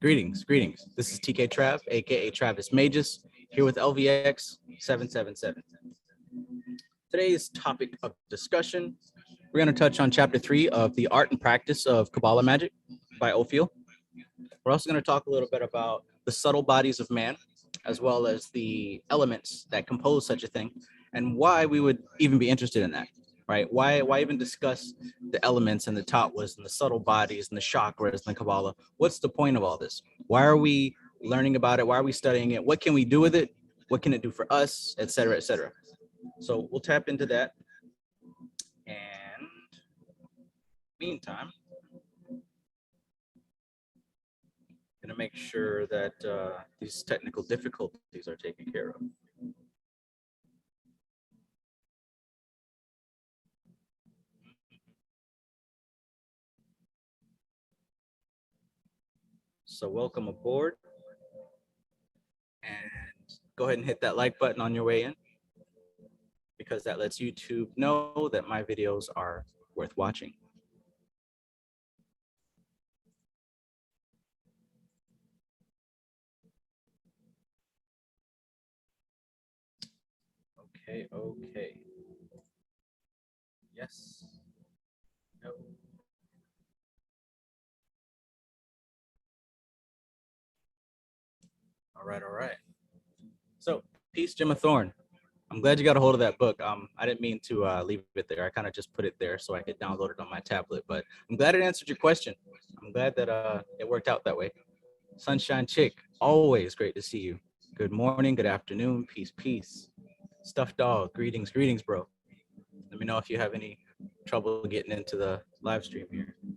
Greetings. This is TK Trav, aka Travis Magus, here with LVX 777. Today's topic of discussion, we're going to touch on chapter 3 of The Art and Practice of Caballa Magic by Ophiel. We're also going to talk a little bit about the subtle bodies of man, as well as the elements that compose such a thing, and why we would even be interested in that, right? Why even discuss the elements and the tatwas and the subtle bodies and the chakras and the Kabbalah? What's the point of all this? Why are we learning about it? Why are we studying it? What can we do with it? What can it do for us, et cetera, et cetera? So we'll tap into that. And meantime, I'm gonna make sure that these technical difficulties are taken care of. So welcome aboard, and go ahead and hit that like button on your way in, because that lets YouTube know that my videos are worth watching. Okay. Yes. No. All right. So, peace, Gemma Thorne. I'm glad you got a hold of that book. I didn't mean to leave it there. I kind of just put it there so I could download it on my tablet. But I'm glad it answered your question. I'm glad that it worked out that way. Sunshine Chick, always great to see you. Good morning, good afternoon, peace. Stuffed dog, greetings, bro. Let me know if you have any trouble getting into the live stream here. All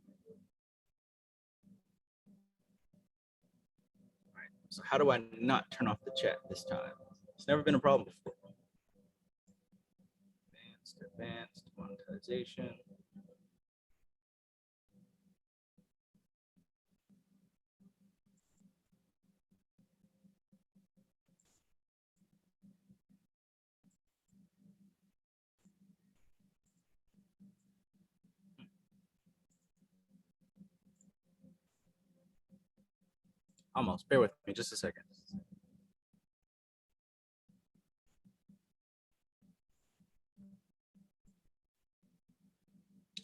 right. So how do I not turn off the chat this time? It's never been a problem before. Advanced monetization. Almost. Bear with me just a second.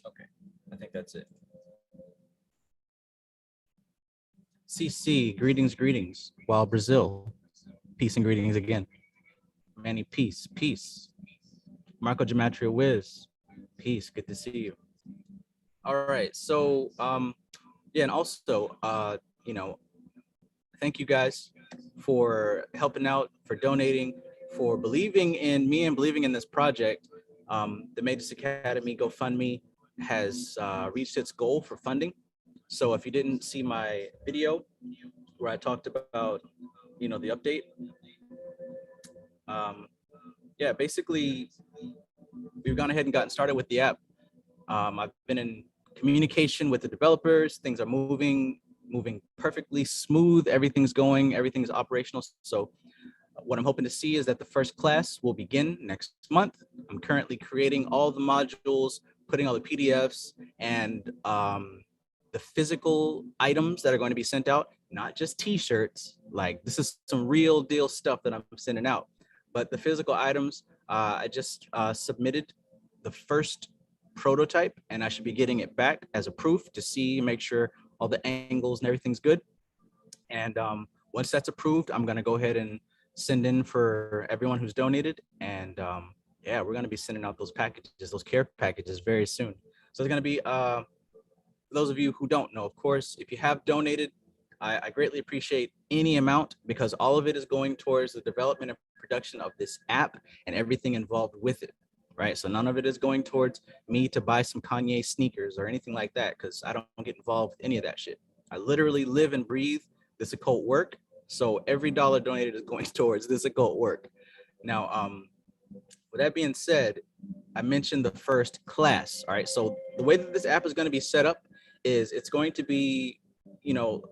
Okay, I think that's it. CC, greetings. While Brazil, peace and greetings again. Manny, peace. Marco Gematria Wiz, peace. Good to see you. All right, so yeah, and also thank you guys for helping out, for donating, for believing in me and believing in this project. The Magus Academy GoFundMe has reached its goal for funding. So if you didn't see my video where I talked about, the update, yeah, basically we've gone ahead and gotten started with the app. I've been in communication with the developers. Things are moving perfectly smooth. Everything's operational. So what I'm hoping to see is that the first class will begin next month. I'm currently creating all the modules, putting all the PDFs and the physical items that are going to be sent out, not just t-shirts. Like, this is some real deal stuff that I'm sending out. But the physical items, I just submitted the first prototype, and I should be getting it back as a proof to see, make sure all the angles and everything's good. And once that's approved, I'm gonna go ahead and send in for everyone who's donated. And yeah, we're gonna be sending out those packages, those care packages very soon. So it's gonna be, for those of you who don't know, of course, if you have donated, I greatly appreciate any amount, because all of it is going towards the development and production of this app and everything involved with it, right? So none of it is going towards me to buy some Kanye sneakers or anything like that, because I don't get involved with any of that shit. I literally live and breathe this occult work. So every dollar donated is going towards this occult work. Now, with that being said, I mentioned the first class. All right. So the way that this app is going to be set up is it's going to be,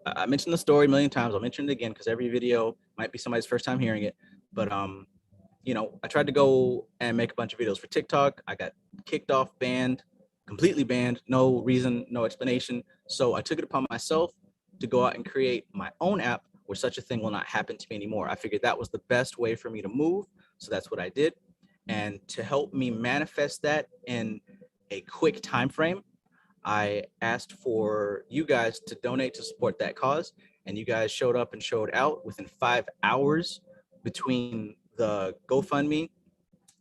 I mentioned the story a million times. I'll mention it again because every video might be somebody's first time hearing it. But I tried to go and make a bunch of videos for TikTok. I got kicked off, banned, completely banned, no reason, no explanation. So I took it upon myself to go out and create my own app where such a thing will not happen to me anymore. I figured that was the best way for me to move. So that's what I did. And to help me manifest that in a quick time frame, I asked for you guys to donate to support that cause. And you guys showed up and showed out within 5 hours between the GoFundMe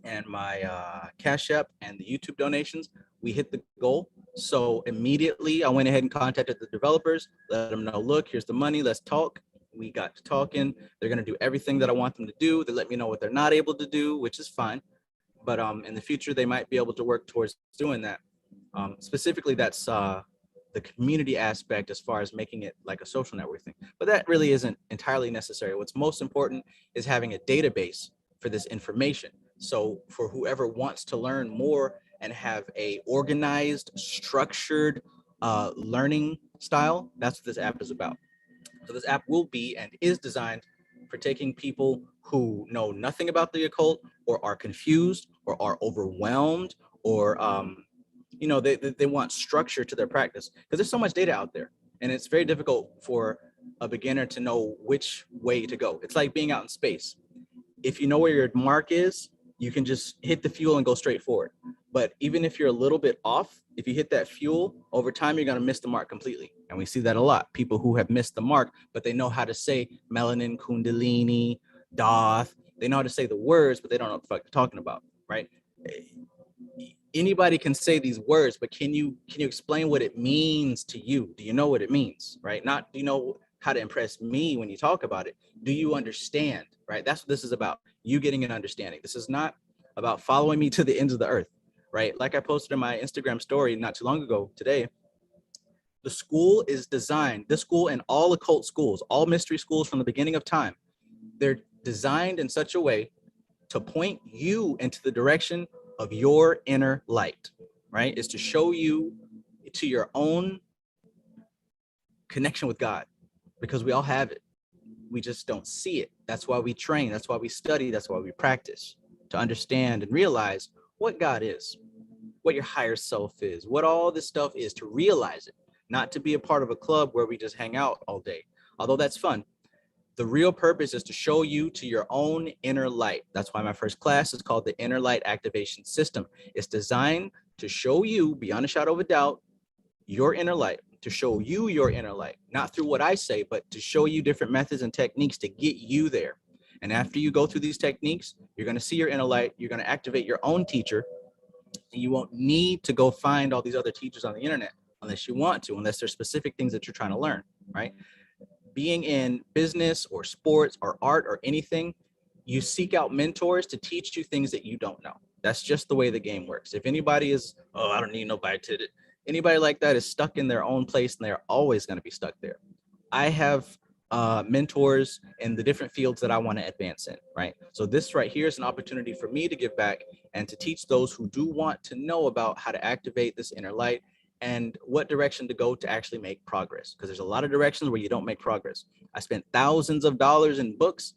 and my Cash App and the YouTube donations. We hit the goal. So immediately I went ahead and contacted the developers, let them know, look, here's the money, let's talk. We got to talking. They're going to do everything that I want them to do. They let me know what they're not able to do, which is fine. But in the future, they might be able to work towards doing that. Specifically, that's the community aspect as far as making it like a social network thing. But that really isn't entirely necessary. What's most important is having a database for this information. So for whoever wants to learn more and have a organized, structured learning style, that's what this app is about. So this app will be and is designed for taking people who know nothing about the occult or are confused or are overwhelmed or they want structure to their practice, because there's so much data out there and it's very difficult for a beginner to know which way to go. It's like being out in space. If you know where your mark is, you can just hit the fuel and go straight forward. But even if you're a little bit off, if you hit that fuel, over time, you're going to miss the mark completely. And we see that a lot. People who have missed the mark, but they know how to say melanin, kundalini, doth. They know how to say the words, but they don't know what the fuck they're talking about, right? Anybody can say these words, but can you explain what it means to you? Do you know what it means, right? Not do you know how to impress me when you talk about it? Do you understand, right? That's what this is about. You getting an understanding. This is not about following me to the ends of the earth, right? Like I posted in my Instagram story not too long ago today, the school is designed, this school and all occult schools, all mystery schools from the beginning of time, they're designed in such a way to point you into the direction of your inner light, right? Is to show you to your own connection with God, because we all have it. We just don't see it. That's why we train. That's why we study. That's why we practice, to understand and realize what God is, what your higher self is, what all this stuff is, to realize it, not to be a part of a club where we just hang out all day. Although that's fun. The real purpose is to show you to your own inner light. That's why my first class is called the Inner Light Activation System. It's designed to show you, beyond a shadow of a doubt, your inner light, to show you your inner light, not through what I say, but to show you different methods and techniques to get you there. And after you go through these techniques, you're going to see your inner light. You're going to activate your own teacher. And you won't need to go find all these other teachers on the internet unless you want to, unless there's specific things that you're trying to learn, right? Being in business or sports or art or anything, you seek out mentors to teach you things that you don't know. That's just the way the game works. If anybody is, oh, I don't need nobody to, anybody like that is stuck in their own place and they're always going to be stuck there. I have mentors in the different fields that I want to advance in, right? So this right here is an opportunity for me to give back and to teach those who do want to know about how to activate this inner light and what direction to go to actually make progress. Because there's a lot of directions where you don't make progress. I spent thousands of dollars in books.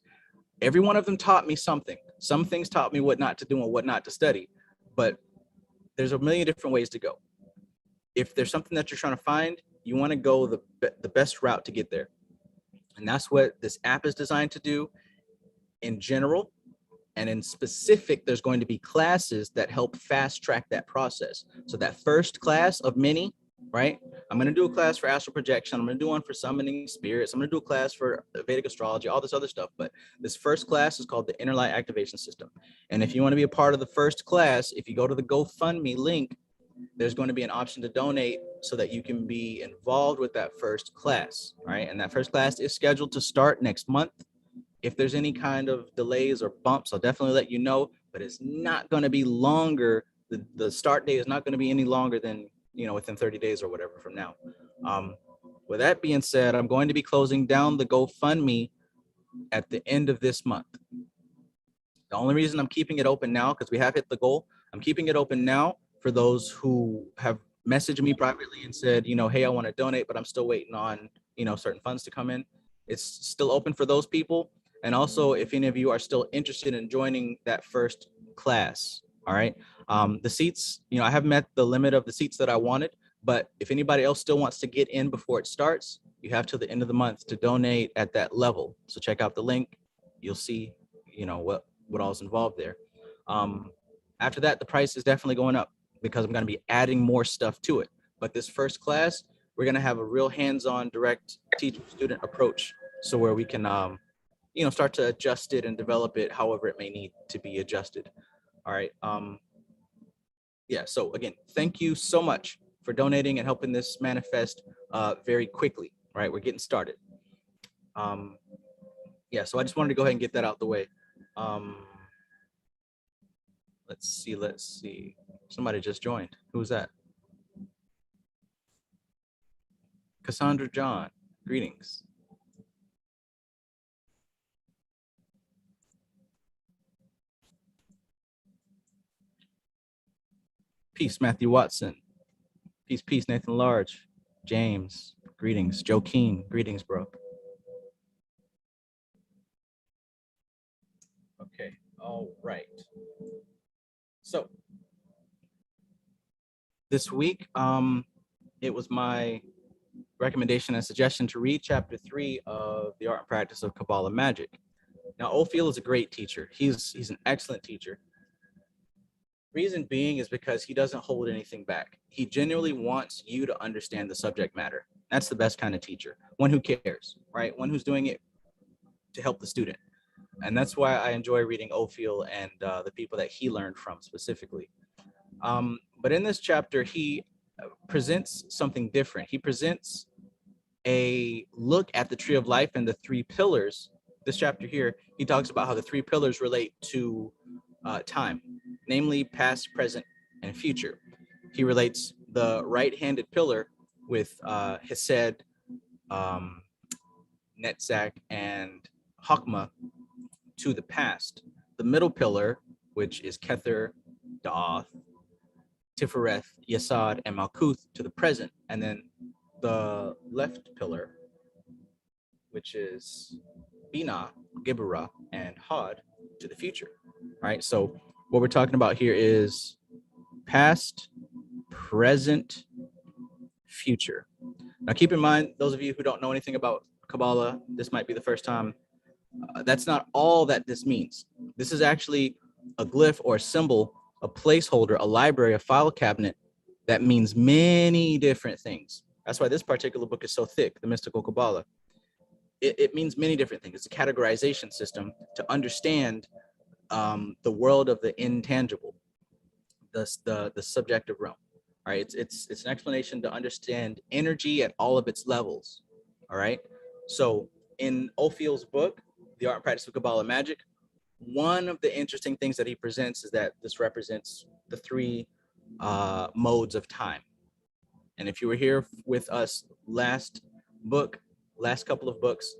Every one of them taught me something. Some things taught me what not to do and what not to study, but there's a million different ways to go. If there's something that you're trying to find, you want to go the best route to get there. And that's what this app is designed to do in general. And in specific, there's going to be classes that help fast track that process. So that first class of many, right? I'm going to do a class for astral projection. I'm going to do one for summoning spirits. I'm going to do a class for Vedic astrology, all this other stuff. But this first class is called the Inner Light Activation System. And if you want to be a part of the first class, if you go to the GoFundMe link, there's going to be an option to donate so that you can be involved with that first class, right? And that first class is scheduled to start next month. If there's any kind of delays or bumps, I'll definitely let you know, but it's not going to be longer. The start date is not going to be any longer than, within 30 days or whatever from now. With that being said, I'm going to be closing down the GoFundMe at the end of this month. The only reason I'm keeping it open now, because we have hit the goal, I'm keeping it open now for those who have messaged me privately and said, hey, I want to donate, but I'm still waiting on, certain funds to come in. It's still open for those people. And also, if any of you are still interested in joining that first class, all right, the seats, I have met the limit of the seats that I wanted, But if anybody else still wants to get in before it starts, you have till the end of the month to donate at that level. So check out the link. You'll see, what all is involved there. After that, the price is definitely going up because I'm going to be adding more stuff to it. But this first class, we're going to have a real hands-on, direct teacher-student approach, so where we can, start to adjust it and develop it however it may need to be adjusted. All right. Yeah. So again, thank you so much for donating and helping this manifest very quickly. All right, we're getting started. Yeah. So I just wanted to go ahead and get that out the way. Let's see. Somebody just joined. Who's that? Cassandra John. Greetings. Peace, Matthew Watson. Peace, Nathan Large. James, greetings. Joe Keen, greetings, bro. Okay, all right. So this week, it was my recommendation and suggestion to read chapter 3 of The Art and Practice of Caballa Magic. Now, Ophiel is a great teacher. He's an excellent teacher. Reason being is because he doesn't hold anything back. He genuinely wants you to understand the subject matter. That's the best kind of teacher. One who cares, right? One who's doing it to help the student. And that's why I enjoy reading Ophiel and the people that he learned from specifically. But in this chapter, he presents something different. He presents a look at the tree of life and the three pillars. This chapter here, he talks about how the three pillars relate to time, namely past, present, and future. He relates the right-handed pillar with Hesed, Netzach, and Hakma to the past. The middle pillar, which is Kether, Da'ath, Tifereth, Yesod, and Malkuth to the present. And then the left pillar, which is Binah, Gibberah, and Hod to the future. All right, so what we're talking about here is past, present, future. Now keep in mind, those of you who don't know anything about Kabbalah, this might be the first time. That's not all that this means. This is actually a glyph or a symbol, a placeholder, a library, a file cabinet that means many different things. That's why this particular book is so thick, the Mystical Kabbalah. It means many different things. It's a categorization system to understand the world of the intangible, the subjective realm. All right, it's an explanation to understand energy at all of its levels. All right, so in Ophiel's book, The Art and Practice of Caballa Magic, one of the interesting things that he presents is that this represents the three modes of time. And if you were here with us last couple of books,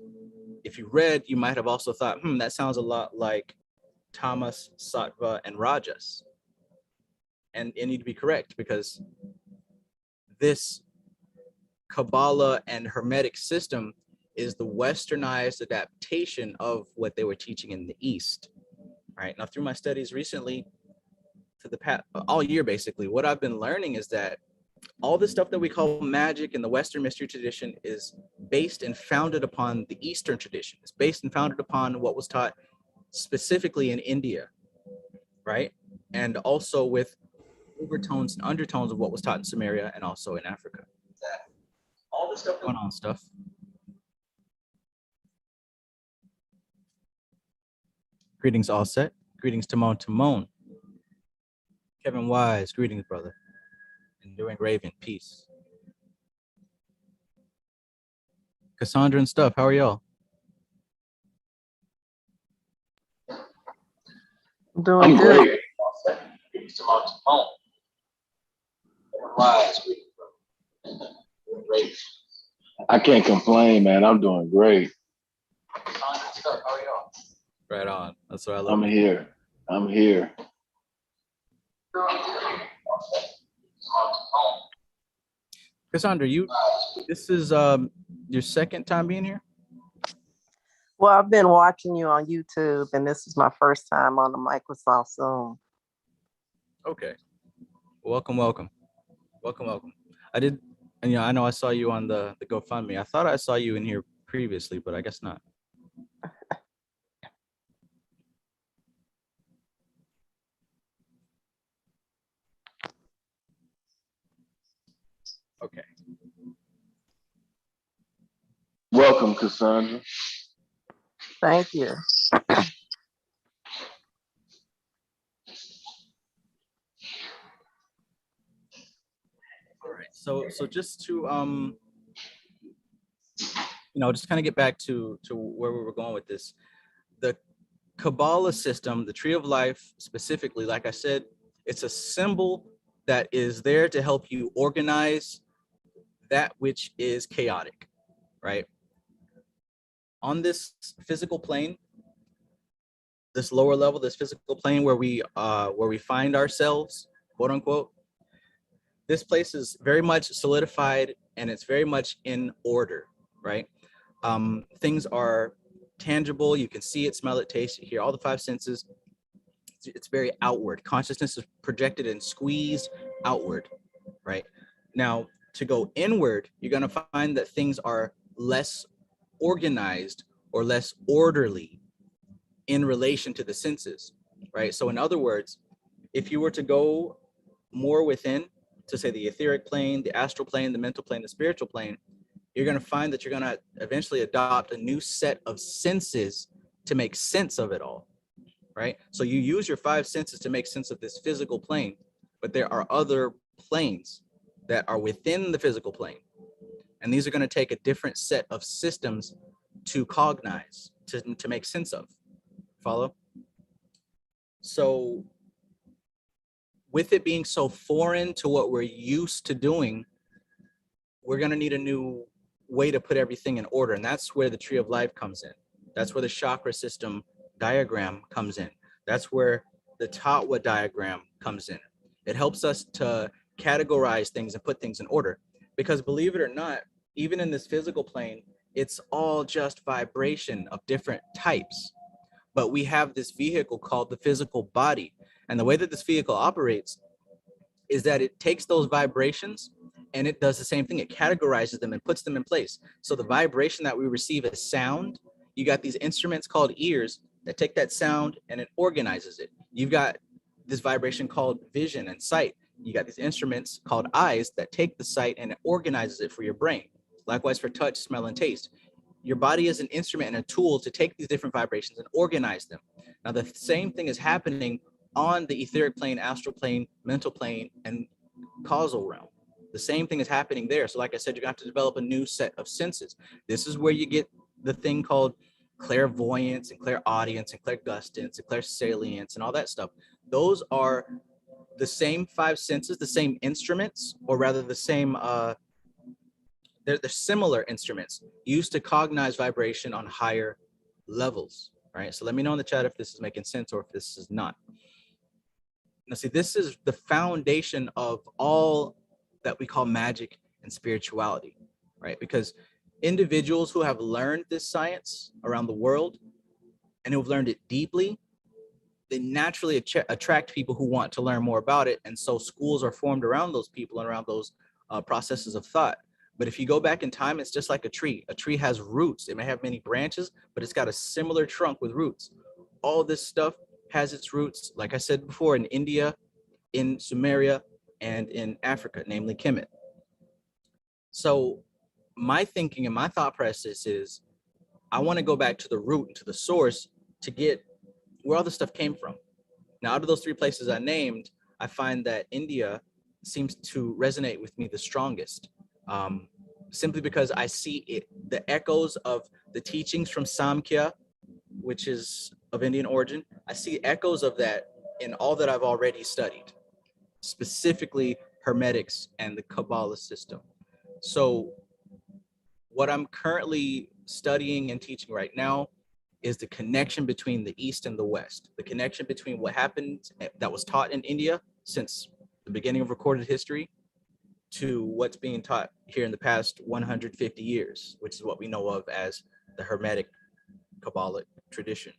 if you read, you might have also thought, that sounds a lot like Tamas, Sattva, and Rajas. And you need to be correct, because this Kabbalah and Hermetic system is the westernized adaptation of what they were teaching in the East. All right, now through my studies recently, for the past all year basically, what I've been learning is that all the stuff that we call magic in the Western mystery tradition is based and founded upon the Eastern tradition. It's based and founded upon what was taught specifically in India, right? And also with overtones and undertones of what was taught in Samaria and also in Africa. All the stuff going on stuff. Greetings, all set. Greetings, Timon. Kevin Wise, greetings, brother. Enduring Raven, peace. Cassandra and stuff, how are y'all? Doing good. I can't complain, man. I'm doing great. Right on. That's what I love. I'm here. Cassandra, this is your second time being here? Well, I've been watching you on YouTube, and this is my first time on the Microsoft Zoom. Okay. Welcome. I did, and I know I saw you on the GoFundMe. I thought I saw you in here previously, but I guess not. Okay. Welcome, Cassandra. Thank you. All right. So just to just kind of get back to where we were going with this. The Kabbalah system, the Tree of Life specifically, like I said, it's a symbol that is there to help you organize that which is chaotic, right? On this physical plane, this lower level, this physical plane where we find ourselves, quote unquote, this place is very much solidified and it's very much in order, right? Things are tangible. You can see it, smell it, taste it, hear, all the five senses. It's very outward. Consciousness is projected and squeezed outward, right? Now, to go inward, you're going to find that things are less organized or less orderly in relation to the senses, right? So in other words, if you were to go more within, to say the etheric plane, the astral plane, the mental plane, the spiritual plane, you're going to find that you're going to eventually adopt a new set of senses to make sense of it all, right? So you use your five senses to make sense of this physical plane, but there are other planes that are within the physical plane. And these are going to take a different set of systems to cognize, to make sense of. Follow? So with it being so foreign to what we're used to doing, we're going to need a new way to put everything in order. And that's where the Tree of Life comes in. That's where the chakra system diagram comes in. That's where the Tatwa diagram comes in. It helps us to categorize things and put things in order. Because believe it or not, even in this physical plane, it's all just vibration of different types. But we have this vehicle called the physical body. And the way that this vehicle operates is that it takes those vibrations and it does the same thing. It categorizes them and puts them in place. So the vibration that we receive as sound, you got these instruments called ears that take that sound and it organizes it. You've got this vibration called vision and sight. You got these instruments called eyes that take the sight and it organizes it for your brain. Likewise for touch, smell, and taste. Your body is an instrument and a tool to take these different vibrations and organize them. Now, the same thing is happening on the etheric plane, astral plane, mental plane, and causal realm. The same thing is happening there. So like I said, you're going to have to develop a new set of senses. This is where you get the thing called clairvoyance and clairaudience and clairgustance and clairsalience and all that stuff. Those are the same five senses, the same instruments, or rather the same, they're similar instruments used to cognize vibration on higher levels, right? So let me know in the chat if this is making sense or if this is not. Now, see, this is the foundation of all that we call magic and spirituality, right? Because individuals who have learned this science around the world and who've learned it deeply, they naturally attract people who want to learn more about it. And so schools are formed around those people and around those processes of thought. But if you go back in time, it's just like a tree. A tree has roots. It may have many branches, but it's got a similar trunk with roots. All this stuff has its roots, like I said before, in India, in Sumeria, and in Africa, namely Kemet. So my thinking and my thought process is I want to go back to the root and to the source to get where all this stuff came from. Now, out of those three places I named, I find that India seems to resonate with me the strongest, simply because I see it, the echoes of the teachings from Samkhya, which is of Indian origin. I see echoes of that in all that I've already studied, specifically Hermetics and the Kabbalah system. So what I'm currently studying and teaching right now is the connection between the East and the West, the connection between what happened that was taught in India since the beginning of recorded history to what's being taught here in the past 150 years, which is what we know of as the Hermetic Kabbalic tradition.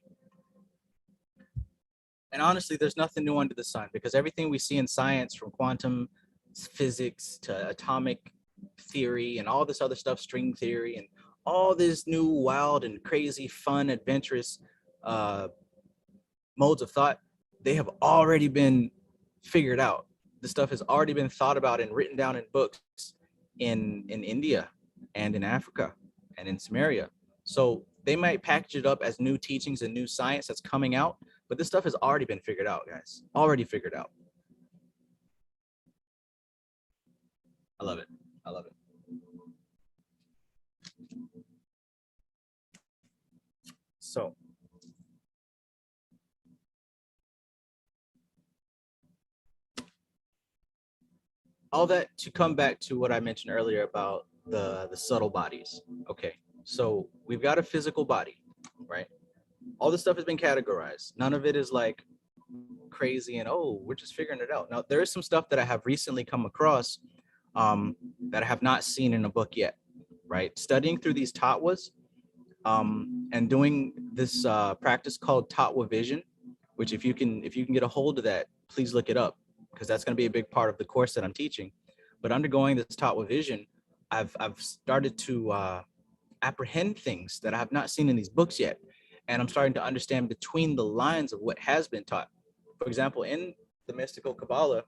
And honestly, there's nothing new under the sun, because everything we see in science, from quantum physics to atomic theory and all this other stuff, string theory, and all this new wild and crazy, fun, adventurous modes of thought, they have already been figured out. The stuff has already been thought about and written down in books in India and in Africa and in Samaria. So they might package it up as new teachings and new science that's coming out, but this stuff has already been figured out, guys. Already figured out. I love it. I love it. So all that to come back to what I mentioned earlier about the subtle bodies. Okay, so we've got a physical body, right? All this stuff has been categorized. None of it is like crazy and oh, we're just figuring it out. Now there is some stuff that I have recently come across that I have not seen in a book yet, right? Studying through these tatwas and doing this practice called tatwa vision, which if you can get a hold of that, please look it up, because that's going to be a big part of the course that I'm teaching. But undergoing this tatwa vision, I've started to apprehend things that I have not seen in these books yet, and I'm starting to understand between the lines of what has been taught. For example, in the mystical Kabbalah,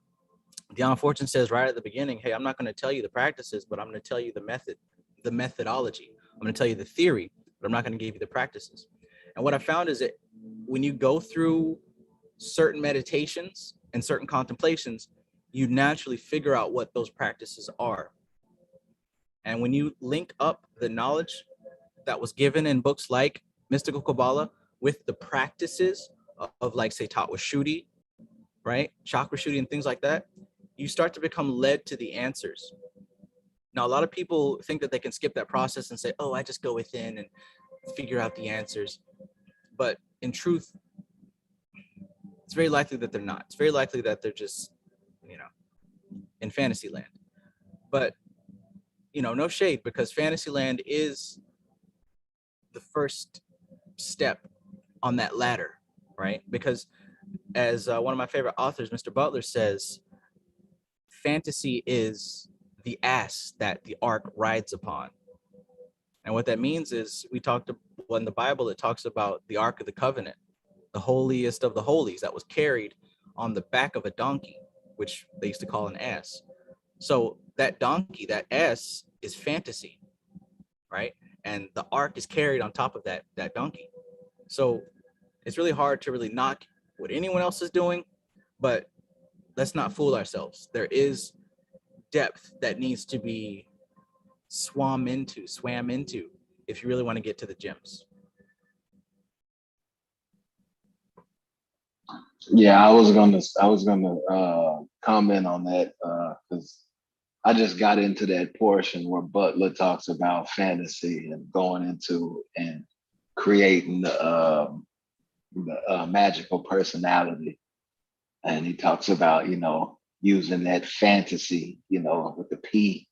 Diana Fortune says right at the beginning, hey, I'm not going to tell you the practices, but I'm going to tell you the method, the methodology. I'm going to tell you the theory, but I'm not going to give you the practices. And what I found is that when you go through certain meditations and certain contemplations, you naturally figure out what those practices are. And when you link up the knowledge that was given in books like Mystical Kabbalah with the practices of like, say, Tatwa Shuddhi, right? Chakra Shuddhi and things like that, you start to become led to the answers. Now, a lot of people think that they can skip that process and say, oh, I just go within and figure out the answers. But in truth, it's very likely that they're not. It's very likely that they're just, in fantasy land. But, no shade, because fantasy land is the first step on that ladder, right? Because as one of my favorite authors, Mr. Butler, says, fantasy is the ass that the ark rides upon. And what that means is in the Bible, it talks about the Ark of the Covenant, the holiest of the holies that was carried on the back of a donkey, which they used to call an ass. So that donkey, that ass, is fantasy, right? And the ark is carried on top of that donkey. So it's really hard to really knock what anyone else is doing, but let's not fool ourselves. There is depth that needs to be swam into if you really want to get to the gems. Yeah, I was gonna comment on that because I just got into that portion where Butler talks about fantasy and going into and creating the magical personality, and he talks about using that fantasy, with the P,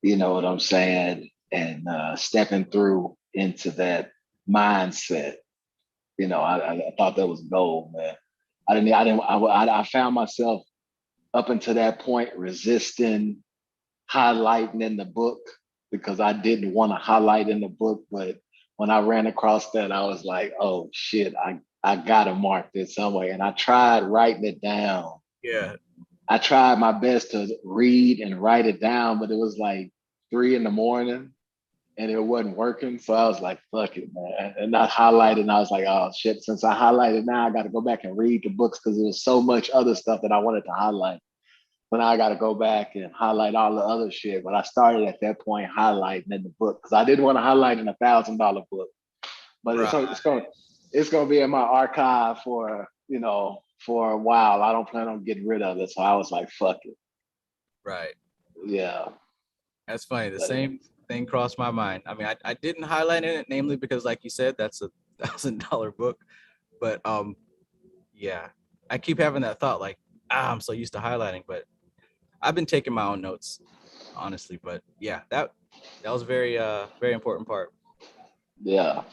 you know what I'm saying, and stepping through into that mindset. I thought that was gold, man. I found myself up until that point resisting highlighting in the book because I didn't want to highlight in the book. But when I ran across that, I was like, oh shit, I gotta mark this somewhere. And I tried writing it down. Yeah. I tried my best to read and write it down, but it was like 3 a.m. and it wasn't working. So I was like, fuck it, man. And I highlighted and I was like, oh shit, since I highlighted now, I got to go back and read the books because there was so much other stuff that I wanted to highlight. But now I got to go back and highlight all the other shit. But I started at that point highlighting in the book because I didn't want to highlight in $1,000 book. But right. it's gonna be in my archive for a while. I don't plan on getting rid of it. So I was like, fuck it. Right. Yeah. That's funny. The same thing crossed my mind. I mean, I didn't highlight in it, namely because, like you said, that's a $1,000 book. But yeah, I keep having that thought, like, I'm so used to highlighting, but I've been taking my own notes, honestly. But yeah, that was a very important part. Yeah.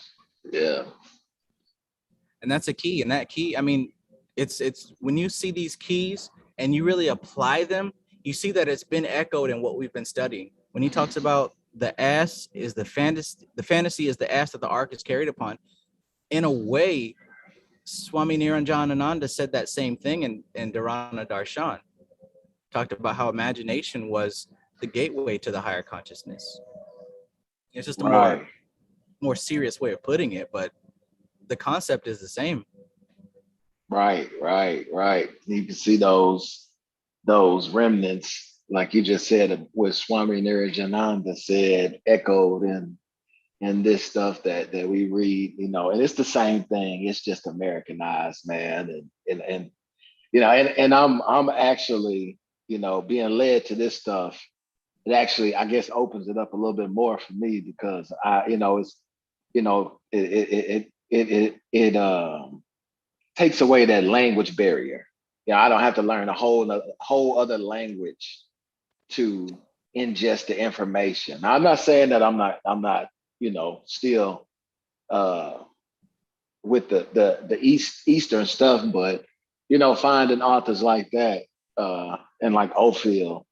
And that's a key. And that key, I mean, it's when you see these keys and you really apply them, you see that it's been echoed in what we've been studying. When he talks about the ass is the fantasy is the ass that the ark is carried upon. In a way, Swami Niranjanananda said that same thing in Dharana Darshan. Talked about how imagination was the gateway to the higher consciousness. It's just a Right. more serious way of putting it, but the concept is the same. Right. You can see those remnants, like you just said, of what Swami Nirajananda said, echoed in this stuff that we read, you know, and it's the same thing. It's just Americanized, man, and you know, and I'm actually, you know, being led to this stuff. It actually, I guess, opens it up a little bit more for me because I, you know, it's, you know, it takes away that language barrier. You know, I don't have to learn a whole other language to ingest the information. Now, I'm not saying that I'm not, you know, still with the Eastern stuff, but you know, finding authors like that and like Ophiel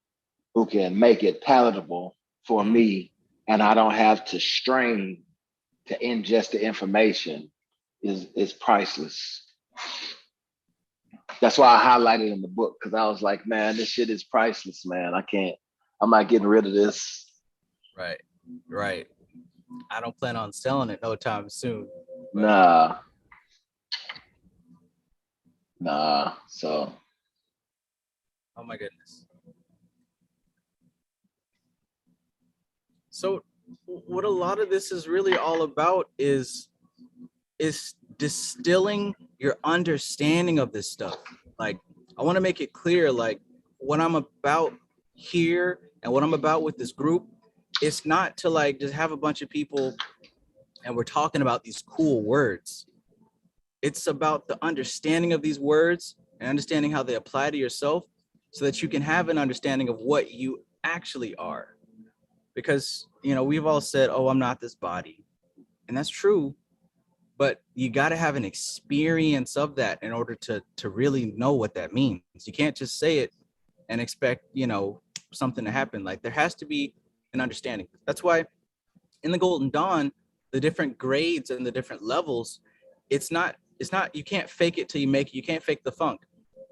who can make it palatable for me, and I don't have to strain to ingest the information is priceless. That's why I highlighted in the book, because I was like, man, this shit is priceless, man. I'm not getting rid of this. Right. I don't plan on selling it no time soon. But... Nah. So. Oh my goodness. So what a lot of this is really all about is distilling your understanding of this stuff. Like, I want to make it clear, like, what I'm about here and what I'm about with this group, it's not to like just have a bunch of people and we're talking about these cool words. It's about the understanding of these words and understanding how they apply to yourself so that you can have an understanding of what you actually are. Because, you know, we've all said, oh, I'm not this body. And that's true. But you got to have an experience of that in order to really know what that means. You can't just say it and expect, you know, something to happen. Like, there has to be an understanding. That's why in the Golden Dawn, the different grades and the different levels, it's not, you can't fake it till you make it. You can't fake the funk.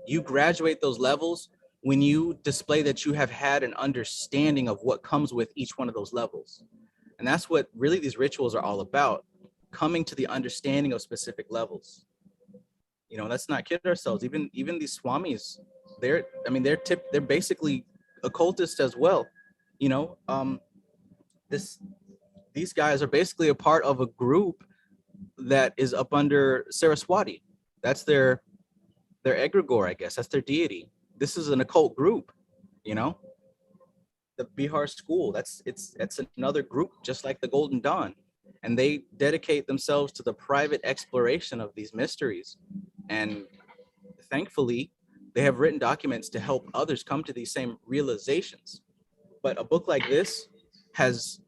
You graduate those levels when you display that you have had an understanding of what comes with each one of those levels. And that's what really these rituals are all about, coming to the understanding of specific levels. You know, let's not kid ourselves. Even these swamis, they're basically occultists as well. You know, these guys are basically a part of a group that is up under Saraswati. That's their egregore, I guess. That's their deity. This is an occult group, you know. The Bihar school, that's another group just like the Golden Dawn. And they dedicate themselves to the private exploration of these mysteries. And thankfully, they have written documents to help others come to these same realizations. But a book like this has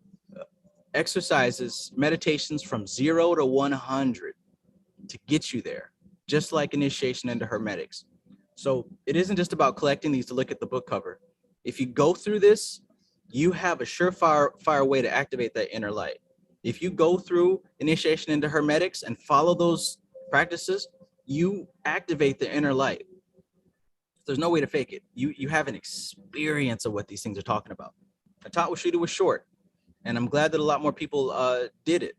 exercises, meditations from 0 to 100 to get you there, just like initiation into Hermetics. So it isn't just about collecting these to look at the book cover. If you go through this, you have a surefire way to activate that inner light. If you go through initiation into Hermetics and follow those practices, you activate the inner light. There's no way to fake it. You have an experience of what these things are talking about. Atat Washuddha was short, and I'm glad that a lot more people did it.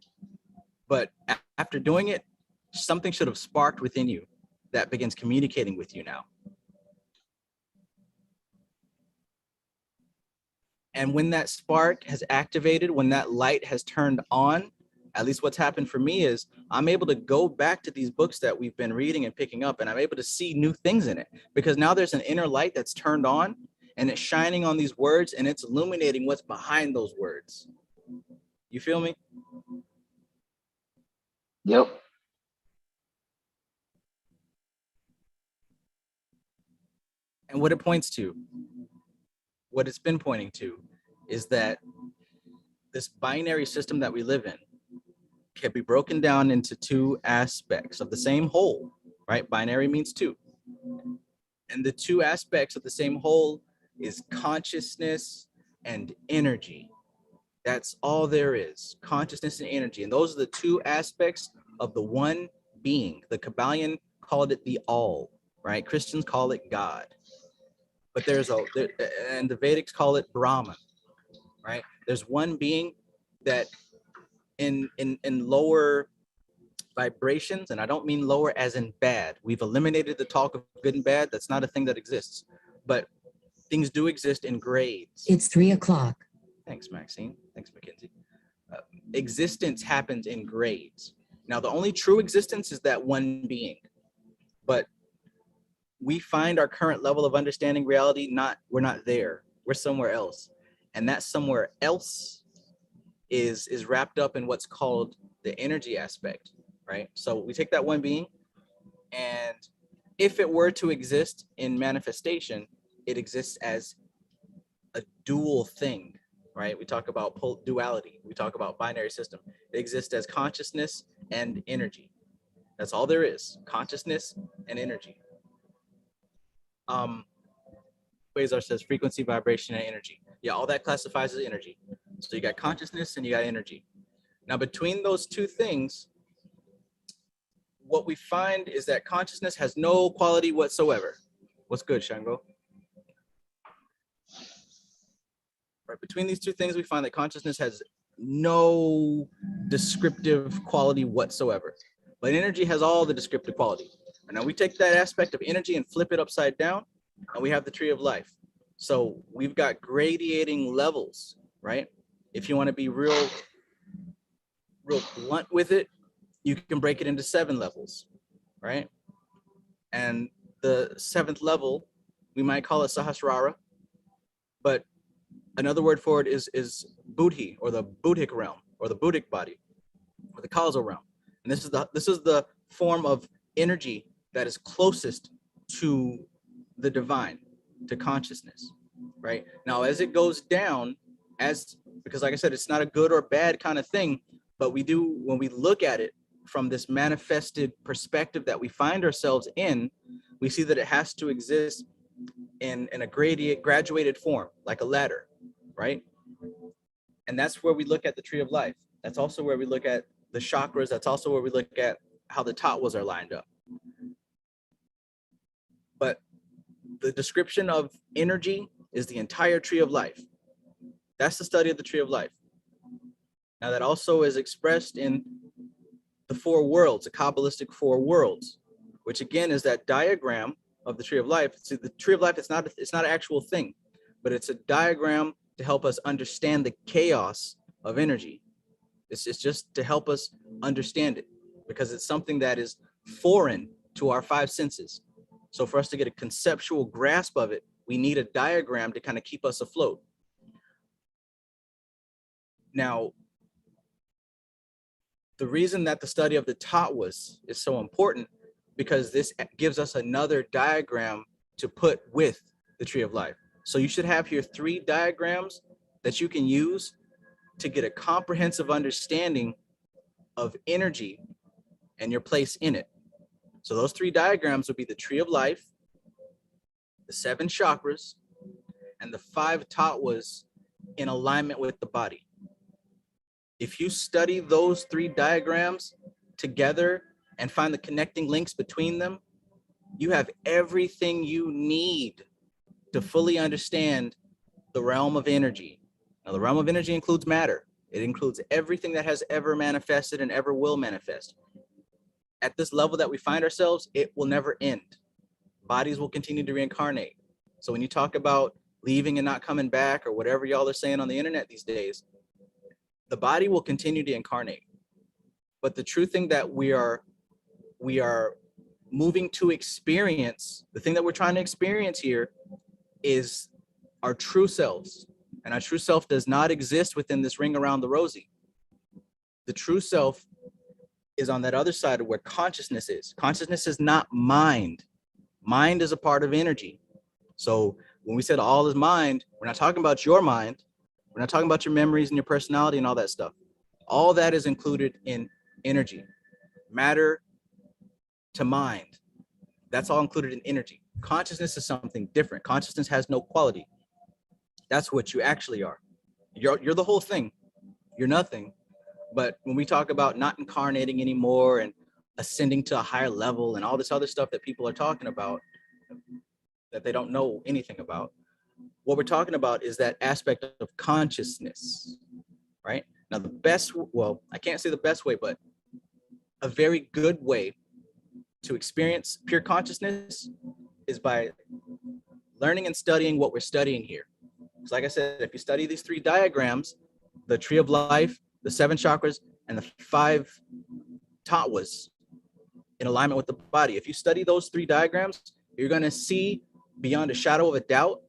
But after doing it, something should have sparked within you that begins communicating with you now. And when that spark has activated, when that light has turned on, at least what's happened for me is I'm able to go back to these books that we've been reading and picking up, and I'm able to see new things in it because now there's an inner light that's turned on and it's shining on these words and it's illuminating what's behind those words. You feel me? Yep. And what it points to, what it's been pointing to, is that this binary system that we live in can be broken down into two aspects of the same whole, right? Binary means two. And the two aspects of the same whole is consciousness and energy. That's all there is, consciousness and energy. And those are the two aspects of the one being. The Kabbalion called it the all, right? Christians call it God. But and the Vedics call it Brahman, right? There's one being that in lower vibrations, and I don't mean lower as in bad. We've eliminated the talk of good and bad. That's not a thing that exists. But things do exist in grades. It's 3 o'clock. Thanks, Maxine. Thanks, Mackenzie. Existence happens in grades. Now, the only true existence is that one being. But we find our current level of understanding reality, we're not there. We're somewhere else. And that somewhere else is wrapped up in what's called the energy aspect, right? So we take that one being, and if it were to exist in manifestation, it exists as a dual thing, right? We talk about duality. We talk about binary system. It exists as consciousness and energy. That's all there is, consciousness and energy. Quasar says frequency, vibration, and energy. Yeah, all that classifies as energy. So you got consciousness and you got energy. Now, between those two things, what we find is that consciousness has no quality whatsoever. What's good, Shango? Right, between these two things, we find that consciousness has no descriptive quality whatsoever. But energy has all the descriptive quality. And now we take that aspect of energy and flip it upside down, and we have the tree of life. So we've got gradiating levels, right? If you want to be real blunt with it, you can break it into 7 levels, right? And the 7th level, we might call it Sahasrara, but another word for it is Buddhi, or the Buddhic realm, or the Buddhic body, or the causal realm. And this is the form of energy that is closest to the divine, to consciousness, right? Now, as it goes down, because like I said, it's not a good or bad kind of thing, but we do, when we look at it from this manifested perspective that we find ourselves in, we see that it has to exist in a graduated form, like a ladder, right? And that's where we look at the tree of life. That's also where we look at the chakras. That's also where we look at how the tattvas are lined up. But the description of energy is the entire tree of life. That's the study of the tree of life. Now, that also is expressed in the 4 worlds, the Kabbalistic 4 worlds, which again is that diagram of the tree of life. See, the tree of life, it's not an actual thing, but it's a diagram to help us understand the chaos of energy. It's just to help us understand it, because it's something that is foreign to our 5 senses. So for us to get a conceptual grasp of it, we need a diagram to kind of keep us afloat. Now, the reason that the study of the tattvas is so important, because this gives us another diagram to put with the tree of life. So you should have here 3 diagrams that you can use to get a comprehensive understanding of energy and your place in it. So those 3 diagrams would be the tree of life, the 7 chakras, and the 5 tattvas in alignment with the body. If you study those 3 diagrams together and find the connecting links between them, you have everything you need to fully understand the realm of energy. Now, the realm of energy includes matter. It includes everything that has ever manifested and ever will manifest. At this level that we find ourselves, it will never end. Bodies will continue to reincarnate. So when you talk about leaving and not coming back, or whatever y'all are saying on the internet these days, the body will continue to incarnate. But the true thing that we are moving to experience, the thing that we're trying to experience here, is our true selves. And our true self does not exist within this ring around the rosy. The true self is on that other side of where consciousness is. Consciousness is not mind. Mind is a part of energy. So when we said all is mind, we're not talking about your mind. We're not talking about your memories and your personality and all that stuff. All that is included in energy. Matter to mind. That's all included in energy. Consciousness is something different. Consciousness has no quality. That's what you actually are. You're the whole thing. You're nothing. But when we talk about not incarnating anymore and ascending to a higher level and all this other stuff that people are talking about that they don't know anything about, what we're talking about is that aspect of consciousness, right? Now, the best, well, I can't say the best way, but a very good way to experience pure consciousness is by learning and studying what we're studying here. Because like I said, if you study these 3 diagrams, the tree of life, the 7 chakras, and the 5 tattvas in alignment with the body, if you study those 3 diagrams, you're going to see beyond a shadow of a doubt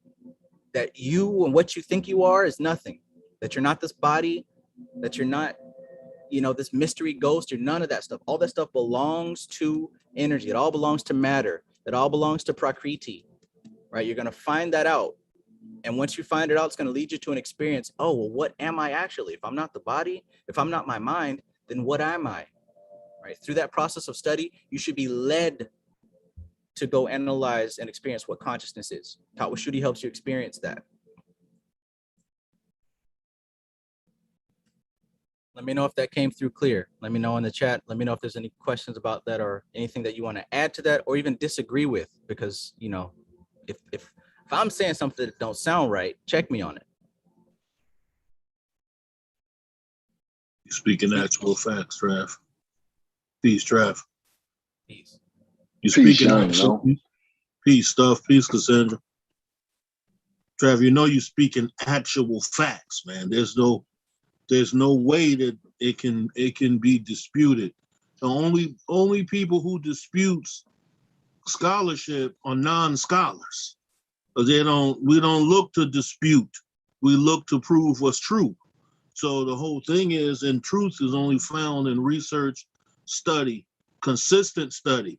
that you and what you think you are is nothing, that you're not this body, that you're not, this mystery ghost, you're none of that stuff. All that stuff belongs to energy. It all belongs to matter. It all belongs to Prakriti, right? You're going to find that out. And once you find it out, it's going to lead you to an experience. Oh, well, what am I actually? If I'm not the body, if I'm not my mind, then what am I? Right? Through that process of study, you should be led to go analyze and experience what consciousness is. Tattva Shuddhi helps you experience that. Let me know if that came through clear. Let me know in the chat. Let me know if there's any questions about that or anything that you want to add to that or even disagree with, because, if I'm saying something that don't sound right, check me on it. You're speaking actual facts, Trav. Peace, Trav. Peace. You're Peace, speaking young, actual peace stuff. Peace, Cassandra. Trav, you're speaking actual facts, man. There's no way that it can be disputed. The only people who disputes scholarship are non-scholars. We don't look to dispute. We look to prove what's true. So the whole thing is, and truth is only found in research, study, consistent study.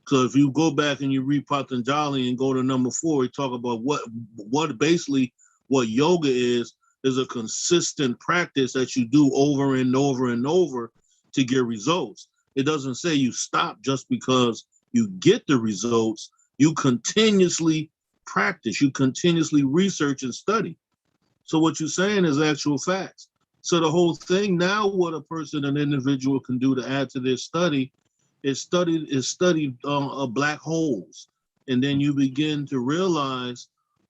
So if you go back and you read Patanjali and go to number 4, we talk about what basically what yoga is a consistent practice that you do over and over and over to get results. It doesn't say you stop just because you get the results. You continuously practice, you continuously research and study. So what you're saying is actual facts. So the whole thing now, what a person, an individual can do to add to their study is study black holes. And then you begin to realize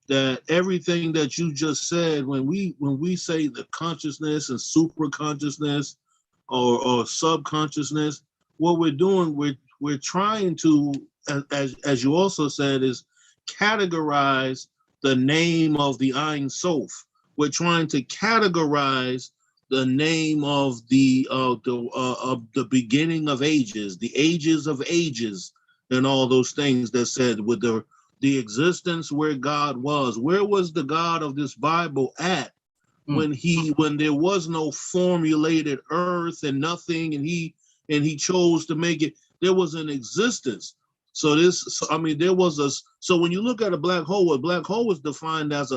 that everything that you just said, when we say the consciousness and super consciousness or subconsciousness, what we're doing, we're trying to, as you also said, is categorize the name of the Ein Sof. We're trying to categorize the name of the beginning of ages, the ages of ages, and all those things that said with the existence where God was. Where was the God of this Bible at when there was no formulated earth and nothing, and he chose to make it? There was an existence. So there was so when you look at a black hole is defined as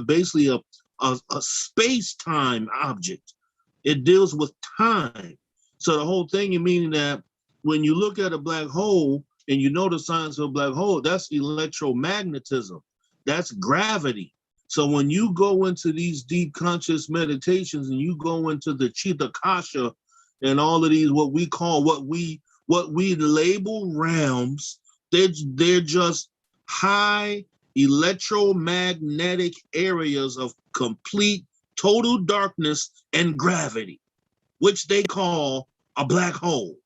basically a space-time object. It deals with time. So the whole thing, meaning that when you look at a black hole and you know the science of a black hole, that's electromagnetism. That's gravity. So when you go into these deep conscious meditations and you go into the Chitta Kasha and all of these, what we label realms, they're just high electromagnetic areas of complete total darkness and gravity, which they call a black hole,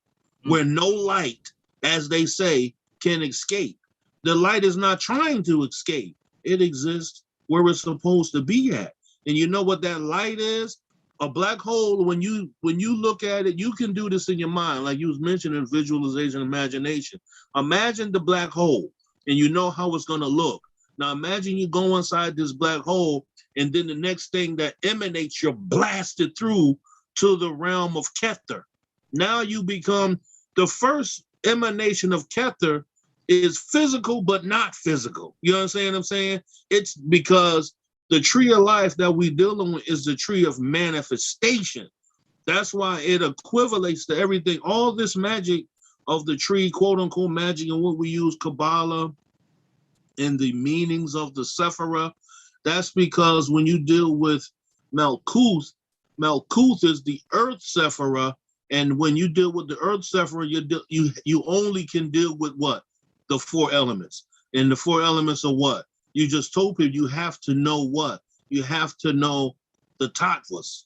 where no light, as they say, can escape. The light is not trying to escape. It exists where it's supposed to be at. And you know what that light is? A black hole, when you look at it, you can do this in your mind, like you was mentioning, visualization, imagination. Imagine the black hole, and you know how it's going to look. Now imagine you go inside this black hole, and then the next thing that emanates, you're blasted through to the realm of Kether. Now you become, the first emanation of Kether is physical, but not physical. You understand what I'm saying? It's because the tree of life that we're dealing with is the tree of manifestation. That's why it equivalates to everything. All this magic of the tree, quote unquote magic, and what we use Kabbalah and the meanings of the Sephirah That's because when you deal with Malkuth, Malkuth is the earth Sephira, and when you deal with the earth Sephira, you only can deal with what? The 4 elements. And the 4 elements are what? You just told people you have to know what? You have to know the tattvas.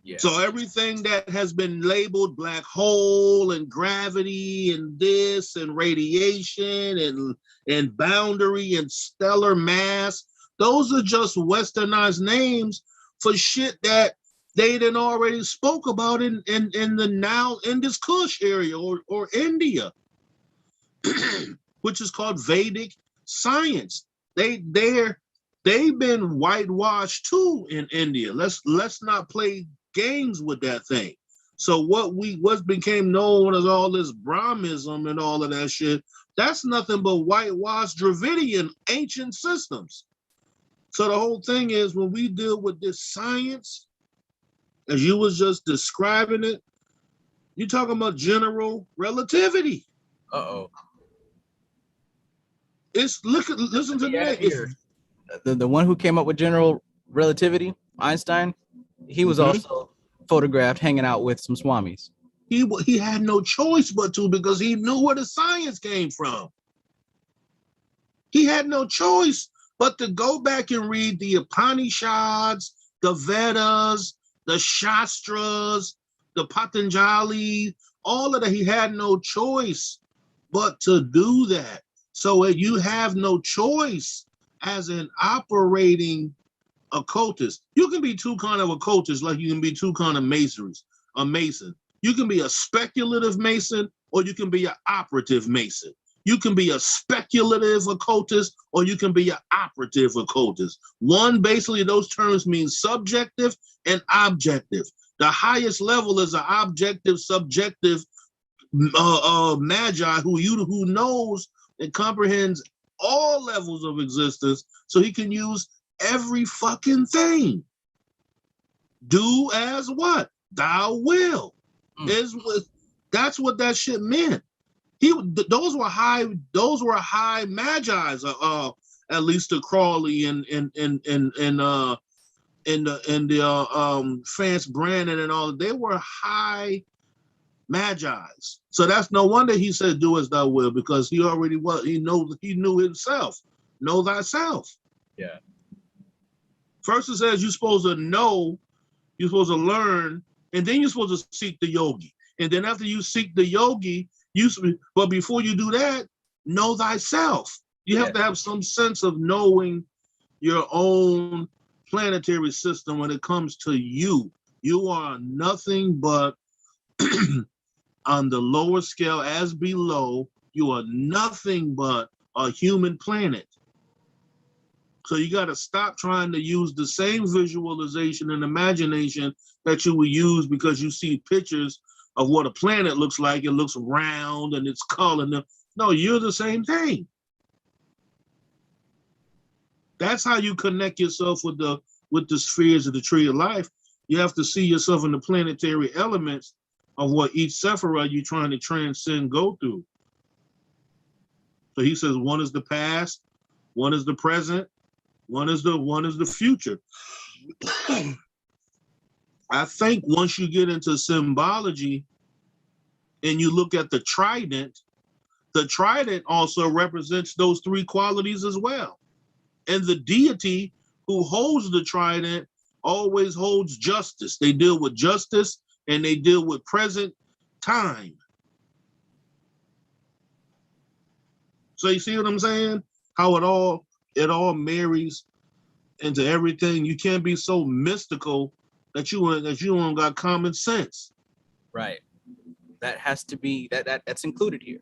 Yeah. So everything that has been labeled black hole and gravity and this and radiation and boundary and stellar mass, those are just westernized names for shit that they done already spoke about in the now in this Kush area or India, which is called Vedic science. They've been whitewashed too in India. Let's not play games with that thing. So what became known as all this Brahmism and all of that shit, that's nothing but whitewashed Dravidian ancient systems. So the whole thing is when we deal with this science, as you was just describing it, you're talking about general relativity. Uh-oh. Listen to Yeah, that. here. The one who came up with general relativity, Einstein, he was also photographed hanging out with some swamis. He had no choice but to, because he knew where the science came from. He had no choice but to go back and read the Upanishads, the Vedas, the Shastras, the Patanjali, all of that. He had no choice but to do that. So you have no choice as an operating occultist. You can be two kind of occultists, like you can be two kind of a mason. You can be a speculative mason, or you can be an operative mason. You can be a speculative occultist, or you can be an operative occultist. One, basically, those terms mean subjective and objective. The highest level is an objective, subjective magi who knows and comprehends all levels of existence, so he can use every fucking thing. Do as what? Thou will. That's what that shit meant. Those were high magi's, at least to Crawley and France Brannon and all. They were high magi's. So that's no wonder he said, do as thou will, because he already was. He knew himself. Know thyself. Yeah. First it says you're supposed to know, you're supposed to learn, and then you're supposed to seek the yogi. And then after you seek the yogi, but before you do that, know thyself. You have to have some sense of knowing your own planetary system when it comes to you. You are nothing but on the lower scale as below, you are nothing but a human planet. So you got to stop trying to use the same visualization and imagination that you would use because you see pictures of what a planet looks like. It looks round and it's colored. No, you're the same thing. That's how you connect yourself with the spheres of the tree of life. You have to see yourself in the planetary elements of what each Sephirah you're trying to transcend go through. So he says one is the past, one is the present, one is the future. I think once you get into symbology and you look at the trident also represents those 3 qualities as well. And the deity who holds the trident always holds justice. They deal with justice and they deal with present time. So you see what I'm saying? How it all marries into everything. You can't be so mystical that you don't got common sense. Right. That has to be that's included here.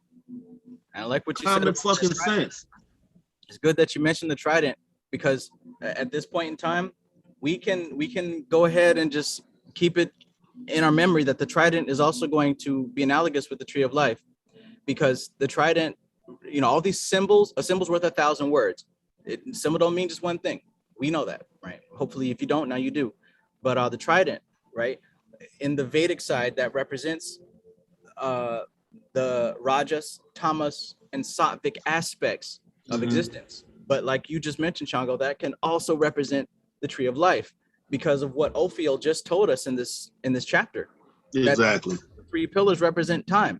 And I like what you said. Common fucking sense. It's good that you mentioned the trident, because at this point in time, we can go ahead and just keep it in our memory that the trident is also going to be analogous with the tree of life, because the trident, all these symbols, a symbol's worth 1,000 words. Symbol don't mean just one thing. We know that, right? Hopefully, if you don't, now you do. But the trident, right? In the Vedic side, that represents the Rajas, Tamas, and Sattvic aspects of existence. But like you just mentioned, Shango, that can also represent the tree of life because of what Ophiel just told us in this chapter. Exactly. The three pillars represent time,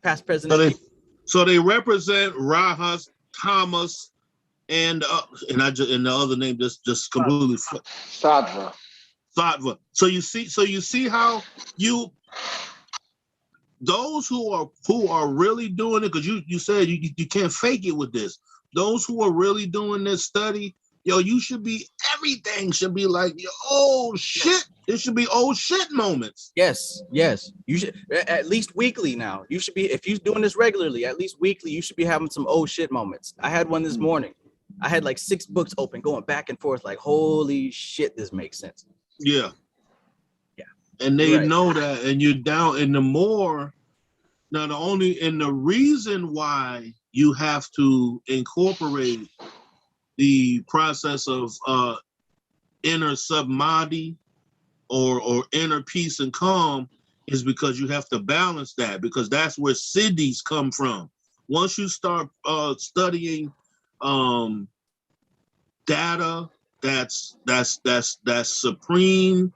past, present, So and they, future. so they represent Rahas, Thomas, and the other name just completely Sattva. Sattva. So you see how those who are really doing it, because you said you can't fake it with this. Those who are really doing this study, you should be, everything should be like, oh shit. It should be oh shit moments. Yes. You should at least weekly now. You should be, if you're doing this regularly, at least weekly, you should be having some oh shit moments. I had one this morning. I had like 6 books open, going back and forth, like, holy shit, this makes sense. Yeah. Yeah. And they know that, and you're down. And the reason why you have to incorporate the process of inner samadhi or inner peace and calm is because you have to balance that, because that's where siddhis come from. Once you start studying data that's supreme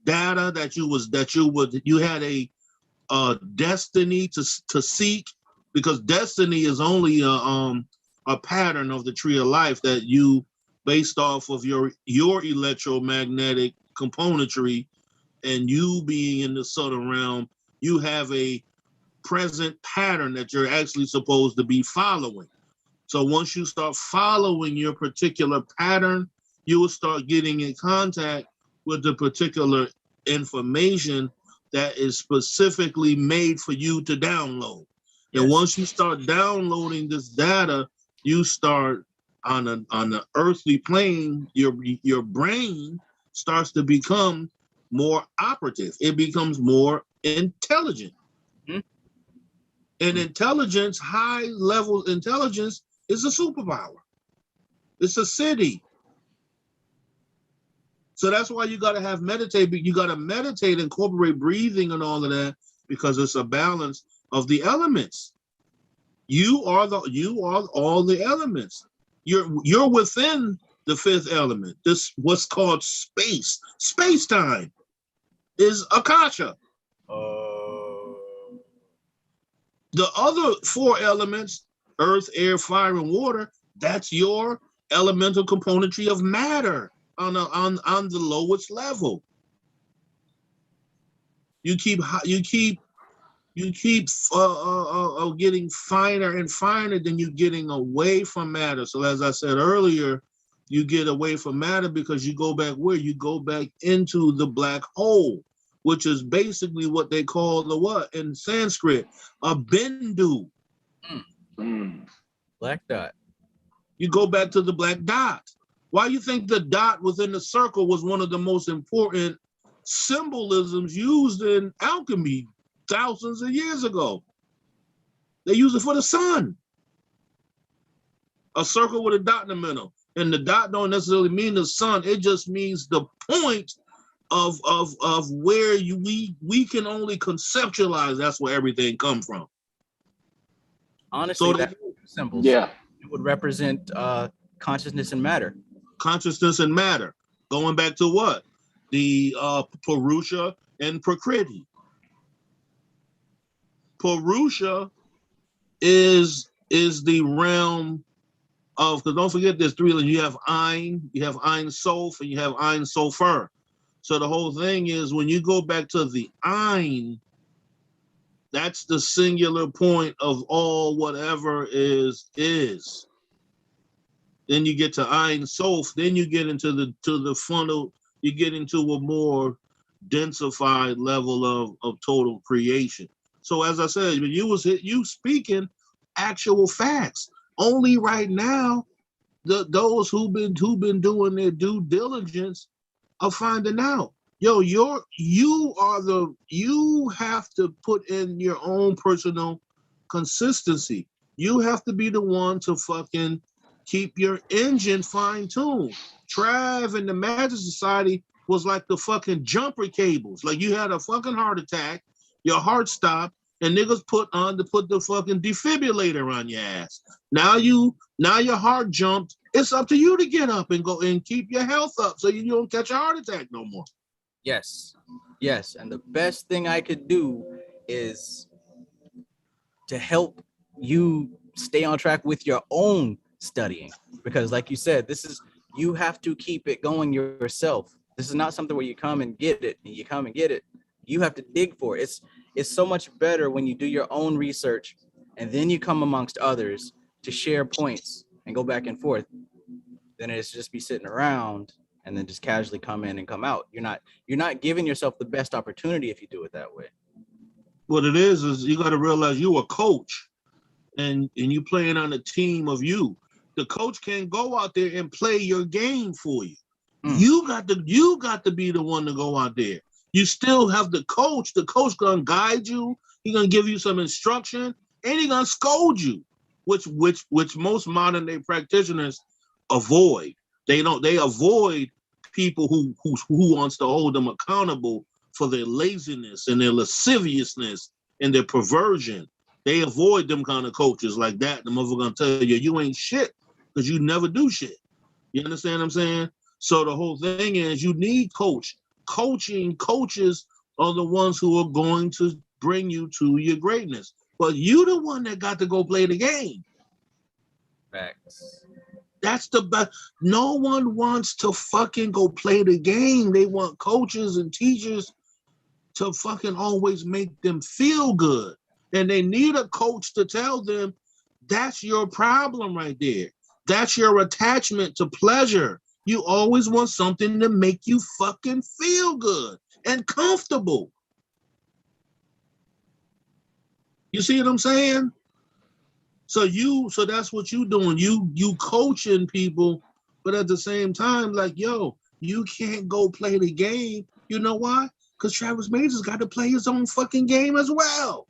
data that you had a destiny to seek, because destiny is only a pattern of the tree of life that you, based off of your electromagnetic componentry and you being in the subtle realm, you have a present pattern that you're actually supposed to be following. So once you start following your particular pattern, you will start getting in contact with the particular information that is specifically made for you to download. Yes. And once you start downloading this data, you start on the earthly plane, your brain starts to become more operative. It becomes more intelligent. Mm-hmm. And intelligence, high level intelligence, is a superpower. It's a siddhi. So that's why you got to have meditate. You got to meditate, incorporate breathing and all of that, because it's a balance of the elements. You are all the elements. You're within the fifth element. This what's called space. Space-time is akasha. The other 4 elements, earth, air, fire, and water, that's your elemental componentry of matter on the lowest level. You keep getting finer and finer, then you're getting away from matter. So as I said earlier, you get away from matter because you go back where? You go back into the black hole, which is basically what they call the what in Sanskrit? A bindu. Black dot. You go back to the black dot. Why you think the dot within the circle was one of the most important symbolisms used in alchemy thousands of years ago? They use it for the sun. A circle with a dot in the middle. And the dot don't necessarily mean the sun. It just means the point of where we can only conceptualize. That's where everything comes from. Honestly, so that symbols. Yeah. It would represent consciousness and matter. Consciousness and matter. Going back to what? The Purusha and Prakriti. Purusha is the realm of, because don't forget there's 3, you have Ein Sof, and you have Ein Sofer. So the whole thing is when you go back to the Ein, that's the singular point of all whatever is. Then you get to Ein Sof, then you get into the funnel, you get into a more densified level of total creation. So as I said, when you speaking actual facts. Only right now, those who've been doing their due diligence are finding out. Yo, you have to put in your own personal consistency. You have to be the one to fucking keep your engine fine-tuned. Trav and the Magic Society was like the fucking jumper cables. Like you had a fucking heart attack, your heart stopped, and niggas put the fucking defibrillator on your ass. Now your heart jumped It's up to you to get up and go and keep your health up so you don't catch a heart attack no more. Yes. Yes. And the best thing I could do is to help you stay on track with your own studying. Because like you said, you have to keep it going yourself. This is not something where you come and get it and you come and get it. You have to dig for it. It's so much better when you do your own research and then you come amongst others to share points and go back and forth than it is to just be sitting around and then just casually come in and come out. You're not giving yourself the best opportunity if you do it that way. What it is you got to realize you a coach and you playing on a team of you. The coach can't go out there and play your game for you. You got to be the one to go out there. You still have the coach. The coach gonna guide you. He gonna give you some instruction, and he gonna scold you, which most modern day practitioners avoid. They avoid people who wants to hold them accountable for their laziness and their lasciviousness and their perversion. They avoid them kind of coaches like that. The motherfucker gonna tell you ain't shit because you never do shit. You understand what I'm saying? So the whole thing is you need coaches are the ones who are going to bring you to your greatness. But you the one that got to go play the game. Facts. That's the best. No one wants to fucking go play the game. They want coaches and teachers to fucking always make them feel good. And they need a coach to tell them that's your problem right there. That's your attachment to pleasure. You always want something to make you fucking feel good and comfortable. You see what I'm saying? So that's what you doing. You coaching people, but at the same time, like, yo, you can't go play the game. You know why? Because Travis Major's got to play his own fucking game as well.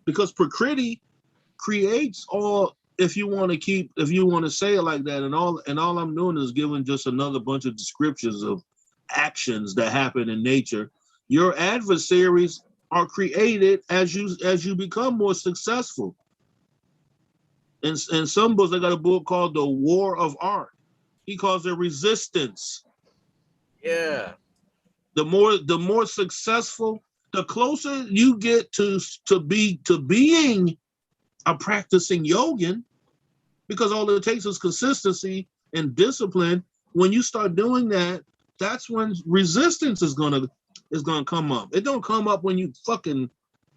Because Prakriti creates all, if you want to say it like that, and all I'm doing is giving just another bunch of descriptions of actions that happen in nature. Your adversaries are created as you become more successful. In some books, I got a book called The War of Art. He calls it resistance. Yeah. The more successful, the closer you get to being a practicing yogin, because all it takes is consistency and discipline. When you start doing that, that's when resistance is gonna come up. It don't come up when you fucking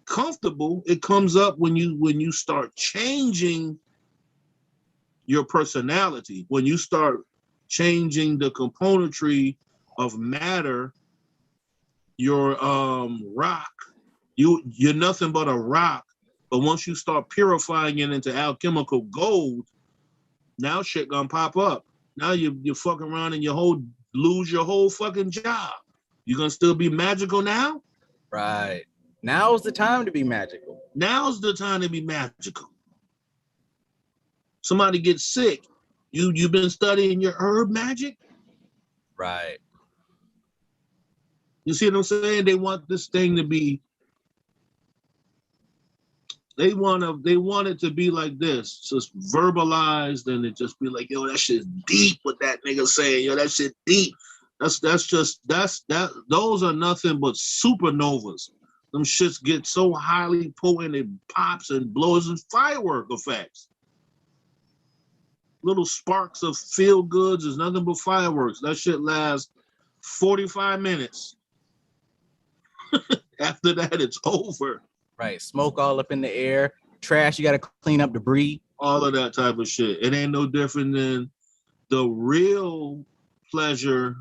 comfortable. It comes up when you start changing your personality, when you start changing the componentry of matter. Your rock, you're nothing but a rock. But once you start purifying it into alchemical gold, now shit gonna pop up. Now you fuck around and lose your whole fucking job. You gonna still be magical now? Right. Now's the time to be magical. Now's the time to be magical. Somebody gets sick. You've been studying your herb magic? Right. You see what I'm saying? They want this thing to be, they want it to be like this, just verbalized, and it just be like, yo, that shit's deep what that nigga saying. Yo, that shit deep. Those are nothing but supernovas. Them shits get so highly potent, it pops and blows and firework effects. Little sparks of feel goods is nothing but fireworks. That shit lasts 45 minutes. After that, it's over. Right. Smoke all up in the air. Trash, you got to clean up debris. All of that type of shit. It ain't no different than the real pleasure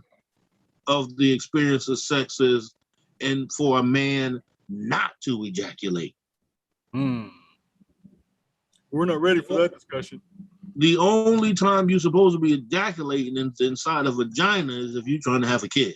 of the experience of sex is, and for a man not to ejaculate. We're not ready for that discussion. The only time you're supposed to be ejaculating inside a vagina is if you're trying to have a kid.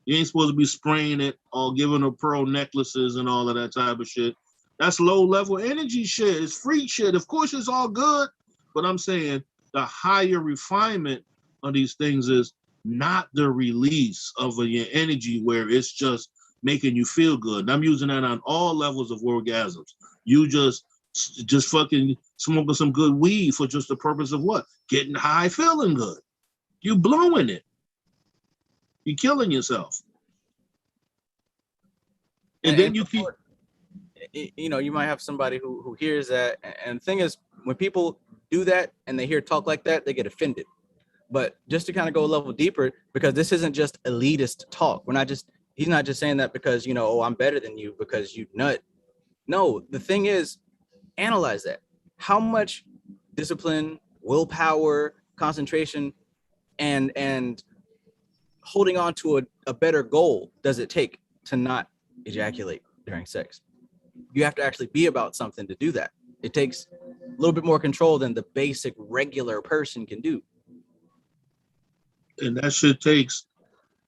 You ain't supposed to be spraying it or giving her pearl necklaces and all of that type of shit. That's low-level energy shit. It's free shit. Of course, it's all good. But I'm saying the higher refinement of these things is not the release of your energy where it's just making you feel good. And I'm using that on all levels of orgasms. You just just fucking smoking some good weed for just the purpose of what? Getting high, feeling good. You blowing it. You killing yourself. And then you keep, you know, you might have somebody who hears that, and the thing is, when people do that and they hear talk like that, they get offended. But just to kind of go a level deeper, because this isn't just elitist talk. He's not just saying that because, you know, oh, I'm better than you because you nut. No, the thing is, analyze that. How much discipline, willpower, concentration, and holding on to a better goal does it take to not ejaculate during sex? You have to actually be about something to do that. It takes a little bit more control than the basic regular person can do. and that shit takes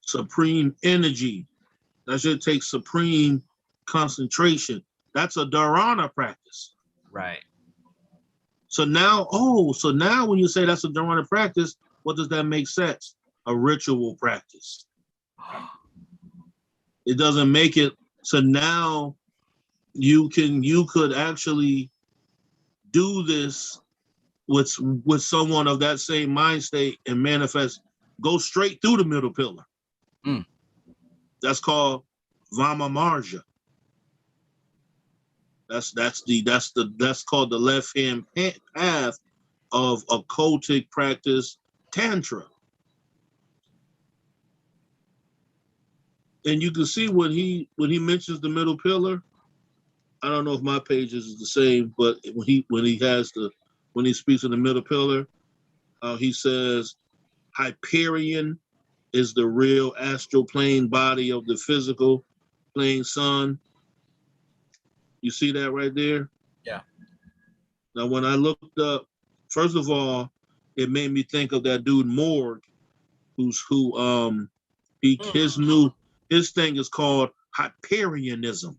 supreme energy. That shit takes supreme concentration. That's a dharana practice. Right. So now when you say that's a dharana practice, what does that make sense? A ritual practice. It doesn't make it. So now you could actually do this with someone of that same mind state and manifest, go straight through the middle pillar. That's called Vama Marja. That's called the left hand path of occultic practice, tantra. And you can see when he mentions the middle pillar, I don't know if my pages is the same, but when he speaks of the middle pillar, he says Hyperion is the real astral plane body of the physical plane sun. You see that right there? Yeah. Now, when I looked up, first of all, it made me think of that dude Morg, his thing is called Hyperionism.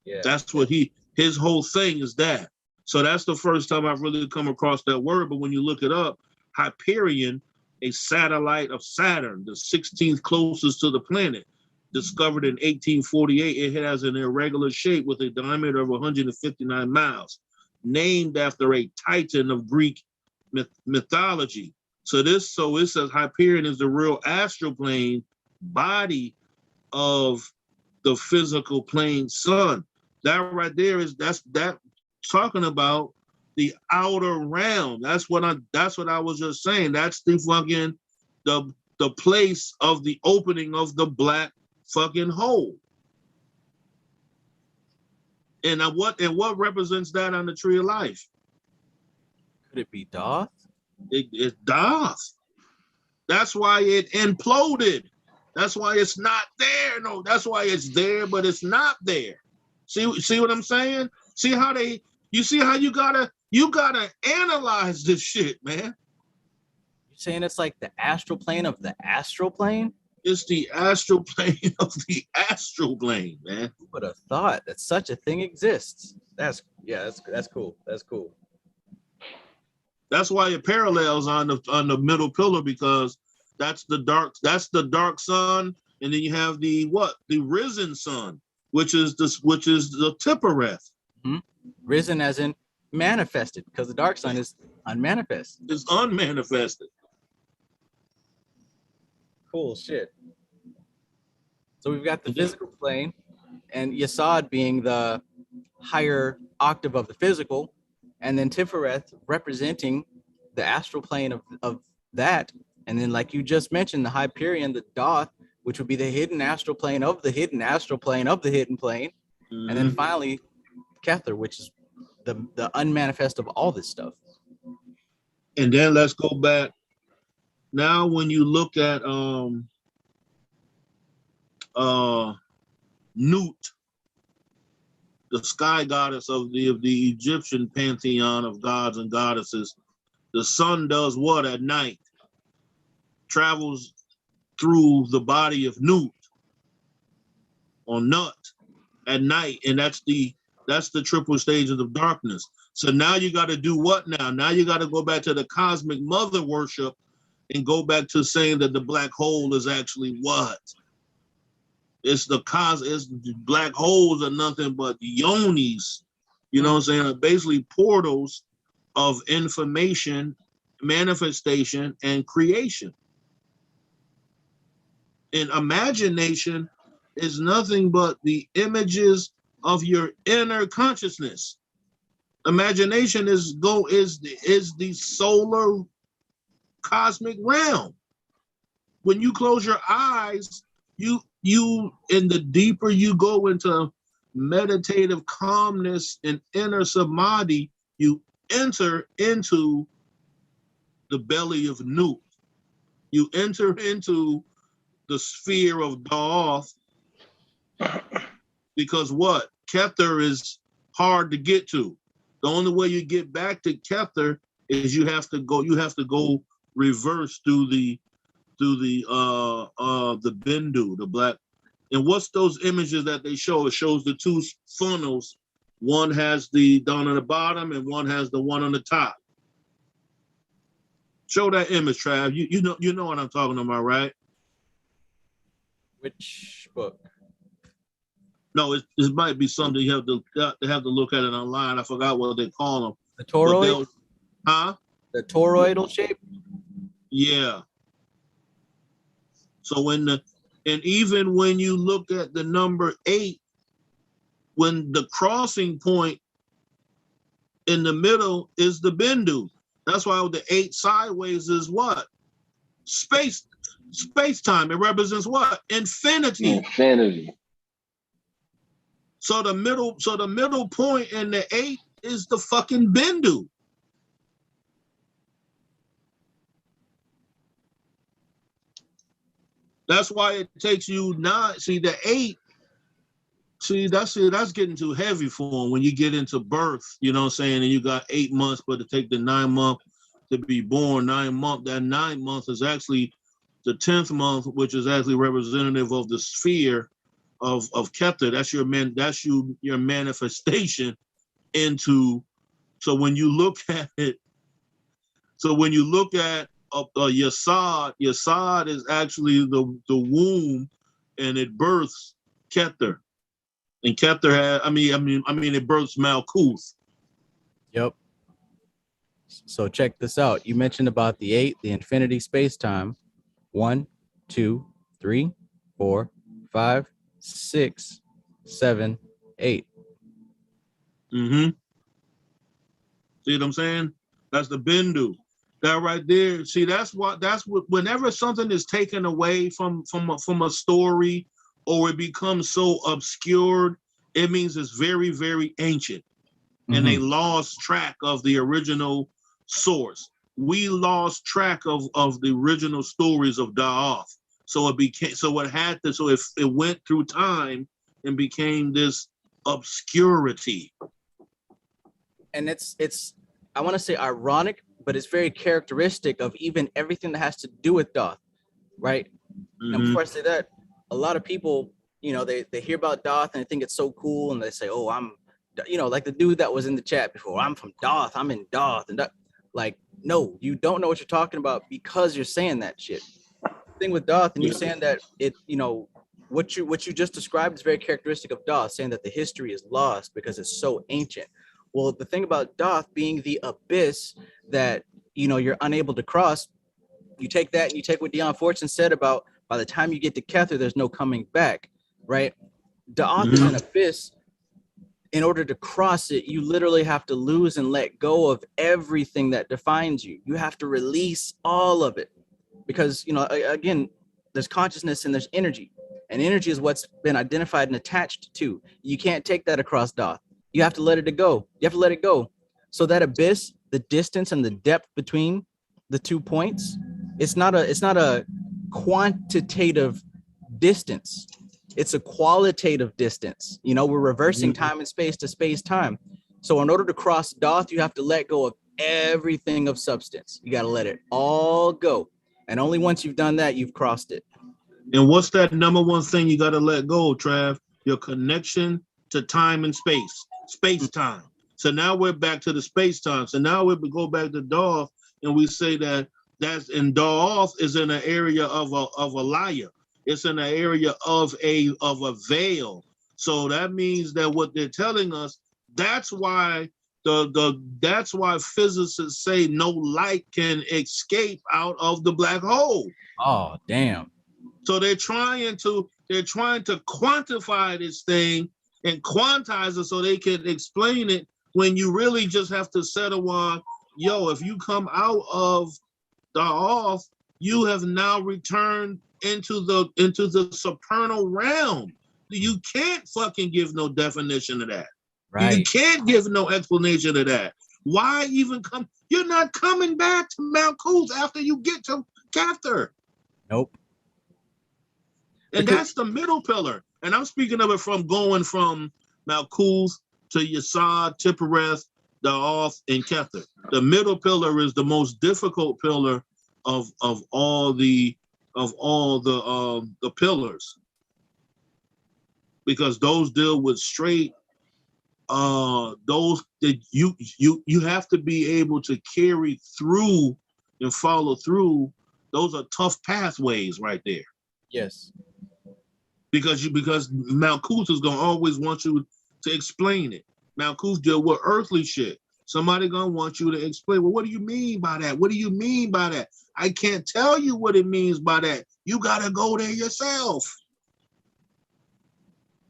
Yeah. That's what his whole thing is that. So that's the first time I've really come across that word. But when you look it up, Hyperion, a satellite of Saturn, the 16th closest to the planet, discovered in 1848. It has an irregular shape with a diameter of 159 miles, named after a titan of Greek mythology. So it says Hyperion is the real astral plane body of the physical plane sun. That right there that's talking about the outer realm. That's what I was just saying. That's the fucking the place of the opening of the black fucking hole. And what represents that on the tree of life? Could it be Doth? It's Doth. That's why it imploded. That's why it's not there. No, that's why it's there, but it's not there. See what I'm saying? See how you gotta analyze this shit, man. You're saying it's like the astral plane of the astral plane? It's the astral plane of the astral plane, man. Who would have thought that such a thing exists? That's cool. That's cool. That's why it parallels on the middle pillar, because that's the dark sun, and then you have the risen sun, which is the Tippereth. Mm-hmm. Risen as in manifested, because the dark sun is unmanifest. It's unmanifested. Cool shit. So we've got the physical plane, and Yesod being the higher octave of the physical, and then Tifereth representing the astral plane of that. And then, like you just mentioned, the Hyperion, the Doth, which would be the hidden astral plane of the hidden astral plane of the hidden plane. Mm-hmm. And then finally, Kether, which is the unmanifest of all this stuff. And then let's go back. Now, when you look at Nut, the sky goddess of the Egyptian pantheon of gods and goddesses, the sun does what at night? Travels through the body of Nut or Nut at night, and that's the triple stages of darkness. So now you got to do what now? Now you got to go back to the cosmic mother worship and go back to saying that the black hole is actually what? It's black holes are nothing but yonis You know what I'm saying? Basically portals of information, manifestation, and creation. And imagination is nothing but the images of your inner consciousness. Imagination is the solar cosmic realm. When you close your eyes, you and the deeper you go into meditative calmness and inner samadhi, you enter into the belly of Nu. You enter into the sphere of Da'ath, because what? Kether is hard to get to. The only way you get back to Kether is you have to go reverse through the Bindu, the black. And what's those images that they show? It shows the two funnels. One has the down on the bottom and one has the one on the top. Show that image, Trav. You know what I'm talking about, right? Which book? No, it might be something you have to look at it online. I forgot what they call them. The toroid? Huh? The toroidal shape? Yeah. So and even when you look at the number 8, when the crossing point in the middle is the Bindu. That's why the 8 sideways is what? Space time. It represents what? Infinity. Infinity. So the middle point in the 8 is the fucking Bindu. That's why it takes you 9. See, the 8. See, that's getting too heavy for them when you get into birth. You know what I'm saying? And you got 8 months, but to take the 9 month to be born, 9 month. That 9 month is actually the 10th month, which is actually representative of the sphere of Kether. That's your manifestation into. So when you look at it, Yasad is actually the womb, and it births Kether, and Kether it births Malkuth. Yep. So check this out. You mentioned about the 8, the infinity space-time. 1, 2, 3, 4, 5, 6, 7, 8. Mm-hmm. See what I'm saying? That's the Bindu. That right there. See, that's what. Whenever something is taken away from a story, or it becomes so obscured, it means it's very, very ancient, and they lost track of the original source. We lost track of the original stories of Da'ath. So if it went through time and became this obscurity. And it's I want to say ironic, but it's very characteristic of even everything that has to do with Da'ath, right? Now, before I say that, a lot of people, they hear about Da'ath and they think it's so cool, and they say, oh, I'm, like the dude that was in the chat before, I'm from Da'ath, I'm in Da'ath, and like, no, you don't know what you're talking about because you're saying that shit. The thing with Da'ath, and you saying that it, what you just described is very characteristic of Da'ath, saying that the history is lost because it's so ancient. Well, the thing about Da'ath being the abyss that, you're unable to cross, you take that and you take what Deion Fortune said about by the time you get to Kether, there's no coming back, right? Da'ath is an abyss. In order to cross it, you literally have to lose and let go of everything that defines you. You have to release all of it because, again, there's consciousness and there's energy. And energy is what's been identified and attached to. You can't take that across Da'ath. You have to let it go. You have to let it go. So that abyss, the distance and the depth between the 2 points, it's not a quantitative distance. It's a qualitative distance. We're reversing time and space to space time. So in order to cross Da'ath, you have to let go of everything of substance. You got to let it all go. And only once you've done that, you've crossed it. And what's that number one thing you got to let go, Trav? Your connection to time and space-time. So now we're back to the space-time. So now we go back to Da'ath, and we say that's in Da'ath is in an area of a liar. It's in an area of a veil. So that means that what they're telling us, That's why that's why physicists say no light can escape out of the black hole. Oh, damn. So they're trying to quantify this thing and quantize it so they can explain it, when you really just have to settle on, yo, if you come out of the off, you have now returned into the supernal realm. You can't fucking give no definition of that. Right. You can't give no explanation of that. Why even come? You're not coming back to Mount Coos after you get to Cather. Nope. And that's the middle pillar. And I'm speaking of it from going from Mount Coos to Yesod, Tippereth, the Off, and Cather. The middle pillar is the most difficult pillar of all the pillars, because those deal with straight those that you have to be able to carry through and follow through. Those are tough pathways right there. Yes. Because Mount Coos is gonna always want you to explain it. Mount Coos deal with earthly shit. Somebody gonna want you to explain, well, what do you mean by that? What do you mean by that? I can't tell you what it means by that. You gotta go there yourself.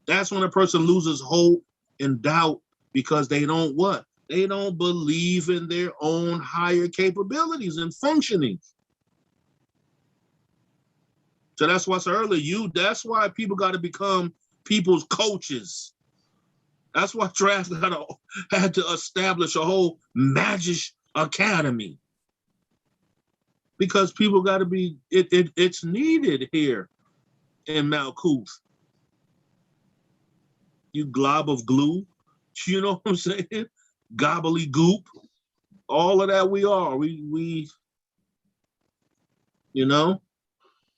That's when a person loses hope and doubt, because they don't what? They don't believe in their own higher capabilities and functioning. So that's why I said earlier, that's why people got to become people's coaches. That's why Trask had to establish a whole magic academy, because people got to be, it's needed here in Mount Coos. You glob of glue, you know what I'm saying? Gobbledygook, all of that we are. We you know,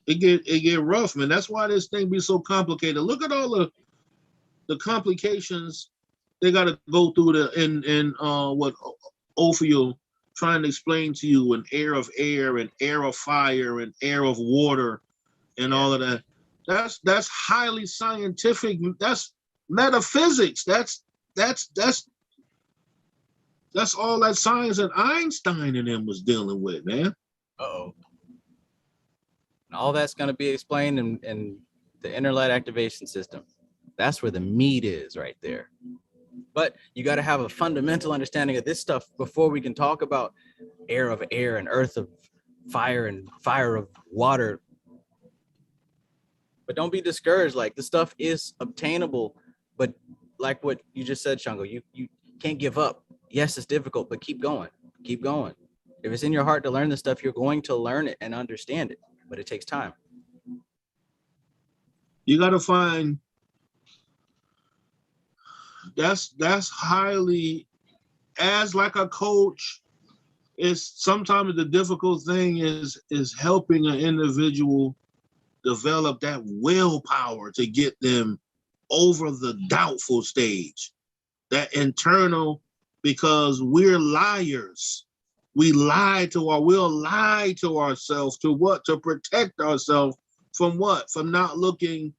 it get rough, man. That's why this thing be so complicated. Look at all the complications they got to go through in what Ophiel trying to explain to you, an air of air, an air of fire, an air of water, and all of that. That's highly scientific. That's metaphysics. That's all that science that Einstein and them was dealing with, man. Uh-oh. And all that's going to be explained in the inner light activation system. That's where the meat is right there. But you got to have a fundamental understanding of this stuff before we can talk about air of air and earth of fire and fire of water. But don't be discouraged. Like, the stuff is obtainable, but like what you just said, Shango, you can't give up. Yes, it's difficult, but keep going. Keep going. If it's in your heart to learn this stuff, you're going to learn it and understand it, but it takes time. You got to find, that's highly, as like a coach, is sometimes the difficult thing is helping an individual develop that willpower to get them over the doubtful stage, that internal, because we're liars. We'll lie to ourselves to what? To protect ourselves from what? From not looking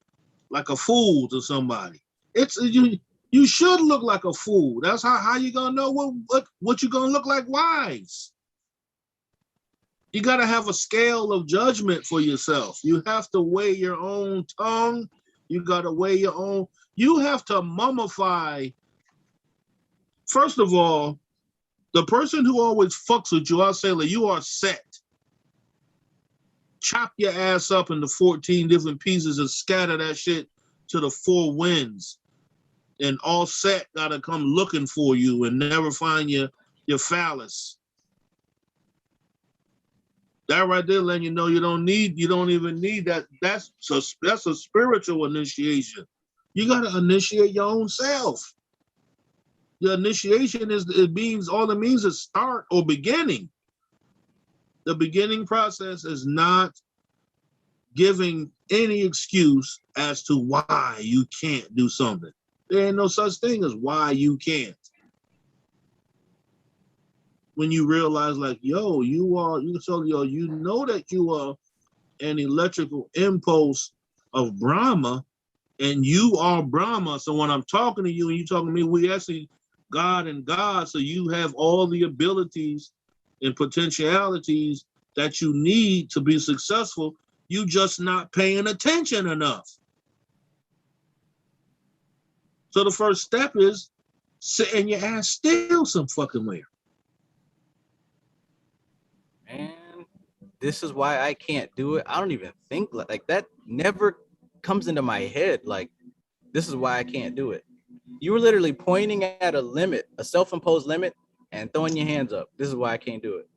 like a fool to somebody. It's you should look like a fool. That's how you gonna know what you're gonna look like wise. You gotta have a scale of judgment for yourself. You have to weigh your own tongue. You gotta weigh your own. You have to mummify. First of all, the person who always fucks with you, I'll say, like, you are set. Chop your ass up into 14 different pieces and scatter that shit to the four winds. And all set gotta come looking for you and never find your phallus. That right there letting you know you don't even need that. That's a spiritual initiation. You gotta initiate your own self. The initiation all it means is start or beginning. The beginning process is not giving any excuse as to why you can't do something. There ain't no such thing as why you can't. When you realize, like, yo, you know that you are an electrical impulse of Brahma, and you are Brahma. So when I'm talking to you and you talking to me, we actually God and God, so you have all the abilities and potentialities that you need to be successful. You just not paying attention enough. So the first step is sitting your ass still some fucking where. Man, this is why I can't do it. I don't even think like that. Never comes into my head. Like, this is why I can't do it. You were literally pointing at a limit, a self-imposed limit, and throwing your hands up. This is why I can't do it.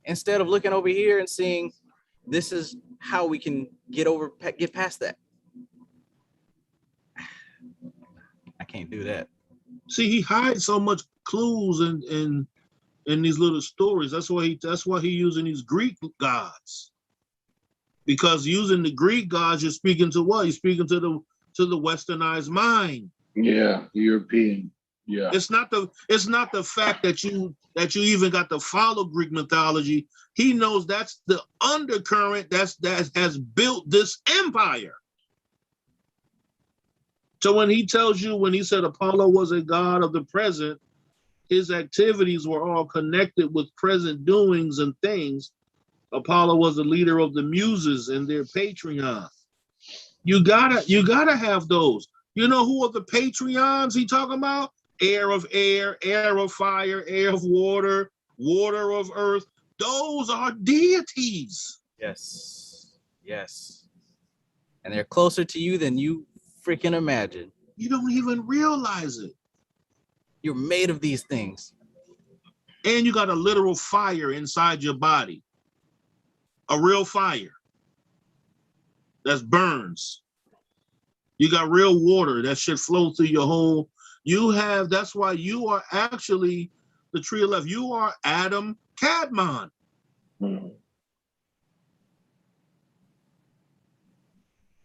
Instead of looking over here and seeing, this is how we can get past that. I can't do that. See, he hides so much clues in these little stories. That's why he using these Greek gods. Because using the Greek gods, you're speaking to what? You're speaking to the westernized mind. Yeah, European. Yeah. It's not the fact that you even got to follow Greek mythology. He knows that's the undercurrent that has built this empire. So when he said Apollo was a god of the present, his activities were all connected with present doings and things. Apollo was the leader of the muses and their Patreon. You gotta have those. You know who are the Patreons he talking about? Air of air, air of fire, air of water, water of earth. Those are deities. Yes. Yes. And they're closer to you than you freaking imagine. You don't even realize it. You're made of these things. And you got a literal fire inside your body. A real fire that burns. You got real water that should flow through your whole. That's why you are actually the tree of life. You are Adam Kadmon. Mm-hmm.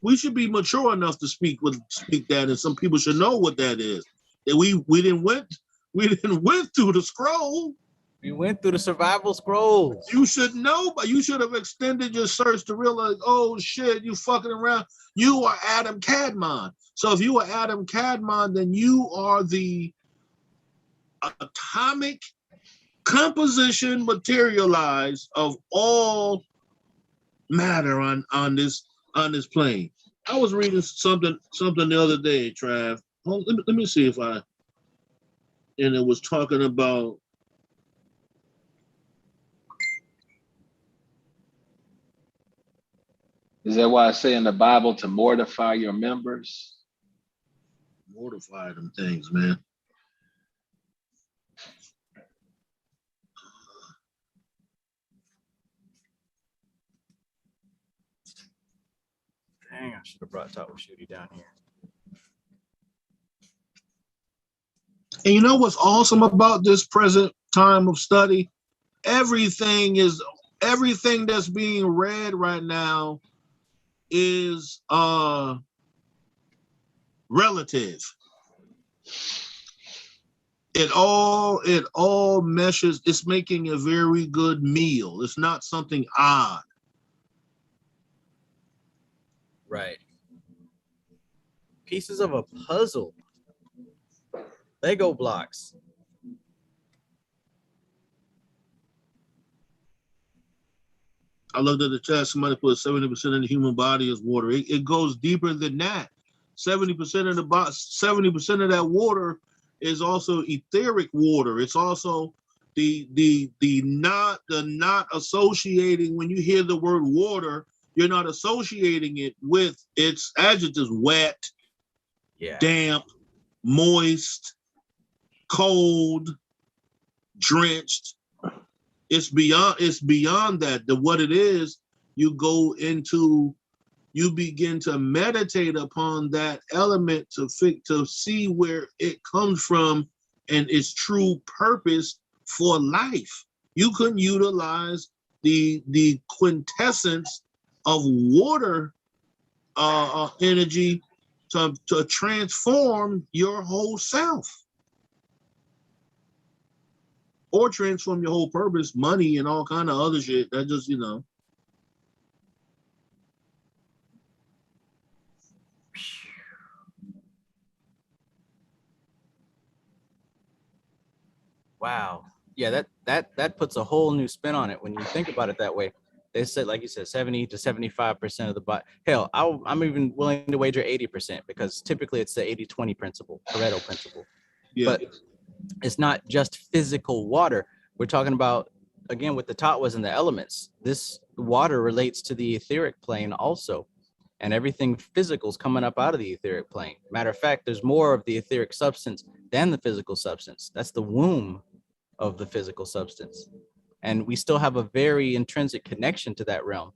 We should be mature enough to speak that, and some people should know what that is. That we didn't went through the scroll. We went through the survival scrolls. You should know, but you should have extended your search to realize, oh shit, you fucking around. You are Adam Kadmon. So if you are Adam Kadmon, then you are the atomic composition materialized of all matter on this plane. I was reading something the other day, Trav. Let me see and it was talking about. Is that why I say in the Bible to mortify your members? Mortify them things, man. Dang, I should have brought Top Shooty down here. And you know what's awesome about this present time of study? Everything that's being read right now is relative. It all meshes. It's making a very good meal. It's not something odd. Right. Pieces of a puzzle. Lego blocks. I looked at the chat. Somebody put 70% of the human body is water. It goes deeper than that. 70% of 70% of that water is also etheric water. It's also the not associating. When you hear the word water, you're not associating it with its adjectives: wet, damp, moist, cold, drenched. It's beyond that. What it is, you begin to meditate upon that element to see where it comes from and its true purpose for life. You can utilize the quintessence of water energy to transform your whole self. Or transform your whole purpose, money, and all kind of other shit. That just, Wow. Yeah, that puts a whole new spin on it when you think about it that way. They said, like you said, 70 to 75% of the body. Hell, I'm even willing to wager 80% because typically it's the 80-20 principle, Pareto principle. Yeah. But it's not just physical water. We're talking about, again, with the tawas and the elements. This water relates to the etheric plane also. And everything physical is coming up out of the etheric plane. Matter of fact, there's more of the etheric substance than the physical substance. That's the womb of the physical substance. And we still have a very intrinsic connection to that realm.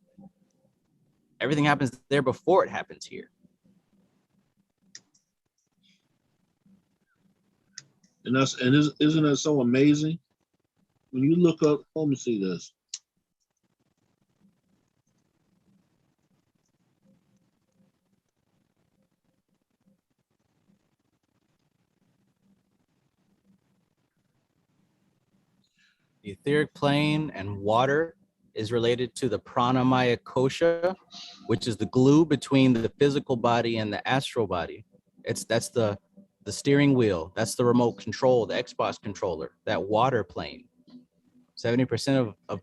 Everything happens there before it happens here. And isn't that so amazing? When you look up, let me see this. The etheric plane and water is related to the pranamaya kosha, which is the glue between the physical body and the astral body. That's the steering wheel. That's the remote control, the Xbox controller, that water plane. 70% of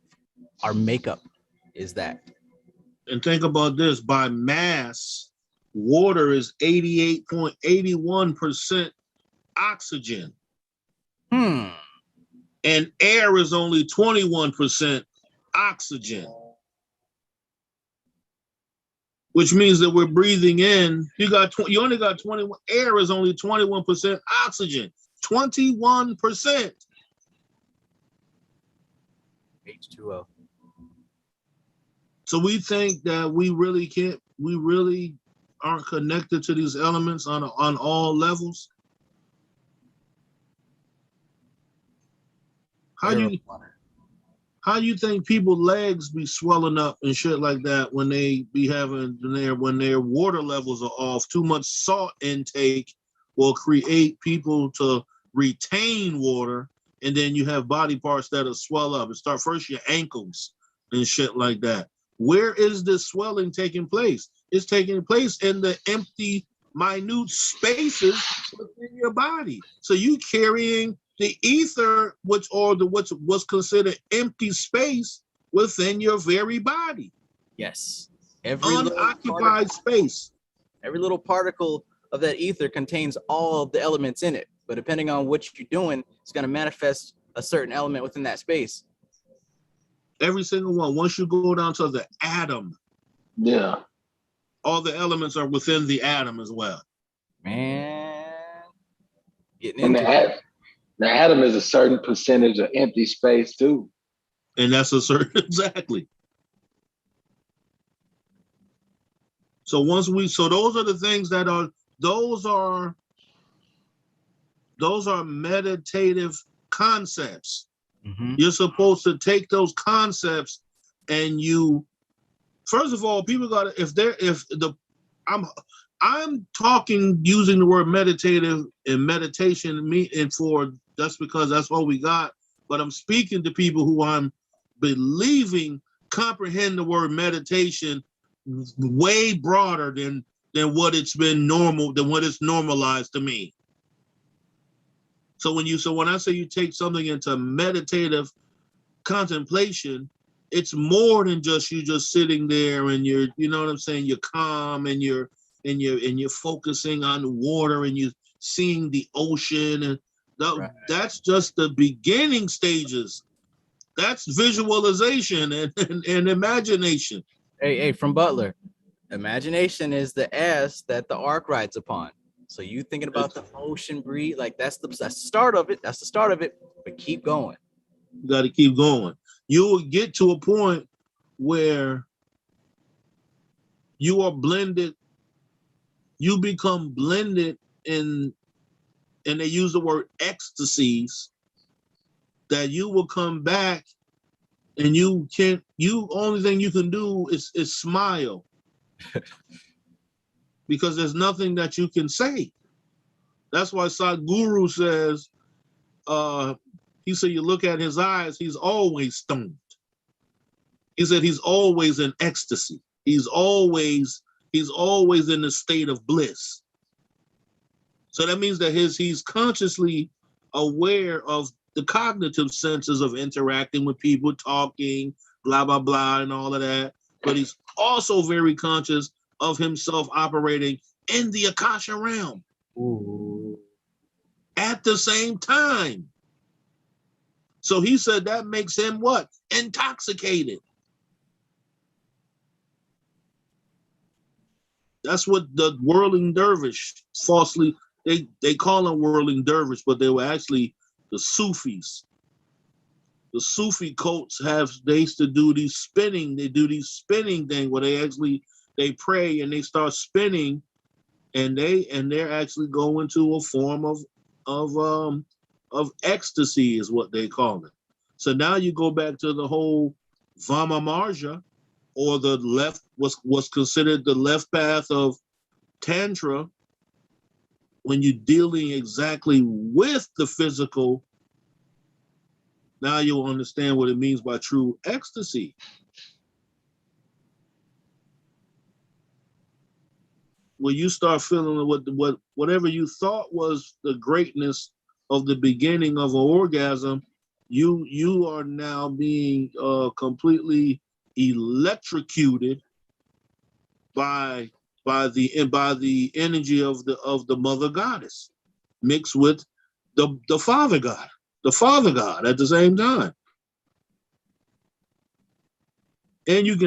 our makeup is that. And think about this, by mass, water is 88.81% oxygen. And air is only 21% oxygen. Which means that we're breathing in, you only got 21, air is only 21% oxygen. 21%. H2O. So we think that we really aren't connected to these elements on all levels. How you think people's legs be swelling up and shit like that when they be having when their water levels are off? Too much salt intake will create people to retain water, and then you have body parts that'll swell up. And start first your ankles and shit like that. Where is this swelling taking place? It's taking place in the empty, minute spaces within your body. So you carrying the ether, what's considered empty space within your very body. Yes. Unoccupied space. Every little particle of that ether contains all of the elements in it. But depending on what you're doing, it's going to manifest a certain element within that space. Every single one. Once you go down to the atom, Yeah, all the elements are within the atom as well. Man, getting and into the atom is a certain percentage of empty space too. And that's a certain exactly. So those are the things that are those are meditative concepts. Mm-hmm. You're supposed to take those concepts and first of all, people I'm talking using the word meditative and meditation that's because that's all we got. But I'm speaking to people who I'm believing comprehend the word meditation way broader than what it's normalized to me. So when I say you take something into meditative contemplation, it's more than just you just sitting there and you're calm and you're focusing on the water and you're seeing the ocean and that's just the beginning stages. That's visualization and imagination. Hey, from Butler, imagination is the S that the ark rides upon. So you thinking about the ocean breeze, like that's the start of it. That's the start of it. But keep going. You got to keep going. You will get to a point where you are blended. You become blended in, and they use the word ecstasies, that you will come back and only thing you can do is smile. Because there's nothing that you can say. That's why Sadhguru says, he said, you look at his eyes, he's always stoned. He said he's always in ecstasy. He's always in a state of bliss. So that means that he's consciously aware of the cognitive senses of interacting with people, talking, blah, blah, blah, and all of that. But he's also very conscious of himself operating in the Akasha realm. Ooh. At the same time. So he said that makes him what? Intoxicated. That's what the whirling dervish falsely, they call them whirling dervish, but they were actually the Sufis. The Sufi cults they used to do these spinning, they do these spinning thing where they pray and they start spinning, and they're actually going to a form of ecstasy is what they call it. So now you go back to the whole Vama Marja, or the left was considered the left path of Tantra, when you're dealing exactly with the physical. Now you'll understand what it means by true ecstasy. When you start feeling whatever you thought was the greatness of the beginning of an orgasm, you are now being completely electrocuted by the energy of the mother goddess, mixed with the father god at the same time. And you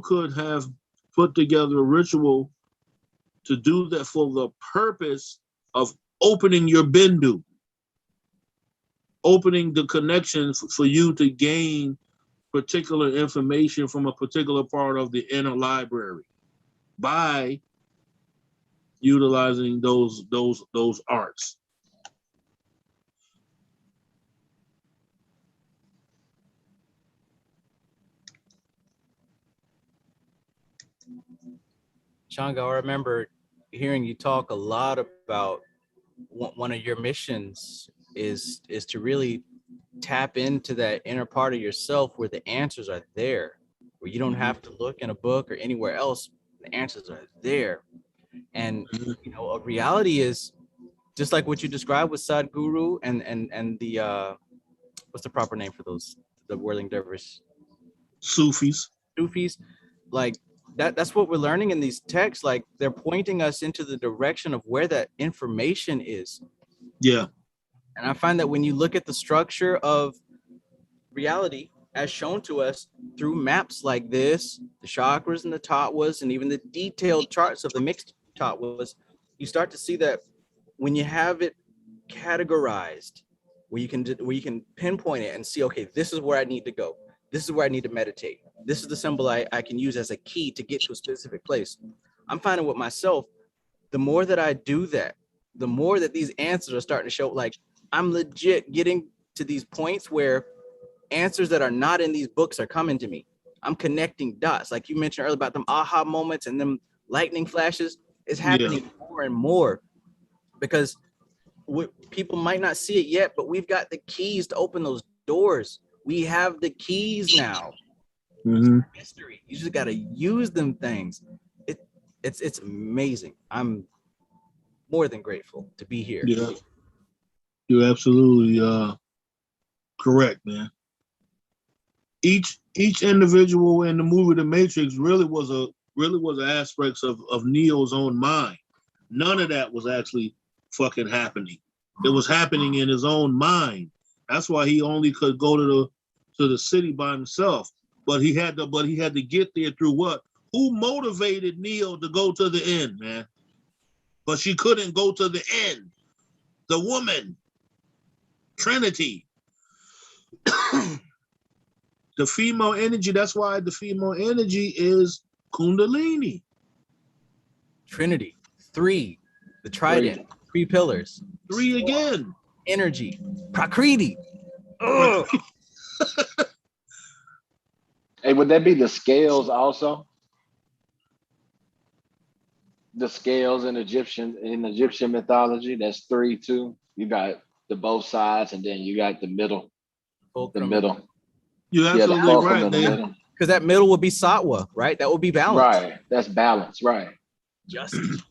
could have put together a ritual to do that for the purpose of opening your bindu, opening the connection for you to gain particular information from a particular part of the inner library by utilizing those arts. Changa, I remember hearing you talk a lot about one of your missions is to really tap into that inner part of yourself where the answers are there, where you don't have to look in a book or anywhere else. The answers are there. And a reality is just like what you described with Sadhguru and the what's the proper name for those, the whirling dervish? Sufis. Like that's what we're learning in these texts. Like they're pointing us into the direction of where that information is. Yeah. And I find that when you look at the structure of reality as shown to us through maps like this, the chakras and the tattvas, and even the detailed charts of the mixed tattvas, you start to see that when you have it categorized, where you can pinpoint it and see, okay, this is where I need to go. This is where I need to meditate. This is the symbol I can use as a key to get to a specific place. I'm finding with myself, the more that I do that, the more that these answers are starting to show. Like I'm legit getting to these points where answers that are not in these books are coming to me. I'm connecting dots. Like you mentioned earlier about them aha moments and them lightning flashes. It's happening more and more because people might not see it yet, but we've got the keys to open those doors. We have the keys now. Mm-hmm. Mystery. You just got to use them things. It's amazing. I'm more than grateful to be here. Yeah, you're absolutely correct, man. Each individual in the movie The Matrix really was aspects of Neo's own mind. None of that was actually fucking happening. It was happening in his own mind. That's why he only could go to the city by himself. But he had to get there through what? Who motivated Neo to go to the end, man? But she couldn't go to the end. The woman, Trinity. The female energy, that's why the female energy is Kundalini. Trinity, 3, the trident, 3 pillars. 3 again. Energy, Prakriti. Hey, would that be the scales also? The scales in Egyptian mythology, that's 3 too. You got the both sides, and then you got the middle. Fulcrum. The middle. You're absolutely right, man. Because that middle would be Sattva, right? That would be balance. Right. That's balance, right. Justice.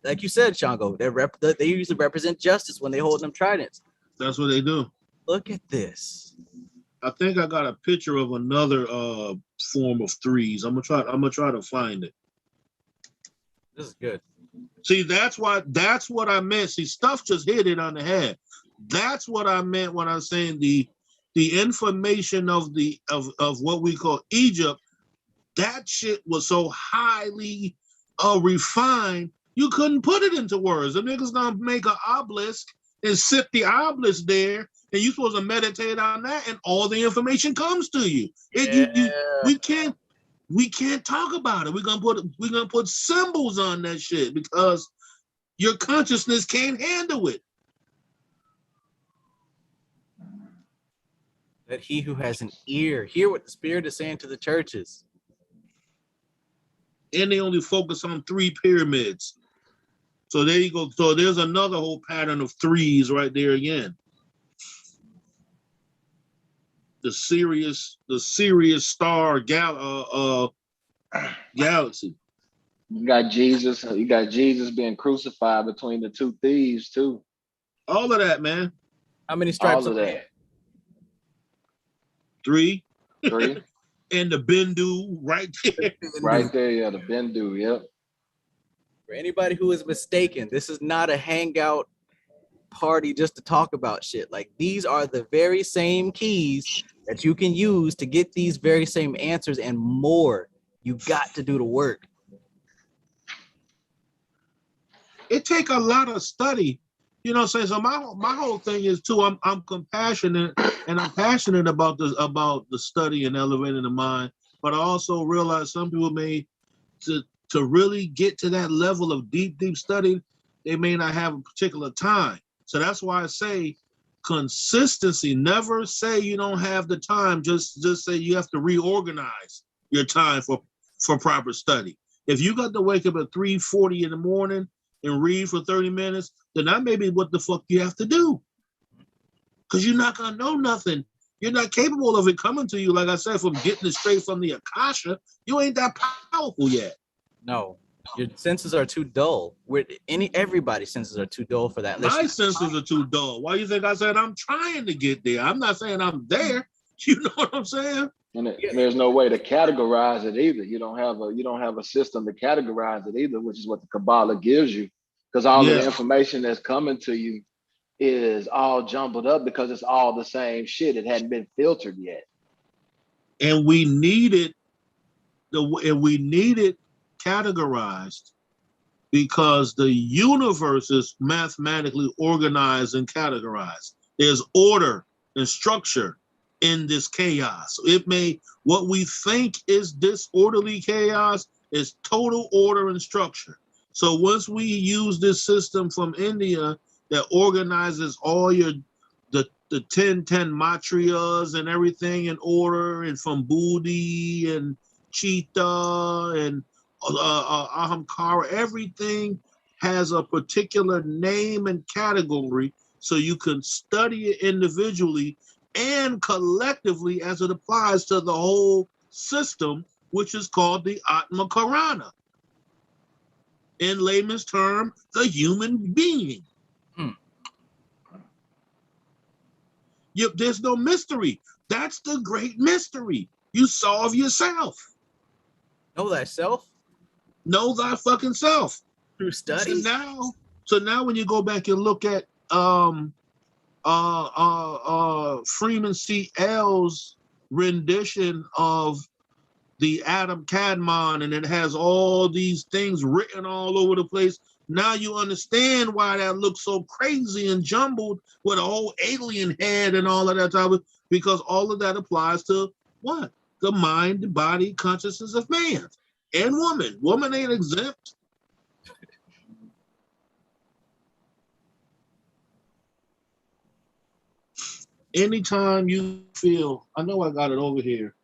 Like you said, Shango, they usually represent justice when they hold them tridents. That's what they do. Look at this. I think I got a picture of another form of threes. I'm gonna try to find it. This is good. See, that's what I meant. See, stuff just hit it on the head. That's what I meant when I'm saying the information of what we call Egypt. That shit was so highly refined, you couldn't put it into words. The niggas gonna make an obelisk and sit the obelisk there, and you're supposed to meditate on that, and all the information comes to you. We can't talk about it. We're gonna put symbols on that shit because your consciousness can't handle it. That he who has an ear hear what the Spirit is saying to the churches. And they only focus on 3 pyramids. So there you go. So there's another whole pattern of threes right there again. The Sirius star galaxy. You got Jesus being crucified between the 2 thieves too. All of that, man. How many stripes All of of that. 3. 3. And the Bindu right there. Right there, yeah, the Bindu, yep. For anybody who is mistaken, this is not a hangout party just to talk about shit. Like, these are the very same keys that you can use to get these very same answers and more. You got to do the work. It take a lot of study. You know what I'm saying? So my whole thing is too, I'm compassionate and I'm passionate about the study and elevating the mind, but I also realize some people may to really get to that level of deep study, they may not have a particular time. So that's why I say consistency. Never say you don't have the time. Just say you have to reorganize your time for proper study. If you got to wake up at 3:40 in the morning and read for 30 minutes, then that may be what the fuck you have to do. Because you're not gonna know nothing. You're not capable of it coming to you, like I said, from getting it straight from the Akasha. You ain't that powerful yet. No, your senses are too dull. Everybody's senses are too dull for that. My senses are too dull. Why you think I said I'm trying to get there? I'm not saying I'm there. You know what I'm saying? And there's no way to categorize it either. You don't have a system to categorize it either, which is what the Kabbalah gives you. Because all of the information that's coming to you is all jumbled up because it's all the same shit. It hadn't been filtered yet. And we need it categorized because the universe is mathematically organized and categorized. There's order and structure in this chaos. What we think is disorderly chaos is total order and structure. So once we use this system from India that organizes all the 10 matrias and everything in order, and from Buddhi and Cheetah and Ahamkara, everything has a particular name and category, so you can study it individually and collectively as it applies to the whole system, which is called the Atma Karana. In layman's term, the human being. Yep, there's no mystery. That's the great mystery. You solve yourself. Know thyself? Know thy fucking self. Through study? So now when you go back and look at Freeman C. L's rendition of the Adam Kadmon, and it has all these things written all over the place. Now you understand why that looks so crazy and jumbled with a whole alien head and all of that type of, because all of that applies to what? The mind, body, consciousness of man and woman. Woman ain't exempt. Anytime you feel, I know I got it over here.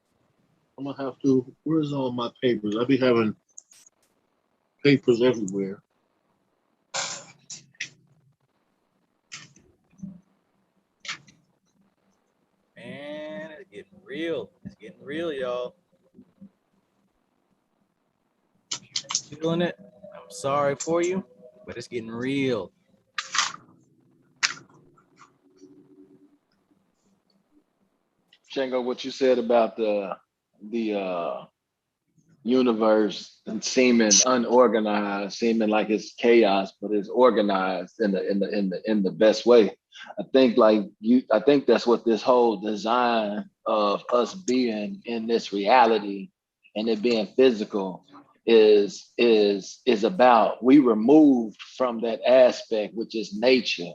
I'm gonna have to, where's all my papers? I be having papers everywhere. Man, it's getting real. It's getting real, y'all. Feeling it? I'm sorry for you, but it's getting real. Shango, what you said about the universe and seeming unorganized, seeming like it's chaos, but it's organized in the best way. I think that's what this whole design of us being in this reality and it being physical is about. We removed from that aspect, which is nature,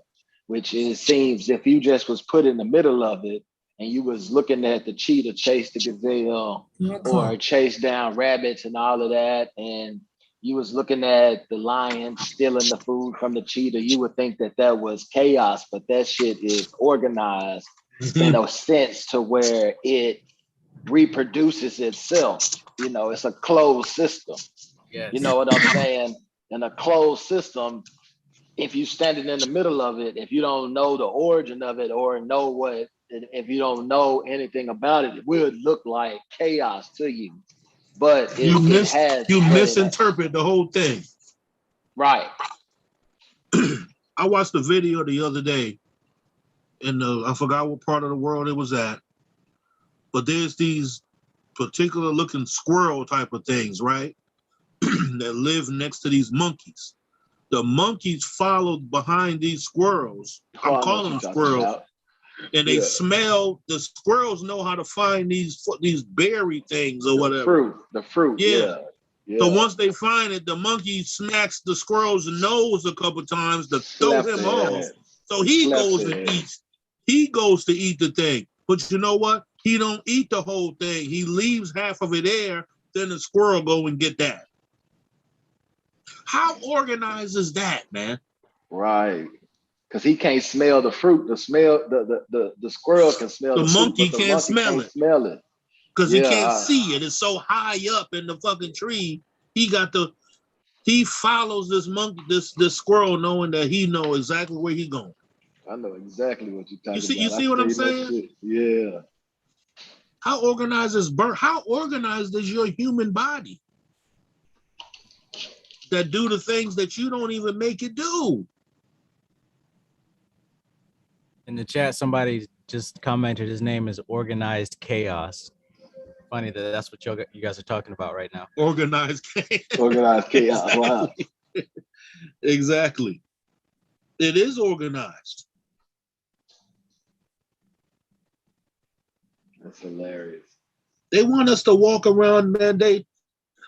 which is seems if you just was put in the middle of it and you was looking at the cheetah chase the gazelle or chase down rabbits and all of that, and you was looking at the lion stealing the food from the cheetah, you would think that that was chaos, but that shit is organized in a sense to where it reproduces itself. You know, it's a closed system. Yes. You know what I'm saying? In a closed system, if you standing in the middle of it, if you don't know the origin of it or know what, if you don't know anything about it, it would look like chaos to you. But You misinterpret the whole thing. Right. I watched a video the other day, and I forgot what part of the world it was at, but there's these particular looking squirrel type of things, right? That live next to these monkeys. The monkeys followed behind these squirrels. I'm calling them squirrels. And they smell, the squirrels know how to find these berry things or whatever. The fruit. Yeah. So once they find it, the monkey smacks the squirrel's nose a couple times to throw him off. So he goes and eats. He goes to eat the thing. But you know what? He don't eat the whole thing. He leaves half of it there. Then the squirrel go and get that. How organized is that, man? Right. Because he can't smell the fruit. The squirrel can smell the monkey fruit, can't smell it. Because he can't see it. It's so high up in the fucking tree. He follows this monkey, this squirrel, knowing that he know exactly where he going. I know exactly what you're talking about. You see what I'm saying? Yeah. How organized is How organized is your human body? That do the things that you don't even make it do. In the chat, somebody just commented his name is Organized Chaos. Funny that that's what you guys are talking about right now. Organized chaos. Organized chaos. Wow. Exactly. It is organized. That's hilarious. They want us to walk around, man.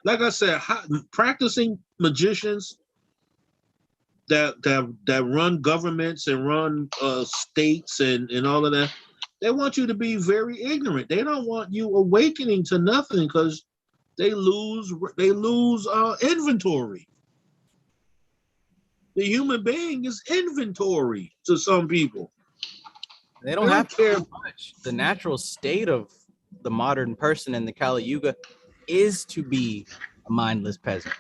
Like I said, practicing magicians that run governments and run states and all of that, they want you to be very ignorant. They don't want you awakening to nothing because they lose inventory. The human being is inventory to some people. They don't have to care much. The natural state of the modern person in the Kali Yuga is to be a mindless peasant.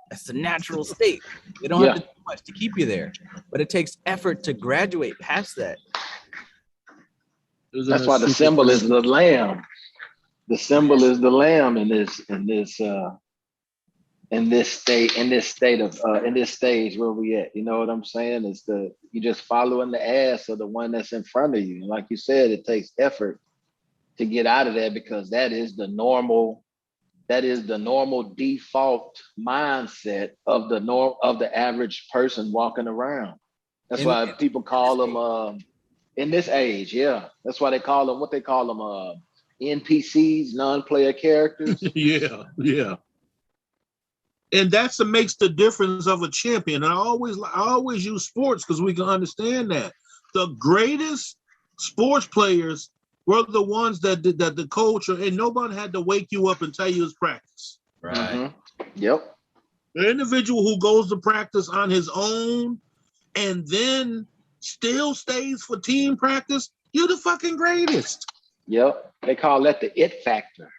That's the natural state. They don't have to do much to keep you there, but it takes effort to graduate past that. That's why the symbol is the lamb. The symbol is the lamb in this stage where we at. You know what I'm saying? You just following the ass of the one that's in front of you. And like you said, it takes effort to get out of there because that is the normal default mindset of the average person walking around. That's why people call them in this age, that's why they call them NPCs, non-player characters. Yeah. And that's what makes the difference of a champion. And I always use sports because we can understand that. The greatest sports players were the ones that the coach and nobody had to wake you up and tell you it's practice. Right. Mm-hmm. Yep. The individual who goes to practice on his own and then still stays for team practice, you're the fucking greatest. Yep. They call that the it factor.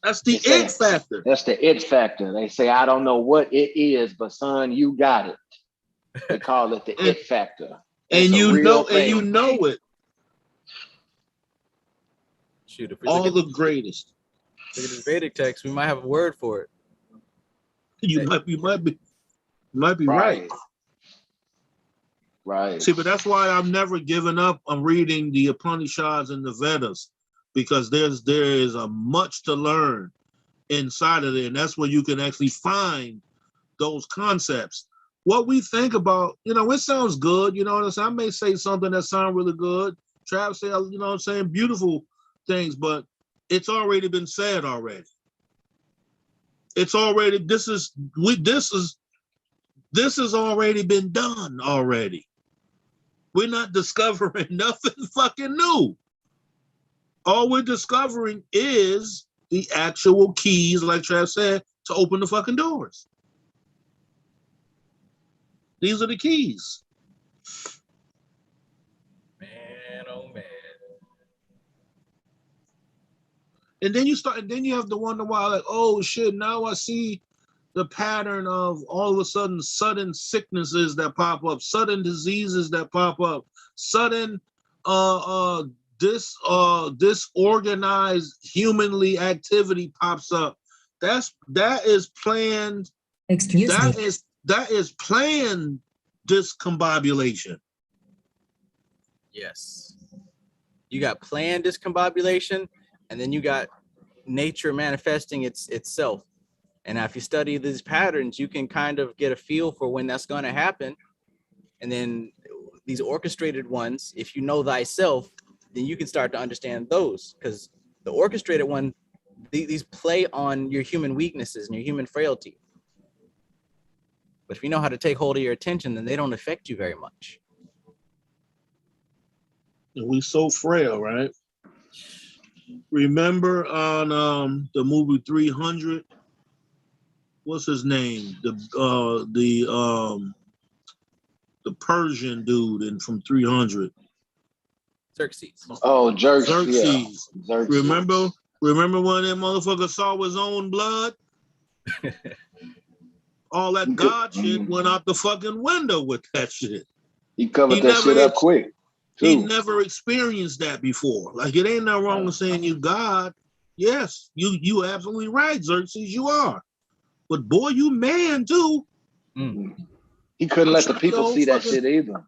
That's the it factor. That's the it factor. They say, I don't know what it is, but son, you got it. They call it the it factor. And you know it. Shoot, if we all the greatest. Look at this Vedic text, we might have a word for it. You might be right. Right. See, but that's why I've never given up on reading the Upanishads and the Vedas, because there is a much to learn inside of there, and that's where you can actually find those concepts. What we think about, it sounds good, you know what I'm saying? I may say something that sounds really good. Travis say, you know what I'm saying, beautiful things, but it's already been said already. It's already, this has already been done already. We're not discovering nothing fucking new. All we're discovering is the actual keys, like Trav said, to open the fucking doors. These are the keys. Man, oh man. And then you have to wonder why, like, oh shit, now I see the pattern of all of a sudden sicknesses that pop up, sudden diseases that pop up, sudden disorganized humanly activity pops up. That is planned. Excuse me. That is planned discombobulation. Yes. You got planned discombobulation, and then you got nature manifesting itself. And if you study these patterns, you can kind of get a feel for when that's going to happen. And then these orchestrated ones, if you know thyself, then you can start to understand those, because the orchestrated one, these play on your human weaknesses and your human frailty. But if you know how to take hold of your attention, then they don't affect you very much. And we so frail, right? Remember on the movie 300? What's his name? The Persian dude from 300. Xerxes. Oh, Xerxes. Xerxes. Remember when that motherfucker saw his own blood? All that God shit went out the fucking window with that shit. He covered that shit up quick. He never experienced that before. Like, it ain't no wrong with saying you God. Yes, you absolutely right, Xerxes, you are. But boy, you man too. He couldn't let the people see that shit either.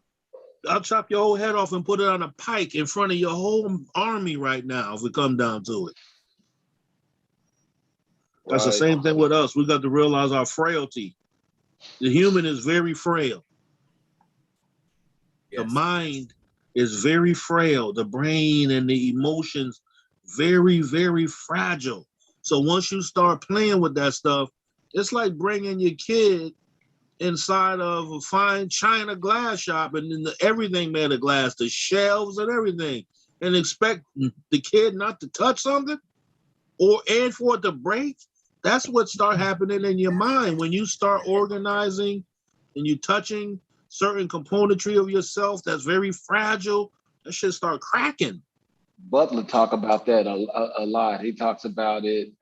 I'll chop your whole head off and put it on a pike in front of your whole army right now if we come down to it. That's the same thing with us. We got to realize our frailty. The human is very frail. Yes. The mind is very frail. The brain and the emotions, very, very fragile. So once you start playing with that stuff, it's like bringing your kid inside of a fine china glass shop and then everything made of glass, the shelves and everything, and expect the kid not to touch something and for it to break. That's what start happening in your mind when you start organizing and you touching certain componentry of yourself that's very fragile. That shit start cracking. Butler talk about that a lot. He talks about it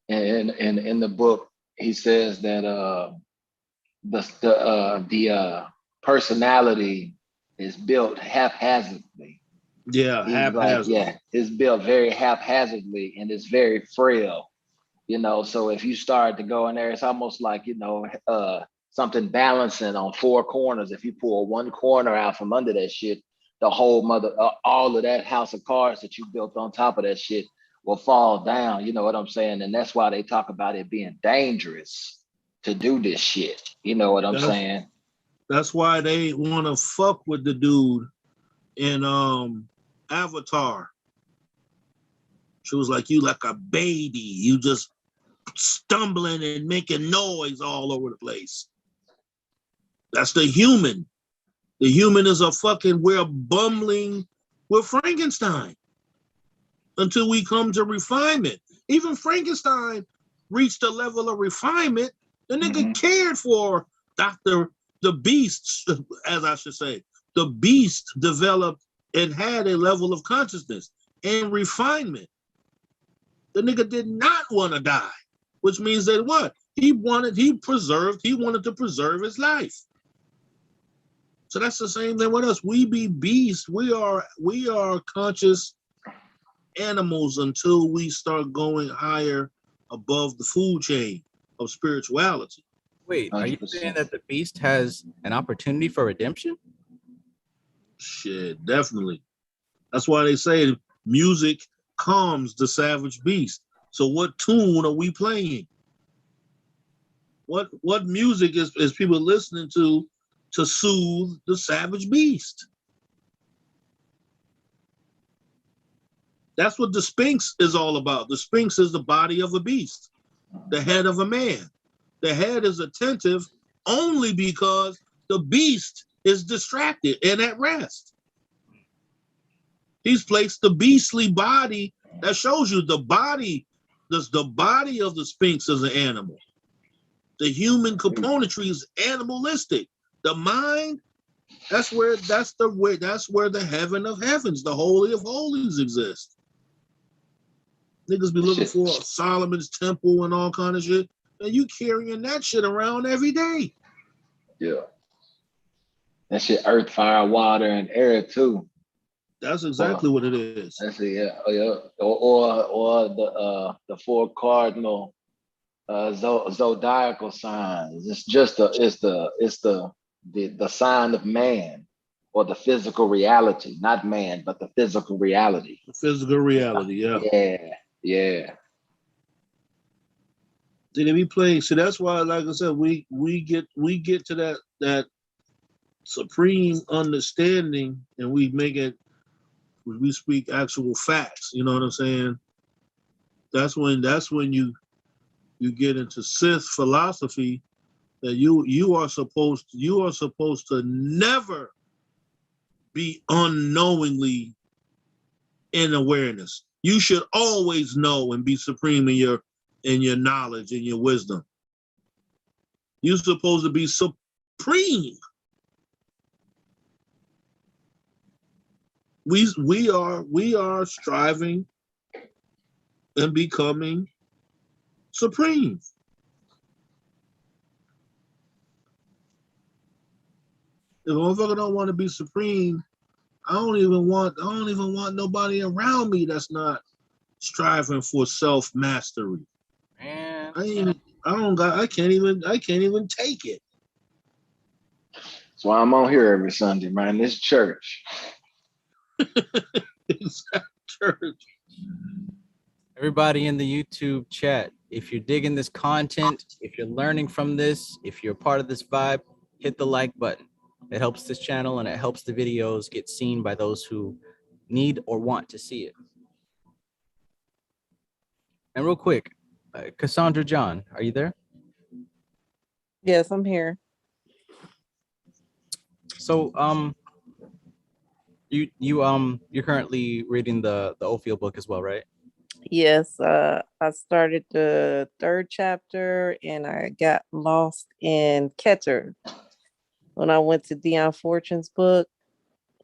in the book. He says that the personality is built haphazardly. Yeah, haphazardly. Like, it's built very haphazardly and it's very frail. So if you start to go in there, it's almost like, something balancing on four corners. If you pull one corner out from under that shit, the whole all of that house of cards that you built on top of that shit will fall down. You know what I'm saying? And that's why they talk about it being dangerous to do this shit. You know what I'm saying? That's why they want to fuck with the dude in Avatar. She was like, you like a baby. You just stumbling and making noise all over the place. That's the human. The human is we're bumbling with Frankenstein until we come to refinement. Even Frankenstein reached a level of refinement. The nigga cared for the beast, as I should say. The beast developed and had a level of consciousness and refinement. The nigga did not want to die, which means that what? He wanted to preserve his life. So that's the same thing with us. We be beasts. We are conscious animals until we start going higher above the food chain of spirituality. Wait, are you saying 100%. that the beast has an opportunity for redemption? Shit, definitely. That's why they say music calms the savage beast. So what tune are we playing? What music is people listening to soothe the savage beast? That's what the Sphinx is all about. The Sphinx is the body of a beast, the head of a man. The head is attentive only because the beast is distracted and at rest. He's placed the beastly body. That shows you the body of the Sphinx is an animal. The human componentry is animalistic. The mind, that's where the heaven of heavens, the holy of holies exists. Niggas be looking for Solomon's temple and all kind of shit. And you carrying that shit around every day. Yeah. That shit, earth, fire, water, and air too. That's exactly what it is. That's it, yeah. Oh, yeah. Or the four cardinal zodiacal signs. It's just the sign of man, or the physical reality, not man, but the physical reality. The physical reality, yeah. Yeah. See, they be playing. So that's why, like I said, we get to that supreme understanding, and we speak actual facts. You know what I'm saying? That's when you get into Sith philosophy, that you are supposed to never be unknowingly in awareness. You should always know and be supreme in your knowledge and your wisdom. You're supposed to be supreme. We are striving and becoming supreme. If a motherfucker don't want to be supreme, I don't even want nobody around me that's not striving for self-mastery. Man, I can't even take it. That's why I'm on here every Sunday, man. This church. It's that church. everybody in the YouTube chat, if you're digging this content, if you're learning from this, if you're part of this vibe, hit the like button. It helps this channel and it helps the videos get seen by those who need or want to see it. And real quick, Cassandra John, are you there? Yes, I'm here. So you're currently reading the Ophiel book as well, right? Yes, I started the 3rd chapter and I got lost in Keter when I went to Dion Fortune's book,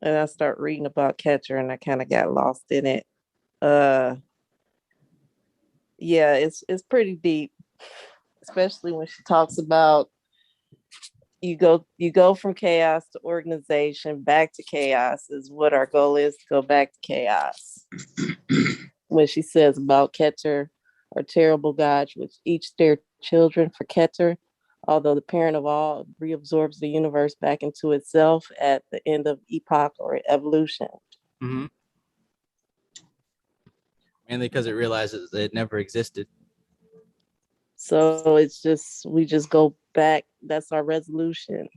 and I started reading about Keter and I kind of got lost in it. Yeah, it's pretty deep, especially when she talks about you go from chaos to organization, back to chaos is what our goal is, to go back to chaos. When she says about Keter, are terrible gods which each their children for Keter, although the parent of all reabsorbs the universe back into itself at the end of epoch or evolution. Mm-hmm. Mainly because it realizes that it never existed. So it's just, we just go back. That's our resolution.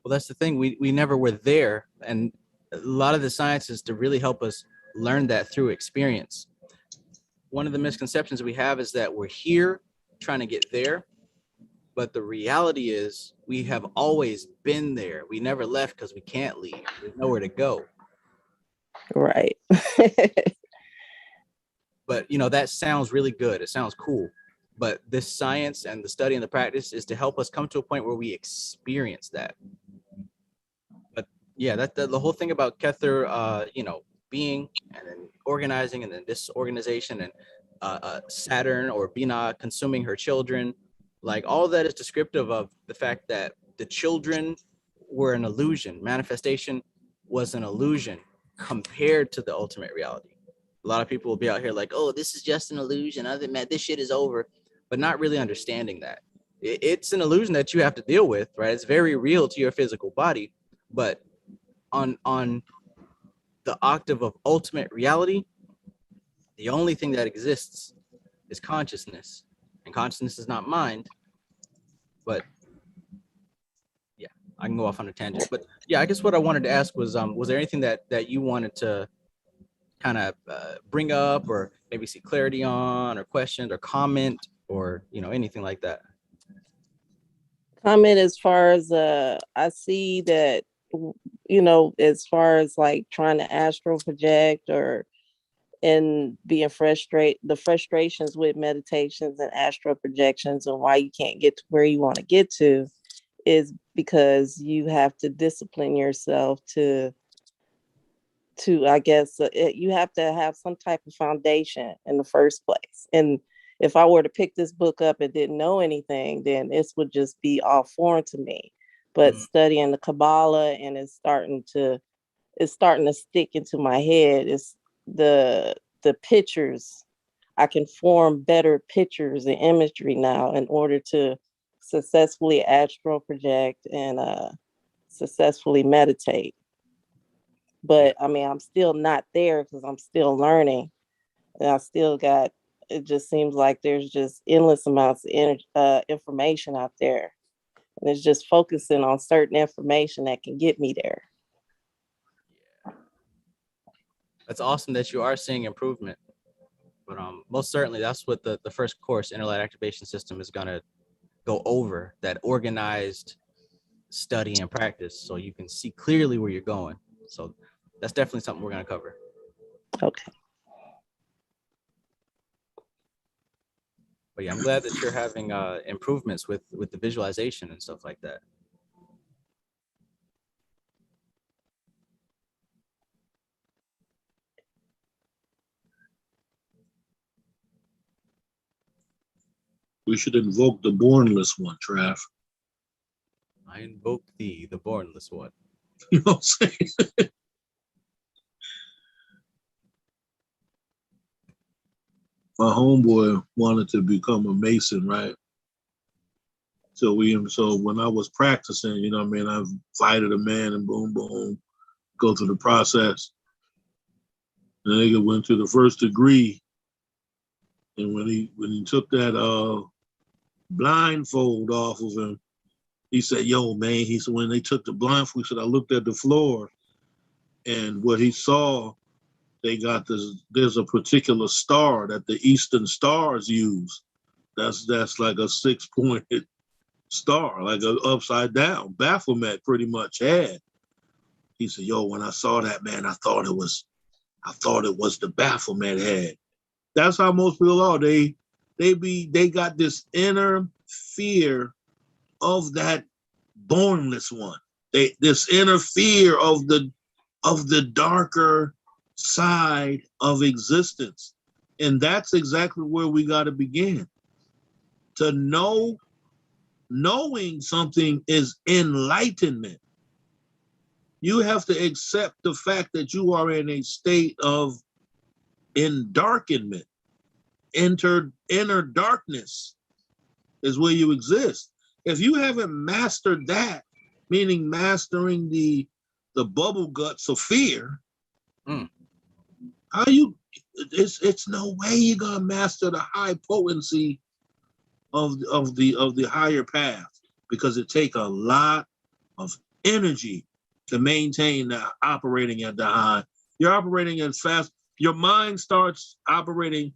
Well, that's the thing. We never were there. And a lot of the science is to really help us learn that through experience. One of the misconceptions we have is that we're here trying to get there. But the reality is we have always been there. We never left because we can't leave. There's nowhere to go. Right. But, you know, that sounds really good. It sounds cool. But this science and the study and the practice is to help us come to a point where we experience that. But yeah, the whole thing about Kether, being and then organizing and then disorganization and Saturn or Bina consuming her children, like all of that is descriptive of the fact that the children were an illusion. Manifestation was an illusion compared to the ultimate reality. A lot of people will be out here like, oh, this is just an illusion. Other than that, this shit is over, but not really understanding that. it's an illusion that you have to deal with, right? It's very real to your physical body, but on the octave of ultimate reality, the only thing that exists is consciousness, and consciousness is not mind. But yeah, I can go off on a tangent. But yeah, I guess what I wanted to ask was there anything that you wanted to kind of bring up, or maybe see clarity on, or question, or comment, or anything like that? Comment as far as I see that, as far as like trying to astral project, or and being the frustrations with meditations and astral projections, and why you can't get to where you want to get to, is because you have to discipline yourself to I guess you have to have some type of foundation in the first place. And if I were to pick this book up and didn't know anything, then this would just be all foreign to me. But studying the Kabbalah, and it's starting to stick into my head. It's the pictures. I can form better pictures and imagery now in order to successfully astral project and successfully meditate. But I mean, I'm still not there because I'm still learning, and I still got. It just seems like there's just endless amounts of information out there, and it's just focusing on certain information that can get me there. That's awesome that you are seeing improvement. But most certainly, that's what the first course, Inner Light Activation System, is going to go over, that organized study and practice, so you can see clearly where you're going. So that's definitely something we're going to cover. Okay. But yeah, I'm glad that you're having improvements with the visualization and stuff like that. We should invoke the bornless one, Trav. I invoke thee, the bornless one. You know what I'm saying? My homeboy wanted to become a Mason, right? So when I was practicing, you know what I mean, I invited a man and boom, boom, go through the process. The nigga went to the first degree, and when he took that blindfold off of him, he said, "Yo, man," he said, when they took the blindfold, he said, "I looked at the floor, and what he saw, they got there's a particular star that the Eastern stars use. That's like a 6-pointed star, like an upside down. Baphomet pretty much had." He said, "Yo, when I saw that, man, I thought it was the Baphomet head." That's how most people are. They got this inner fear of that bornless one. This inner fear of the darker side of existence. And that's exactly where we got to begin. To knowing something is enlightenment. You have to accept the fact that you are in a state of endarkenment. Inner darkness is where you exist. If you haven't mastered that, meaning mastering the bubble guts of fear, it's no way you're gonna master the high potency of the higher path, because it takes a lot of energy to maintain the operating at the high. You're operating at fast. Your mind starts operating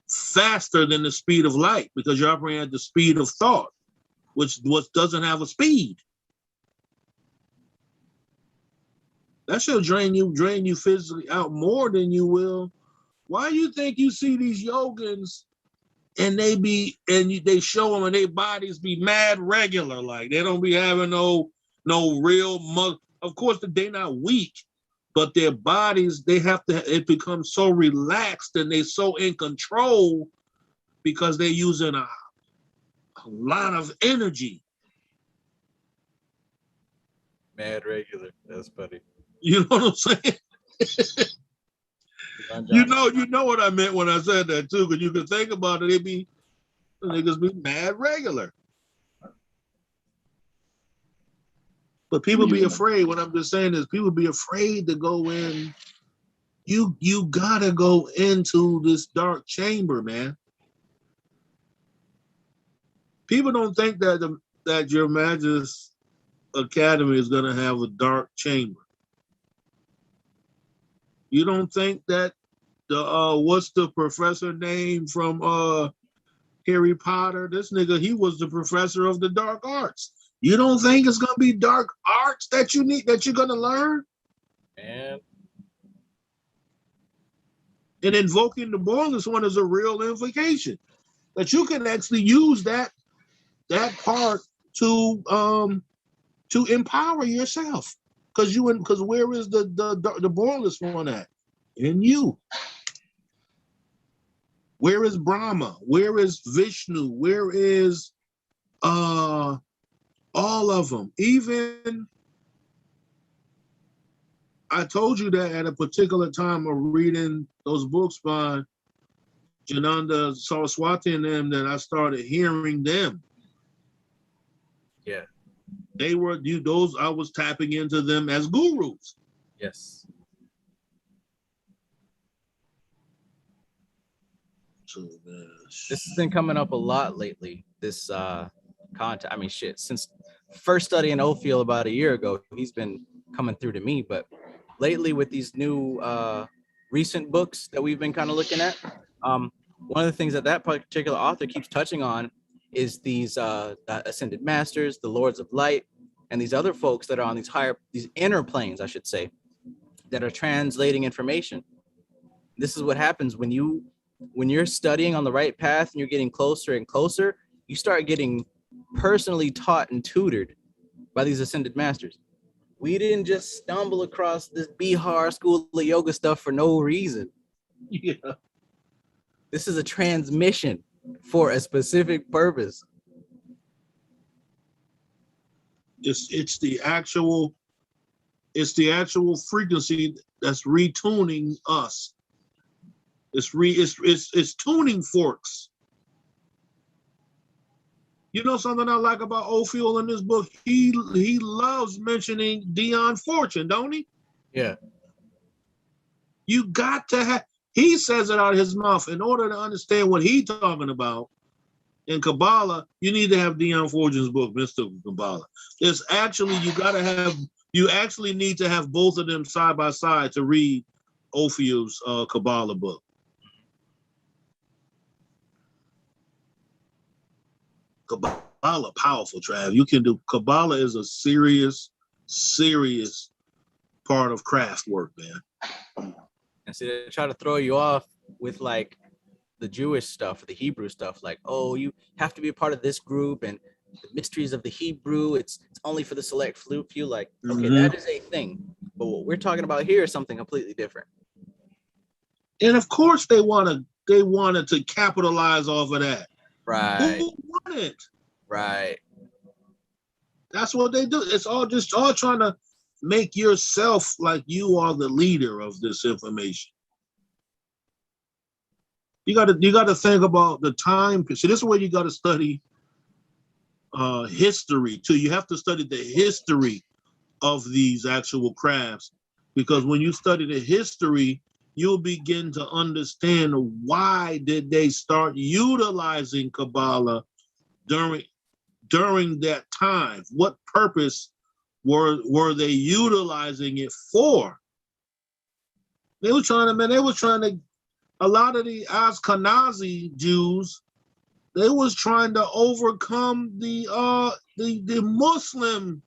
faster than the speed of light, because you're operating at the speed of thought, which doesn't have a speed. That should drain you physically out more than you will. Why do you think you see these yogins and they show them and their bodies be mad regular, like they don't be having no real muscle? Of course, they're not weak, but their bodies, it becomes so relaxed and they're so in control because they're using a lot of energy. Mad regular. That's funny. You know what I'm saying? You know what I meant when I said that too, because you can think about it, the niggas be mad regular. But people be afraid. What I'm just saying is people be afraid to go in. You gotta go into this dark chamber, man. People don't think that your Magus Academy is gonna have a dark chamber. You don't think that the what's the professor name from Harry Potter? This nigga, he was the professor of the dark arts. You don't think it's gonna be dark arts that you're gonna learn? Man. And invoking the boldness one is a real invocation. That you can actually use that part to empower yourself. Because where is the boldness one at? In you. Where is Brahma? Where is Vishnu? Where is all of them? Even I told you that at a particular time of reading those books by Jananda Saraswati and them, that I started hearing them. Yeah. They were those I was tapping into them as gurus. Yes. So, this has been coming up a lot lately. This content. I mean, shit. Since first studying Ophiel about a year ago, he's been coming through to me. But lately, with these new recent books that we've been kind of looking at, one of the things that particular author keeps touching on is these ascended masters, the lords of light, and these other folks that are on these inner planes, I should say, that are translating information. This is what happens when you're studying on the right path and you're getting closer and closer, you start getting personally taught and tutored by these ascended masters. We didn't just stumble across this Bihar school of yoga stuff for no reason. Yeah. This is a transmission for a specific purpose. It's the actual frequency that's retuning us. It's tuning forks. You know something I like about Ophiel in this book? He loves mentioning Dion Fortune, don't he? Yeah. You got to have. He says it out of his mouth. In order to understand what he's talking about in Kabbalah, you need to have Dion Fortune's book, Mystical Kabbalah. It's actually you actually need to have both of them side by side to read Ophiel's Kabbalah book. Kabbalah, powerful, Trav. You can do Kabbalah is a serious part of craft work, man. And so they try to throw you off with like the Jewish stuff, the Hebrew stuff, like, oh, you have to be a part of this group and the mysteries of the Hebrew, it's only for the select few. Like, okay, that is a thing. But what we're talking about here is something completely different. And of course they wanted to capitalize off of that. Right. Who won it? Right. That's what they do. It's all trying to make yourself like you are the leader of this information. You got to think about the time. See, this is where you got to study history too. You have to study the history of these actual crafts, because when you study the history, you'll begin to understand why did they start utilizing Kabbalah during that time. What purpose were they utilizing it for? They were trying to, a lot of the Ashkenazi Jews, they was trying to overcome the Muslim,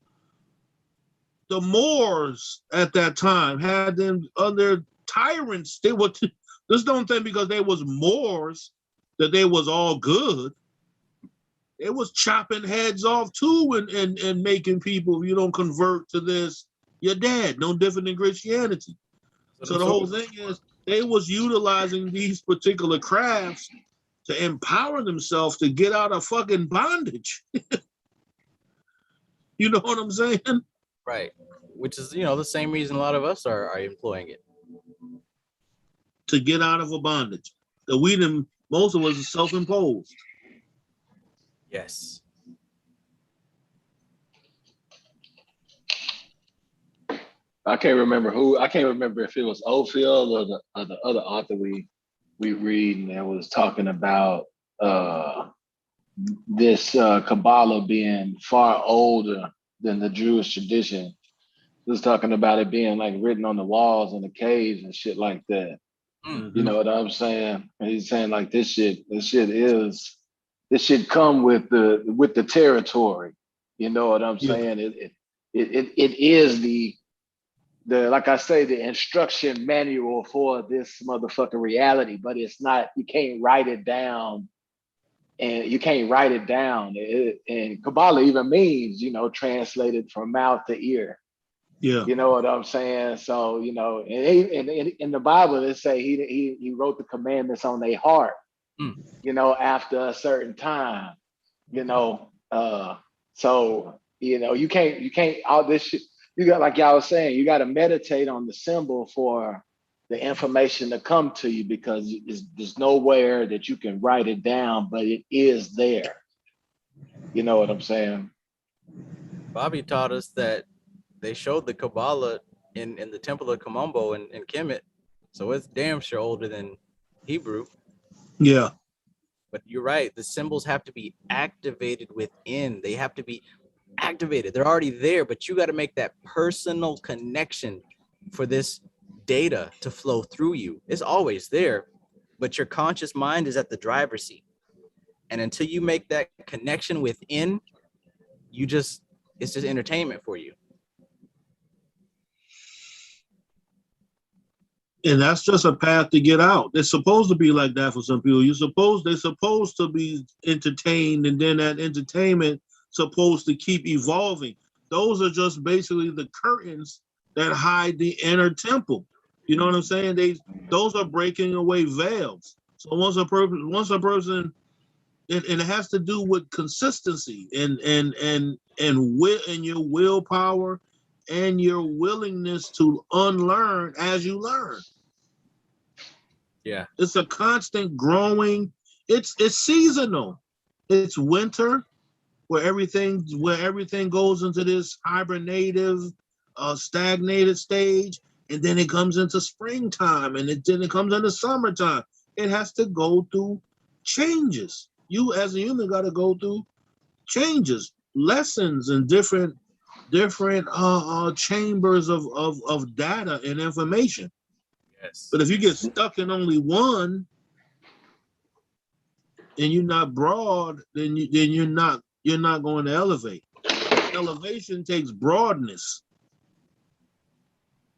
the Moors at that time, had them under tyrants. They were just don't think because they was Moors that they was all good. They was chopping heads off too and making people, if you don't convert to this, you're dead. No different than Christianity. So the whole thing is they was utilizing these particular crafts to empower themselves to get out of fucking bondage. You know what I'm saying? Right. Which is, the same reason a lot of us are employing it. To get out of a bondage that most of us are self-imposed. Yes. I can't remember who. I can't remember if it was Ophiels or the other author we read, and it was talking about this Kabbalah being far older than the Jewish tradition. It was talking about it being like written on the walls in the caves and shit like that. Mm. You know what I'm saying? And he's saying like this shit come with the territory. You know what I'm Yeah. saying? It is the like I say, the instruction manual for this motherfucking reality, but it's not, you can't write it down. And you can't write it down. And Kabbalah even means, translated from mouth to ear. Yeah. You know what I'm saying? So, and in the Bible, it say he wrote the commandments on their heart, Mm. After a certain time, so, you can't, all this shit, you got, like y'all was saying, you got to meditate on the symbol for the information to come to you, because there's nowhere that you can write it down, but it is there. You know what I'm saying? Bobby taught us that they showed the Kabbalah in the Temple of Kamombo in Kemet, so it's damn sure older than Hebrew. Yeah. But you're right, the symbols have to be activated within. They have to be activated. They're already there, but you got to make that personal connection for this data to flow through you. It's always there, but your conscious mind is at the driver's seat. And until you make that connection within, it's just entertainment for you. And that's just a path to get out. It's supposed to be like that for some people. They're supposed to be entertained, and then that entertainment supposed to keep evolving. Those are just basically the curtains that hide the inner temple. You know what I'm saying? Those are breaking away veils. So once a person, it has to do with consistency and your willpower and your willingness to unlearn as you learn. Yeah. It's a constant growing. It's seasonal. It's winter where everything goes into this hibernative, stagnated stage, and then it comes into springtime, and then it comes into summertime. It has to go through changes. You as a human got to go through changes, lessons, and different chambers of data and information. Yes. But if you get stuck in only one and you're not broad, then you're not going to elevate. Elevation takes broadness.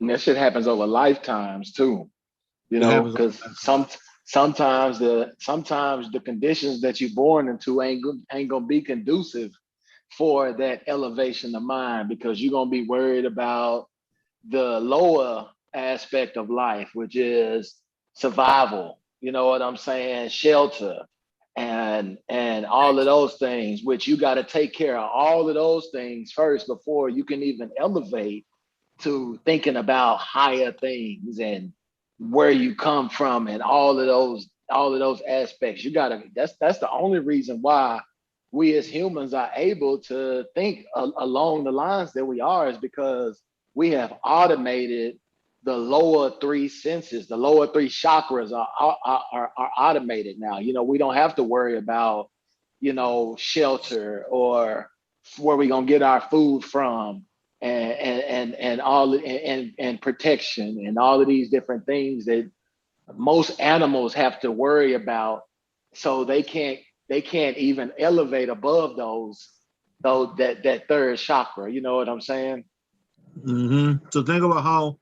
And that shit happens over lifetimes too, because sometimes the conditions that you're born into ain't gonna be conducive for that elevation of mind, because you're gonna be worried about the lower aspect of life, which is survival. You know what I'm saying? Shelter and all of those things, which you got to take care of all of those things first before you can even elevate to thinking about higher things and where you come from and all of those aspects. You gotta, that's the only reason why we as humans are able to think along the lines that we are, is because we have automated the lower three senses. The lower three chakras are automated now. We don't have to worry about, shelter or where we gonna get our food from, and all and protection and all of these different things that most animals have to worry about. So they can't even elevate above that third chakra. You know what I'm saying? Mm-hmm. So think about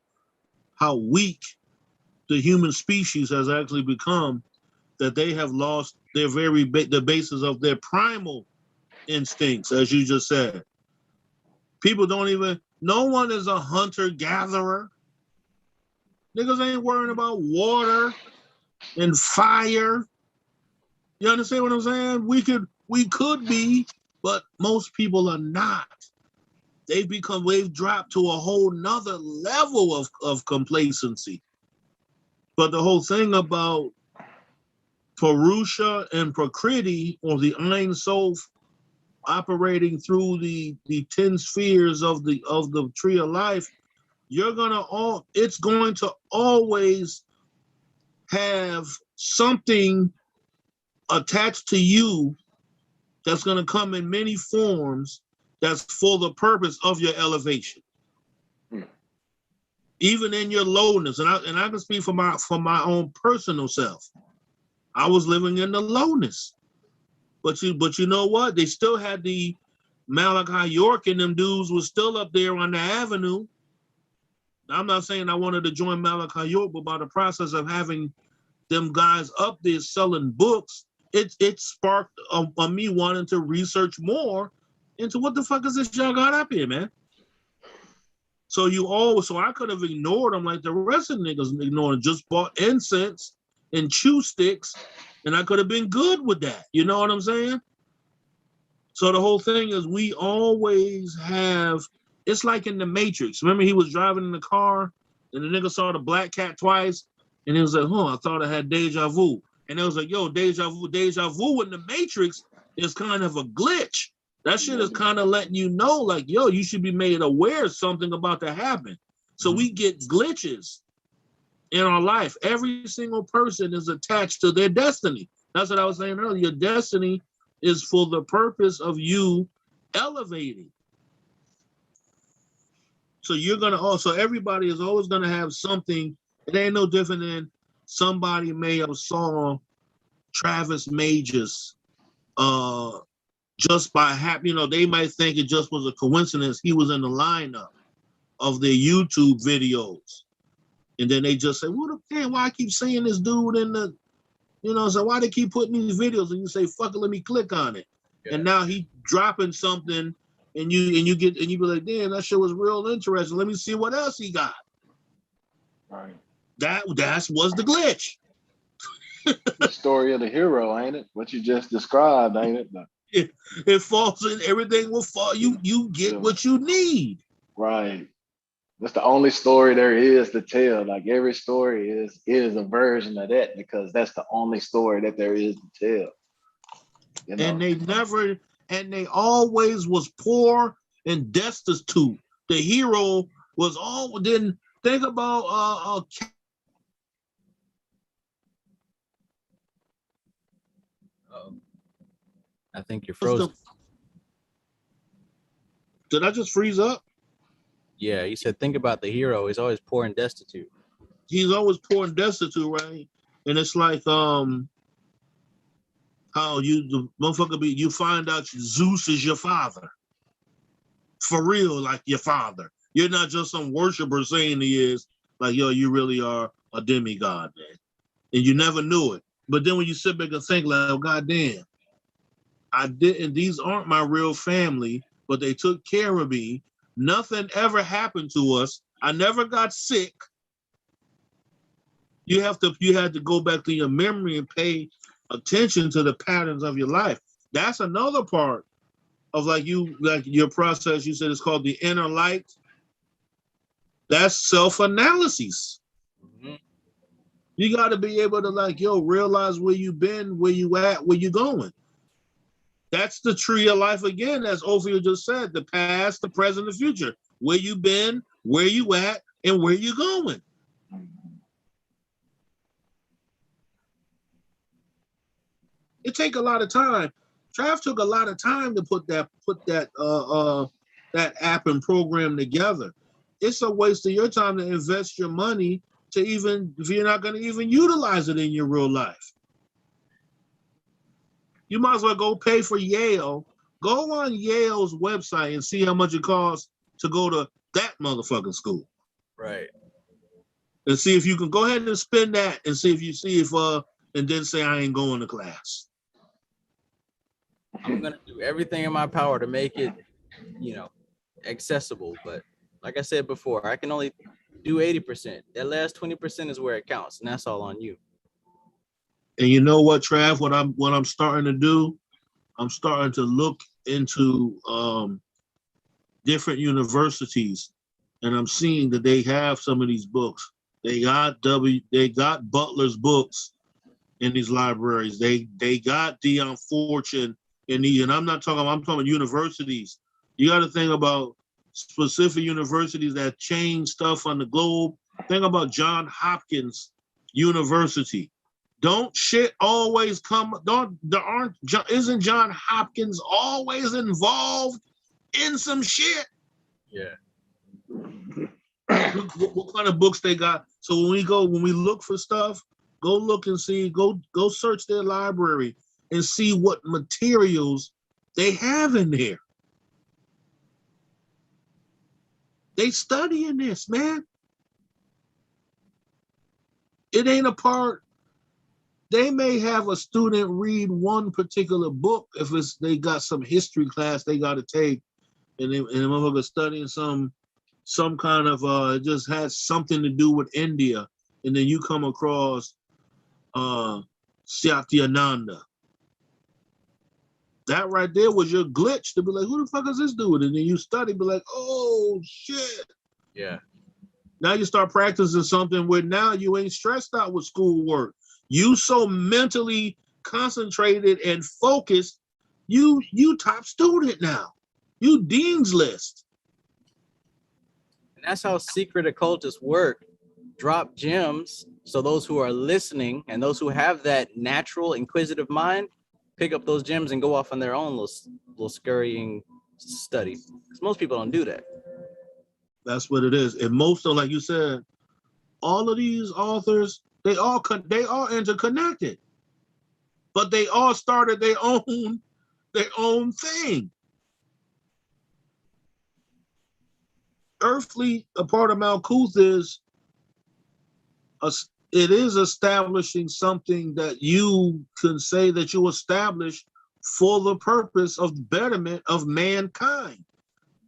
how weak the human species has actually become, that they have lost their the basis of their primal instincts, as you just said. People no one is a hunter-gatherer. Niggas ain't worrying about water and fire. You understand what I'm saying? We could be, but most people are not. They've dropped to a whole nother level of complacency. But the whole thing about Purusha and Prakriti, or the Ein Sof, operating through the 10 spheres of the tree of life, it's going to always have something attached to you that's going to come in many forms that's for the purpose of your elevation. Even in your lowness, and I can speak for my own personal self. I was living in the lowness, but you know what? They still had the Malachi York and them dudes was still up there on the avenue. I'm not saying I wanted to join Malachi York, but by the process of having them guys up there selling books, it sparked me wanting to research more into what the fuck is this y'all got up here, man. So I could have ignored them like the rest of the niggas ignored, just bought incense and chew sticks, and I could have been good with that. You know what I'm saying? So the whole thing is we always have, it's like in the Matrix. Remember he was driving in the car and the nigga saw the black cat twice and he was like, I thought I had deja vu. And it was like, yo, deja vu in the Matrix is kind of a glitch. That shit is kind of letting you know, like, yo, you should be made aware something about to happen. So we get glitches in our life. Every single person is attached to their destiny. That's what I was saying earlier. Your destiny is for the purpose of you elevating. So everybody is always gonna have something. It ain't no different than somebody may have saw Travis Majors just by they might think it just was a coincidence he was in the lineup of their YouTube videos. And then they just say, why I keep seeing this dude in the, so why they keep putting these videos? And you say, fuck it, let me click on it. Yeah. And now he dropping something and you be like, damn, that shit was real interesting. Let me see what else he got. Right. That was the glitch. The story of the hero, ain't it? What you just described, ain't it? It falls in, everything will fall. You get what you need. Right. That's the only story there is to tell. Like every story is a version of that because that's the only story that there is to tell. And they always was poor and destitute. The hero was all. Then think about I think you're frozen. Did I just freeze up? Yeah, you said think about the hero. He's always poor and destitute. He's always poor and destitute, right? And it's like how the motherfucker you find out Zeus is your father. For real, like your father. You're not just some worshiper saying he is, like, yo, you really are a demigod, man. And you never knew it. But then when you sit back and think, like, oh, goddamn, these aren't my real family, but they took care of me. Nothing ever happened to us. I never got sick. You had to go back to your memory and pay attention to the patterns of your life. That's another part of your process. You said it's called the inner light. That's self-analysis. Mm-hmm. You got to be able to realize where you've been, where you at, where you going. That's the tree of life again, as Ophiels just said, the past, the present, the future. Where you been, where you at, and where you going. It take a lot of time. Trav took a lot of time to put that app and program together. It's a waste of your time to invest your money if you're not going to even utilize it in your real life. You might as well go pay for Yale. Go on Yale's website and see how much it costs to go to that motherfucking school. Right. And see if you can go ahead and spend that and and then say I ain't going to class. I'm gonna do everything in my power to make it, accessible. But like I said before, I can only do 80%. That last 20% is where it counts, and that's all on you. And you know what, Trav? What I'm starting to do, I'm starting to look into different universities, and I'm seeing that they have some of these books. They got Butler's books in these libraries. They got Dion Fortune in these, and I'm talking universities. You got to think about specific universities that change stuff on the globe. Think about John Hopkins University. Don't shit always come, isn't John Hopkins always involved in some shit? Yeah. What kind of books they got? So when we look for stuff, go look and see, go search their library and see what materials they have in there. They studying this, man. It ain't a part. They may have a student read one particular book if they got some history class they got to take, and the motherfucker studying some kind of it just has something to do with India, and then you come across Satyananda. That right there was your glitch to be like, who the fuck is this dude? And then you study, be like, oh shit. Yeah. Now you start practicing something where now you ain't stressed out with schoolwork. You so mentally concentrated and focused, you top student now. You dean's list. And that's how secret occultists work. Drop gems so those who are listening and those who have that natural inquisitive mind pick up those gems and go off on their own little scurrying study. Because most people don't do that. That's what it is. And most of, like you said, all of these authors, they all interconnected, but they all started their own thing. Earthly, a part of Malkuth is establishing something that you can say that you established for the purpose of betterment of mankind.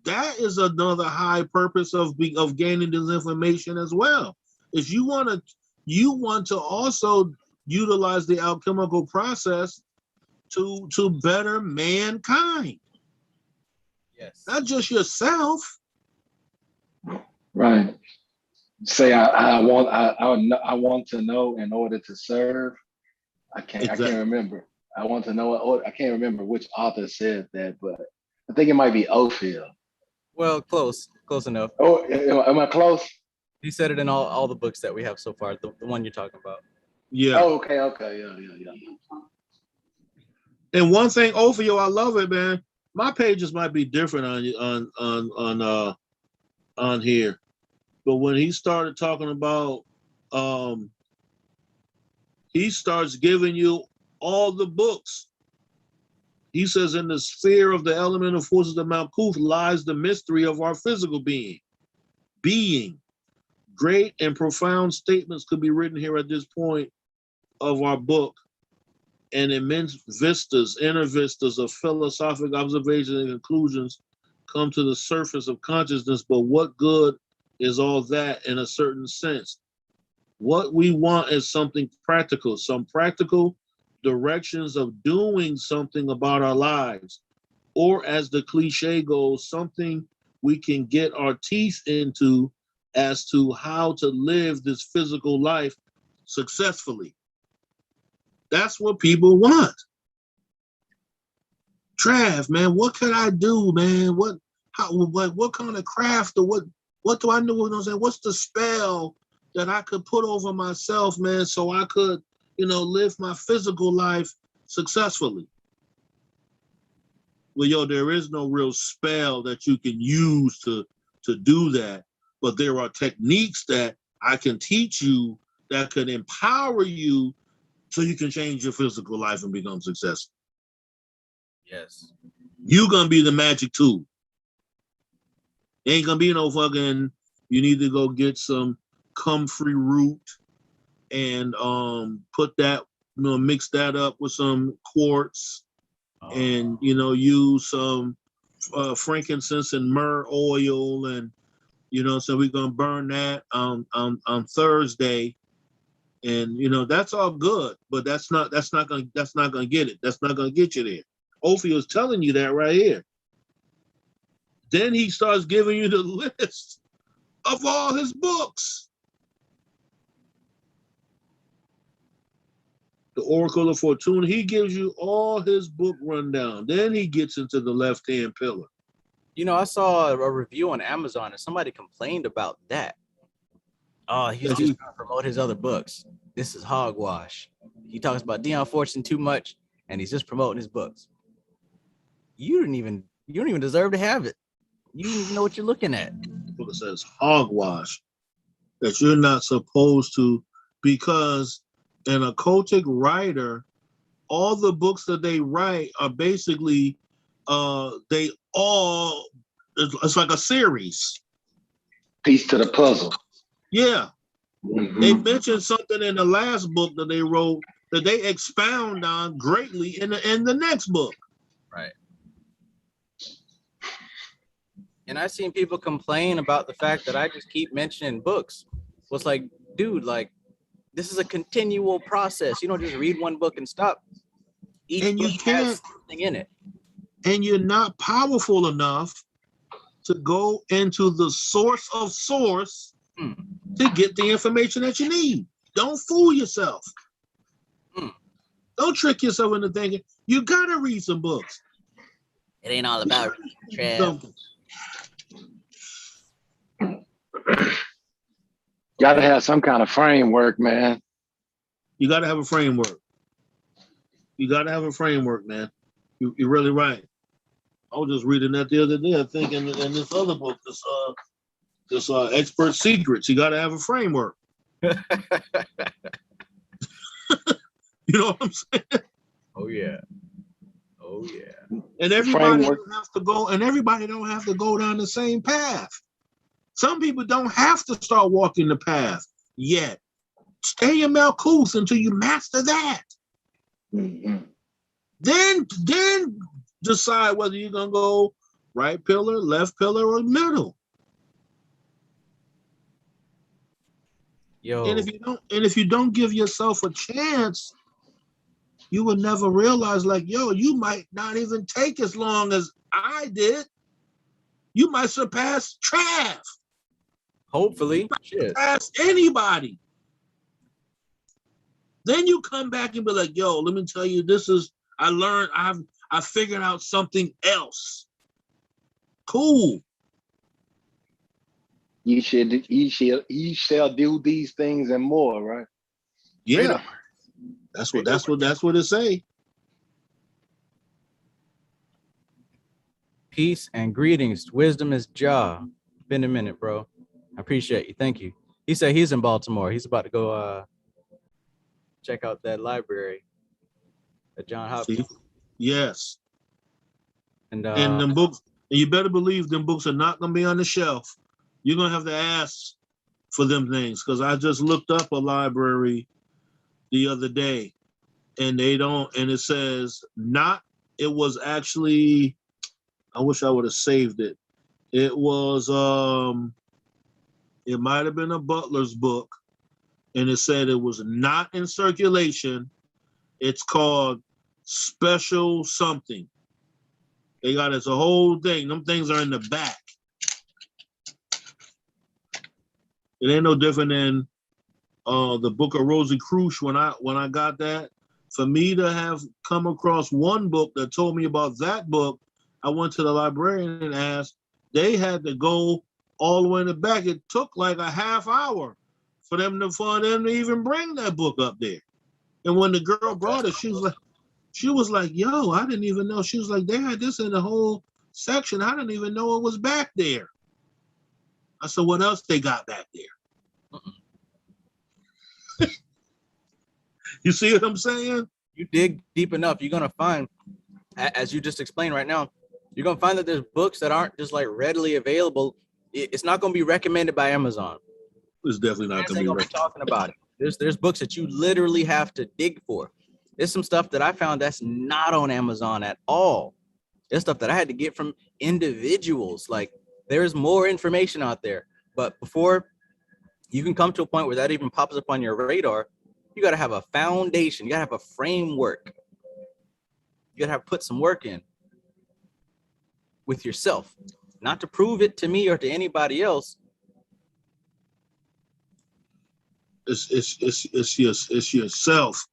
That is another high purpose of gaining this information as well. Is you want to also utilize the alchemical process to better mankind. Yes. Not just yourself. Right. Say I want to know in order to serve. I can't remember. I want to know. I can't remember which author said that, but I think it might be Ophiels. Well, close enough. Oh, am I close? He said it in all the books that we have so far. The one you're talking about. Yeah. Oh, okay. Yeah. And one thing, Ophiels, I love it, man. My pages might be different on here, but when he started talking about, he starts giving you all the books. He says, in the sphere of the elemental forces of Malkuth lies the mystery of our physical being. Great and profound statements could be written here at this point of our book, and immense inner vistas of philosophic observations and conclusions come to the surface of consciousness. But what good is all that in a certain sense? What we want is something practical, some practical directions of doing something about our lives, or as the cliche goes, something we can get our teeth into as to how to live this physical life successfully. That's what people want. Trav, man, what can I do, man? What kind of craft, or what do I know? What I'm saying? What's the spell that I could put over myself, man, so I could, live my physical life successfully? Well, there is no real spell that you can use to do that, but there are techniques that I can teach you that can empower you so you can change your physical life and become successful. Yes. You're going to be the magic tool. Ain't going to be no fucking, you need to go get some comfrey root and put that, mix that up with some quartz and, use some frankincense and myrrh oil. And, so we're going to burn that on Thursday. And that's all good, but that's not gonna get it. That's not gonna get you there. Ophiels is telling you that right here. Then he starts giving you the list of all his books. The Oracle of Fortuna, he gives you all his book rundown. Then he gets into the left-hand pillar. You know, I saw a review on Amazon and somebody complained about that. Oh, he's just trying to promote his other books. This is hogwash. He talks about Dion Fortune too much, and he's just promoting his books. You don't even deserve to have it. You don't even know what you're looking at. Book says hogwash that you're not supposed to, because an occultic writer, all the books that they write are basically it's like a series. Piece to the puzzle. Yeah. Mm-hmm. They mentioned something in the last book that they wrote that they expound on greatly in the next book. Right. And I've seen people complain about the fact that I just keep mentioning books. Well, it's like, dude, like, this is a continual process. You don't just read one book and stop. Each book has something in it. And you're not powerful enough to go into the source of source to get the information that you need. Don't fool yourself. Don't trick yourself into thinking you gotta read some books. It ain't all about Trav. Gotta have some kind of framework, man. You gotta have a framework. You gotta have a framework, man. You're really right. I was just reading that the other day, thinking in this other book, this expert secrets. You gotta have a framework. You know what I'm saying? Oh yeah. Oh yeah. And everybody don't have to go, and everybody don't have to go down the same path. Some people don't have to start walking the path yet. Stay in Malkuth until you master that. Mm-hmm. Then decide whether you're gonna go right pillar, left pillar, or middle. Yo. And if you don't give yourself a chance, you will never realize, like, yo, you might not even take as long as I did. You might surpass Trav. Hopefully. Shit. Surpass anybody. Then you come back and be like, yo, let me tell you, I figured out something else. Cool. You shall do these things and more, right? Yeah. That's what it say. Peace and greetings. Wisdom is Jah. Been a minute, bro. I appreciate you. Thank you. He said he's in Baltimore. He's about to go check out that library at John Hopkins. Yes. And them books, and you better believe them books are not gonna be on the shelf. You're gonna have to ask for them things, because I just looked up a library the other day, and it says not. It was actually, I wish I would have saved it. It was it might have been a Butler's book, and it said it was not in circulation. It's called Special Something. They got it's a whole thing. Them things are in the back. It ain't no different than the book of Rosie Crush when I got that. For me to have come across one book that told me about that book, I went to the librarian and asked. They had to go all the way in the back. It took like a half hour for them to even bring that book up there. And when the girl brought it, she was like, yo, I didn't even know. She was like, they had this in the whole section. I didn't even know it was back there. I said, what else they got back there? You see what I'm saying? You dig deep enough, you're gonna find, as you just explained right now, you're gonna find that there's books that aren't just like readily available. It's not gonna be recommended by Amazon. It's definitely not gonna be talking about it. There's books that you literally have to dig for. There's some stuff that I found that's not on Amazon at all. There's stuff that I had to get from individuals. Like, there's more information out there. But before you can come to a point where that even pops up on your radar, you got to have a foundation. You got to have a framework. You got to put some work in with yourself, not to prove it to me or to anybody else. It's yourself.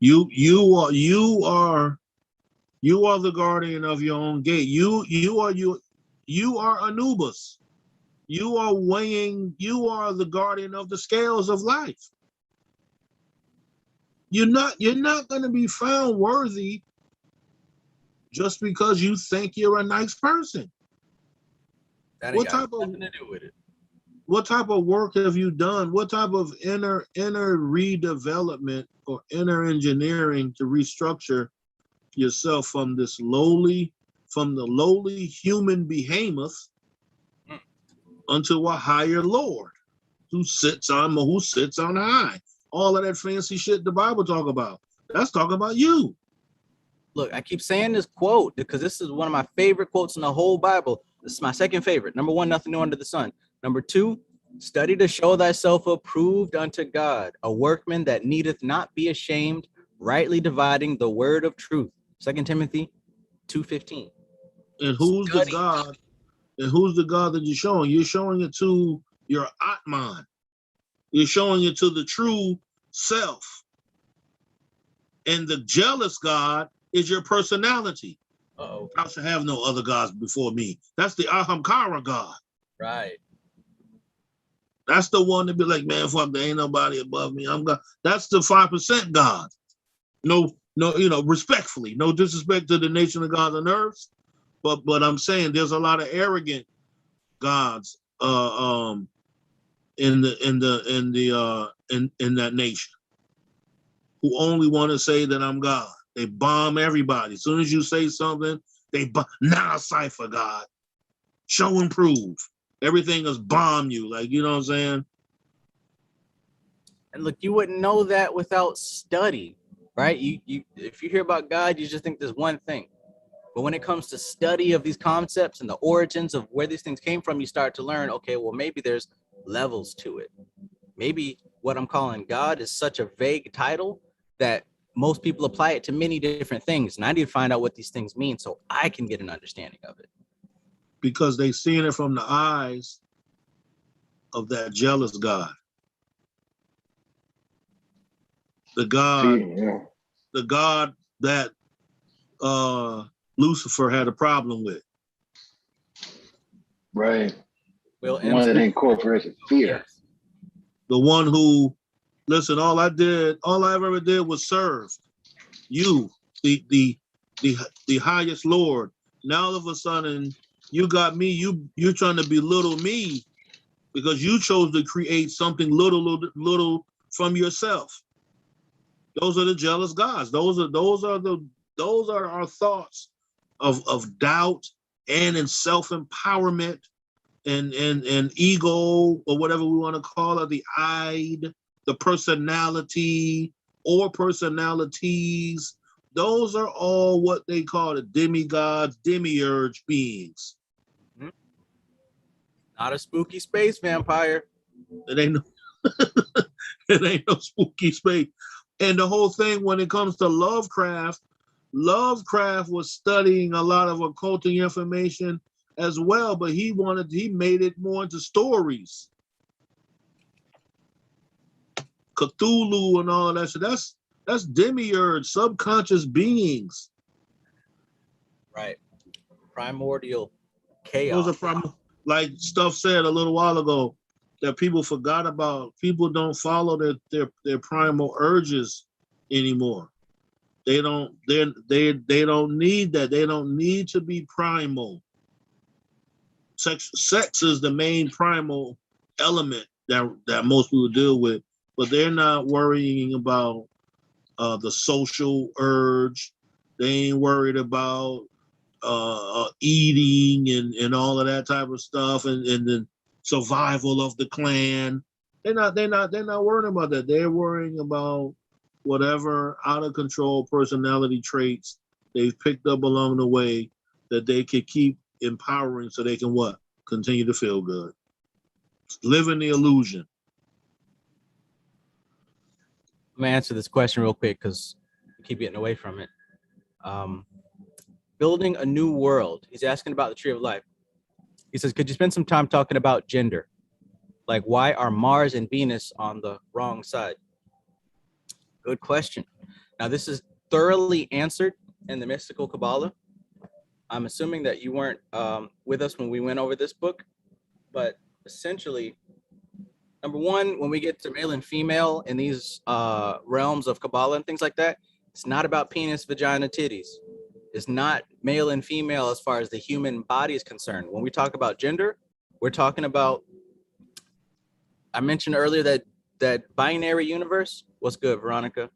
You are the guardian of your own gate. You are You are Anubis. You are weighing, you are the guardian of the scales of life. You're not going to be found worthy just because you think you're a nice person. That ain't What got type of nothing to do with it. what type of work have you done? What type of inner redevelopment or inner engineering to restructure yourself from the lowly human behemoth unto a higher Lord who sits on high? All of that fancy shit the Bible talk about. That's talking about you. Look, I keep saying this quote because this is one of my favorite quotes in the whole Bible. This is my second favorite. Number one, nothing new under the sun. Number two, study to show thyself approved unto God, a workman that needeth not be ashamed, rightly dividing the word of truth. 2 Timothy 2:15. And who's the God? And who's the God that you're showing? You're showing it to your Atman. You're showing it to the true self. And the jealous God is your personality. Uh-oh. I should have no other gods before me. That's the Ahamkara God. Right. That's the one to be like, man, fuck, there ain't nobody above me. I'm God. That's the 5% God. No, respectfully, no disrespect to the nation of gods on earth, but I'm saying there's a lot of arrogant gods in that nation who only want to say that I'm God. They bomb everybody. As soon as you say something, they now cipher God. Show and prove. Everything is bomb you. Like, you know what I'm saying? And look, you wouldn't know that without study, right? You if you hear about God, you just think there's one thing. But when it comes to study of these concepts and the origins of where these things came from, you start to learn, okay, well, maybe there's levels to it. Maybe what I'm calling God is such a vague title that most people apply it to many different things. And I need to find out what these things mean so I can get an understanding of it. Because they seeing it from the eyes of that jealous God. The God that Lucifer had a problem with. Right. Well, The one that incorporated fear. Yes. The one who, listen, all I ever did was serve you, the highest Lord. Now all of a sudden you got me, you're trying to belittle me because you chose to create something little from yourself. Those are the jealous gods. Those are our thoughts of doubt and in self-empowerment and ego, or whatever we want to call it, the id, the personality or personalities. Those are all what they call the demigods, demiurge beings. Not a spooky space vampire. It ain't no spooky space. And the whole thing when it comes to Lovecraft was studying a lot of occulting information as well, but he made it more into stories. Cthulhu and all that shit. That's demiurge, subconscious beings. Right. Primordial chaos. Those are like Stuff said a little while ago that people forgot about. People don't follow their primal urges anymore. They don't need that. They don't need to be primal. Sex is the main primal element that most people deal with, but they're not worrying about the social urge. They ain't worried about eating and all of that type of stuff and the survival of the clan. They're not worrying about that. They're worrying about whatever out of control personality traits they've picked up along the way that they could keep empowering so they can what? Continue to feel good. Live in the illusion. Let me answer this question real quick because we keep getting away from it. Building a new world. He's asking about the tree of life. He says, could you spend some time talking about gender? Like, why are Mars and Venus on the wrong side? Good question. Now, this is thoroughly answered in the mystical Kabbalah. I'm assuming that you weren't with us when we went over this book, but essentially, number one, when we get to male and female in these realms of Kabbalah and things like that, it's not about penis, vagina, titties. It's not male and female as far as the human body is concerned. When we talk about gender, we're talking about, I mentioned earlier that binary universe. What's good, Veronica?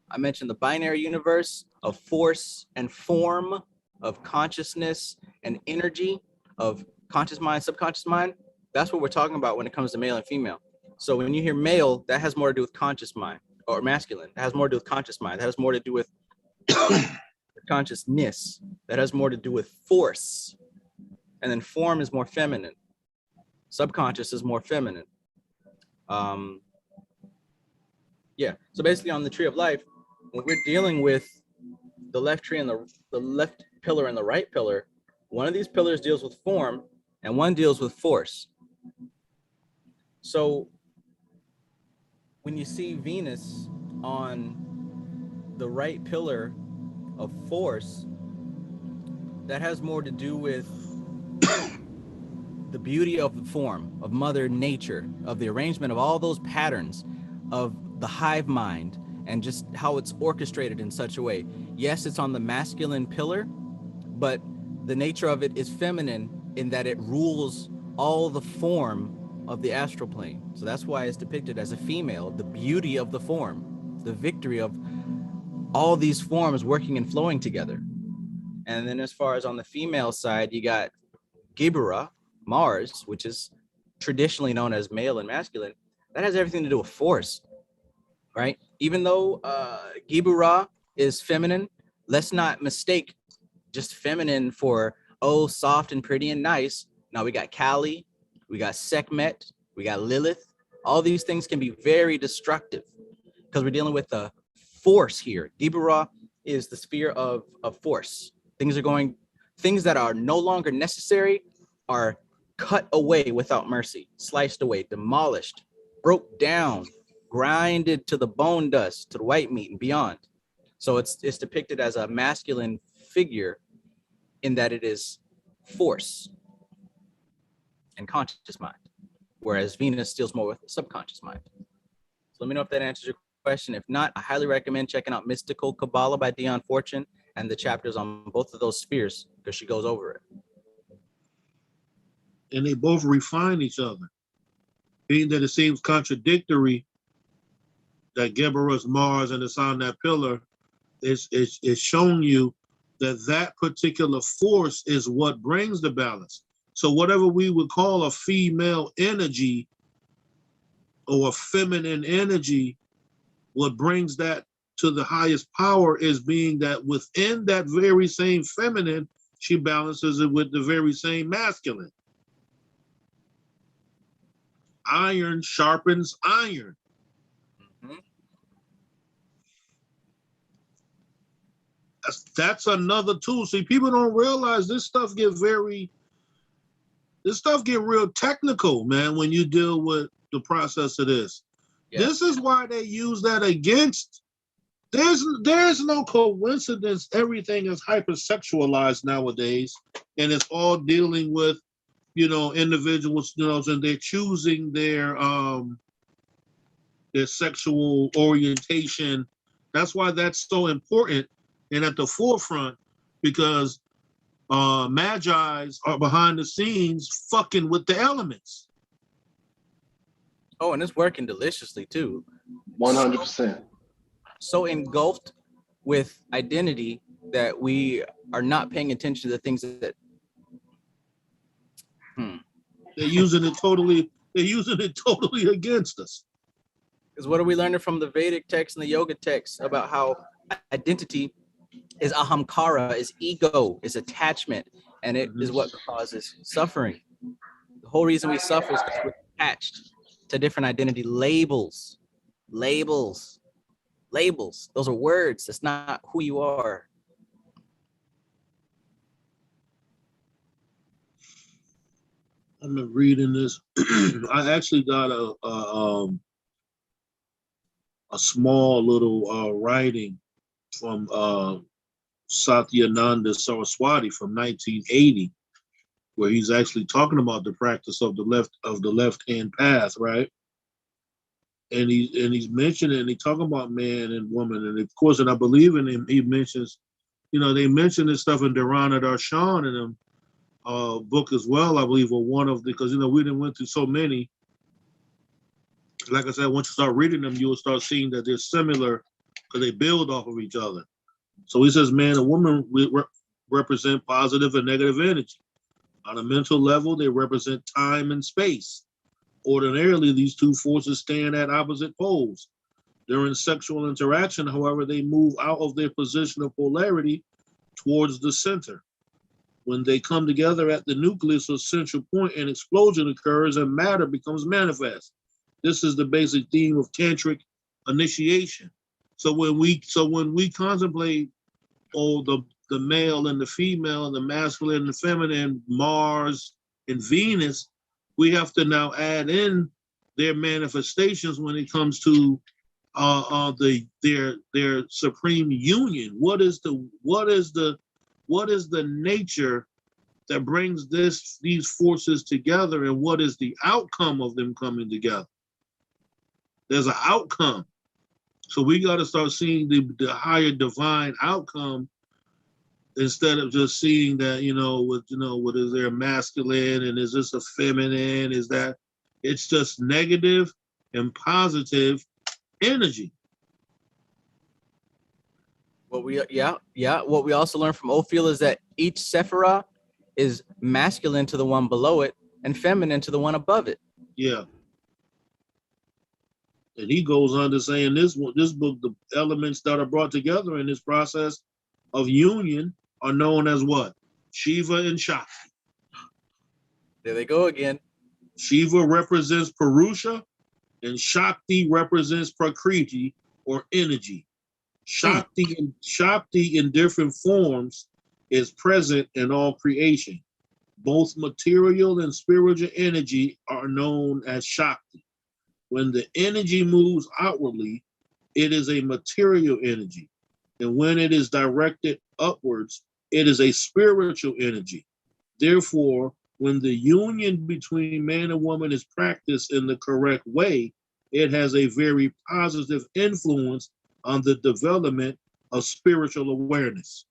I mentioned the binary universe of force and form, of consciousness and energy, of conscious mind, subconscious mind. That's what we're talking about when it comes to male and female. So when you hear male, that has more to do with conscious mind, or masculine. That has more to do with conscious mind. That has more to do with consciousness. That has more to do with force. And then form is more feminine. Subconscious is more feminine. Yeah. So basically on the tree of life, when we're dealing with the left tree and the left pillar and the right pillar, one of these pillars deals with form and one deals with force. So when you see Venus on the right pillar of force, that has more to do with the beauty of the form, of Mother Nature, of the arrangement of all those patterns, of the hive mind, and just how it's orchestrated in such a way. Yes, it's on the masculine pillar, but the nature of it is feminine in that it rules all the form of the astral plane. So that's why it's depicted as a female, the beauty of the form, the victory of all these forms working and flowing together. And then as far as on the female side, you got Gibera, Mars, which is traditionally known as male and masculine. That has everything to do with force, right? Even though Gibera is feminine, let's not mistake just feminine for, oh, soft and pretty and nice. Now we got Kali, we got Sekhmet, we got Lilith. All these things can be very destructive because we're dealing with the force here. Gibera is the sphere of force. Things that are no longer necessary are cut away without mercy, sliced away, demolished, broke down, grinded to the bone dust, to the white meat and beyond. So it's depicted as a masculine figure in that it is force and conscious mind, whereas Venus deals more with the subconscious mind. So let me know if that answers your question. If not, I highly recommend checking out Mystical Kabbalah by Dion Fortune and the chapters on both of those spheres because she goes over it. And they both refine each other. Being that it seems contradictory that Gebera's Mars and it's on that pillar, it's showing you that particular force is what brings the balance. So whatever we would call a female energy or a feminine energy, what brings that to the highest power is being that within that very same feminine, she balances it with the very same masculine. Iron sharpens iron. Mm-hmm. That's another tool. See, people don't realize this stuff get real technical, man, when you deal with the process of this. Yeah. This is why they use that against. There's no coincidence. Everything is hypersexualized nowadays, and it's all dealing with, individuals, and they're choosing their sexual orientation. That's why that's so important and at the forefront, because Magi's are behind the scenes fucking with the elements. Oh, and it's working deliciously too. 100%. So engulfed with identity that we are not paying attention to the things that they're using it totally against us. Because what are we learning from the Vedic text and the yoga text about how identity is ahamkara, is ego, is attachment, and it is what causes suffering. The whole reason we suffer is because we're attached to different identity labels. Labels. Those are words. That's not who you are. I've been reading this. I actually got a small little writing from Satyananda Saraswati from 1980, where he's actually talking about the practice of the left hand path, right? And he's mentioning, and he's talking about man and woman, and of course, and I believe in him. He mentions, they mention this stuff in Dharana Darshan in them book as well, I believe, or one of, because we didn't went through so many. Like I said, once you start reading them, you will start seeing that they're similar because they build off of each other. So he says, man and woman represent positive and negative energy. On a mental level, they represent time and space. Ordinarily, these two forces stand at opposite poles. During sexual interaction, however, they move out of their position of polarity towards the center. When they come together at the nucleus or central point, an explosion occurs and matter becomes manifest. This is the basic theme of tantric initiation. So when we contemplate the male and the female, the masculine and the feminine, Mars and Venus, we have to now add in their manifestations when it comes to their supreme union. What is the nature that brings these forces together, and what is the outcome of them coming together? There's an outcome. So we got to start seeing the higher divine outcome instead of just seeing that, what is there masculine and is this a feminine? Is that it's just negative and positive energy. What we also learned from Ophiel is that each Sephirah is masculine to the one below it and feminine to the one above it. Yeah. And he goes on to say in this book, the elements that are brought together in this process of union are known as what? Shiva and Shakti. There they go again. Shiva represents Purusha and Shakti represents Prakriti or energy. Shakti in different forms is present in all creation. Both material and spiritual energy are known as Shakti. When the energy moves outwardly, it is a material energy. And when it is directed upwards, it is a spiritual energy. Therefore, when the union between man and woman is practiced in the correct way, it has a very positive influence on the development of spiritual awareness.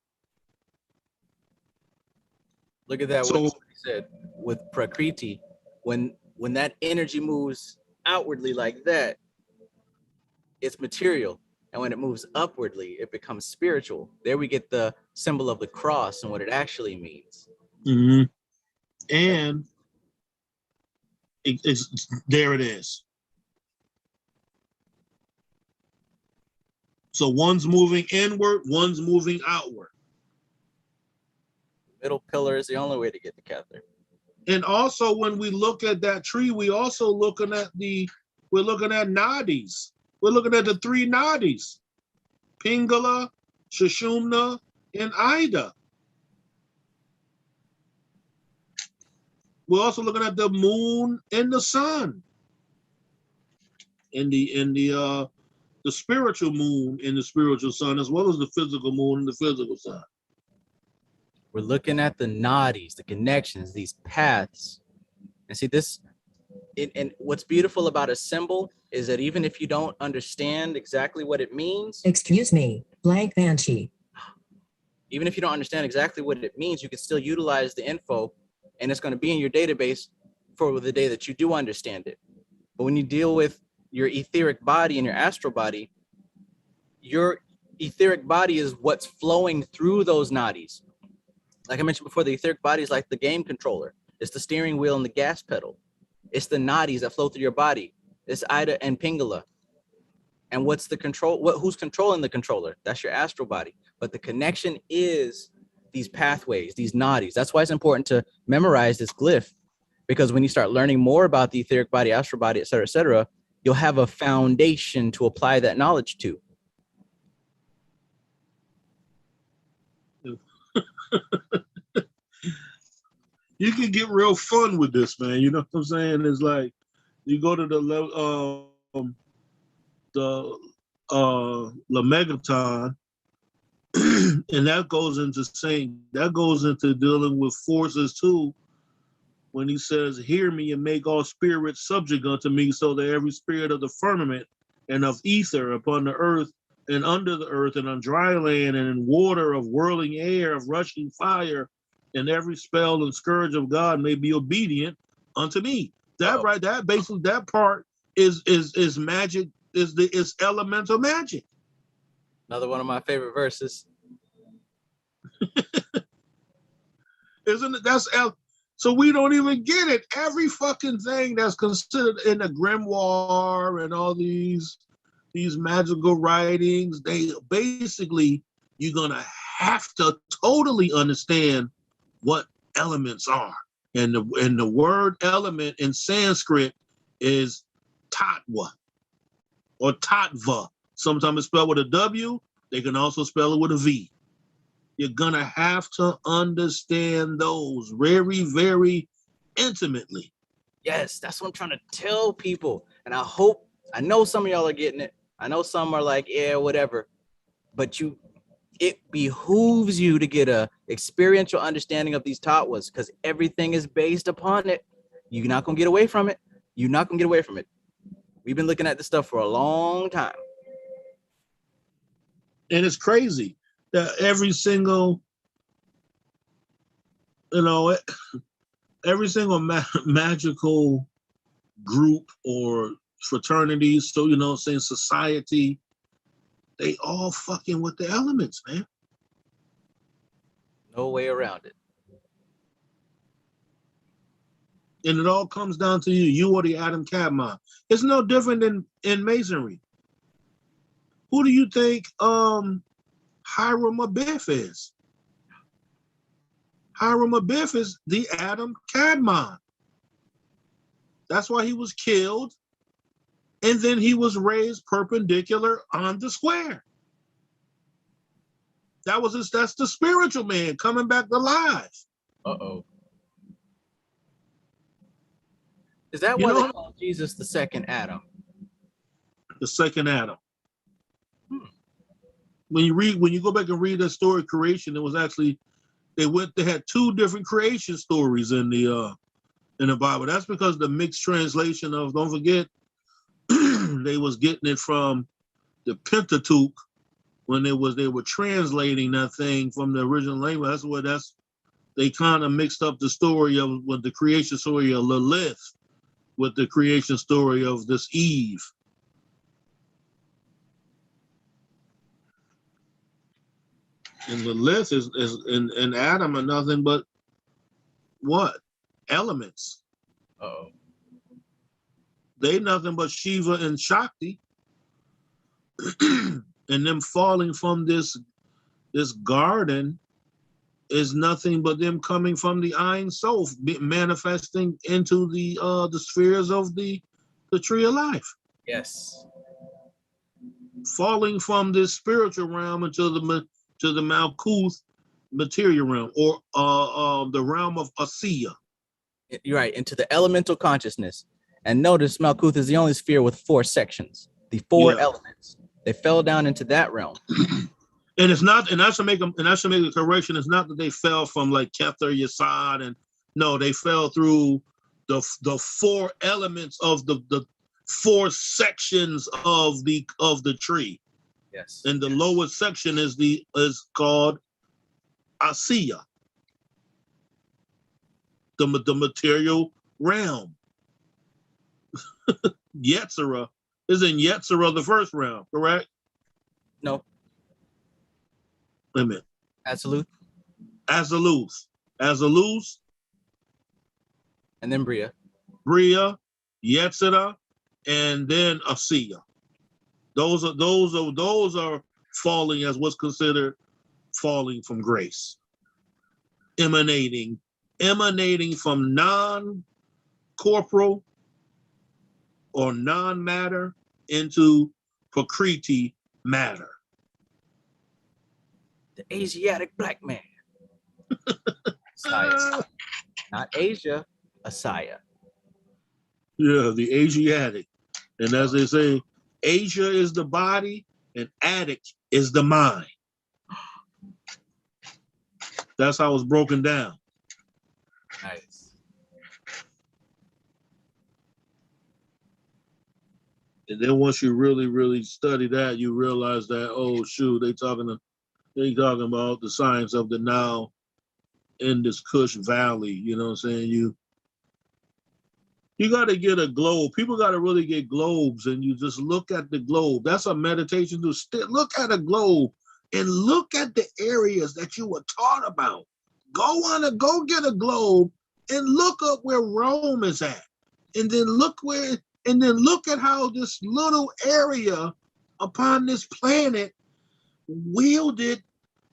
Look at that, what he said with Prakriti. When that energy moves outwardly like that, it's material. And when it moves upwardly, it becomes spiritual. There we get the symbol of the cross and what it actually means. Mm-hmm. And there it is. So one's moving inward, one's moving outward. Middle pillar is the only way to get the Catholic. And also when we look at that tree, we're looking at nadis. We're looking at the three nadis: Pingala, Sushumna, and Ida. We're also looking at the moon and the sun, and the spiritual moon and the spiritual sun, as well as the physical moon and the physical sun. We're looking at the nadis, the connections, these paths. And see this, and what's beautiful about a symbol is that even if you don't understand exactly what it means. Excuse me, blank Banshee. Even if you don't understand exactly what it means, you can still utilize the info, and it's going to be in your database for the day that you do understand it. But when you deal with your etheric body and your astral body, your etheric body is what's flowing through those nadis. Like I mentioned before, the etheric body is like the game controller. It's the steering wheel and the gas pedal. It's the nadis that flow through your body. It's Ida and Pingala. And what's the control? Who's controlling the controller? That's your astral body. But the connection is these pathways, these nadis. That's why it's important to memorize this glyph, because when you start learning more about the etheric body, astral body, et cetera, you'll have a foundation to apply that knowledge to. You can get real fun with this, man. You know what I'm saying? It's like you go to the La Megaton And that goes into dealing with forces too. When he says, "Hear me and make all spirits subject unto me, so that every spirit of the firmament and of ether upon the earth and under the earth and on dry land and in water, of whirling air, of rushing fire, and every spell and scourge of God may be obedient unto me." That right, that basically that part is magic, is elemental magic. Another one of my favorite verses. Isn't it? So we don't even get it. Every fucking thing that's considered in the grimoire and all these magical writings, they basically, you're gonna have to totally understand what elements are. And the word element in Sanskrit is tatva or tatva. Sometimes it's spelled with a W. They can also spell it with a V. You're gonna have to understand those very, very intimately. Yes, that's what I'm trying to tell people. And I know some of y'all are getting it. I know some are like, yeah, whatever. But it behooves you to get a experiential understanding of these tattvas, because everything is based upon it. You're not gonna get away from it. You're not gonna get away from it. We've been looking at this stuff for a long time. And it's crazy that every single, every single magical group or fraternity, so, saying society, they all fucking with the elements, man. No way around it. And it all comes down to you or the Atom Kadmon. It's no different than in Masonry. Who do you think Hiram Abiff is? Hiram Abiff is the Atom Kadmon. That's why he was killed. And then he was raised perpendicular on the square. That's the spiritual man coming back alive. Uh-oh. Is that why they call Jesus the second Adam? The second Adam. When you go back and read the story of creation, it was actually they had two different creation stories in the Bible. That's because the mixed translation of, don't forget, they was getting it from the Pentateuch when they were translating that thing from the original language. They kind of mixed up the story with the creation story of Lilith with the creation story of this Eve. And Lilith is and Adam are nothing but what? Elements. Uh-oh. They nothing but Shiva and Shakti. And them falling from this garden is nothing but them coming from the Ein Sof, manifesting into the spheres of the tree of life. Yes. Falling from this spiritual realm into the Malkuth material realm, or the realm of Asiya. You're right, into the elemental consciousness. And notice Malkuth is the only sphere with 4 sections, the 4 elements. They fell down into that realm. And it's not, and I should make a correction. It's not that they fell from like Kether, Yesod, and no, they fell through the 4 elements of the 4 sections of the tree. Yes. And the lowest section is called Asiya, the material realm. Yetzirah is in Yetzirah, the first realm, correct? No. Wait a minute. Absolute. Azaluth. And then Bria. Yetzirah, and then Asiya. Those are falling as what's considered falling from grace. Emanating from non-corporal or non-matter into Prakriti matter. The Asiatic black man. Saya. Not Asia, Asaya. Yeah, the Asiatic. And as they say, Asia is the body and Attic is the mind. That's how it's broken down. Nice. And then once you really, really study that, you realize that, oh shoot, they talking about the science of the Nile in this Kush Valley. You know what I'm saying? You got to get a globe. People got to really get globes, and you just look at the globe. That's a meditation to look at a globe and look at the areas that you were taught about. Go get a globe and look up where Rome is at, and then look at how this little area upon this planet wielded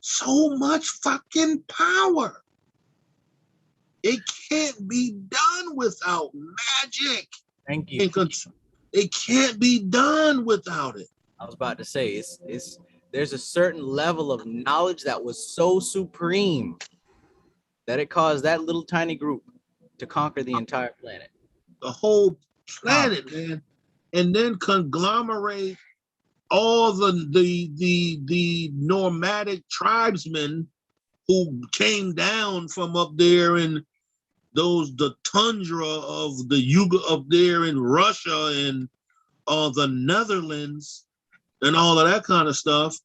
so much fucking power. It can't be done without magic. Thank you. It can't be done without it. I was about to say, there's a certain level of knowledge that was so supreme that it caused that little tiny group to conquer the entire planet. The whole planet, man. And then conglomerate all the nomadic tribesmen who came down from up there in the tundra of the Yuga up there in Russia and the Netherlands and all of that kind of stuff.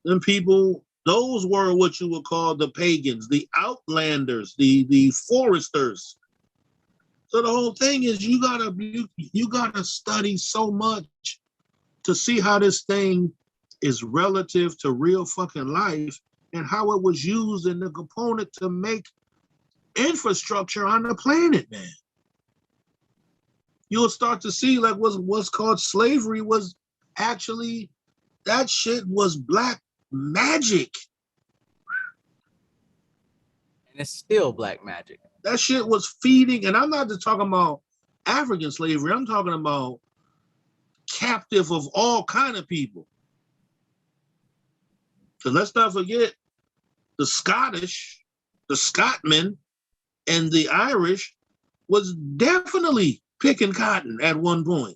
Then people, those were what you would call the pagans, the outlanders, the foresters. So the whole thing is you gotta study so much to see how this thing is relative to real fucking life and how it was used in the component to make infrastructure on the planet, man. You'll start to see like what's called slavery was actually, that shit was black magic. And it's still black magic. That shit was feeding, and I'm not just talking about African slavery, I'm talking about captive of all kind of people. So let's not forget the Scottish, the Scotsmen, and the Irish was definitely picking cotton at one point.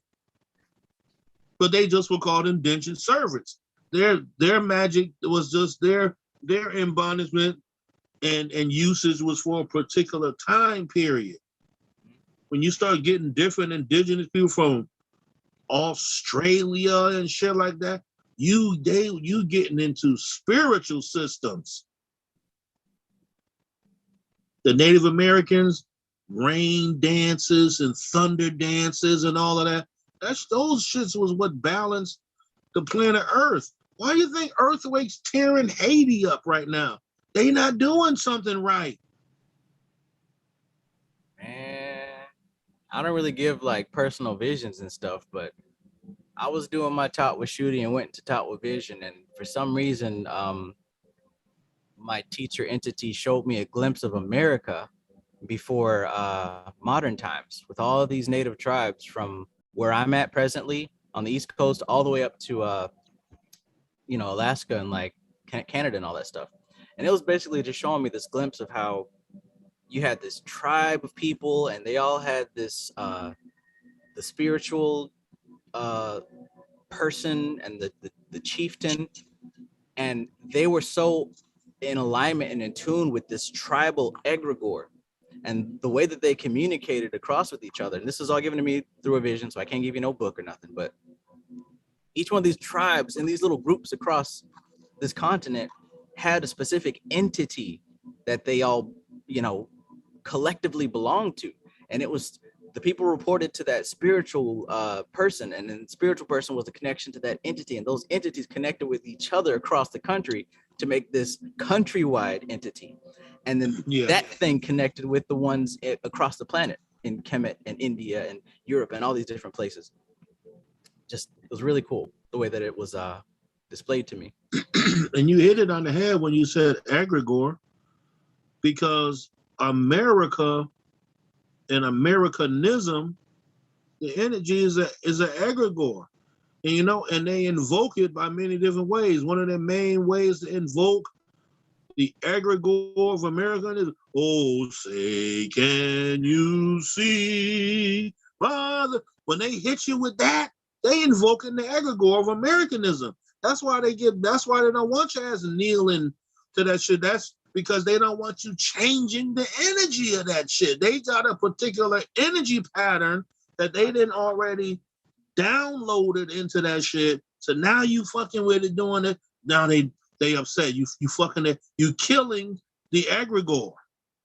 But they just were called indentured servants. Their magic was just their embodiment and usage was for a particular time period. When you start getting different indigenous people from Australia and shit like that, you getting into spiritual systems. The Native Americans, rain dances and thunder dances and all of that. Those shits was what balanced the planet Earth. Why do you think earthquakes tearing Haiti up right now? They not doing something right. Man, I don't really give like personal visions and stuff, but I was doing my talk with Shooty and went to talk with Vision, and for some reason, my teacher entity showed me a glimpse of America before modern times, with all of these native tribes from where I'm at presently on the East Coast all the way up to Alaska and like Canada and all that stuff. And it was basically just showing me this glimpse of how you had this tribe of people and they all had this the spiritual person and the chieftain, and they were so in alignment and in tune with this tribal egregore and the way that they communicated across with each other. And this is all given to me through a vision, so I can't give you no book or nothing, but each one of these tribes and these little groups across this continent had a specific entity that they all, collectively belonged to. And it was the people reported to that spiritual person, and then the spiritual person was a connection to that entity, and those entities connected with each other across the country to make this countrywide entity. And then that thing connected with the ones across the planet in Kemet and India and Europe and all these different places. Just, it was really cool the way that it was displayed to me. And you hit it on the head when you said egregore, because America and Americanism, the energy is an egregore, and they invoke it by many different ways. One of the main ways to invoke the egregore of America is, oh, say, can you see, Father? When they hit you with that, they invoking the egregore of Americanism. That's why they don't want your ass kneeling to that shit. That's because they don't want you changing the energy of that shit. They got a particular energy pattern that they didn't already downloaded into that shit. So now you fucking with it, doing it. Now they upset. You fucking it. You killing the egregore.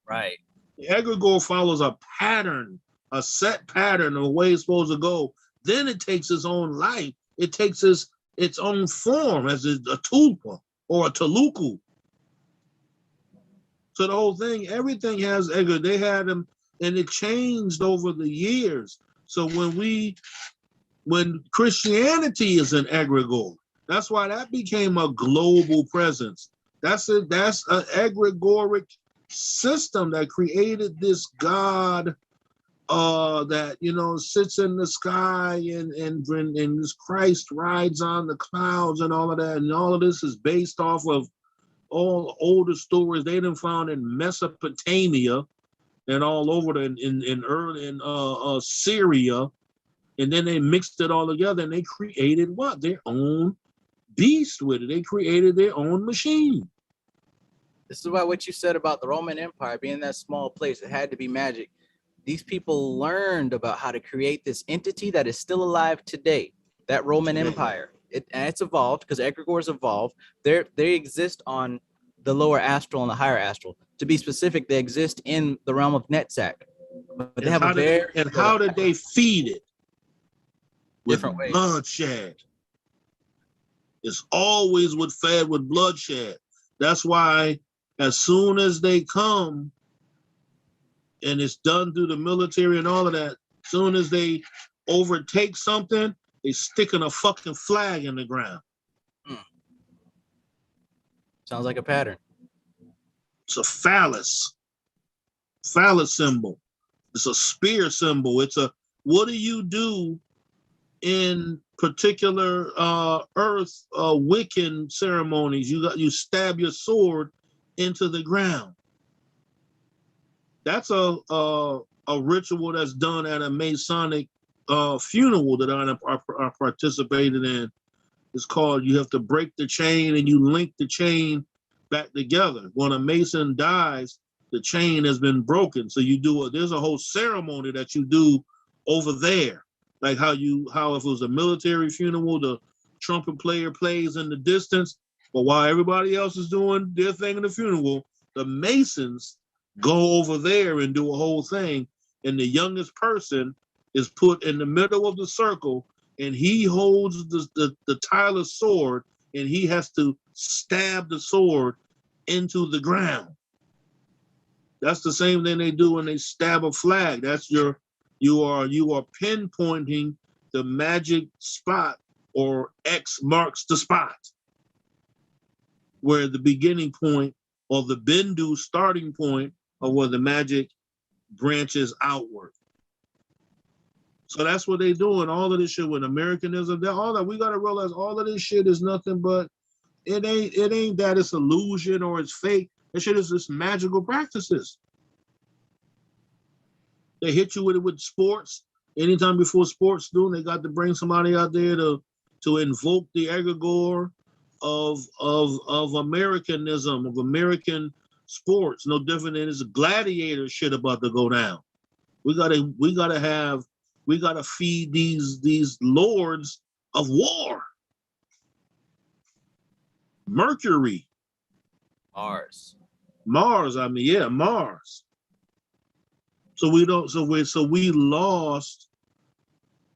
Right. The egregore follows a pattern, a set pattern of the way it's supposed to go. Then it takes its own life. It takes its own form as a tulpa or a taluku. So the whole thing, everything has egregore. They had them, and it changed over the years. So when Christianity is an egregore, that's why that became a global presence. That's an egregoric system that created this God that sits in the sky and this Christ rides on the clouds and all of that, and all of this is based off of all older stories they done found in Mesopotamia and all over in Syria, and then they mixed it all together and they created what? Their own beast with it. They created their own machine. This is why what you said about the Roman Empire being that small place, it had to be magic. These people learned about how to create this entity that is still alive today, that Roman Empire. And it's evolved because egregores evolve. They exist on the lower astral and the higher astral. To be specific, they exist in the realm of Netzach. But they have how did they feed it? Different with ways. Bloodshed. It's always fed with bloodshed. That's why as soon as they come, and it's done through the military and all of that, as soon as they overtake something, they sticking a fucking flag in the ground. Sounds like a pattern. It's a phallus symbol. It's a spear symbol. It's a, what do you do in particular earth Wiccan ceremonies? You stab your sword into the ground. That's a ritual that's done at a Masonic funeral that I participated in. It's called, you have to break the chain and you link the chain back together. When a Mason dies, the chain has been broken. So there's a whole ceremony that you do over there. Like how if it was a military funeral, the trumpet player plays in the distance, but while everybody else is doing their thing in the funeral, the Masons go over there and do a whole thing. And the youngest person is put in the middle of the circle, and he holds the Tyler sword, and he has to stab the sword into the ground. That's the same thing they do when they stab a flag. That's you are pinpointing the magic spot, or X marks the spot where the beginning point, or the Bindu starting point, of where the magic branches outward. So that's what they do, and all of this shit with Americanism. All that, we gotta realize, all of this shit is nothing but, it ain't that it's illusion or it's fake. That shit is just magical practices. They hit you with it with sports. Anytime before sports do, they got to bring somebody out there to invoke the egregore of Americanism, of American sports. No different than this gladiator shit about to go down. We gotta feed these lords of war. Mercury. Mars. I mean, yeah, Mars. So we lost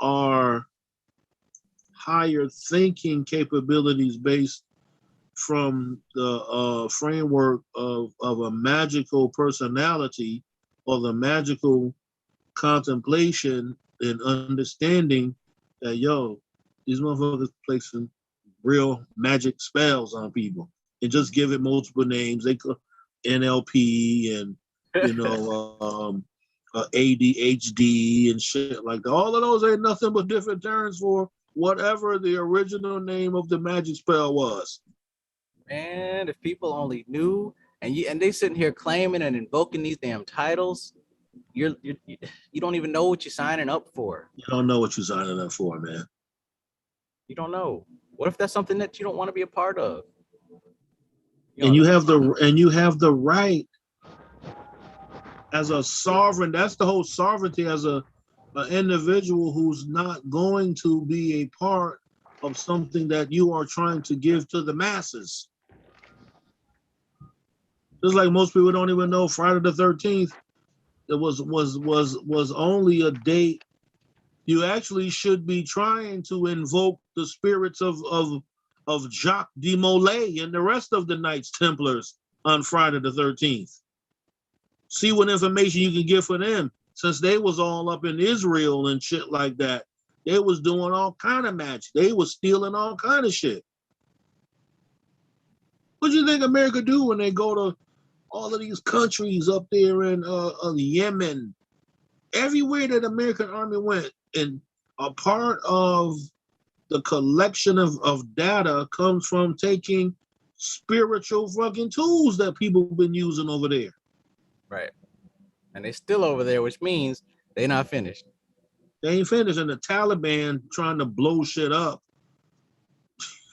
our higher thinking capabilities based from the framework of a magical personality, or the magical contemplation and understanding that, these motherfuckers placing real magic spells on people and just give it multiple names. They call NLP and ADHD and shit like that. All of those ain't nothing but different terms for whatever the original name of the magic spell was. Man, if people only knew, and they sitting here claiming and invoking these damn titles, you don't even know what you're signing up for. You don't know what you're signing up for, man. You don't know. What if that's something that you don't want to be a part of? And you have the right as a sovereign. That's the whole sovereignty as an individual who's not going to be a part of something that you are trying to give to the masses. Just like most people don't even know Friday the 13th, it was only a date. You actually should be trying to invoke the spirits of Jacques de Molay and the rest of the Knights Templars on Friday the 13th. See what information you can get for them, since they was all up in Israel and shit like that. They was doing all kind of magic. They was stealing all kind of shit. What do you think America do when they go to all of these countries up there in Yemen? Everywhere that American Army went, and a part of the collection of data comes from taking spiritual fucking tools that people have been using over there. Right. And they still over there, which means they not finished. They ain't finished. And the Taliban trying to blow shit up.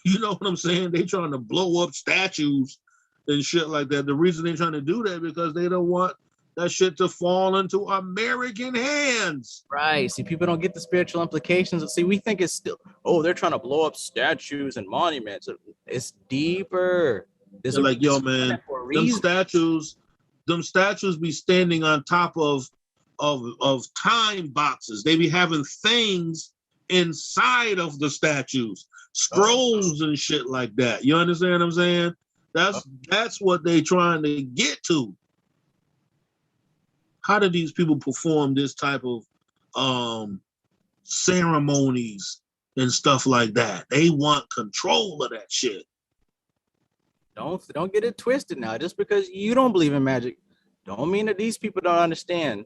You know what I'm saying? They trying to blow up statues and shit like that. The reason they're trying to do that because they don't want that shit to fall into American hands. Right. See, people don't get the spiritual implications. See, we think it's still, oh, they're trying to blow up statues and monuments. It's deeper. There's They're like, yo, man, them statues be standing on top of time boxes. They be having things inside of the statues, scrolls and shit like that. You understand what I'm saying? That's what they trying to get to. How do these people perform this type of ceremonies and stuff like that? They want control of that shit. Don't get it twisted now. Just because you don't believe in magic, don't mean that these people don't understand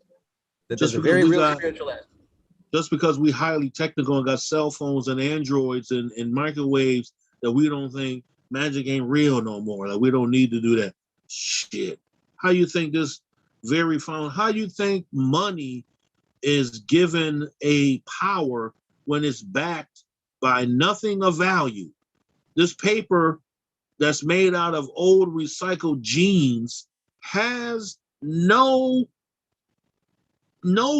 that there's a very real spiritual aspect. Just because we highly technical and got cell phones and androids and microwaves, that we don't think magic ain't real no more. Like we don't need to do that. Shit. How you think this how you think money is given a power when it's backed by nothing of value? This paper that's made out of old recycled jeans has no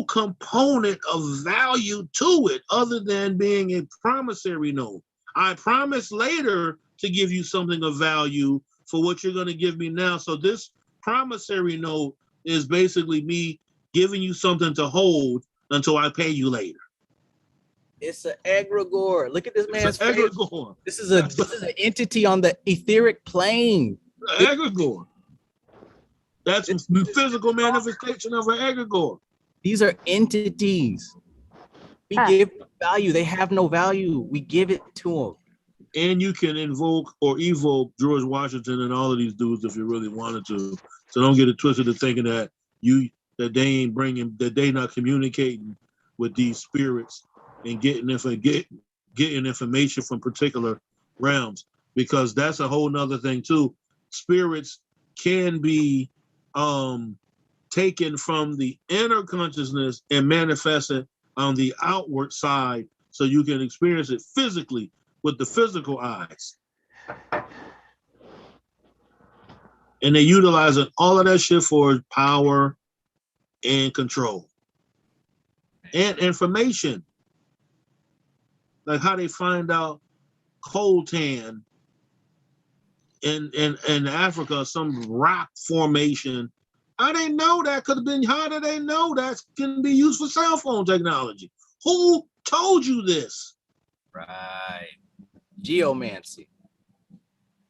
component of value to it other than being a promissory note. I promise later to give you something of value for what you're going to give me now. So this promissory note is basically me giving you something to hold until I pay you later. It's an egregore. Look at this man's face. Egregore. This is an entity on the etheric plane. Egregore. That's the physical manifestation of an egregore. These are entities. We give value. They have no value. We give it to them. And you can invoke or evoke George Washington and all of these dudes if you really wanted to. So don't get it twisted to thinking that they not communicating with these spirits and getting information from particular realms, because that's a whole nother thing too. Spirits can be taken from the inner consciousness and manifested on the outward side, so you can experience it physically with the physical eyes. And they're utilizing all of that shit for power and control and information. Like how they find out coltan in Africa, some rock formation. How they know that could have been? How do they know that can be used for cell phone technology? Who told you this? Right. Geomancy.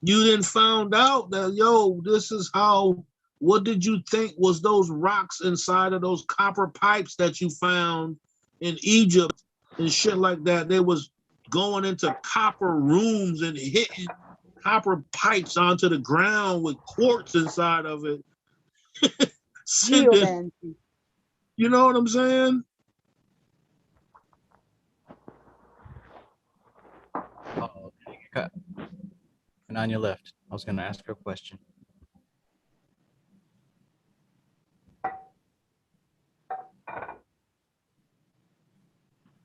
You then found out that, this is how, what did you think was those rocks inside of those copper pipes that you found in Egypt and shit like that? They was going into copper rooms and hitting copper pipes onto the ground with quartz inside of it. You know what I'm saying? Oh, okay. Cut. And on your left, I was going to ask her a question.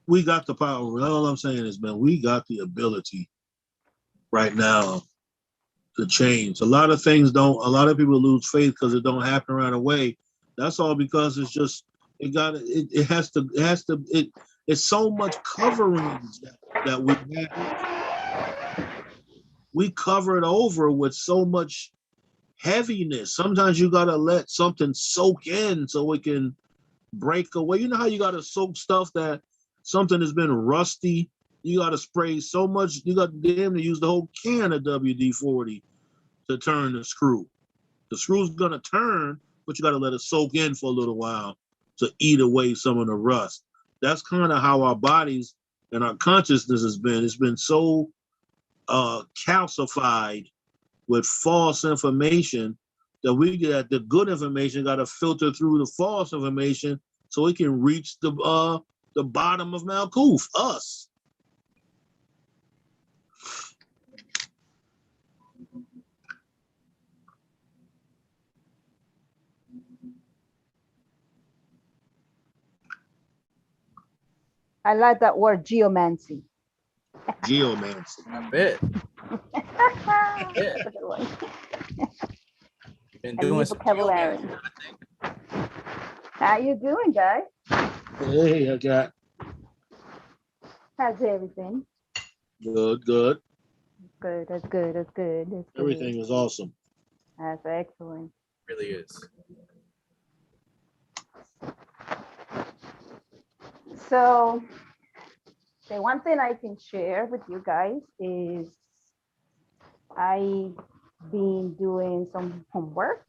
We got the power. All I'm saying is, man, we got the ability right now the change. A lot of things don't. A lot of people lose faith because it don't happen right away. That's all because it's just it got it has to it's so much coverings that we have. We cover it over with so much heaviness. Sometimes you gotta let something soak in so it can break away. You know how you gotta soak stuff that something has been rusty. You gotta spray so much. You got damn to use the whole can of WD-40 to turn the screw. The screw's gonna turn, but you gotta let it soak in for a little while to eat away some of the rust. That's kind of how our bodies and our consciousness has been. It's been so calcified with false information that we get the good information got to filter through the false information so it can reach the bottom of Malkuth, us. I like that word, geomancy. Geomancy. I bet. That's a good one. Been A doing new some vocabulary. geomancy, I think. How you doing, guys? Hey, I got How's everything? good. Good, that's good, that's good, that's good. Everything is awesome. That's excellent. Really is. So the one thing I can share with you guys is I've been doing some homeworks,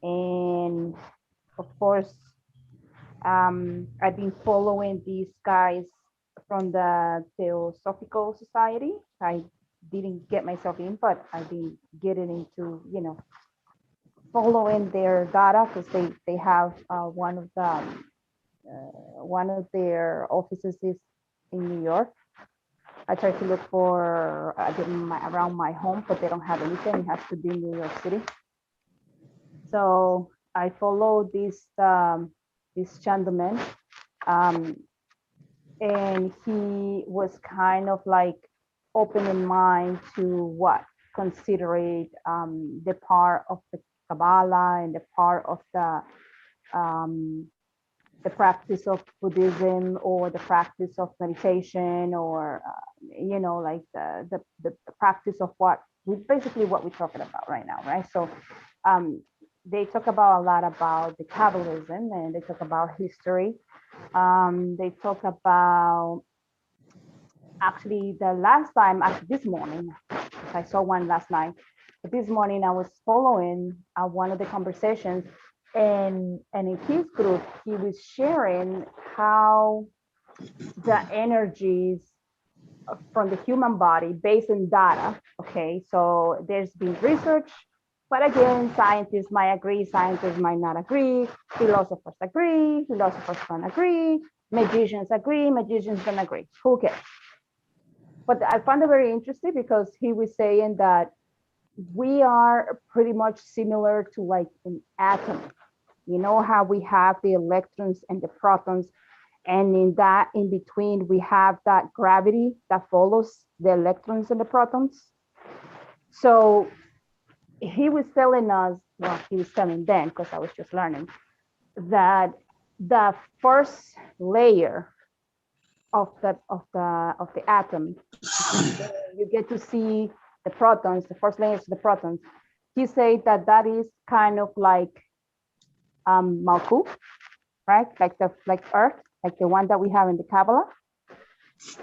and of course, I've been following these guys from the Theosophical Society. I didn't get myself in, but I've been getting into, following their data because they have one of their offices is in New York. I try to look for around my home, but they don't have anything. It has to be in New York City. So I follow this gentleman, and he was kind of like open in mind to what considerate the part of the Kabbalah and the part of the practice of Buddhism or the practice of meditation or like the practice of what we're talking about right now, right? So they talk about a lot about the Kabbalism, and they talk about history. They talk about actually this morning, I saw one last night, but this morning I was following one of the conversations, and in his group, he was sharing how the energies from the human body based on data. Okay, so there's been research, but again, scientists might agree, scientists might not agree, philosophers don't agree, magicians don't agree. Who cares? But I found it very interesting because he was saying that we are pretty much similar to like an atom. You know how we have the electrons and the protons, and in between we have that gravity that follows the electrons and the protons. So he was telling us, well, he was telling them, because I was just learning, that the first layer of the atom, you get to see the protons, the first layers of the protons. He said that is kind of like Malkuth, right? Like Earth, like the one that we have in the Kabbalah.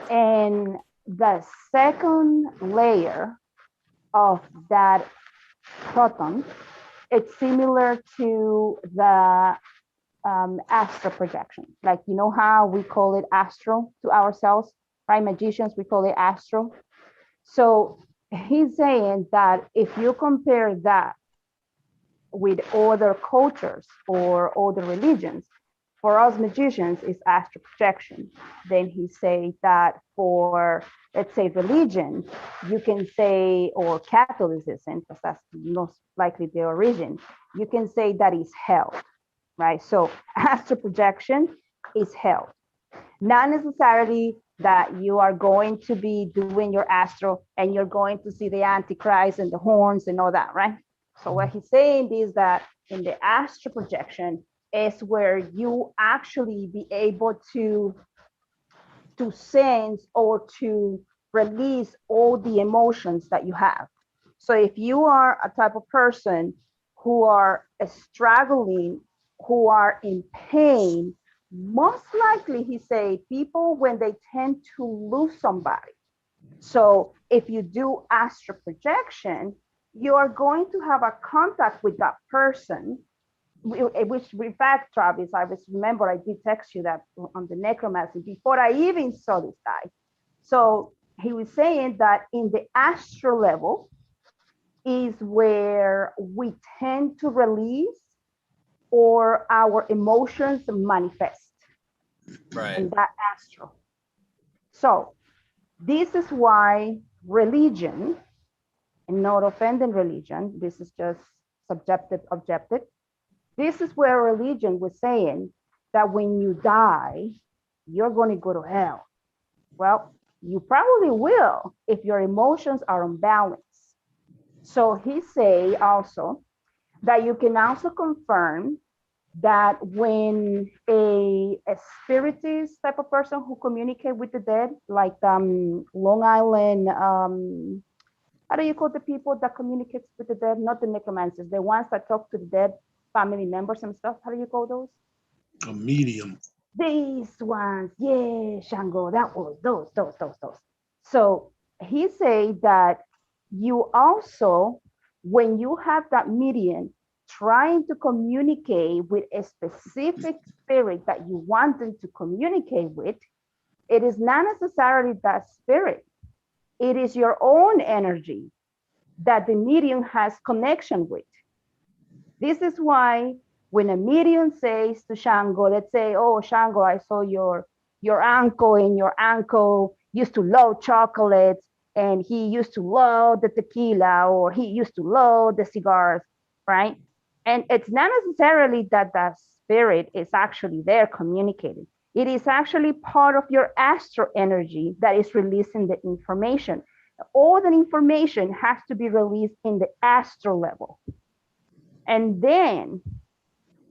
And the second layer of that proton, it's similar to the astral projection. Like, you know how we call it astral to ourselves, right? Magicians, we call it astral. So he's saying that if you compare that with other cultures or other religions, for us magicians is astral projection. Then he say that for, let's say, religion, you can say, or Catholicism, because that's most likely the origin, you can say that is hell, right? So astral projection is hell. Not necessarily that you are going to be doing your astral and you're going to see the Antichrist and the horns and all that, right? So what he's saying is that in the astral projection is where you actually be able to sense or to release all the emotions that you have. So if you are a type of person who are struggling, who are in pain, most likely he say people when they tend to lose somebody. So if you do astral projection, you are going to have a contact with that person, which in fact, Travis, I was remember I did text you that on the necromancy before I even saw this guy. So he was saying that in the astral level is where we tend to release or our emotions manifest Right. in that astral. So this is why religion, and not offending religion, this is just subjective, objective. This is where religion was saying that when you die, you're going to go to hell. Well, you probably will if your emotions are unbalanced. So he say also that you can also confirm that when a spiritist type of person who communicate with the dead, like Long Island, how do you call the people that communicates with the dead? Not the necromancers, the ones that talk to the dead family members and stuff. How do you call those? A medium. These ones, yeah, Shango, that was those. So he say that you also, when you have that medium trying to communicate with a specific spirit that you want them to communicate with, it is not necessarily that spirit. It is your own energy that the medium has connection with. This is why when a medium says to Shango, let's say, oh, Shango, I saw your uncle, and your uncle used to love chocolates, and he used to love the tequila, or he used to love the cigars, right? And it's not necessarily that the spirit is actually there communicating. It is actually part of your astral energy that is releasing the information. All the information has to be released in the astral level. And then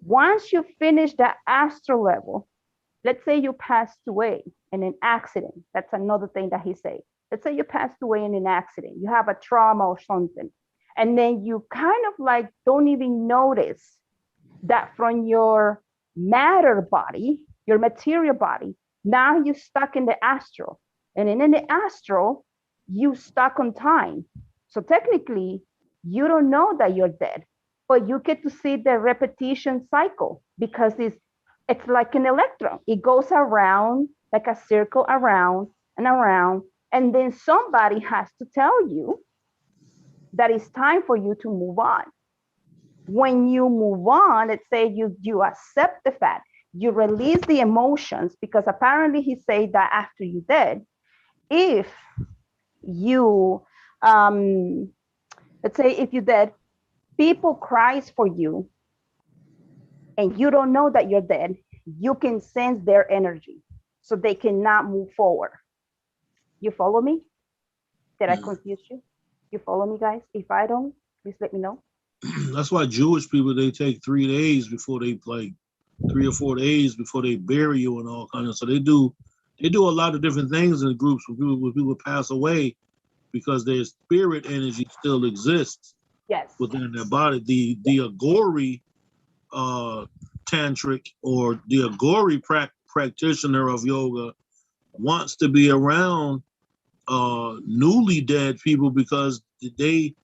once you finish the astral level, let's say you passed away in an accident. That's another thing that he said. Let's say you passed away in an accident. You have a trauma or something. And then you kind of like don't even notice that from your matter body, your material body, now you're stuck in the astral. And in the astral, you stuck on time. So technically, you don't know that you're dead, but you get to see the repetition cycle because it's like an electron. It goes around like a circle, around and around. And then somebody has to tell you that it's time for you to move on. When you move on, let's say you accept the fact, you release the emotions, because apparently he said that after you're dead, if you, let's say if you're dead, people cries for you and you don't know that you're dead, you can sense their energy, so they cannot move forward. You follow me? Did I confuse you? You follow me, guys? If I don't, please let me know. That's why Jewish people, they take 3 days before they, like 3 or 4 days before they bury you and all kinds of. So they do a lot of different things in groups when people pass away, because their spirit energy still exists Yes. within their body. The Agori tantric, or the Agori practitioner of yoga, wants to be around newly dead people because they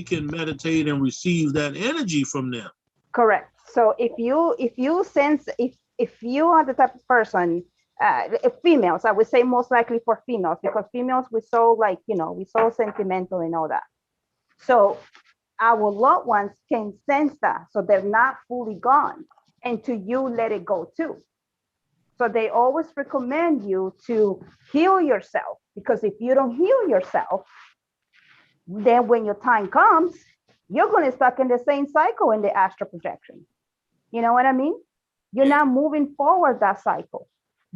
can meditate and receive that energy from them. Correct. So if you sense, if you are the type of person, females, I would say most likely for females, because females we're so like, we're so sentimental and all that. So our loved ones can sense that, so they're not fully gone, and to you let it go too. So they always recommend you to heal yourself, because if you don't heal yourself, then when your time comes, you're going to stuck in the same cycle in the astral projection. You know what I mean? You're not moving forward that cycle.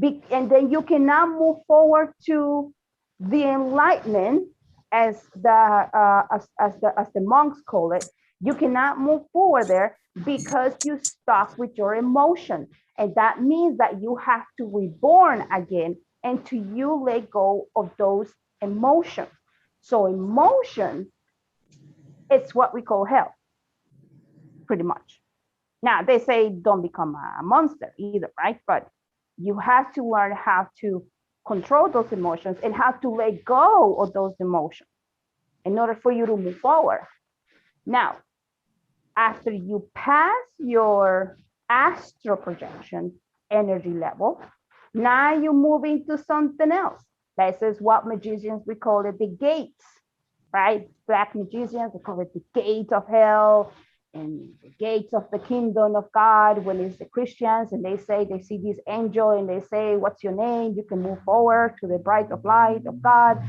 And then you cannot move forward to the enlightenment, as the monks call it. You cannot move forward there because you stuck with your emotion. And that means that you have to reborn again and to you let go of those emotions. So emotion, it's what we call hell, pretty much. Now they say don't become a monster either, right? But you have to learn how to control those emotions and how to let go of those emotions in order for you to move forward. Now, after you pass your astral projection energy level, now you move into something else. This is what magicians, we call it the gates, right? Black magicians, they call it the gates of hell and the gates of the kingdom of God. When it's the Christians and they say they see this angel and they say, what's your name? You can move forward to the bright of light of God.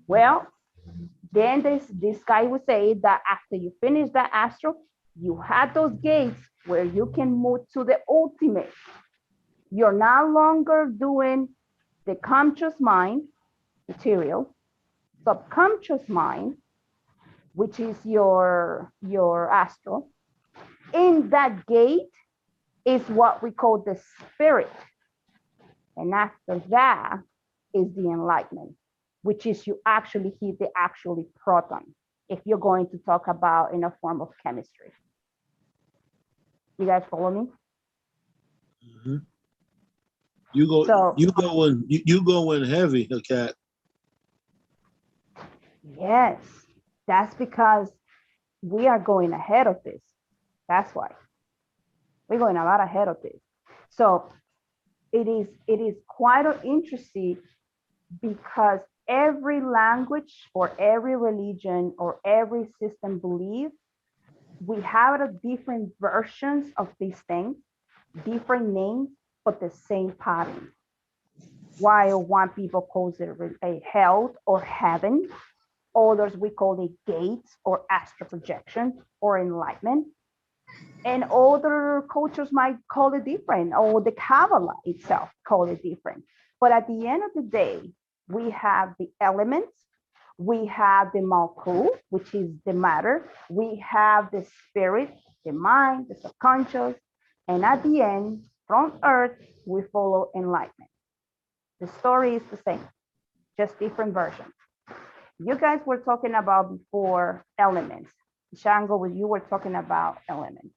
Well, then this guy would say that after you finish that astral, you have those gates where you can move to the ultimate. You're no longer doing the conscious mind, material, subconscious mind, which is your astral. In that gate is what we call the spirit. And after that is the enlightenment, which is you actually hit the actually proton, if you're going to talk about in a form of chemistry. You guys follow me? Mm-hmm. You go in heavy, cat. Yes, that's because we are going ahead of this. That's why we're going a lot ahead of this. So it is quite interesting because every language or every religion or every system belief, we have a different versions of these things, different names, but the same pattern. While one people calls it a hell or heaven, others we call it gates or astral projection or enlightenment. And other cultures might call it different, or the Kabbalah itself call it different. But at the end of the day, we have the elements, we have the Malkuth, which is the matter, we have the spirit, the mind, the subconscious, and at the end, from earth, we follow enlightenment. The story is the same, just different versions. You guys were talking about before elements. Shango, you were talking about elements.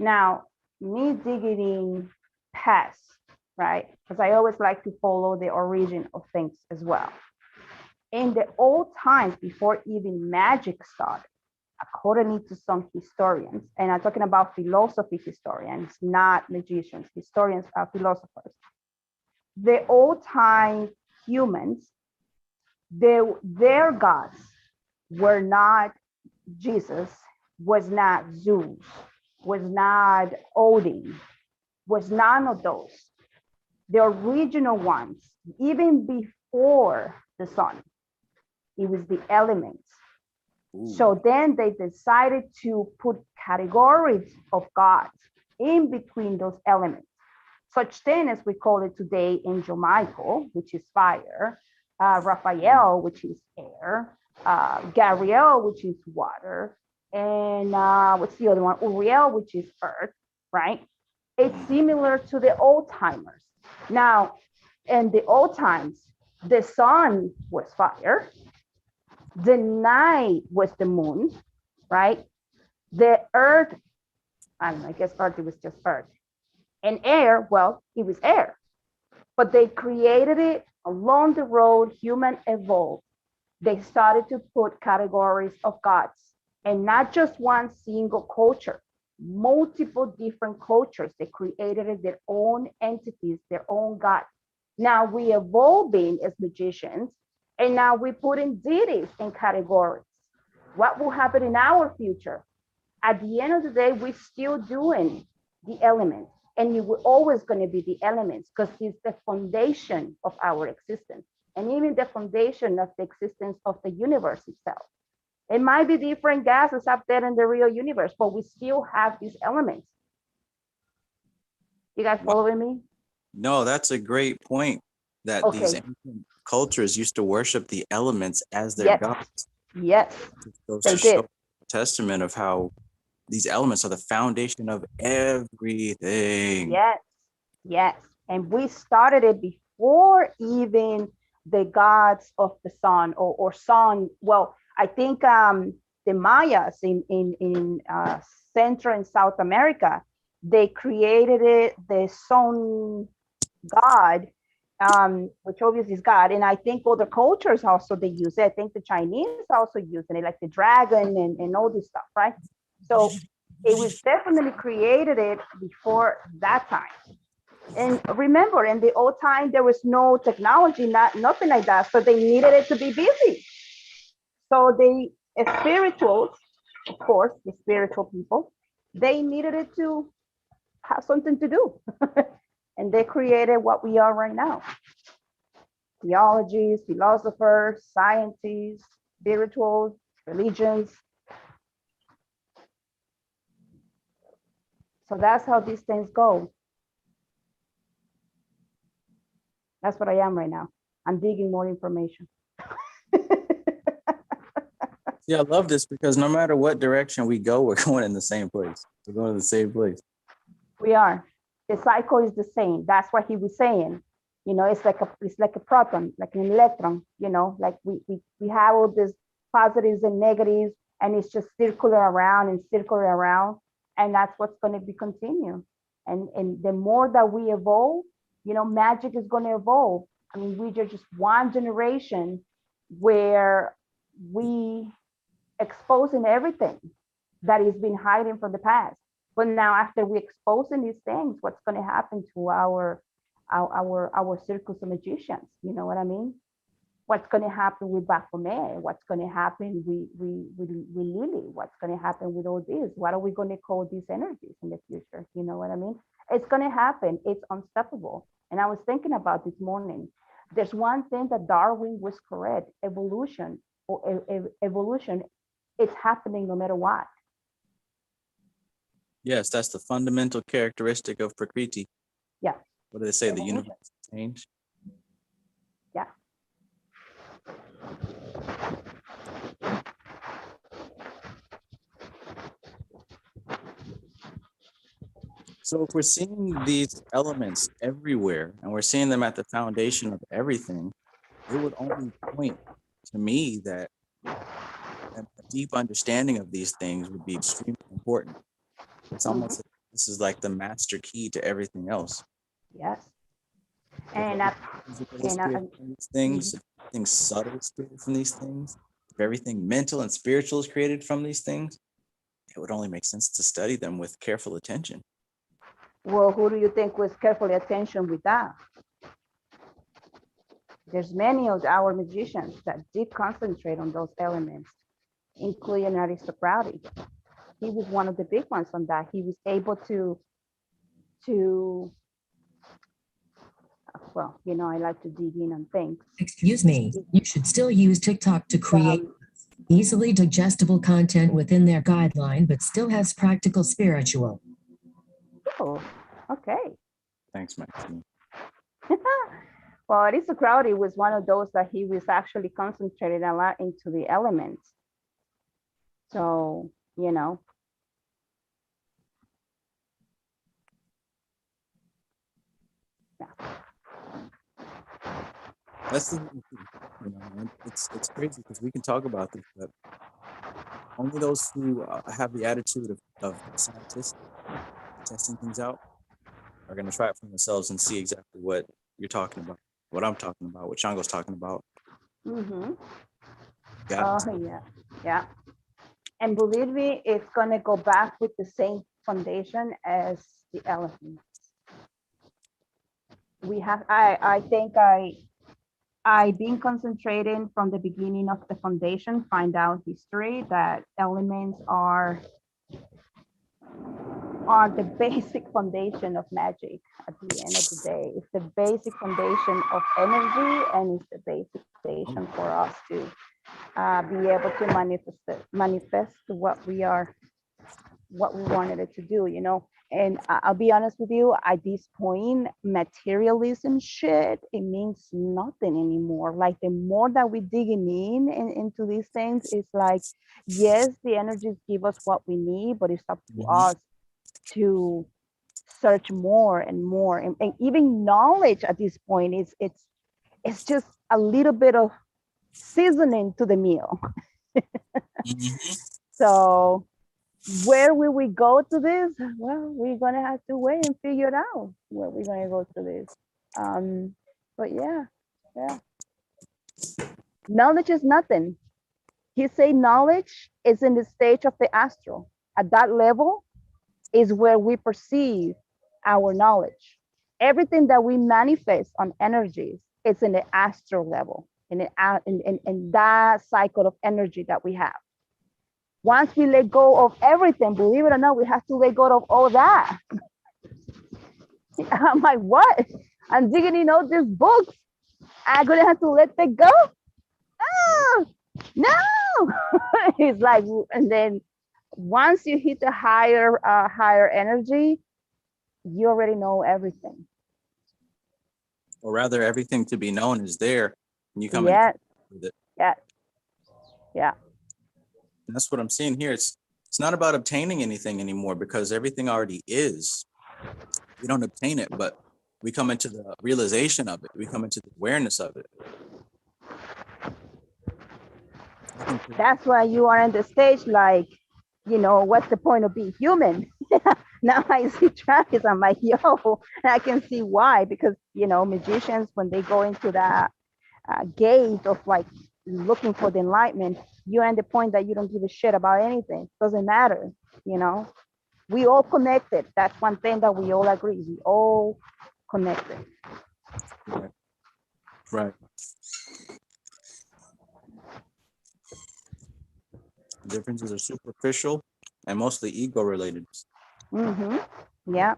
Now, me digging in past, right? Because I always like to follow the origin of things as well. In the old times, before even magic started, according to some historians, and I'm talking about philosophy historians, not magicians, historians are philosophers. The old time humans, their gods were not Jesus, was not Zeus, was not Odin, was none of those. The original ones, even before the sun, it was the elements. Ooh. So then they decided to put categories of gods in between those elements. Such thing as we call it today Angel Michael, which is fire, Raphael, which is air, Gabriel, which is water, and what's the other one? Uriel, which is earth, right? It's similar to the old timers. Now, in the old times, the sun was fire, the night was the moon, right? The earth, I don't know, I guess earth, it was just earth. And air, well, it was air. But they created it along the road, human evolved. They started to put categories of gods, and not just one single culture, multiple different cultures. They created their own entities, their own gods. Now we evolving as magicians, and now we put in deities in categories. What will happen in our future? At the end of the day, we're still doing the elements, and it will always going to be the elements because it's the foundation of our existence, and even the foundation of the existence of the universe itself. It might be different gases up there in the real universe, but we still have these elements. You guys following me? No, that's a great point. That these Okay. ancient cultures used to worship the elements as their Yes. gods. Yes, It goes they to show did. a testament of how these elements are the foundation of everything. Yes, yes. And we started it before even the gods of the sun or sun. Well, I think the Mayas in Central and South America, they created it, the sun god, which obviously is God. And I think other cultures also they use it. I think the Chinese also using it, like the dragon and all this stuff, right? So it was definitely created it before that time. And remember, in the old time, there was no technology, nothing like that. So they needed it to be busy. So they, spirituals, of course, the spiritual people, they needed it to have something to do. And they created what we are right now. Theologies, philosophers, scientists, spirituals, religions. So that's how these things go. That's what I am right now. I'm digging more information. Yeah, I love this because no matter what direction we go, we're going in the same place. We're going to the same place. We are. The cycle is the same. That's what he was saying. You know, it's like a proton, like an electron. You know, like we have all these positives and negatives, and it's just circular around and circular around, and that's what's going to be continued. And the more that we evolve, you know, magic is going to evolve. I mean, we just one generation where we exposing everything that is been hiding from the past. But now after we exposing these things, what's going to happen to our circus of magicians? You know what I mean? What's going to happen with Baphomet? What's going to happen with Lily? What's going to happen with all this? What are we going to call these energies in the future? You know what I mean? It's going to happen. It's unstoppable. And I was thinking about this morning. There's one thing that Darwin was correct. Evolution or evolution, it's happening no matter what. Yes, that's the fundamental characteristic of Prakriti. Yeah. What do they say? The Evolution. universe change. Yeah. So if we're seeing these elements everywhere and we're seeing them at the foundation of everything, it would only point to me that a deep understanding of these things would be extremely important. It's almost like this is like the master key to everything else. Yes. If And physical is created from these things, if everything subtle is created from these things, if everything mental and spiritual is created from these things, it would only make sense to study them with careful attention. well, who do you think was carefully attention with that? There's many of our magicians that did concentrate on those elements, including Aristocratic. He was one of the big ones on that. He was able to well, you know, I like to dig in on things. Excuse me, you should still use TikTok to create easily digestible content within their guideline, but still has practical spiritual. Oh, okay. Thanks, Maxine. Well, Aristocratic was one of those that he was actually concentrated a lot into the elements. So, you know. Yeah. That's the thing, you know, and it's crazy because we can talk about this, but only those who have the attitude of scientists testing things out are going to try it for themselves and see exactly what you're talking about, what I'm talking about, what Shango's talking about. Mm-hmm. Got Oh, yeah. Yeah. And believe me, it's going to go back with the same foundation as the elephants. We have, I think I've been concentrating from the beginning of the foundation, find out history that elements are the basic foundation of magic at the end of the day. It's the basic foundation of energy, and it's the basic foundation for us to be able to manifest what we are. what we wanted it to do, you know. And I'll be honest with you, at this point, materialism shit, it means nothing anymore. Like the more that we digging into these things, it's like, yes, the energies give us what we need, but it's up to us to search more and more. And even knowledge at this point is it's just a little bit of seasoning to the meal. So where will we go to this? Well, we're gonna have to wait and figure it out where we're gonna go to this. But yeah, knowledge is nothing. He say knowledge is in the stage of the astral. At that level is where we perceive our knowledge. Everything that we manifest on energies is in the astral level, in that cycle of energy that we have. Once we let go of everything, believe it or not, we have to let go of all that. I'm like, what? I'm digging in all these books. I'm gonna have to let that go? Oh, no. It's like, and then once you hit the higher energy, you already know everything. Or rather, everything to be known is there, and you come Yeah, in with it. yeah, yeah. And that's what I'm seeing here. It's not about obtaining anything anymore, because everything already is. We don't obtain it, but we come into the realization of it. We come into the awareness of it. That's why you are in the stage like, you know, what's the point of being human? Now I see Travis, I'm like, yo, I can see why, because, you know, magicians, when they go into that gate of like looking for the enlightenment, you're at the point that you don't give a shit about anything. Doesn't matter, you know. We all connected. That's one thing that we all agree. We all connected. Right. Differences are superficial and mostly ego related. Mm-hmm. Yeah.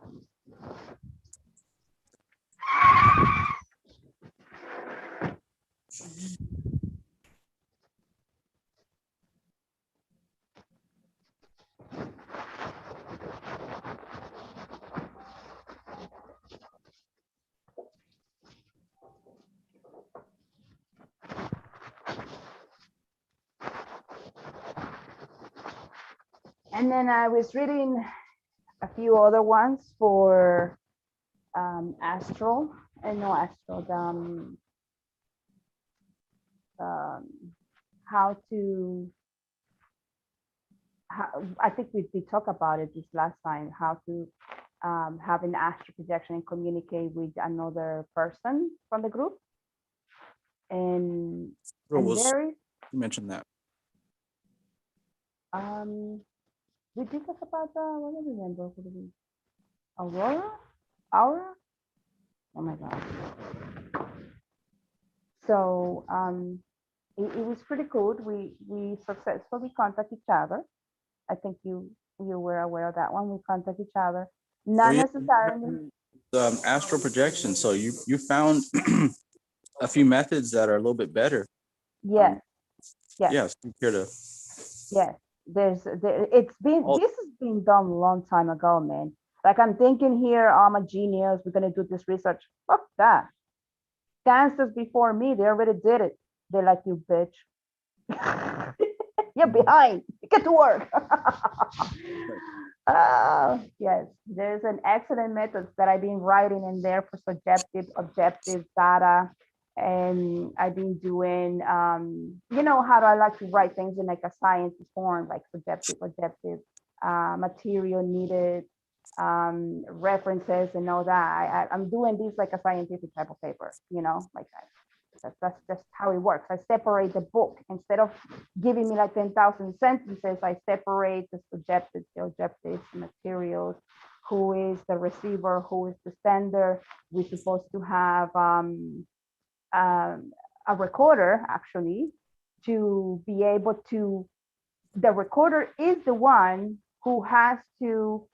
And then I was reading a few other ones for astral, and no astral, how to, I think we talked about it this last time, how to have an astral projection and communicate with another person from the group. And there is, You mentioned that. we did talk about that. I don't remember what it is. Aura? Oh my God. So it was pretty good. We successfully contact each other. I think you were aware of that one. We contact each other. Not necessarily. Astral projection. So you found a few methods that are a little bit better. Yes. Yes. Yes. Here to. Yes. This has been done a long time ago, man. Like I'm thinking here, I'm a genius. We're gonna do this research. Fuck that. Dancers before me, they already did it. They're like, you bitch. You're behind. Get to work. Yes, there's an excellent method that I've been writing in there for subjective, objective data. And I've been doing, you know, how do I like to write things in like a science form, like subjective, objective, material needed, references and all that. I'm doing this like a scientific type of paper, you know, like that. That's just how it works. I separate the book. Instead of giving me like 10,000 sentences, I separate the subjectives, the objectives, the materials, who is the receiver, who is the sender. We're supposed to have a recorder actually to be able to, the recorder is the one who has to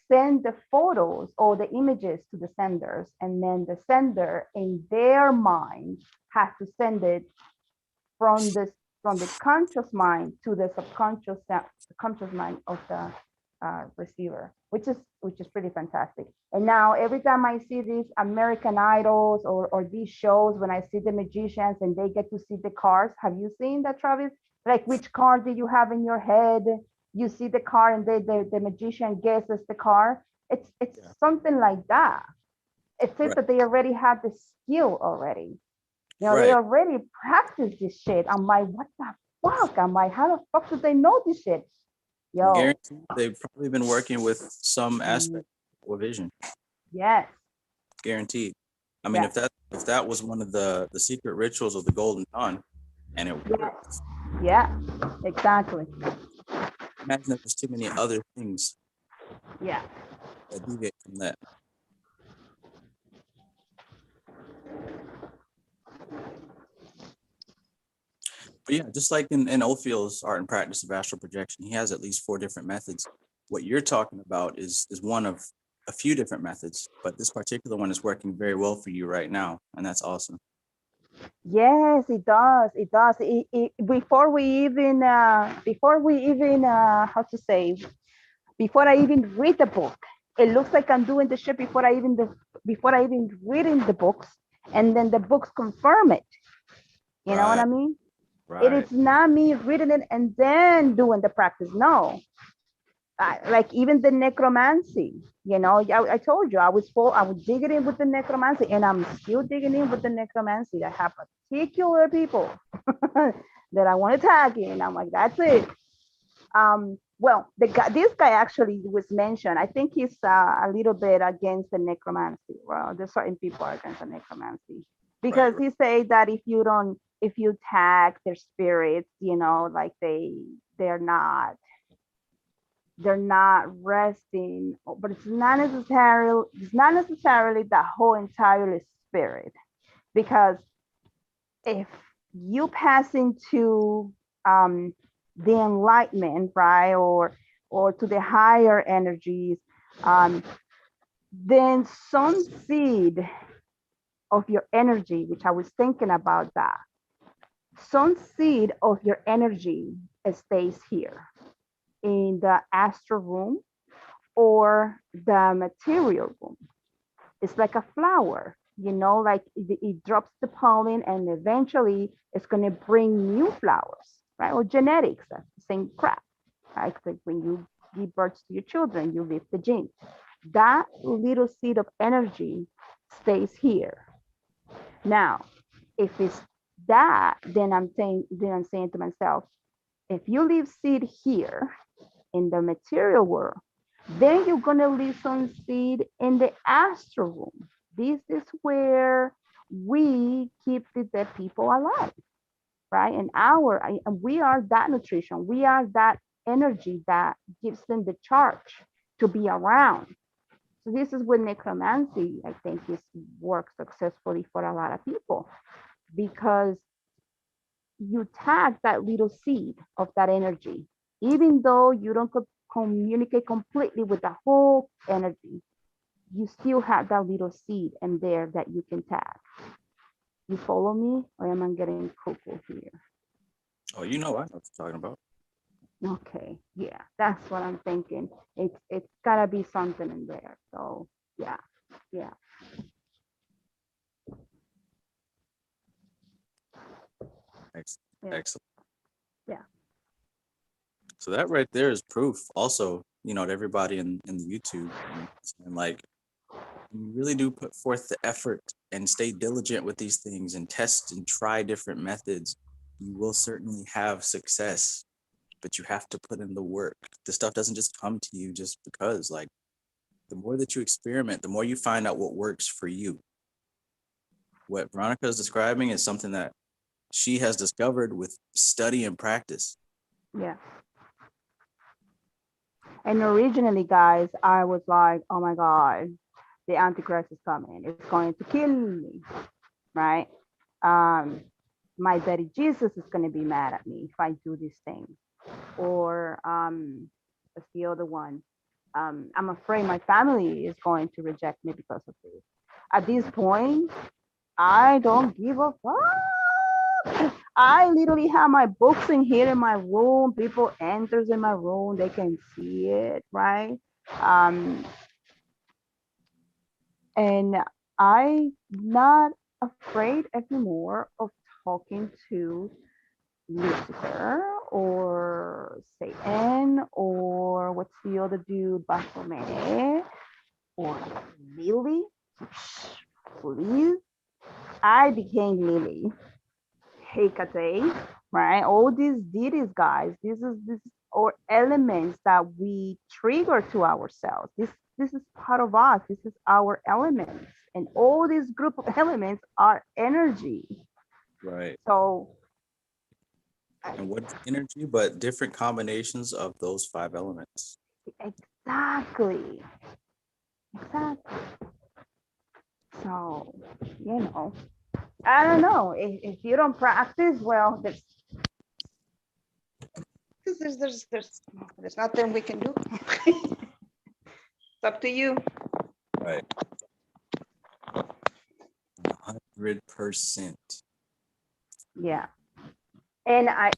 send the photos or the images to the senders, and then the sender in their mind has to send it from the conscious mind to the subconscious mind of receiver, which is pretty fantastic. And now every time I see these American Idols or these shows, when I see the magicians and they get to see the cards, have you seen that, Travis? Like, which card do you have in your head? You see the card and the magician guesses the card. It's something like that. It says that they already had the skill already. You know, they already practiced this shit. I'm like, what the fuck? I'm like, how the fuck do they know this shit? Yo. Guaranteed they've probably been working with some aspect or vision. Yes. Guaranteed. I mean, if that was one of the secret rituals of the Golden Dawn, and it worked. Yeah, exactly. Imagine if there's too many other things. Yeah. That deviate from that. But yeah, just like in Ophiels' art and practice of astral projection, he has at least 4 different methods. What you're talking about is one of a few different methods, but this particular one is working very well for you right now, and that's awesome. Yes, it does. It does. Before we even how to say, before I even read the book, it looks like I'm doing the shit before I even reading the books, and then the books confirm it. You know what I mean? Right. It is not me reading it and then doing the practice. No. Like even the necromancy, you know, I told you I was digging in with the necromancy, and I'm still digging in with the necromancy. I have particular people that I want to tag in. I'm like, that's it. Well, this guy actually was mentioned. I think he's a little bit against the necromancy. Well, there's certain people are against the necromancy because he said that if you tag their spirits, you know, like they're not resting, but it's not necessarily the whole entire spirit, because if you pass into the enlightenment, right, or to the higher energies, then some seed of your energy, which I was thinking about that, some seed of your energy stays here in the astral room or the material room. It's like a flower, you know, like it drops the pollen and eventually it's going to bring new flowers, right? Or genetics, that's the same crap, right? Like when you give birth to your children, you leave the gene. That little seed of energy stays here. Now, if it's that, then I'm saying to myself, if you leave seed here in the material world, then you're going to leave some seed in the astral room. This is where we keep the dead people alive, right? And we are that nutrition. We are that energy that gives them the charge to be around. So this is where necromancy, I think, works successfully for a lot of people, because you tag that little seed of that energy, even though you don't communicate completely with the whole energy, you still have that little seed in there that you can tag. You follow me, or am I getting cuckoo here? Oh, you know, I know what you're talking about. Okay, yeah, that's what I'm thinking. It's gotta be something in there. So yeah. Excellent. Yeah. So that right there is proof also, you know, to everybody in the YouTube, and like, you really do put forth the effort and stay diligent with these things and test and try different methods, you will certainly have success, but you have to put in the work. This stuff doesn't just come to you just because. Like, the more that you experiment, the more you find out what works for you. What Veronica is describing is something that she has discovered with study and practice. Yeah. And originally, guys, I was like, oh my God, the Antichrist is coming. It's going to kill me, right? My daddy Jesus is going to be mad at me if I do this thing. Or what's the other one? I'm afraid my family is going to reject me because of this. At this point, I don't give a fuck. I literally have my books in here in my room. People enters in my room, they can see it, right? Um, and I'm not afraid anymore of talking to Lucifer or Satan or what's the other dude, Baphomet or Lily. Please, I became Lily. Hecate, right? All these deities, guys. This or elements that we trigger to ourselves. This is part of us. This is our elements, and all these group of elements are energy. Right. So And what's energy but different combinations of those 5 elements? exactly, exactly. So I don't know if you don't practice well. There's nothing we can do. It's up to you. Right. 100%. Yeah. And I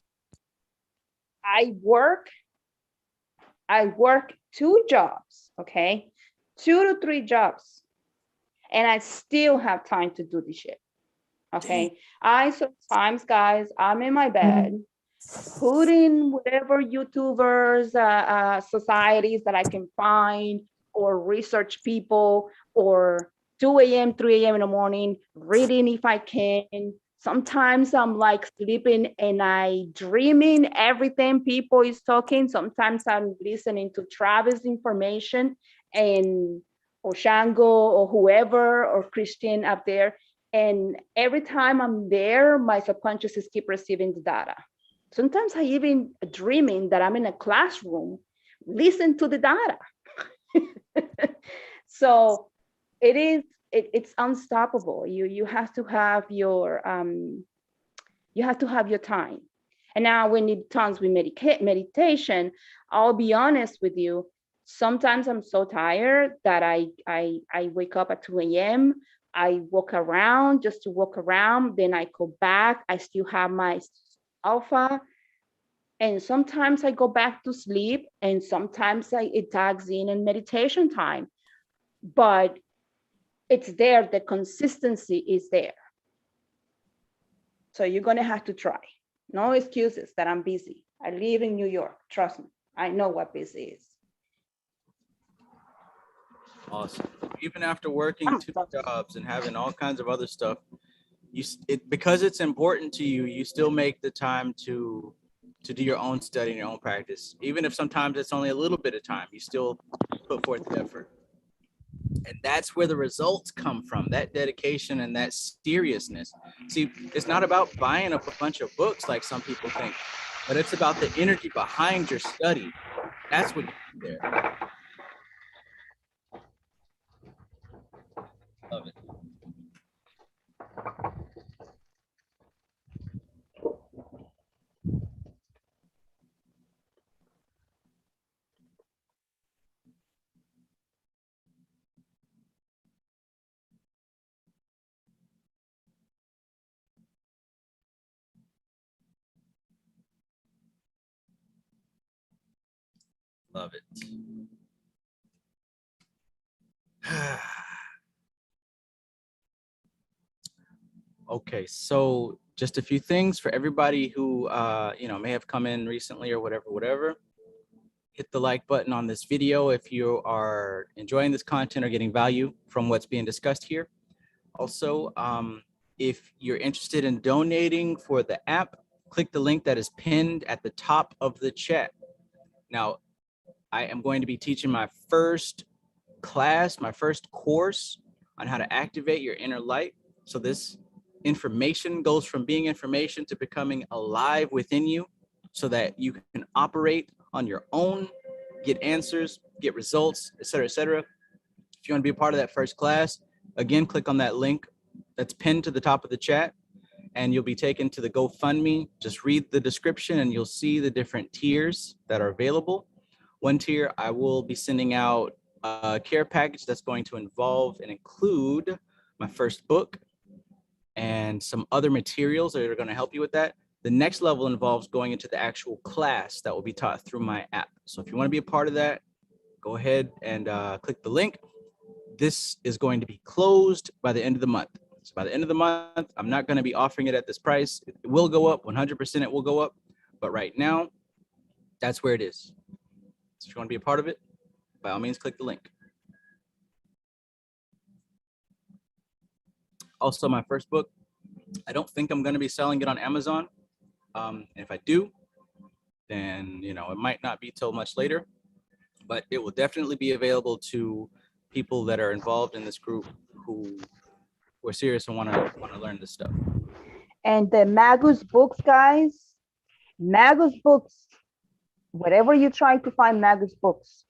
work 2 jobs, okay? 2 to 3 jobs. And I still have time to do this shit. Okay. I sometimes, guys, I'm in my bed, putting whatever YouTubers, societies that I can find, or research people, or 2 a.m., 3 a.m. in the morning, reading if I can. Sometimes I'm like sleeping and I dreaming everything people is talking. Sometimes I'm listening to Travis information and or Shango or whoever or Christian up there. And every time I'm there, my subconscious is keep receiving the data. Sometimes I even dreaming that I'm in a classroom, listen to the data. So it's unstoppable. You have to have your time. And now when it comes with meditation, I'll be honest with you. Sometimes I'm so tired that I wake up at 2 a.m. I walk around just to walk around. Then I go back. I still have my alpha. And sometimes I go back to sleep. And sometimes it tags in meditation time. But it's there. The consistency is there. So you're going to have to try. No excuses that I'm busy. I live in New York. Trust me. I know what busy is. Awesome. Even after working 2 jobs and having all kinds of other stuff, because it's important to you, you still make the time to do your own study and your own practice. Even if sometimes it's only a little bit of time, you still put forth the effort. And that's where the results come from, that dedication and that seriousness. See, it's not about buying up a bunch of books like some people think, but it's about the energy behind your study. That's what you do there. Love it. Love it. Okay, so just a few things for everybody who may have come in recently or whatever. Hit the like button on this video if you are enjoying this content or getting value from what's being discussed here. Also, if you're interested in donating for the app, click the link that is pinned at the top of the chat. Now, I am going to be teaching my first class, my first course on how to activate your inner light. So this information goes from being information to becoming alive within you so that you can operate on your own, get answers, get results, et cetera, et cetera. If you want to be a part of that first class, again, click on that link that's pinned to the top of the chat and you'll be taken to the GoFundMe. Just read the description and you'll see the different tiers that are available. One tier, I will be sending out a care package that's going to involve and include my first book and some other materials that are going to help you with that. The next level involves going into the actual class that will be taught through my app. So if you want to be a part of that, go ahead and click the link. This is going to be closed by the end of the month. So by the end of the month, I'm not going to be offering it at this price. It will go up, 100% it will go up. But right now, that's where it is. So if you want to be a part of it, by all means, click the link. Also, my first book, I don't think I'm going to be selling it on Amazon. And if I do, then, you know, it might not be till much later, but it will definitely be available to people that are involved in this group who are serious and want to learn this stuff. And the Magus books, guys, Magus books, whatever you try to find Magus books,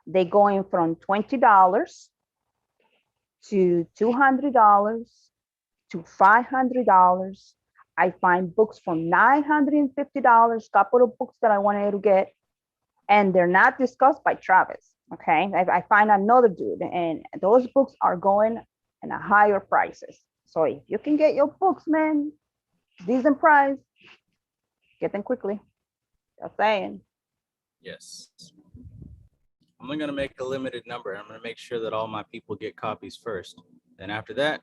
they're going from $20 to $200 to $500. I find books from $950, couple of books that I wanted to get, and they're not discussed by Travis. Okay, I find another dude, and those books are going in a higher prices. So if you can get your books, man, decent price, get them quickly. Just saying. Yes. I'm only going to make a limited number. I'm going to make sure that all my people get copies first. Then after that,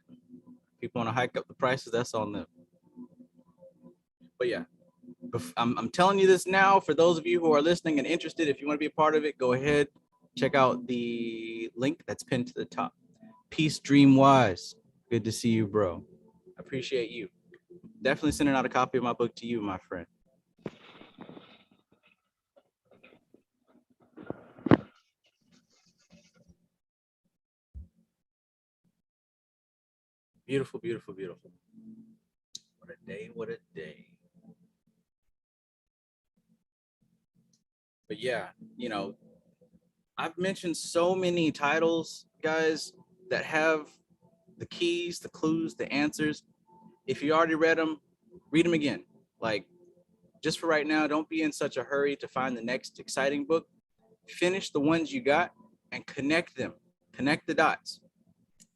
people want to hike up the prices, that's on them. But yeah, I'm telling you this now for those of you who are listening and interested. If you want to be a part of it, go ahead, check out the link that's pinned to the top. Peace, Dream Wise. Good to see you, bro. I appreciate you. Definitely sending out a copy of my book to you, my friend. Beautiful, beautiful, beautiful. What a day, what a day. But yeah, you know, I've mentioned so many titles, guys, that have the keys, the clues, the answers. If you already read them again. Like, just for right now, don't be in such a hurry to find the next exciting book. Finish the ones you got and connect them, connect the dots.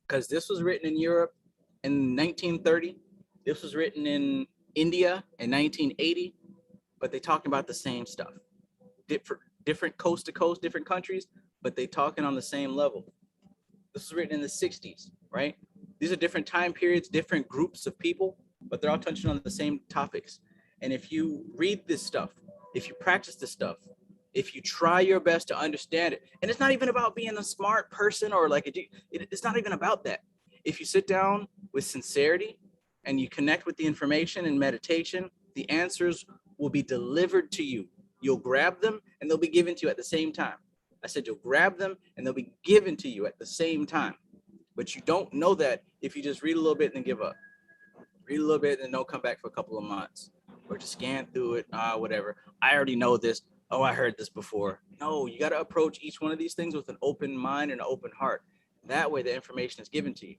Because this was written in Europe in 1930. This was written in India in 1980, but they talking about the same stuff. Different coast to coast, different countries, but they talking on the same level. This was written in the 60s, right? These are different time periods, different groups of people, but they're all touching on the same topics. And if you read this stuff, if you practice this stuff, if you try your best to understand it, and it's not even about being a smart person or like it's not even about that. If you sit down with sincerity and you connect with the information and meditation, the answers will be delivered to you. You'll grab them and they'll be given to you at the same time. I said you'll grab them and they'll be given to you at the same time. But you don't know that if you just read a little bit and then give up. Read a little bit and then don't come back for a couple of months. Or just scan through it, whatever. I already know this. Oh, I heard this before. No, you got to approach each one of these things with an open mind and an open heart. That way the information is given to you.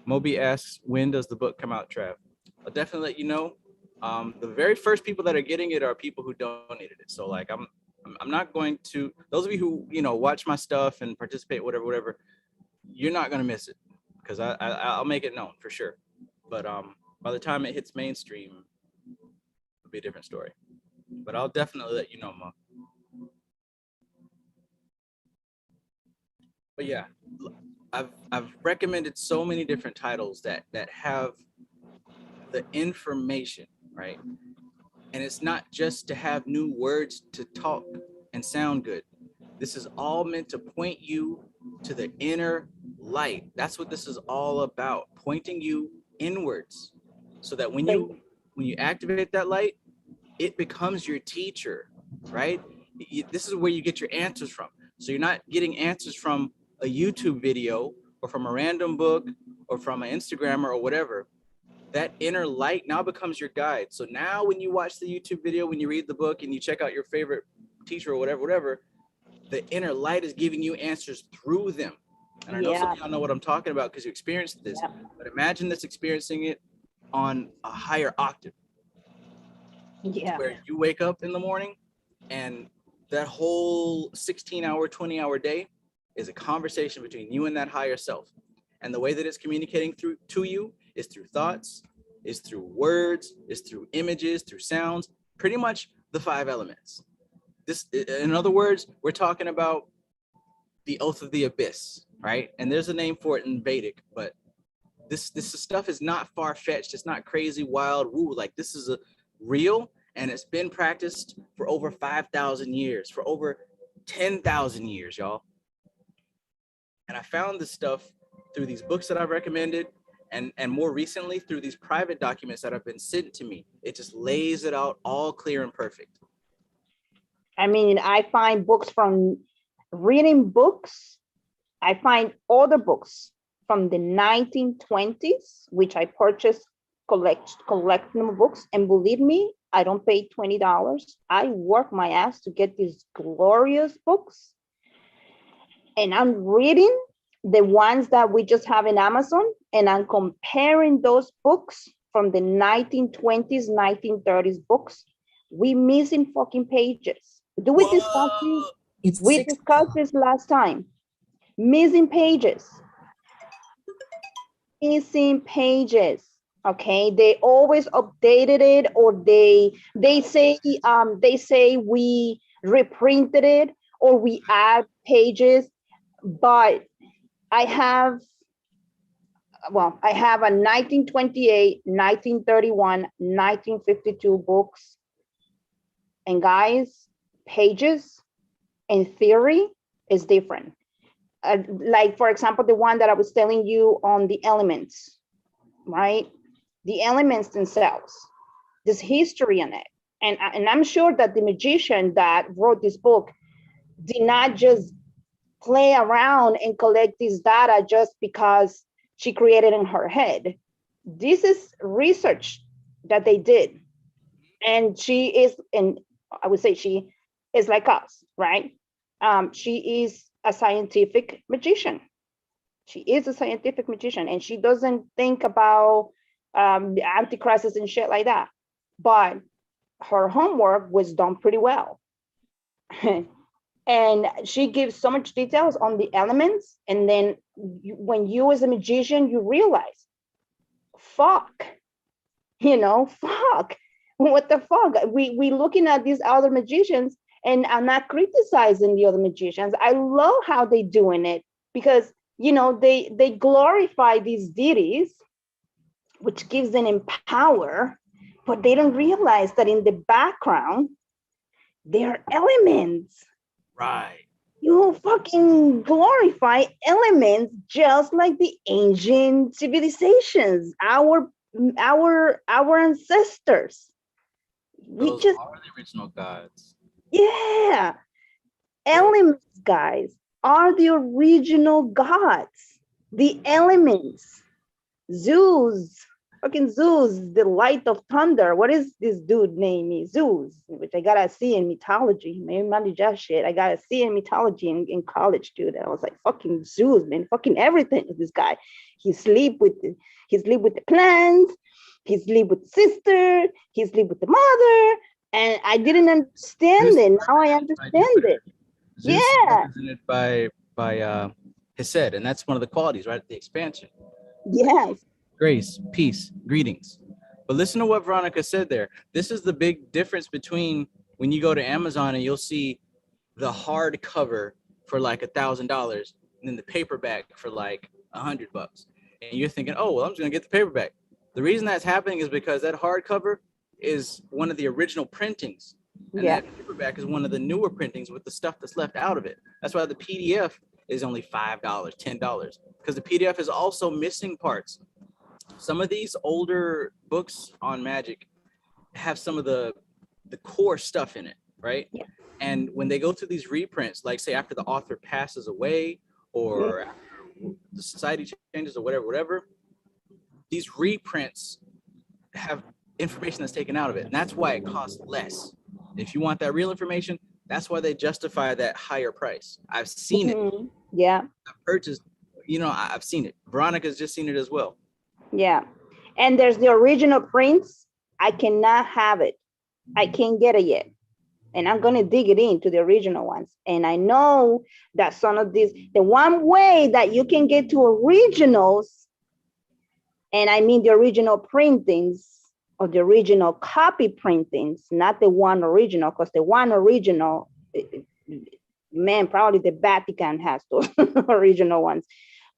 Moby asks, when does the book come out, Trav? I'll definitely let you know. The very first people that are getting it are people who donated it. So like I'm not going to, those of you who, you know, watch my stuff and participate, whatever, you're not going to miss it because I'll make it known for sure. But by the time it hits mainstream, it'll be a different story. But I'll definitely let you know, Mo. But yeah, I've recommended so many different titles that have the information, right? And it's not just to have new words to talk and sound good. This is all meant to point you to the inner light. That's what this is all about, pointing you inwards so that when you activate that light, it becomes your teacher, right? This is where you get your answers from. So you're not getting answers from a YouTube video or from a random book or from an Instagrammer or whatever. That inner light now becomes your guide. So now when you watch the YouTube video, when you read the book and you check out your favorite teacher or whatever, the inner light is giving you answers through them. And I know some of y'all know what I'm talking about because you experienced this, but imagine this experiencing it on a higher octave. Yeah. Where you wake up in the morning and that whole 16-hour, 20-hour day is a conversation between you and that higher self. And the way that it's communicating through to you is through thoughts, is through words, is through images, through sounds, pretty much the 5 elements. This, in other words, we're talking about the oath of the abyss, right? And there's a name for it in Vedic, but this stuff is not far-fetched. It's not crazy, wild, woo. Like, this is a real, and it's been practiced for over 5,000 years, for over 10,000 years, y'all. And I found this stuff through these books that I've recommended, and more recently through these private documents that have been sent to me. It just lays it out all clear and perfect. I mean, I find books from reading books. I find other books from the 1920s, which I purchased collectible books. And believe me, I don't pay $20. I work my ass to get these glorious books. And I'm reading the ones that we just have in Amazon, and I'm comparing those books from the 1920s, 1930s books. We missing fucking pages. Do we discuss this? We discussed this last time. Missing pages. Missing pages. Okay, they always updated it, or they say we reprinted it, or we add pages. But I have a 1928, 1931, 1952 books. And guys, pages in theory is different. Like, for example, the one that I was telling you on the elements, right? The elements themselves, there's history in it. And I'm sure that the magician that wrote this book did not just play around and collect this data just because she created in her head. This is research that they did. And she is, and I would say she is like us, right? She is a scientific magician. She is a scientific magician, and she doesn't think about the antichrist and shit like that. But her homework was done pretty well. And she gives so much details on the elements. And then when you as a magician, you realize, fuck, fuck, what the fuck? We looking at these other magicians, and I'm not criticizing the other magicians. I love how they doing it, because, they glorify these deities, which gives them power, but they don't realize that in the background, they are elements. Right. You fucking glorify elements just like the ancient civilizations, our ancestors. Those are the original gods. Yeah. Elements, guys, are the original gods. The elements. Zeus, fucking Zeus, the light of thunder. What is this dude name? Zeus, which I gotta see in mythology. Maybe not just shit. I gotta see in mythology in college, dude. And I was like, fucking Zeus, man, fucking everything with this guy. He sleep with the plants, he sleep with the sister, he sleep with the mother, and I didn't understand it. Now I understand it. Zeus is represented by Hesed, and that's one of the qualities, right? The expansion. Yes. Grace, peace, greetings. But listen to what Veronica said there. This is the big difference between when you go to Amazon and you'll see the hard cover for like $1,000 and then the paperback for like $100. And you're thinking, oh, well, I'm just gonna get the paperback. The reason that's happening is because that hardcover is one of the original printings. And that paperback is one of the newer printings with the stuff that's left out of it. That's why the PDF is only $5, $10, because the PDF is also missing parts. Some of these older books on magic have some of the core stuff in it, right? Yeah. And when they go through these reprints, like say after the author passes away or after the society changes or whatever, these reprints have information that's taken out of it. And that's why it costs less. If you want that real information, that's why they justify that higher price. I've seen it. Yeah. I've purchased, I've seen it. Veronica's just seen it as well. Yeah. And there's the original prints. I cannot have it. I can't get it yet. And I'm going to dig it into the original ones. And I know that some of these, the one way that you can get to originals And I mean the original printings or the original copy printings, not the one original, because the one original, man, probably the Vatican has those original ones.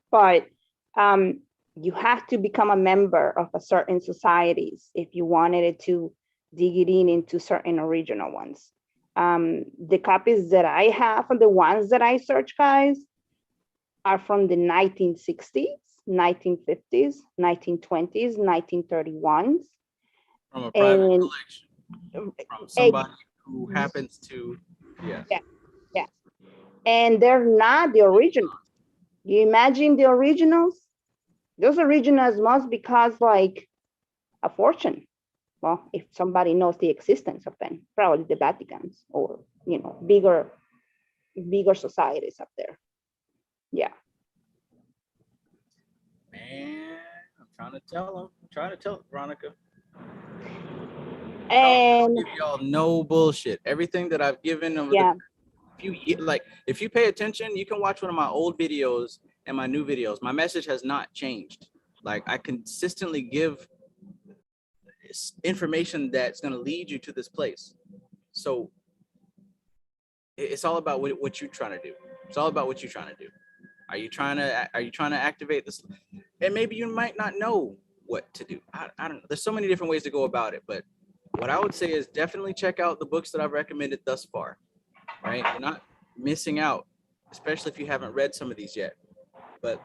But you have to become a member of a certain societies if you wanted it to dig it into certain original ones. The copies that I have and the ones that I search, guys, are from the 1960s, 1950s, 1920s, 1931s. From a private And collection, from somebody who happens to, yes. yeah. And they're not the originals. You imagine the originals? Those originals must be cost like a fortune. Well, if somebody knows the existence of them, probably the Vaticans or, you know, bigger societies up there. Yeah. Man, I'm trying to tell him. I'm trying to tell Veronica. And Give y'all no bullshit. Everything that I've given over yeah, the few years, like if you pay attention, you can watch one of my old videos and my new videos. My message has not changed. Like I consistently give information that's going to lead you to this place. So it's all about what you're trying to do. It's all about what you're trying to do. Are you trying to activate this? And maybe you might not know what to do. I don't know. There's so many different ways to go about it, but what I would say is definitely check out the books that I've recommended thus far, right? You're not missing out, especially if you haven't read some of these yet. But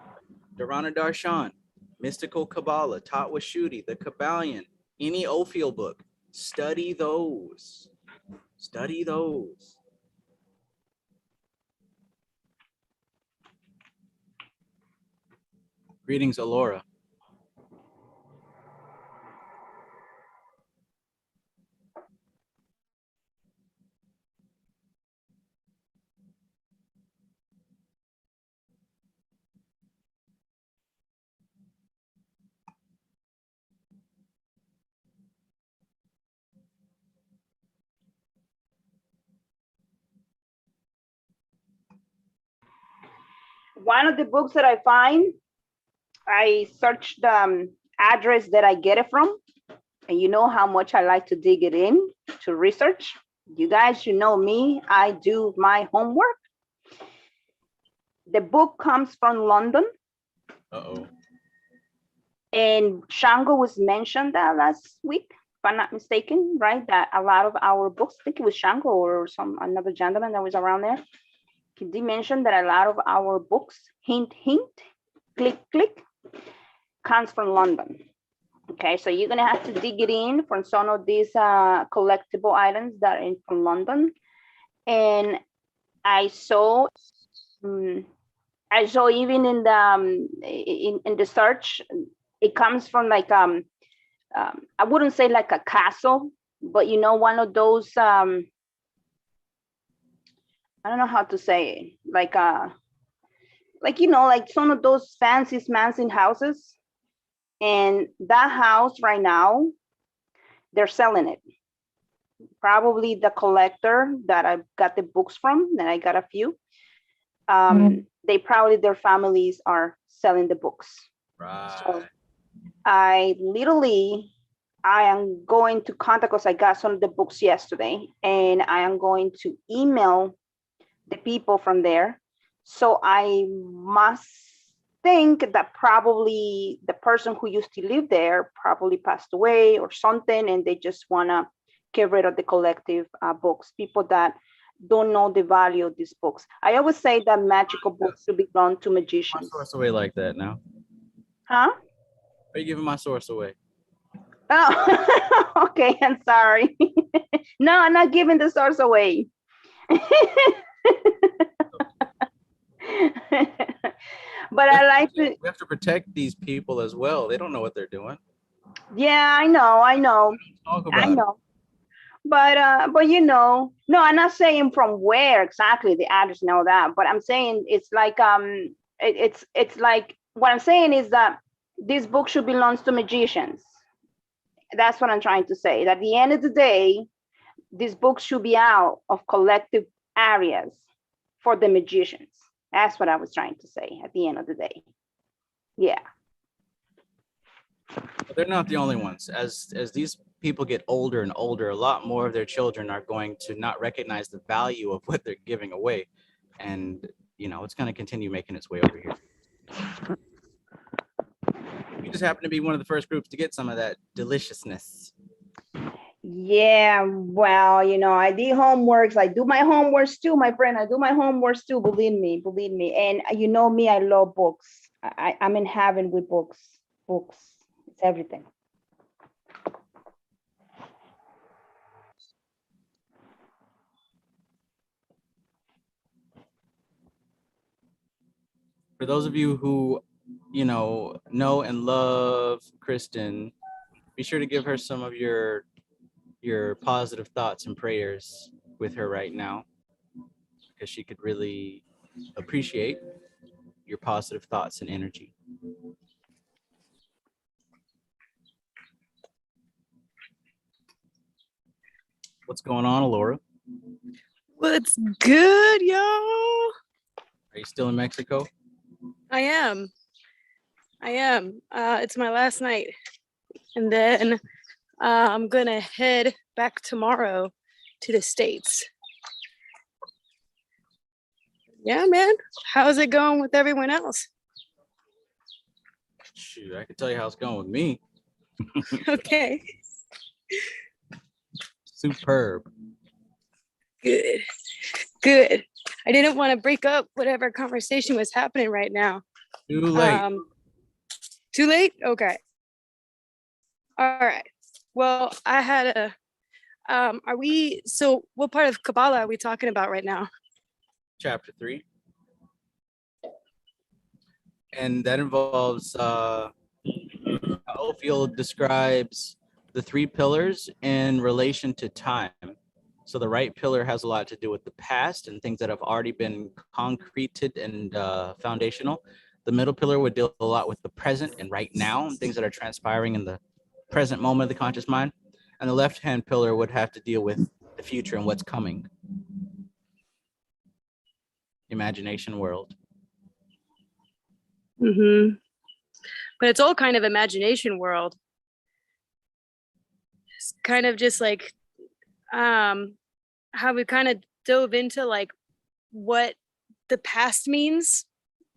Dharana Darshan, Mystical Kabbalah, Taught with Shuti, The Kabbalion, any Ophiel book, study those. Study those. Greetings, Alora. one of the books that I find, I search the address that I get it from, and you know how much I like to dig it in to research. You guys should know me. I do my homework. The book comes from London. Uh-oh. And Shango was mentioned last week, if I'm not mistaken, right? That a lot of our books, I think it was Shango or another gentleman that was around there. He did mention that a lot of our books, hint, hint, click, click, comes from London. Okay, so you're gonna have to dig it in from some of these collectible items that are from London. And I saw even in the in the search, it comes from like I wouldn't say like a castle, but you know, one of those I don't know how to say it, like you know, like some of those fancy houses. And that house right now, they're selling it. Probably the collector that I got the books from, that I got a few, they probably, their families are selling the books. Right. So I am going to contact, because I got some of the books yesterday, and I am going to email the people from there. So I must think that probably the person who used to live there probably passed away or something, and they just want to get rid of the collective books, people that don't know the value of these books. I always say that magical books should belong to My magicians. source away like that now. Huh? Are you giving my source away? Oh, okay, I'm sorry. No, I'm not giving the source away. But I like to. We have to protect these people as well. They don't know what they're doing. Yeah, I know. Talk about I know. But you know, no, I'm not saying from where exactly the address and all that, but I'm saying it's like it's like, what I'm saying is that this book should belong to magicians. That's what I'm trying to say. At the end of the day, this book should be out of collective areas for the magicians. That's what I was trying to say at the end of the day. Yeah. But they're not the only ones. As these people get older and older, a lot more of their children are going to not recognize the value of what they're giving away, and it's going to continue making its way over here. We just happen to be one of the first groups to get some of that deliciousness. Yeah, well, I do homeworks. I do my homeworks too, my friend. I do my homeworks too. Believe me. And me, I love books. I'm in heaven with books. Books, it's everything. For those of you who, know and love Kristen, be sure to give her some of your positive thoughts and prayers with her right now, because she could really appreciate your positive thoughts and energy. What's going on, Alora? What's good, y'all? Are you still in Mexico? I am. It's my last night. And then I'm gonna head back tomorrow to the States. Yeah, man. How's it going with everyone else? Shoot, I can tell you how it's going with me. Okay. Superb. Good. I didn't want to break up whatever conversation was happening right now. Too late. Too late? Okay. All right. Well, I had so what part of Kabbalah are we talking about right now? Chapter 3. And that involves how Ophiel describes the 3 pillars in relation to time. So the right pillar has a lot to do with the past and things that have already been concreted and foundational. The middle pillar would deal a lot with the present and right now, and things that are transpiring in the present moment of the conscious mind. And the left-hand pillar would have to deal with the future and what's coming. Imagination world. Mm-hmm. But it's all kind of imagination world. It's kind of just like how we kind of dove into like what the past means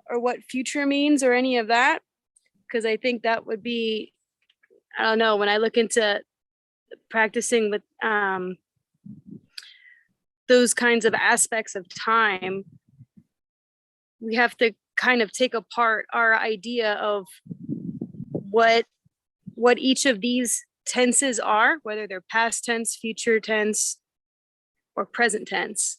or what future means or any of that. Because I think that would be, I don't know, when I look into practicing with those kinds of aspects of time, we have to kind of take apart our idea of what each of these tenses are, whether they're past tense, future tense, or present tense.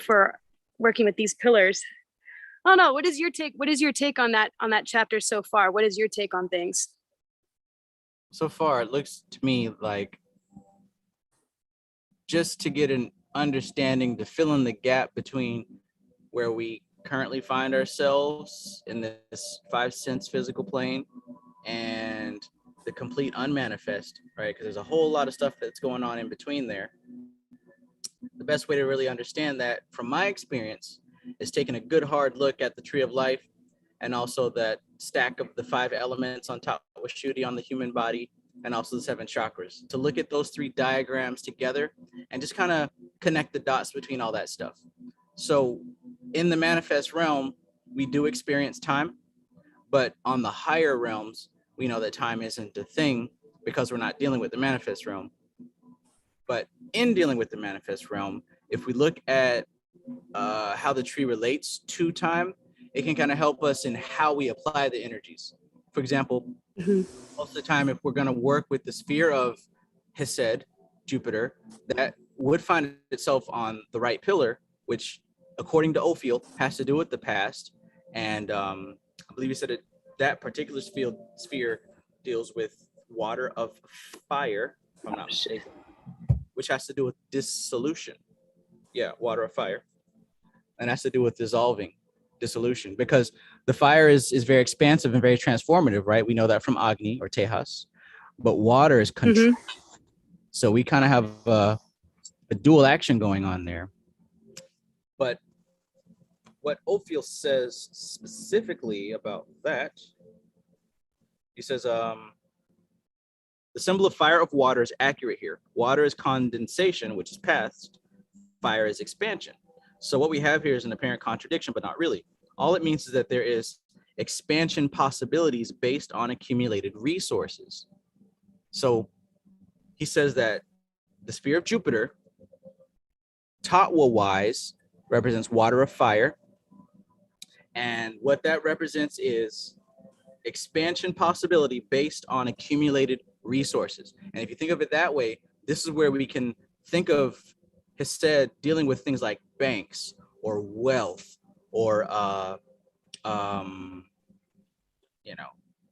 For working with these pillars. I don't know. What is your take on that chapter so far? What is your take on things? So far, it looks to me like just to get an understanding, to fill in the gap between where we currently find ourselves in this 5 sense physical plane and the complete unmanifest, right? Because there's a whole lot of stuff that's going on in between there. The best way to really understand that, from my experience, is taking a good hard look at the tree of life and also that stack of the 5 elements on top of Shuddhi on the human body, and also the 7 chakras. To look at those 3 diagrams together and just kind of connect the dots between all that stuff. So in the manifest realm, we do experience time, but on the higher realms, we know that time isn't a thing because we're not dealing with the manifest realm. But in dealing with the manifest realm, if we look at how the tree relates to time, it can kind of help us in how we apply the energies. For example, most of the time, if we're going to work with the sphere of Hesed, Jupiter, that would find itself on the right pillar, which, according to Ophiel, has to do with the past. And I believe he said that particular sphere deals with water of fire, if I'm not mistaken, which has to do with dissolution. Yeah, water of fire. And has to do with dissolving, dissolution, because the fire is very expansive and very transformative, right? We know that from Agni or Tejas, but water is control. So we kind of have a dual action going on there. But what Ophiels says specifically about that, he says, the symbol of fire of water is accurate here. Water is condensation, which is past. Fire is expansion. So what we have here is an apparent contradiction, but not really. All it means is that there is expansion possibilities based on accumulated resources. So he says that the sphere of Jupiter, Tatwa-wise, represents water of fire. And what that represents is expansion possibility based on accumulated resources. And if you think of it that way, this is where we can think of Hesed dealing with things like banks or wealth or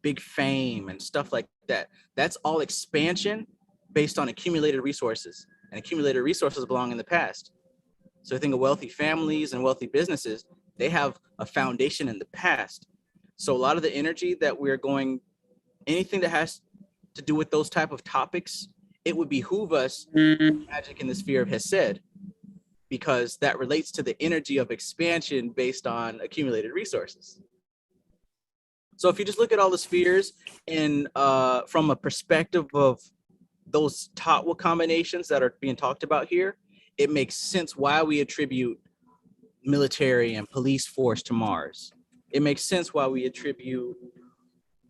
big fame and stuff like that. That's all expansion based on accumulated resources, and accumulated resources belong in the past. So think of wealthy families and wealthy businesses. They have a foundation in the past. So a lot of the energy that we're going, anything that has to do with those type of topics, it would behoove us magic in the sphere of Hesed, because that relates to the energy of expansion based on accumulated resources. So if you just look at all the spheres in from a perspective of those Tatwa combinations that are being talked about here, it makes sense why we attribute military and police force to Mars. It makes sense why we attribute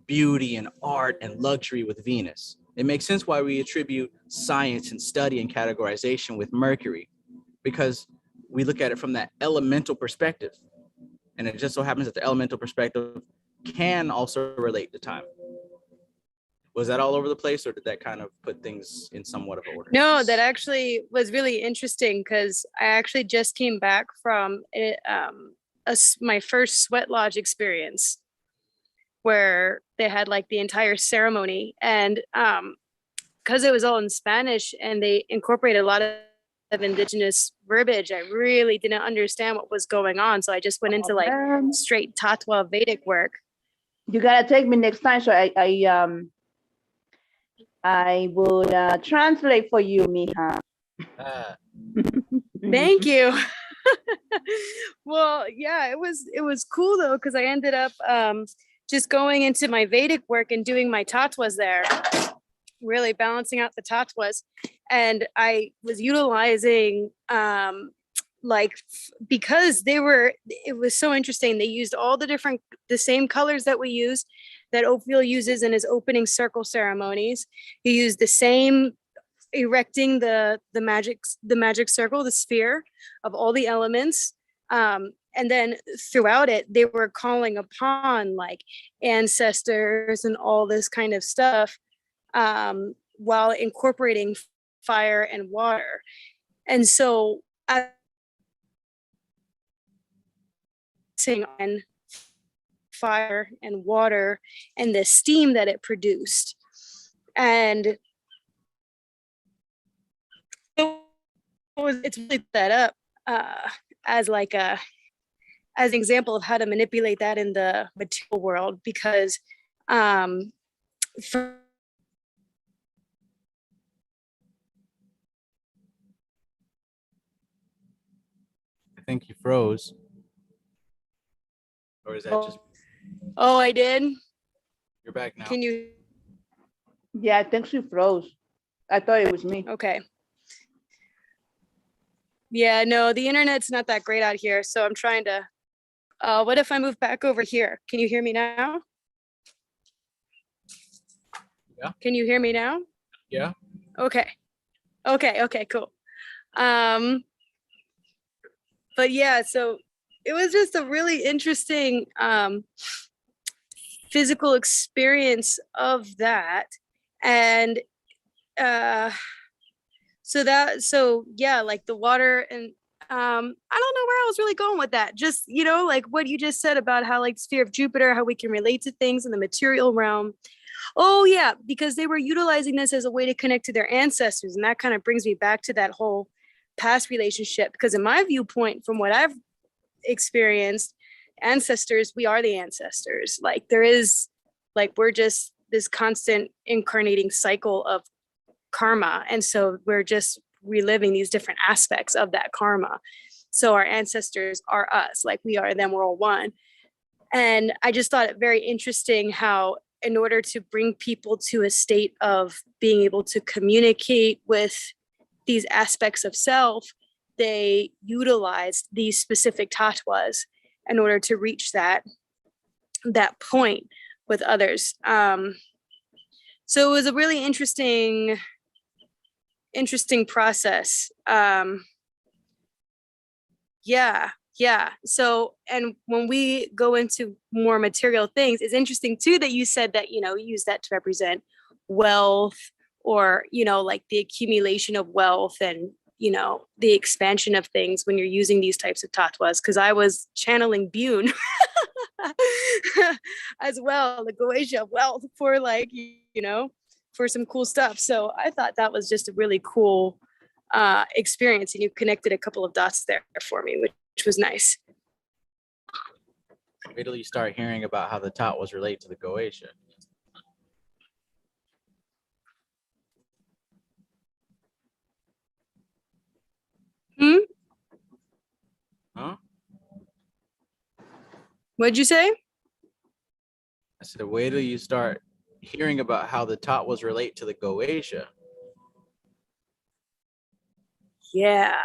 beauty and art and luxury with Venus. It makes sense why we attribute science and study and categorization with Mercury, because we look at it from that elemental perspective. And it just so happens that the elemental perspective can also relate to time. Was that all over the place, or did that kind of put things in somewhat of order? No, that actually was really interesting, because I actually just came back from my first sweat lodge experience, where they had like the entire ceremony, and because it was all in Spanish and they incorporated a lot of indigenous verbiage, I really didn't understand what was going on. So I just went into like straight Tatwa Vedic work. You gotta take me next time, so I would translate for you, Mija. Thank you. Well, yeah, it was cool though, because I ended up just going into my Vedic work and doing my tatwas there, really balancing out the tatwas. And I was utilizing because it was so interesting. They used all the same colors that we use, that Ophiel uses in his opening circle ceremonies. He used the same erecting the magic circle, the sphere of all the elements. And then throughout it, they were calling upon like ancestors and all this kind of stuff, while incorporating fire and water. And so on fire and water and the steam that it produced. And it's really set up as an example of how to manipulate that in the material world, because I think you froze. Or is that just... Oh, I did? You're back now. Can you... Yeah, I think she froze. I thought it was me. Okay. Yeah, no, the internet's not that great out here, so I'm trying to... what if I move back over here? Can you hear me now? Yeah. Can you hear me now? Yeah. Okay, cool. But yeah, so it was just a really interesting physical experience of that. And so yeah, like the water, and I don't know where I was really going with that. Just, like what you just said about how like sphere of Jupiter, how we can relate to things in the material realm. Oh yeah, because they were utilizing this as a way to connect to their ancestors. And that kind of brings me back to that whole past relationship, because in my viewpoint, from what I've experienced, ancestors, we are the ancestors. Like there is, like, we're just this constant incarnating cycle of karma. And so we're just reliving these different aspects of that karma. So our ancestors are us, like we are them, we're all one. And I just thought it very interesting how, in order to bring people to a state of being able to communicate with these aspects of self, they utilized these specific tatwas in order to reach that point with others. So it was a really interesting process. Yeah. So, and when we go into more material things, it's interesting too that you said that, you use that to represent wealth, or, like the accumulation of wealth and, the expansion of things when you're using these types of tatwas. Cause I was channeling Bune as well, the Goetia of wealth for for some cool stuff. So I thought that was just a really cool experience, and you connected a couple of dots there for me, which was nice. Wait till you start hearing about how the tatwas relate to the Goetia. Huh? What'd you say? I said, wait till you start hearing about how the tatwas relate to the Goetia. Yeah.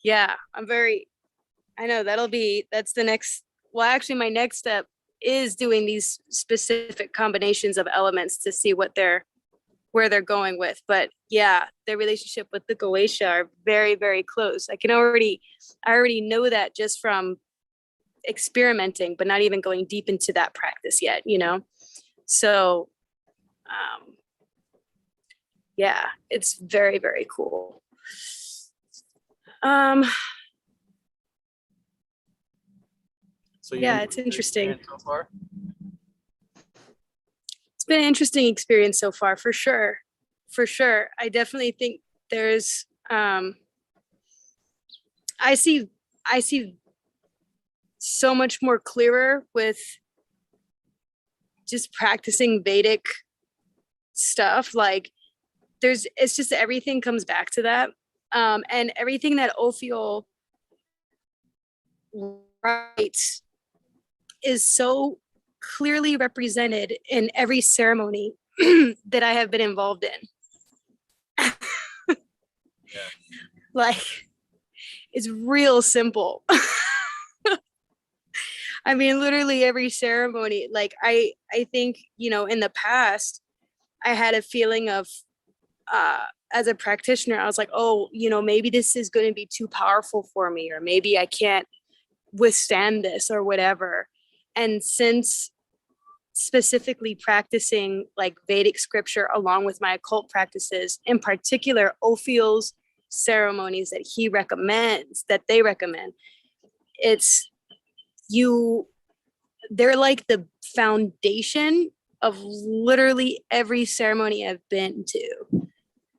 I know that's the next, well, actually my next step is doing these specific combinations of elements to see where they're going with. But yeah, their relationship with the Goetia are very, very close. I already know that just from experimenting, but not even going deep into that practice yet, So yeah, it's very, very cool. So yeah, it's interesting. So far? It's been an interesting experience so far, for sure. I definitely think there's I see so much more clearer with just practicing Vedic stuff. Like it's just everything comes back to that. And everything that Ophiel writes is so clearly represented in every ceremony that I have been involved in. Like, it's real simple. I mean, literally every ceremony, like I think, in the past, I had a feeling of, as a practitioner, I was like, oh, maybe this is going to be too powerful for me, or maybe I can't withstand this or whatever. And since specifically practicing like Vedic scripture along with my occult practices, in particular, Ophiel's ceremonies that they recommend, they're like the foundation of literally every ceremony I've been to.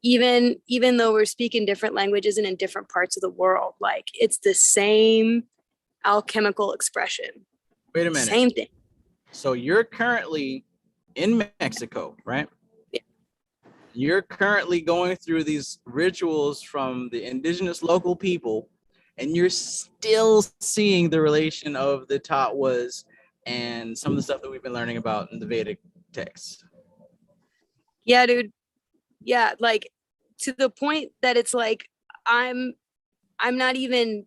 Even though we're speaking different languages and in different parts of the world, like it's the same alchemical expression. Wait a minute. Same thing. So you're currently in Mexico, right? Yeah. You're currently going through these rituals from the indigenous local people, and you're still seeing the relation of the tatwas and some of the stuff that we've been learning about in the Vedic texts. Yeah, dude. Yeah, like to the point that it's like I'm not even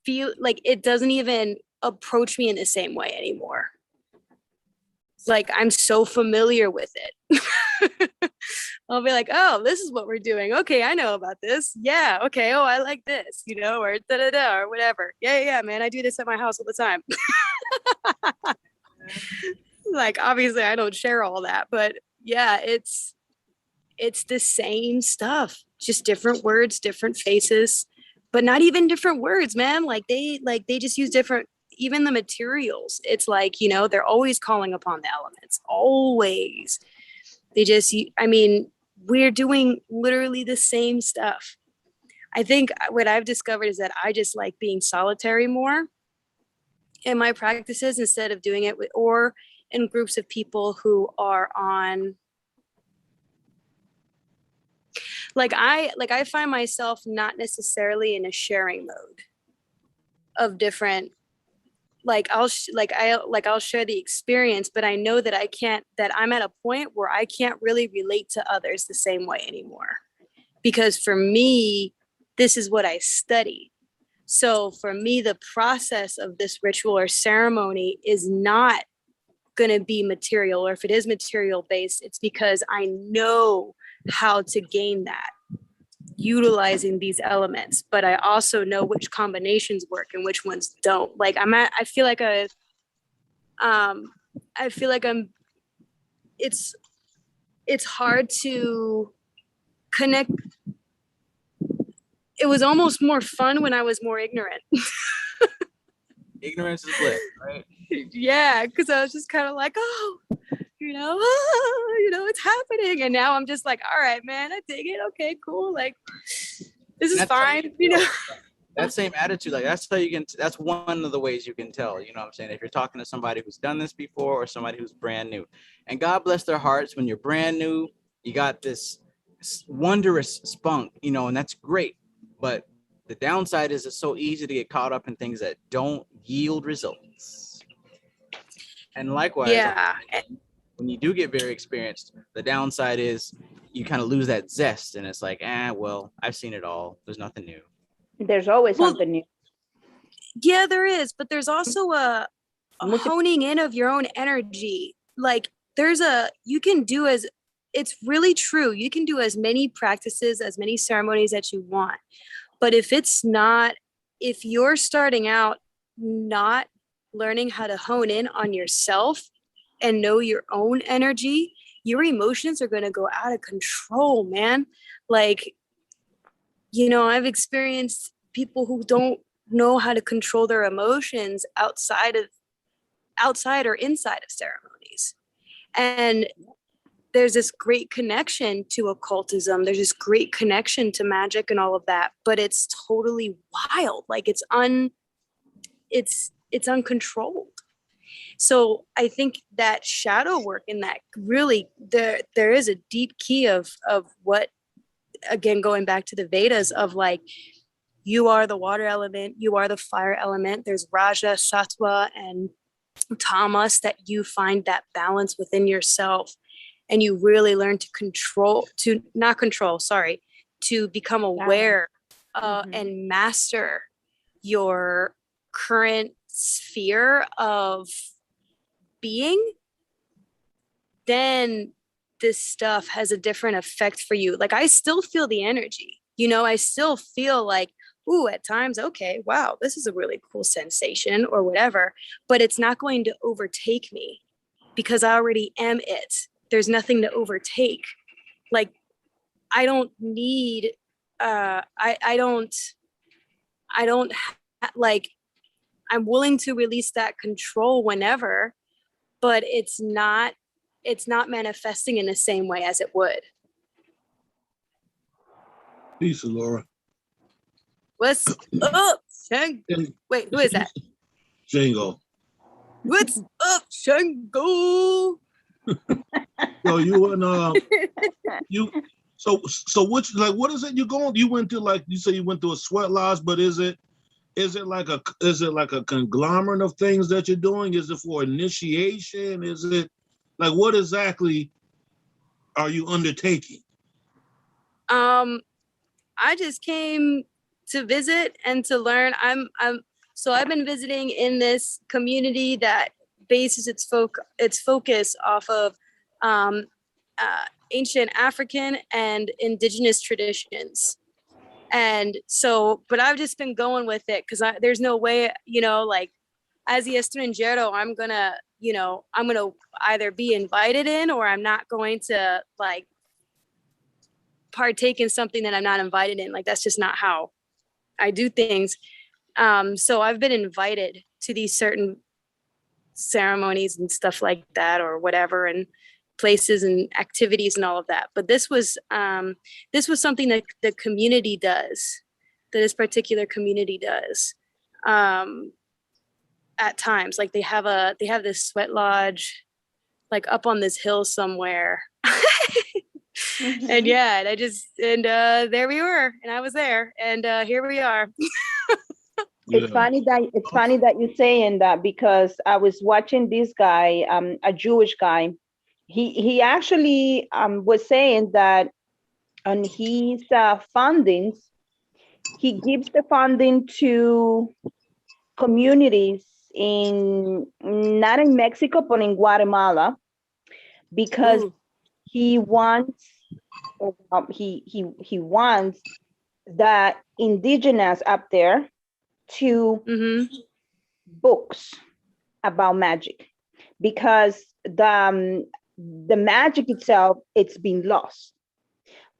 feel like it doesn't even approach me in the same way anymore. Like I'm so familiar with it. I'll be like, oh, this is what we're doing. Okay, I know about this. Yeah, okay. Oh, I like this, or da-da-da, or whatever. Yeah, man, I do this at my house all the time. Like, obviously, I don't share all that, but yeah, it's the same stuff, just different words, different faces, but not even different words, man. Like they just use different, even the materials. It's like, they're always calling upon the elements, always. We're doing literally the same stuff. I think what I've discovered is that I just like being solitary more in my practices instead of doing it or in groups of people who are on, I find myself not necessarily in a sharing mode of different, I'll share the experience, but I know that I'm at a point where I can't really relate to others the same way anymore. Because for me, this is what I study. So for me, the process of this ritual or ceremony is not going to be material, or if it is material based, it's because I know how to gain that utilizing these elements, but I also know which combinations work and which ones don't. I feel like it's hard to connect. It was almost more fun when I was more ignorant. Ignorance is bliss, right? Yeah, because I was just kind of like, oh, it's happening. And now I'm just like, all right, man, I dig it. Okay, cool. Like, this is fine. That same attitude, like that's one of the ways you can tell, you know what I'm saying? If you're talking to somebody who's done this before or somebody who's brand new. And God bless their hearts, when you're brand new, you got this wondrous spunk, and that's great. But the downside is it's so easy to get caught up in things that don't yield results. And likewise, yeah, when you do get very experienced, the downside is you kind of lose that zest, and it's like, well, I've seen it all. There's nothing new. There's always something new. Yeah, there is, but there's also a honing in of your own energy. Like it's really true. You can do as many practices, as many ceremonies that you want. But if you're starting out not learning how to hone in on yourself and know your own energy, your emotions are going to go out of control, man. Like, I've experienced people who don't know how to control their emotions outside or inside of ceremonies. And there's this great connection to occultism. There's this great connection to magic and all of that, but it's totally wild. Like it's uncontrolled. So I think that shadow work in that really there is a deep key of what, again, going back to the Vedas, of like, you are the water element, you are the fire element. There's Raja, Sattva, and Tamas, that you find that balance within yourself. And you really learn to become aware and master your current sphere of being. Then this stuff has a different effect for you. Like I still feel the energy, I still feel like, ooh, at times, okay, wow, this is a really cool sensation or whatever, but it's not going to overtake me because I already am it. There's nothing to overtake. Like, I don't need, like, I'm willing to release that control whenever, but it's not manifesting in the same way as it would. Peace, Laura. What's up, Shango? Wait, who is that? Shango. What's up, Shango? So you and so which, like, what is it you're going? You went to, like, you say you went to a sweat lodge, but is it like a conglomerate of things that you're doing? Is it for initiation? Is it like, what exactly are you undertaking? I just came to visit and to learn. So I've been visiting in this community that bases its focus off of ancient African and indigenous traditions. And so, but I've just been going with it because there's no way, like, as the estranjero, I'm gonna either be invited in or I'm not going to, like, partake in something that I'm not invited in. Like, that's just not how I do things. So I've been invited to these certain ceremonies and stuff like that, or whatever, and places and activities and all of that. But this was something that the community does, that this particular community does at times. Like they have this sweat lodge, like up on this hill somewhere. And yeah, and I just, and there we were, and I was there, and here we are. It's funny that you're saying that, because I was watching this guy, a Jewish guy. He actually was saying that on his fundings, he gives the funding to communities in, not in Mexico, but in Guatemala, because Ooh. he wants he wants the indigenous up there to books about magic, because the magic itself, it's been lost,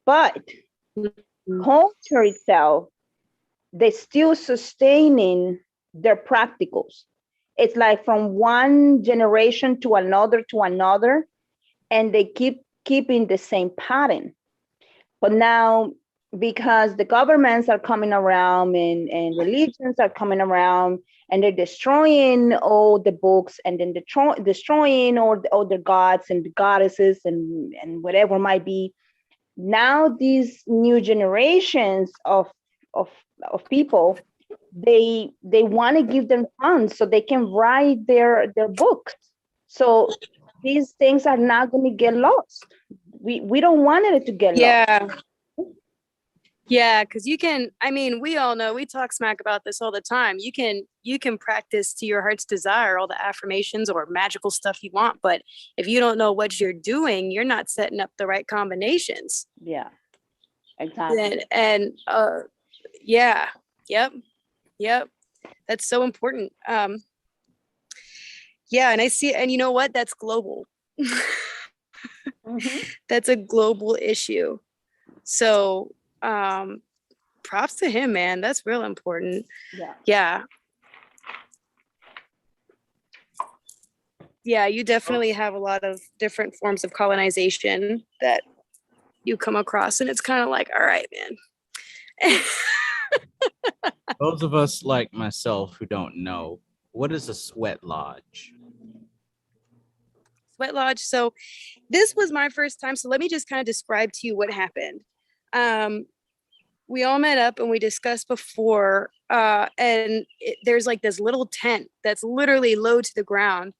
but culture itself, they're still sustaining their practicals. It's like from one generation to another, and they keep keeping the same pattern. But now, because the governments are coming around, and religions are coming around, and they're destroying all the books, and then destroying all the gods and the goddesses, and whatever it might be. Now these new generations of people, they want to give them funds so they can write their books. So these things are not going to get lost. We don't want it to get lost. Yeah, because you can, I mean, we all know, we talk smack about this all the time. You can practice to your heart's desire all the affirmations or magical stuff you want, but if you don't know what you're doing, you're not setting up the right combinations. Yeah, exactly. And yeah, yep. That's so important. Yeah, and I see, and you know what? That's global. That's a global issue. So props to him, man. That's real important. Yeah, you definitely have a lot of different forms of colonization that you come across, and it's kind of like, all right, man. Those of us like myself who don't know, what is a sweat lodge? Sweat lodge. So this was my first time. So let me just kind of describe to you what happened. We all met up and we discussed before, and there's like this little tent that's literally low to the ground.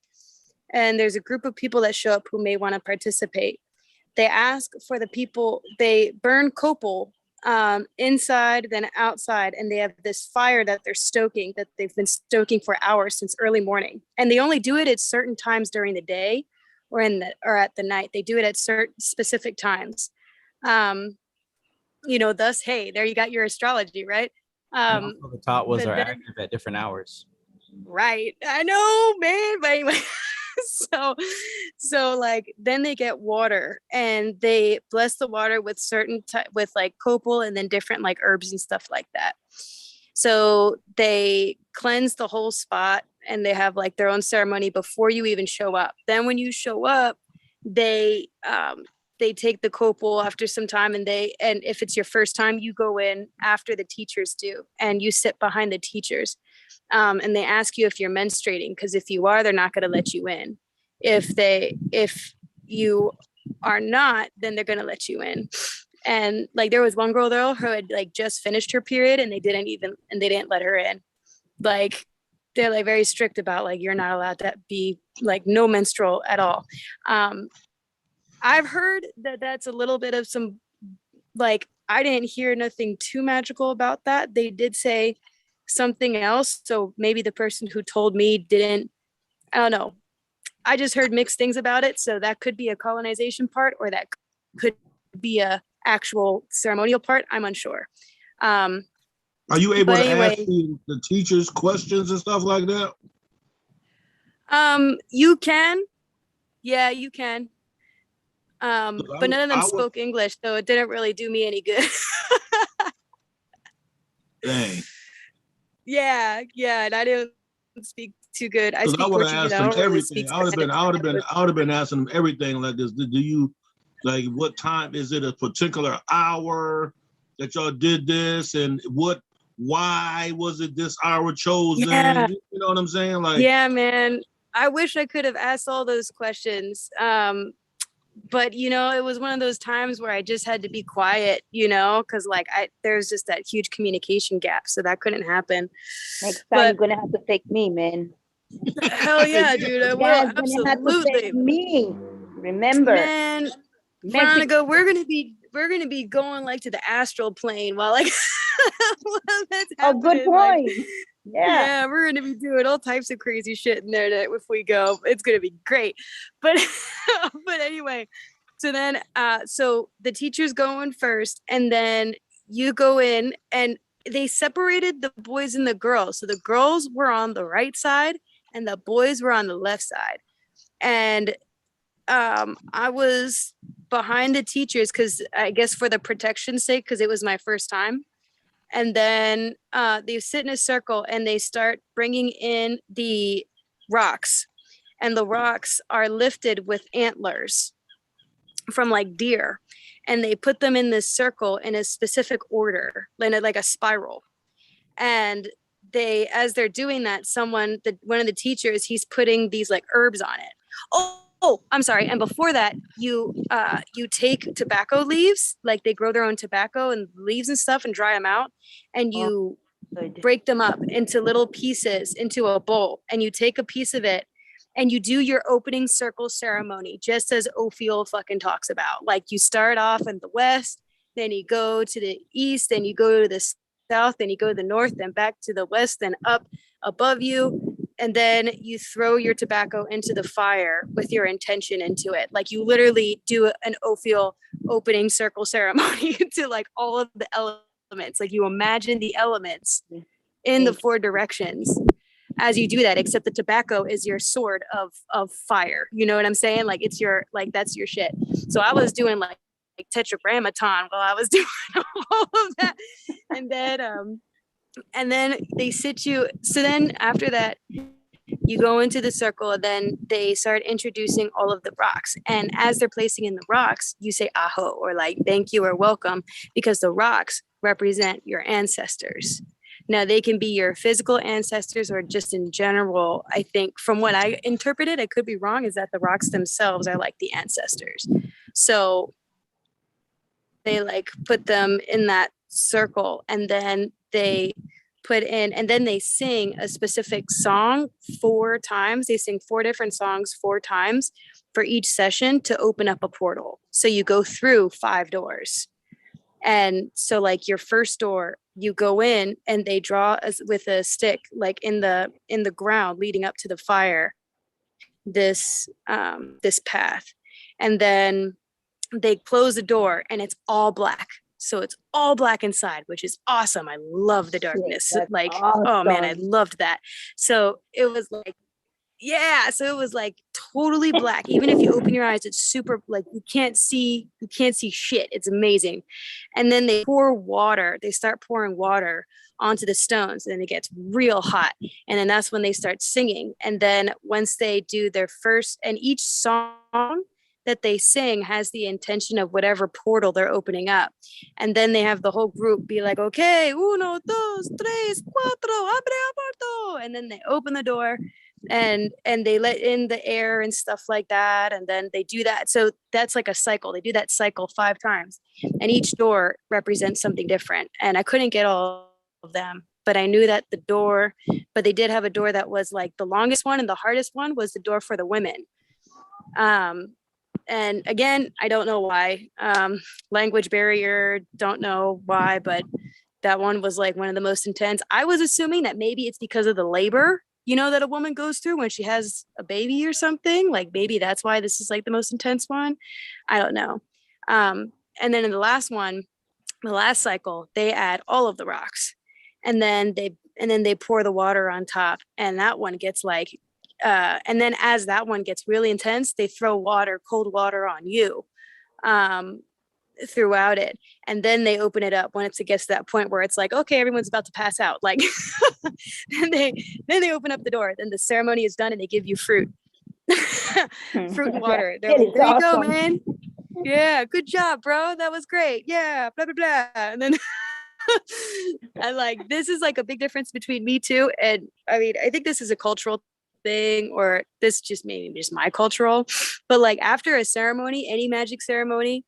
And there's a group of people that show up who may want to participate. They ask for the people, they burn copal inside, then outside, and they have this fire that they're stoking, that they've been stoking for hours since early morning. And they only do it at certain times during the day or at the night. They do it at certain specific times. Thus, hey, there you got your astrology, right? The top was are active at different hours. Right. I know, man. But anyway, so like then they get water and they bless the water with with like copal and then different like herbs and stuff like that. So they cleanse the whole spot and they have like their own ceremony before you even show up. Then when you show up, they take the copal after some time, and if it's your first time, you go in after the teachers do, and you sit behind the teachers. And they ask you if you're menstruating, because if you are, they're not going to let you in. If you are not, then they're going to let you in. And like there was one girl though who had like just finished her period, and they didn't let her in. Like they're like very strict about like you're not allowed to be like no menstrual at all. I've heard that that's a little bit of some, like, I didn't hear nothing too magical about that. They did say something else. So maybe the person who told me didn't, I don't know. I just heard mixed things about it. So that could be a colonization part, or that could be a actual ceremonial part. I'm unsure. Are you able to ask the teachers questions and stuff like that? You can. Yeah, you can. But none of them spoke English, so it didn't really do me any good. Dang. Yeah, and I didn't speak too good. I speak would have Portuguese. asked them everything. I would have been asking them everything like this. Do you like what time is it? A particular hour that y'all did this, and why was it this hour chosen? Yeah. You know what I'm saying? Like, yeah, man. I wish I could have asked all those questions. but it was one of those times where I just had to be quiet, because like there's just that huge communication gap, so that couldn't happen. Next time But you're gonna have to take me, man. hell yeah, dude, I You will guys gonna have to absolutely, take me. Remember, man. Mexico. Veronica, we're gonna be going like to the astral plane while like while that's Oh, good happening, like, point. Yeah. yeah, we're gonna be doing all types of crazy shit in there if we go. It's gonna be great. But but anyway, so then so the teacher's going first, and then you go in, and they separated the boys and the girls. So the girls were on the right side and the boys were on the left side. And I was behind the teachers because I guess for the protection's sake, because it was my first time. And then they sit in a circle and they start bringing in the rocks, and the rocks are lifted with antlers from like deer, and they put them in this circle in a specific order, like a spiral. And as they're doing that, one of the teachers, he's putting these like herbs on it. Oh, I'm sorry. And before that, you take tobacco leaves, like they grow their own tobacco and leaves and stuff, and dry them out, and you break them up into little pieces into a bowl, and you take a piece of it and you do your opening circle ceremony, just as Ophiel fucking talks about. Like you start off in the west, then you go to the east, then you go to the south, then you go to the north, then back to the west, then up above you. And then you throw your tobacco into the fire with your intention into it. Like you literally do an Ophiel opening circle ceremony to like all of the elements. Like you imagine the elements in the four directions as you do that, except the tobacco is your sword of fire. You know what I'm saying? Like it's your, like, that's your shit. So I was doing like tetragrammaton while I was doing all of that. And then they sit you. So then after that, you go into the circle, and then they start introducing all of the rocks. And as they're placing in the rocks, you say aho, or like thank you or welcome, because the rocks represent your ancestors. Now, they can be your physical ancestors or just in general. I think from what I interpreted, I could be wrong, is that the rocks themselves are like the ancestors. So they like put them in that circle, and then they put in, and then they sing a specific song 4 times. They sing 4 different songs 4 times for each session to open up a portal. So you go through 5 doors. And so like your first door, you go in and they draw with a stick, like in the ground leading up to the fire, this path. And then they close the door and it's all black. So it's all black inside, which is awesome. I love the darkness. Like, awesome. Oh man, I loved that. So it was like, yeah. So it was like totally black. Even if you open your eyes, it's super, like you can't see shit. It's amazing. And then they start pouring water onto the stones, and then it gets real hot. And then that's when they start singing. And then once they do their first, and each song that they sing has the intention of whatever portal they're opening up. And then they have the whole group be like, okay, 1, 2, 3, 4, abre el portal. And then they open the door and they let in the air and stuff like that. And then they do that. So that's like a cycle. They do that cycle 5 times, and each door represents something different. And I couldn't get all of them, but I knew that but they did have a door that was like the longest one, and the hardest one was the door for the women. And again, I don't know why, language barrier, don't know why, but that one was like one of the most intense. I was assuming that maybe it's because of the labor, that a woman goes through when she has a baby or something. Like maybe that's why this is like the most intense one. I don't know. And then in the last cycle, they add all of the rocks, and then they pour the water on top, and that one gets like, and then as that one gets really intense, they throw cold water on you throughout it. And then they open it up when it gets to that point where it's like, okay, everyone's about to pass out. Like, then they open up the door, then the ceremony is done, and they give you fruit, fruit and water. They're like, there you go, man. Yeah, good job, bro. That was great. Yeah, blah, blah, blah. And then and like, this is like a big difference between me too. And I mean, I think this is a cultural thing, or this just maybe just my cultural, but like after a ceremony, any magic ceremony,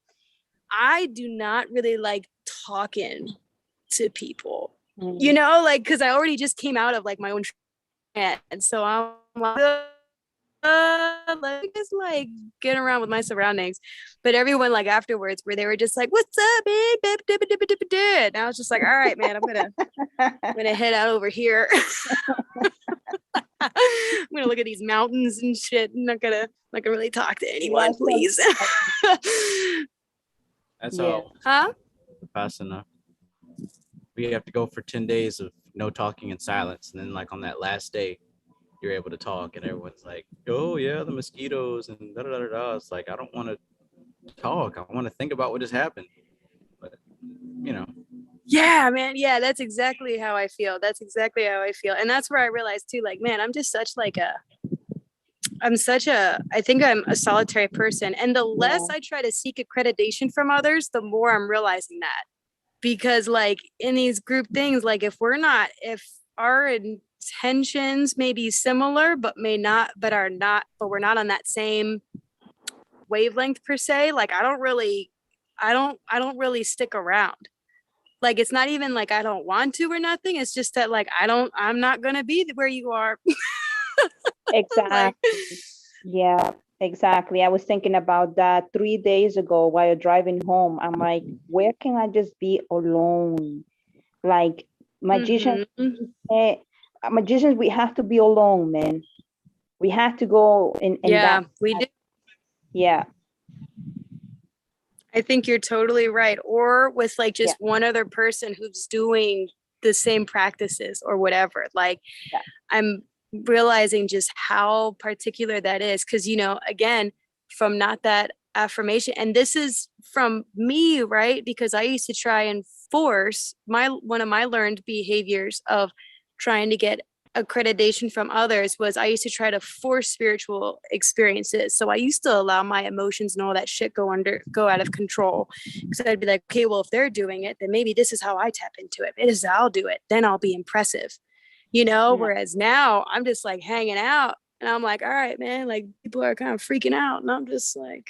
I do not really like talking to people, you know, like, cause I already just came out of like my own and so I'm like, let me just like get around with my surroundings. But everyone like afterwards where they were just like, what's up, man? And I was just like, all right, man, I'm gonna head out over here. I'm gonna look at these mountains and shit. I'm not gonna really talk to anyone, please. That's Yeah. all. Huh? Fast enough. We have to go for 10 days of no talking and silence. And then like on that last day, you're able to talk and everyone's like, oh yeah, the mosquitoes and da da da da. It's like, I don't want to talk. I want to think about what just happened. But you know. Yeah, man. Yeah, that's exactly how I feel. And that's where I realized too, like, man, I'm just such like I think I'm a solitary person. And the less I try to seek accreditation from others, the more I'm realizing that. Because like in these group things, like if we're not, if our intentions may be similar, but we're not on that same wavelength per se, like I don't really stick around. Like it's not even like I don't want to or nothing. It's just that like I'm not gonna be where you are. Exactly. Yeah, exactly. I was thinking about that 3 days ago while driving home. I'm like, where can I just be alone? Like magicians, magicians, we have to be alone, man. We have to go in Yeah, that. we do. Yeah. I think you're totally right. Or with like just one other person who's doing the same practices or whatever. Like I'm realizing just how particular that is. Cause you know, again, from not that affirmation, and this is from me, right? Because I used to try and force one of my learned behaviors of trying to get accreditation from others was I used to try to force spiritual experiences. So I used to allow my emotions and all that shit go out of control. Because I'd be like, okay, well, if they're doing it, then maybe this is how I tap into it. This is how I'll do it. Then I'll be impressive, you know? Yeah. Whereas now I'm just like hanging out and I'm like, all right, man, like people are kind of freaking out. And I'm just like,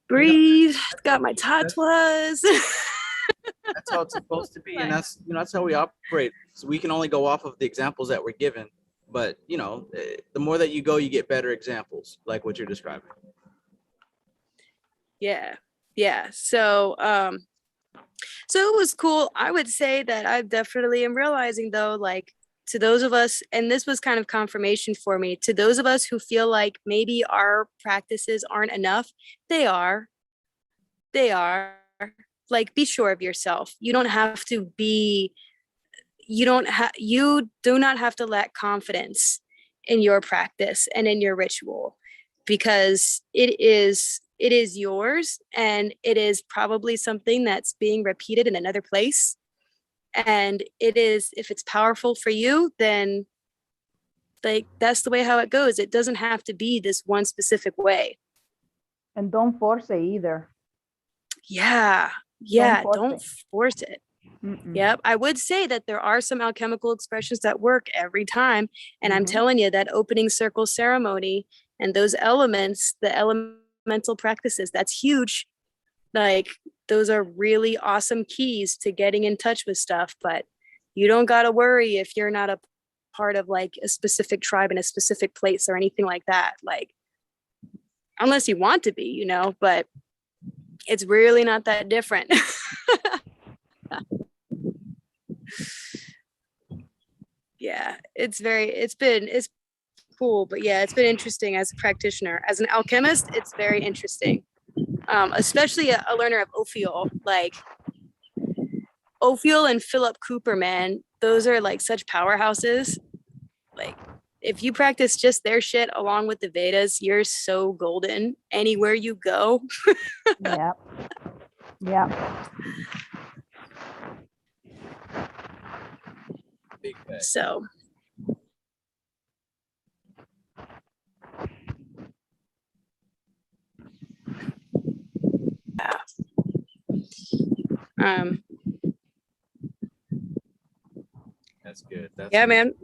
breathe, got my tatwas. That's how it's supposed to be, and that's how we operate. So we can only go off of the examples that we're given, but you know, the more that you go, you get better examples, like what you're describing. Yeah. So it was cool. I would say that I definitely am realizing though, like to those of us, and this was kind of confirmation for me, to those of us who feel like maybe our practices aren't enough, they are. Like, be sure of yourself. You do not have to lack confidence in your practice and in your ritual, because it is yours, and it is probably something that's being repeated in another place. And it is, if it's powerful for you, then like that's the way how it goes. It doesn't have to be this one specific way. And don't force it either. Yeah. Don't force it. Yep. I would say that there are some alchemical expressions that work every time. And I'm telling you that opening circle ceremony and those elements, the elemental practices, that's huge. Like those are really awesome keys to getting in touch with stuff. But you don't got to worry if you're not a part of like a specific tribe in a specific place or anything like that. Like, unless you want to be, you know, but it's really not that different. Yeah, it's cool, but yeah, it's been interesting as a practitioner. As an alchemist, it's very interesting. Especially a learner of Ophiel, like Ophiel and Philip Cooper, man, those are like such powerhouses. Like if you practice just their shit along with the Vedas, you're so golden anywhere you go. Yeah. Big fact. So That's good. yeah, man.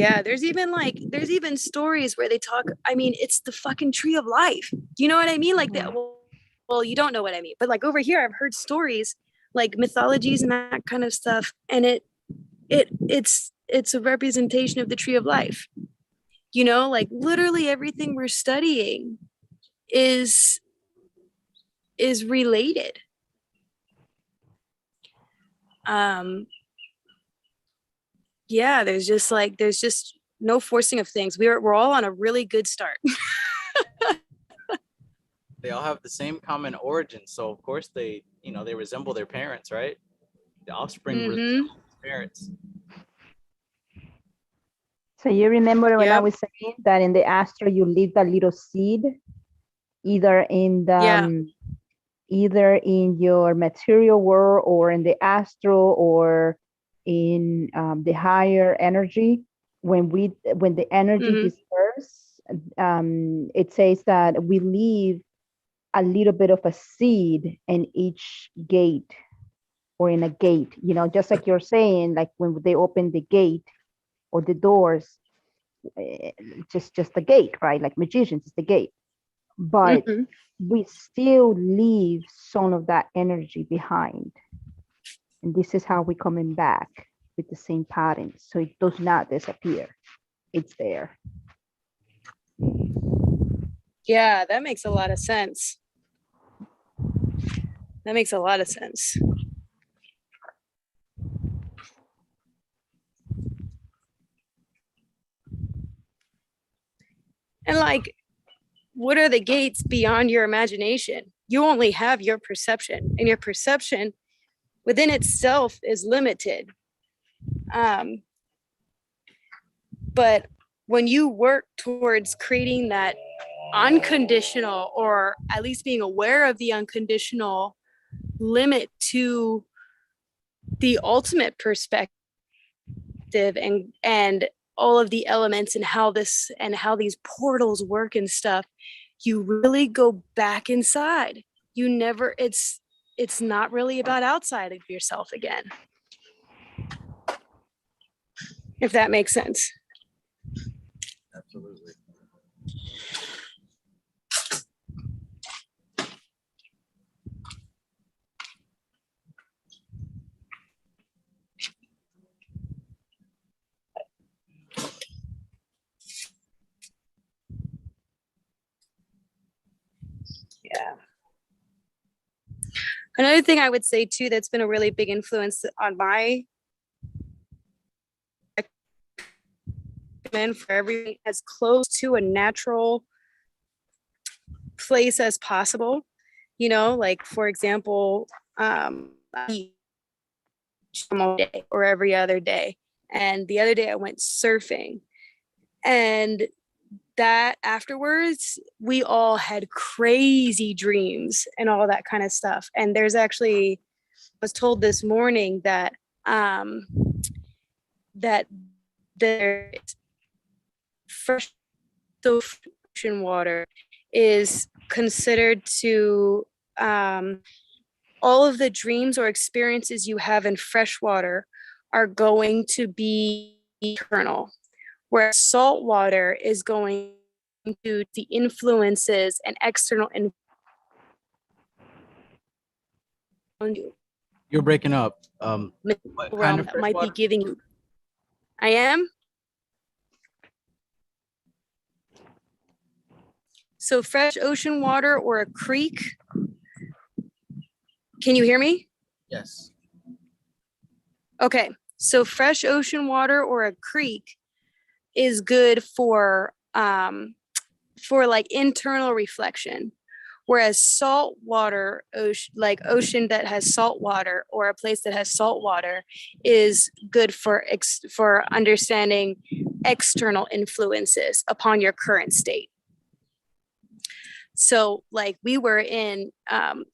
Yeah, there's even stories where they talk, I mean, it's the fucking tree of life. Do you know what I mean? Like that, well, you don't know what I mean, but like over here, I've heard stories like mythologies and that kind of stuff. And it's a representation of the tree of life. You know, like literally everything we're studying is related. Yeah, there's just no forcing of things. We're all on a really good start. They all have the same common origin, so of course they resemble their parents, right? The offspring resembles parents. So you remember when I Yep. was saying that in the astro you leave that little seed, either in the either in your material world or in the astral or in the higher energy. When the energy disperses, it says that we leave a little bit of a seed in each gate or in a gate, you know, just like you're saying, like when they open the gate or the doors, just the gate, right? Like magicians, it's the gate. But we still leave some of that energy behind. And this is how we're coming back with the same pattern. So it does not disappear. It's there. Yeah, that makes a lot of sense. That makes a lot of sense. And like, what are the gates beyond your imagination? You only have your perception, and your perception within itself is limited. But when you work towards creating that unconditional, or at least being aware of the unconditional limit to the ultimate perspective and all of the elements and how these portals work and stuff, you really go back inside. You never, it's not really about outside of yourself again, if that makes sense. Absolutely. Yeah. Another thing I would say too that's been a really big influence on my for everything as close to a natural place as possible. You know, like for example, day or every other day. And the other day I went surfing, and that afterwards we all had crazy dreams and all that kind of stuff. And there's actually, I was told this morning that that there's fresh ocean water is considered to all of the dreams or experiences you have in fresh water are going to be eternal, whereas salt water is going to the influences and external You're breaking up. What kind realm of that fresh might water? be giving you. I am. So fresh ocean water or a creek. Can you hear me? Yes. Okay. So fresh ocean water or a creek is good for like internal reflection, whereas salt water, ocean that has salt water or a place that has salt water is good for understanding external influences upon your current state. So like we were in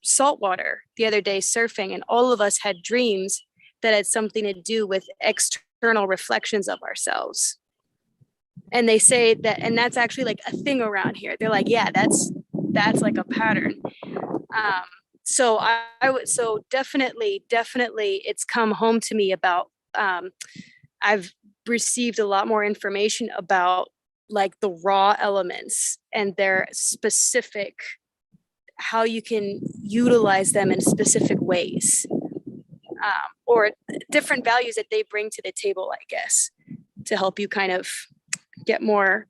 salt water the other day surfing, and all of us had dreams that had something to do with external reflections of ourselves. And they say that, and that's actually like a thing around here. They're like, yeah, that's like a pattern. So I would, so definitely it's come home to me about, I've received a lot more information about like the raw elements and their specific, how you can utilize them in specific ways, or different values that they bring to the table, I guess, to help you kind of get more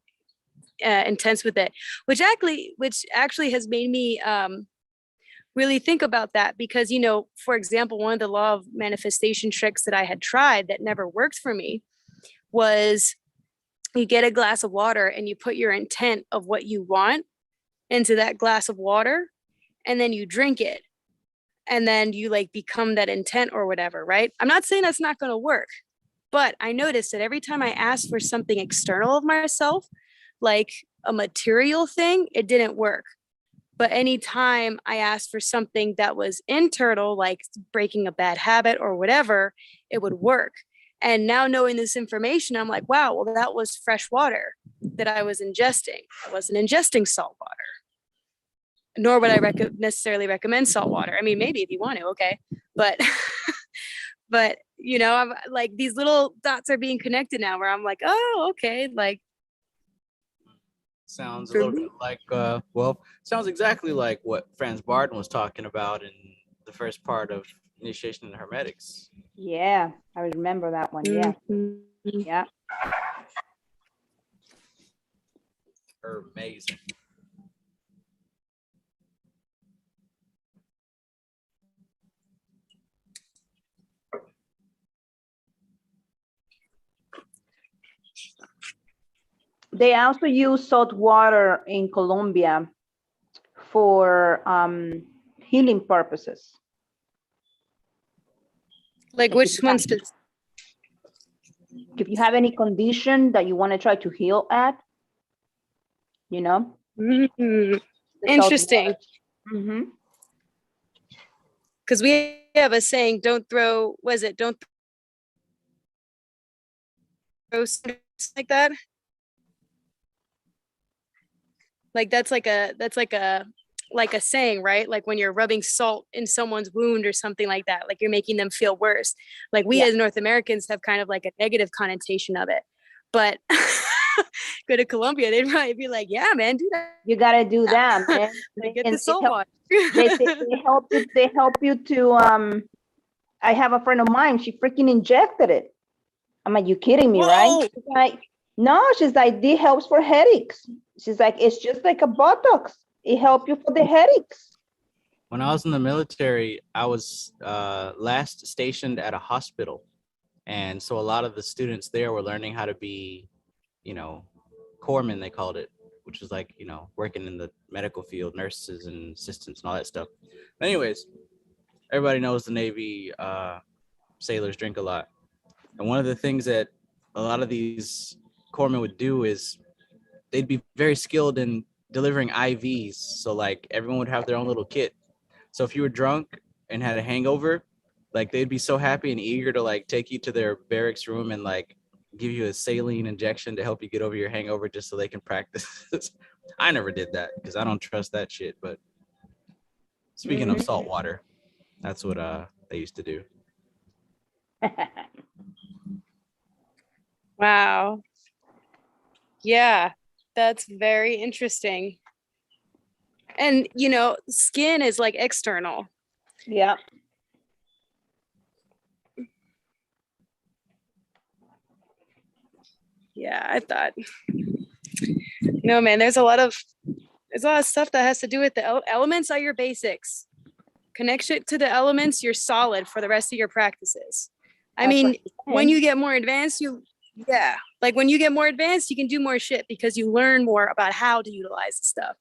intense with it, which actually has made me really think about that, because, you know, for example, one of the law of manifestation tricks that I had tried that never worked for me was you get a glass of water and you put your intent of what you want into that glass of water, and then you drink it, and then you like become that intent or whatever, right? I'm not saying that's not going to work, but I noticed that every time I asked for something external of myself, like a material thing, it didn't work. But anytime I asked for something that was internal, like breaking a bad habit or whatever, it would work. And now knowing this information, I'm like, wow, well, that was fresh water that I was ingesting. I wasn't ingesting salt water. Nor would I necessarily recommend salt water. I mean, maybe if you want to, okay. But, but you know, I'm like, these little dots are being connected now where I'm like, oh, okay. Like, Sounds a little bit like, well, sounds exactly like what Franz Barton was talking about in the first part of Initiation in Hermetics. Yeah, I remember that one. Yeah. Yeah. Amazing. They also use salt water in Colombia for healing purposes. like which one's If you have any condition that you want to try to heal at, you know. Interesting. Mm-hmm. Because we have a saying, don't throw something like that. Like that's like a saying, right? Like when you're rubbing salt in someone's wound or something like that, like you're making them feel worse. Like we as North Americans have kind of like a negative connotation of it. But go to Colombia, they'd probably be like, yeah, man, do that. You gotta do that, man. Get And the salt water. they help you to I have a friend of mine, she freaking injected it. I'm like, you kidding me, right? She's like, no, she's like, this helps for headaches. She's like, it's just like a Botox. It helps you for the headaches. When I was in the military, I was last stationed at a hospital. And so a lot of the students there were learning how to be, you know, corpsmen, they called it, which is like, you know, working in the medical field, nurses and assistants and all that stuff. But anyways, everybody knows the Navy sailors drink a lot. And one of the things that a lot of these corpsmen would do is they'd be very skilled in delivering IVs. So like everyone would have their own little kit. So if you were drunk and had a hangover, like they'd be so happy and eager to like take you to their barracks room and like give you a saline injection to help you get over your hangover just so they can practice. I never did that because I don't trust that shit. But speaking of salt water, that's what they used to do. Wow. Yeah, that's very interesting. And, you know, skin is like external. Yeah. Yeah, I thought, no, man, there's a lot of stuff that has to do with the elements are your basics. Connection to the elements, you're solid for the rest of your practices. I mean, when you get more advanced, when you get more advanced, you can do more shit because you learn more about how to utilize the stuff.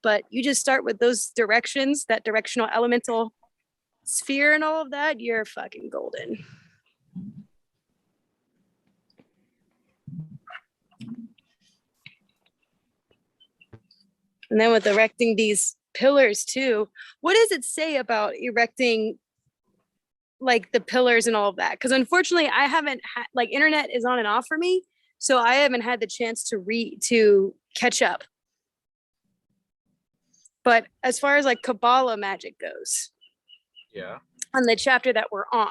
But you just start with those directions, that directional elemental sphere and all of that, you're fucking golden. And then with erecting these pillars too, what does it say about erecting like the pillars and all of that? Because unfortunately, I haven't had, like, internet is on and off for me, so I haven't had the chance to catch up. But as far as like Kabbalah magic goes, yeah, on the chapter that we're on,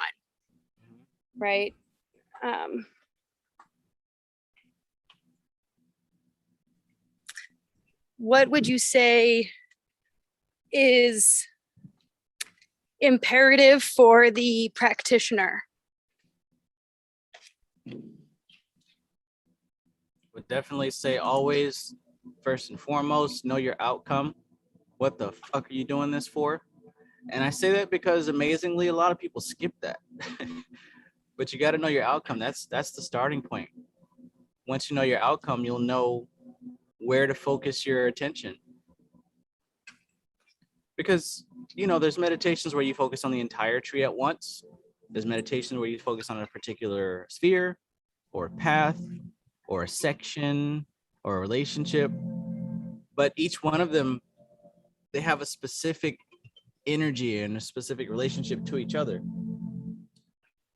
right? what would you say is imperative for the practitioner? Would definitely say always, first and foremost, know your outcome. What the fuck are you doing this for? And I say that because amazingly, a lot of people skip that. But you got to know your outcome. That's the starting point. Once you know your outcome, you'll know where to focus your attention. Because, you know, there's meditations where you focus on the entire tree at once. There's meditations where you focus on a particular sphere or path or a section or a relationship. But each one of them, they have a specific energy and a specific relationship to each other.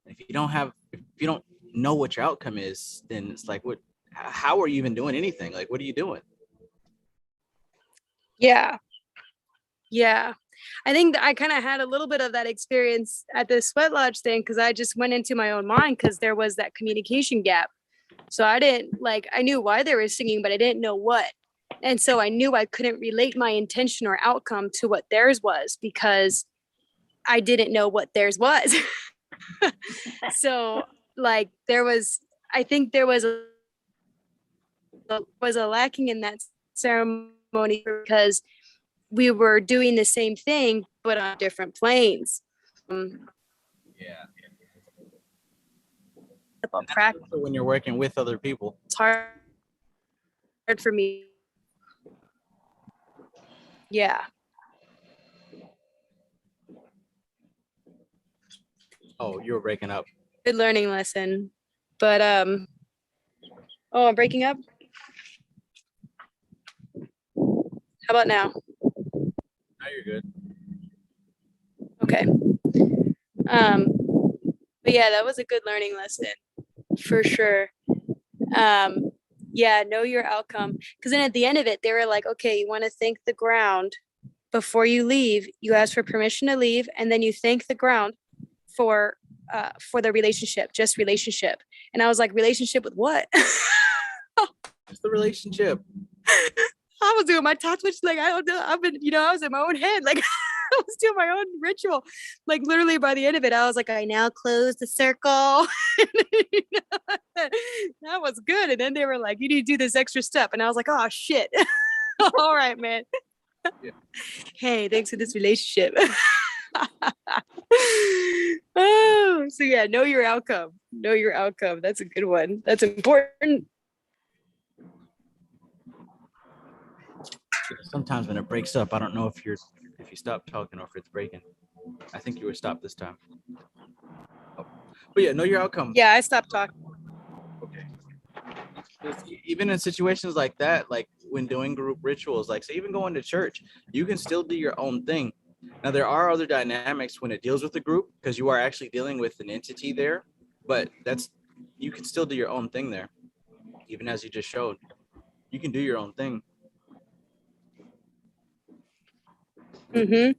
If you don't know what your outcome is, then it's like, how are you even doing anything? Like, what are you doing? Yeah. I think that I kind of had a little bit of that experience at the sweat lodge thing, because I just went into my own mind because there was that communication gap. So I knew why they were singing, but I didn't know what. And so I knew I couldn't relate my intention or outcome to what theirs was because I didn't know what theirs was. So like I think there was a lacking in that ceremony because we were doing the same thing, but on different planes. Yeah. About practice, When you're working with other people, it's hard for me. Yeah. oh, you were breaking up. Good learning lesson. But I'm breaking up. How about now? Now you're good. Okay. But yeah, that was a good learning lesson for sure. Yeah, know your outcome. Because then at the end of it, they were like, okay, you want to thank the ground before you leave. You ask for permission to leave, and then you thank the ground for the relationship, just relationship. And I was like, relationship with what? It's the relationship. I was doing my top switch, like, I don't know. I was in my own head. Like, I was doing my own ritual. Like, literally by the end of it, I was like, I now close the circle. That was good. And then they were like, you need to do this extra step. And I was like, oh, shit. All right, man. Yeah. Hey, thanks for this relationship. Oh, so yeah, know your outcome. Know your outcome. That's a good one. That's important. Sometimes when it breaks up, I don't know if you stop talking or if it's breaking. I think you were stopped this time. Oh. But yeah, know your outcome. Yeah, I stopped talking. Okay. Even in situations like that, like when doing group rituals, like so even going to church, you can still do your own thing. Now there are other dynamics when it deals with a group because you are actually dealing with an entity there, but you can still do your own thing there, even as you just showed. You can do your own thing. Mm-hmm.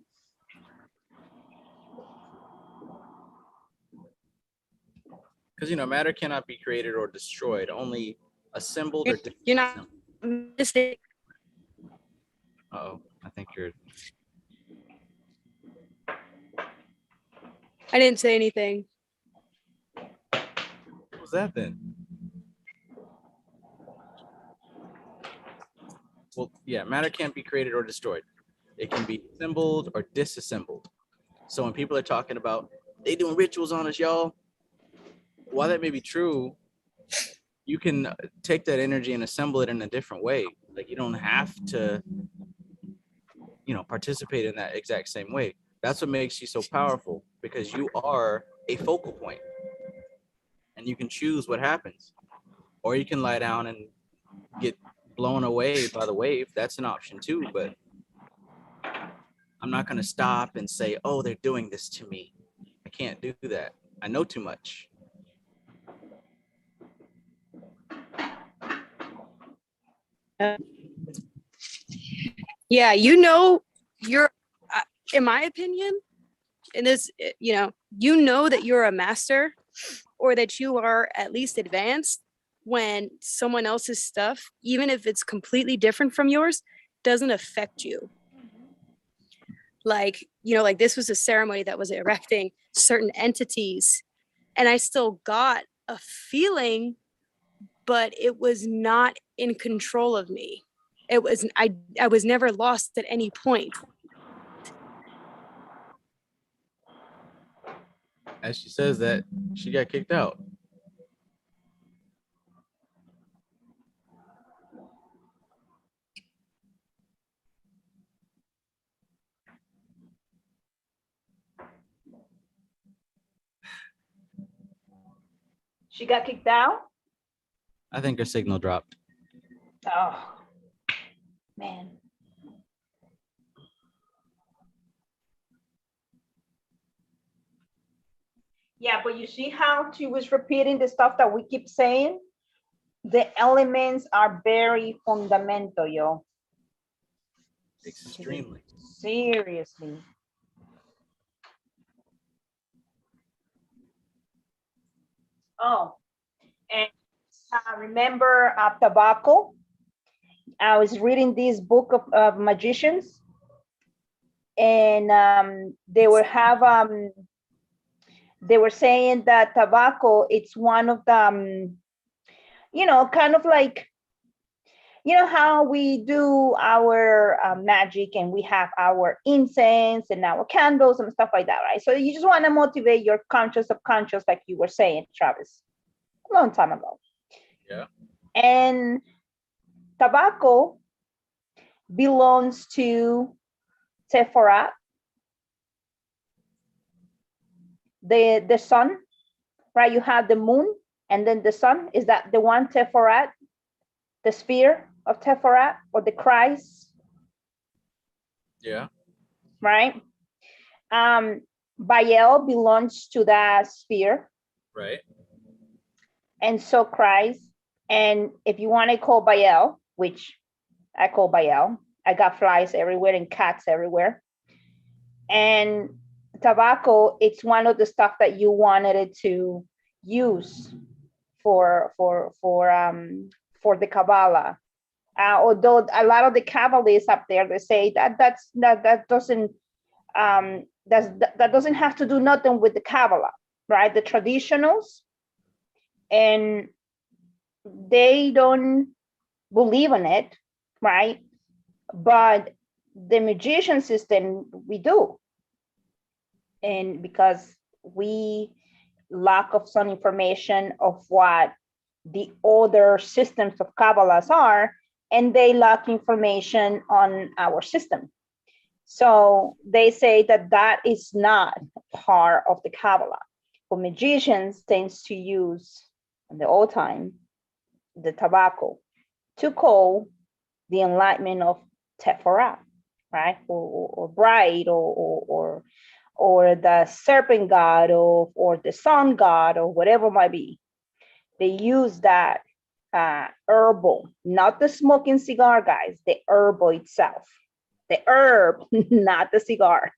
Because matter cannot be created or destroyed, only assembled or You're not mistaken. Uh-oh, I think you're. I didn't say anything. What was that then? Well, yeah, matter can't be created or destroyed. It can be assembled or disassembled. So when people are talking about they doing rituals on us, y'all, while that may be true, you can take that energy and assemble it in a different way. Like you don't have to, participate in that exact same way. That's what makes you so powerful because you are a focal point and you can choose what happens. Or you can lie down and get blown away by the wave. That's an option too, but I'm not going to stop and say, oh, they're doing this to me. I can't do that. I know too much. Yeah, you're, in my opinion, in this, you know that you're a master or that you are at least advanced when someone else's stuff, even if it's completely different from yours, doesn't affect you. Like, you know, like this was a ceremony that was erecting certain entities, and I still got a feeling, but it was not in control of me. It was, I was never lost at any point. As she says that, she got kicked out. She got kicked out? I think her signal dropped. Oh, man. Yeah, but you see how she was repeating the stuff that we keep saying? The elements are very fundamental, yo. Extremely. Seriously. Oh, and remember tobacco? I was reading this book of magicians, and they were saying that tobacco, it's one of the you know, kind of like, you know how we do our magic, and we have our incense and our candles and stuff like that, right? So you just want to motivate your conscious subconscious, like you were saying, Travis, a long time ago. Yeah. And tobacco belongs to Sephora, the sun, right? You have the moon, and then the sun. Is that the one Sephora, the sphere of Sephora, or the Christ? Yeah. Right. Baal belongs to that sphere. Right. And so Christ. And if you want to call Baal, which I call Baal, I got flies everywhere and cats everywhere. And tobacco, it's one of the stuff that you wanted it to use for the Kabbalah. Although a lot of the Kabbalists up there, they say that doesn't that doesn't have to do nothing with the Kabbalah, right? The traditionals, and they don't believe in it, right? But the magician system, we do. And because we lack of some information of what the other systems of Kabbalahs are, and they lack information on our system. So they say that that is not part of the Kabbalah. But magicians tends to use, in the old time, the tobacco to call the enlightenment of Tephora, right? Or bride, or the serpent god, or the sun god, or whatever it might be. They use that herbal, not the smoking cigar, guys, the herbal itself. The herb, not the cigar.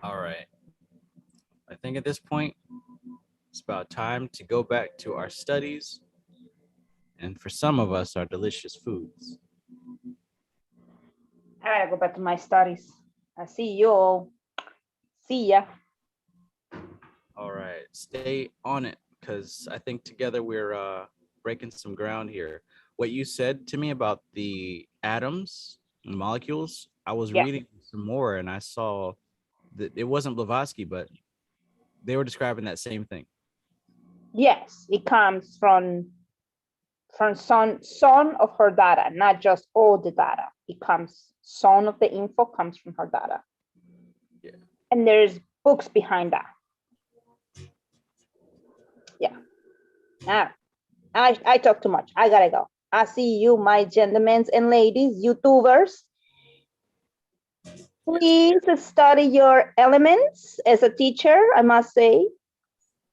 All right. I think at this point, it's about time to go back to our studies, and for some of us, our delicious foods. I gotta go back to my studies. I see you all. See ya. All right. Stay on it, because I think together we're breaking some ground here. What you said to me about the atoms and molecules, I was reading some more, and I saw that it wasn't Blavatsky, but they were describing that same thing. Yes, it comes from son of her data, not just all the data. It comes, son of the info comes from her data. Yeah. And there's books behind that. Yeah. I talk too much. I gotta go. I see you, my gentlemen and ladies, YouTubers. Please study your elements as a teacher, I must say.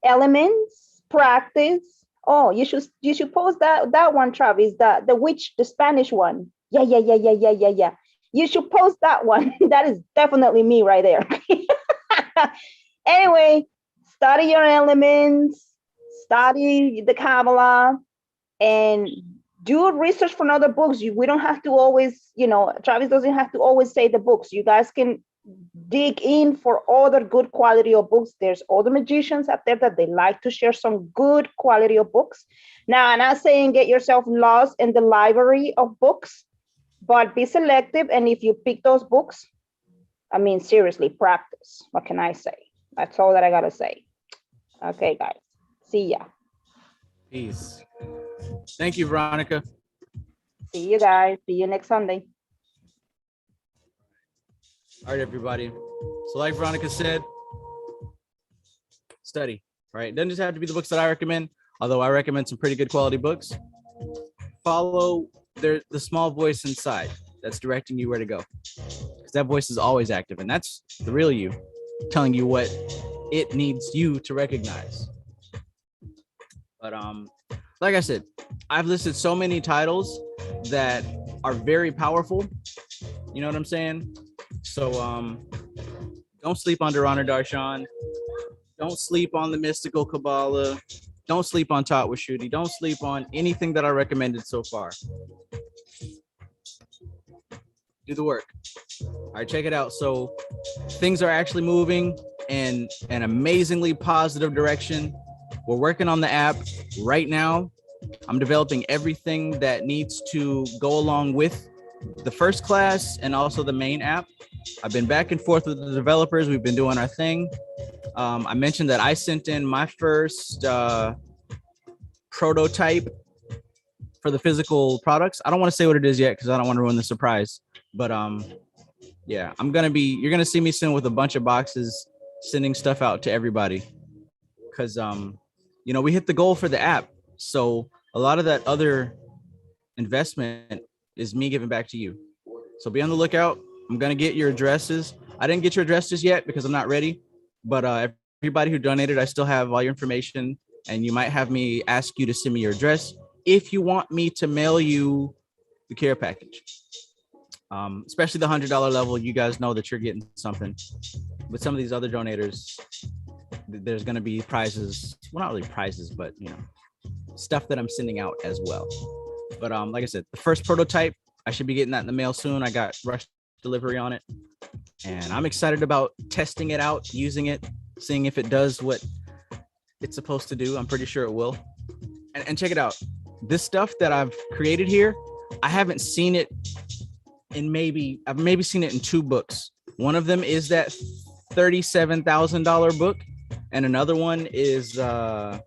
Elements, practice. Oh, you should post that one, Travis, the witch, the Spanish one. Yeah. You should post that one. That is definitely me right there. Anyway, study your elements, study the Kabbalah, and do research from other books. We don't have to always, Travis doesn't have to always say the books. You guys can dig in for other good quality of books. There's other magicians out there that they like to share some good quality of books. Now, I'm not saying get yourself lost in the library of books, but be selective. And if you pick those books, I mean, seriously, practice. What can I say? That's all that I gotta say. Okay, guys. See ya. Peace. Thank you, Veronica. See you guys. See you next Sunday. All right, everybody. So like Veronica said, study, right? It doesn't just have to be the books that I recommend, although I recommend some pretty good quality books. Follow the small voice inside that's directing you where to go. Because that voice is always active, and that's the real you telling you what it needs you to recognize. But like I said, I've listed so many titles that are very powerful. You know what I'm saying? So don't sleep on Durana Darshan. Don't sleep on the mystical Kabbalah. Don't sleep on Tatwashuti. Don't sleep on anything that I recommended so far. Do the work. All right, check it out. So things are actually moving in an amazingly positive direction. We're working on the app right now. I'm developing everything that needs to go along with the first class and also the main app. I've been back and forth with the developers. We've been doing our thing. I mentioned that I sent in my first prototype for the physical products. I don't want to say what it is yet because I don't want to ruin the surprise. But yeah, you're gonna see me soon with a bunch of boxes sending stuff out to everybody. Because we hit the goal for the app. So a lot of that other investment is me giving back to you. So be on the lookout. I'm going to get your addresses. I didn't get your addresses yet because I'm not ready. But everybody who donated, I still have all your information. And you might have me ask you to send me your address if you want me to mail you the care package. Especially the $100 level. You guys know that you're getting something. With some of these other donators, there's going to be prizes. Well, not really prizes, but stuff that I'm sending out as well. But like I said, the first prototype, I should be getting that in the mail soon. I got rush delivery on it, and I'm excited about testing it out, using it, seeing if it does what it's supposed to do. I'm pretty sure it will. And check it out. This stuff that I've created here, I haven't seen it in I've maybe seen it in 2 books. One of them is that $37,000 book, and another one is I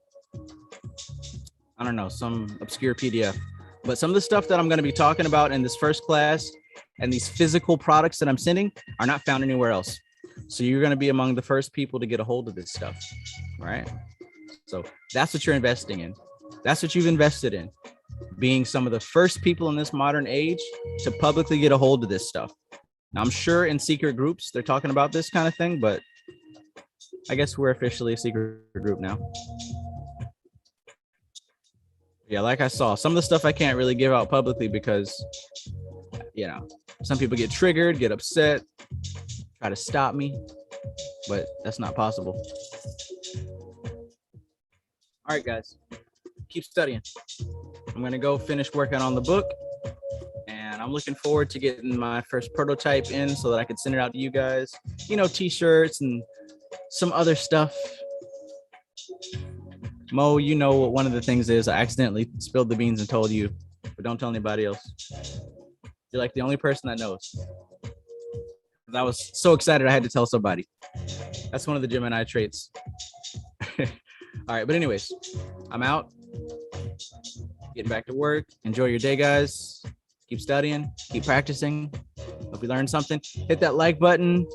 don't know, some obscure PDF. But some of the stuff that I'm going to be talking about in this first class and these physical products that I'm sending are not found anywhere else. So you're going to be among the first people to get a hold of this stuff. All right. So that's what you're investing in. That's what you've invested in, being some of the first people in this modern age to publicly get a hold of this stuff. Now, I'm sure in secret groups, they're talking about this kind of thing, but I guess we're officially a secret group now. Yeah, like I saw, some of the stuff I can't really give out publicly because, some people get triggered, get upset, try to stop me, but that's not possible. All right, guys, keep studying. I'm going to go finish working on the book, and I'm looking forward to getting my first prototype in so that I can send it out to you guys. T-shirts and some other stuff. Mo, you know what one of the things is. I accidentally spilled the beans and told you, but don't tell anybody else. You're like the only person that knows. I was so excited I had to tell somebody. That's one of the Gemini traits. All right, but anyways, I'm out. Getting back to work. Enjoy your day, guys. Keep studying. Keep practicing. Hope you learned something. Hit that like button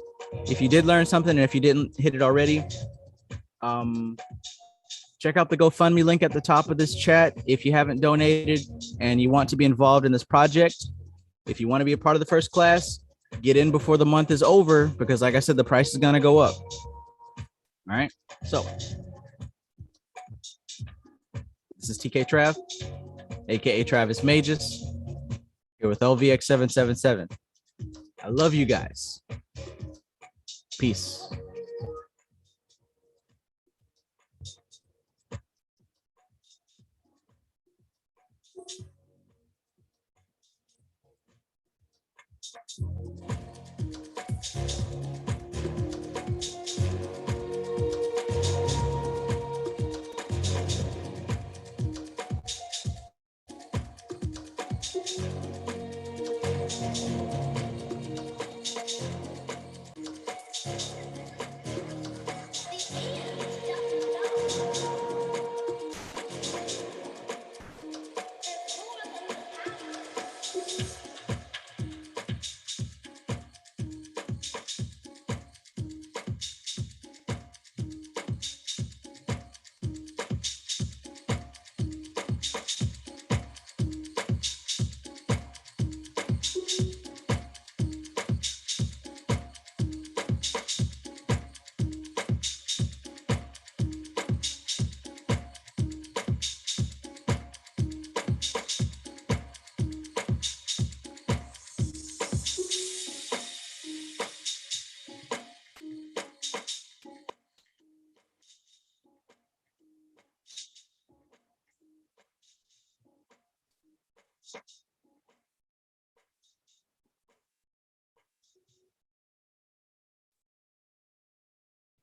if you did learn something, and if you didn't hit it already. Check out the GoFundMe link at the top of this chat if you haven't donated and you want to be involved in this project. If you want to be a part of the first class, get in before the month is over because, like I said, the price is going to go up. All right. So this is TK Trav, aka Travis Magus, here with LVX777. I love you guys. Peace.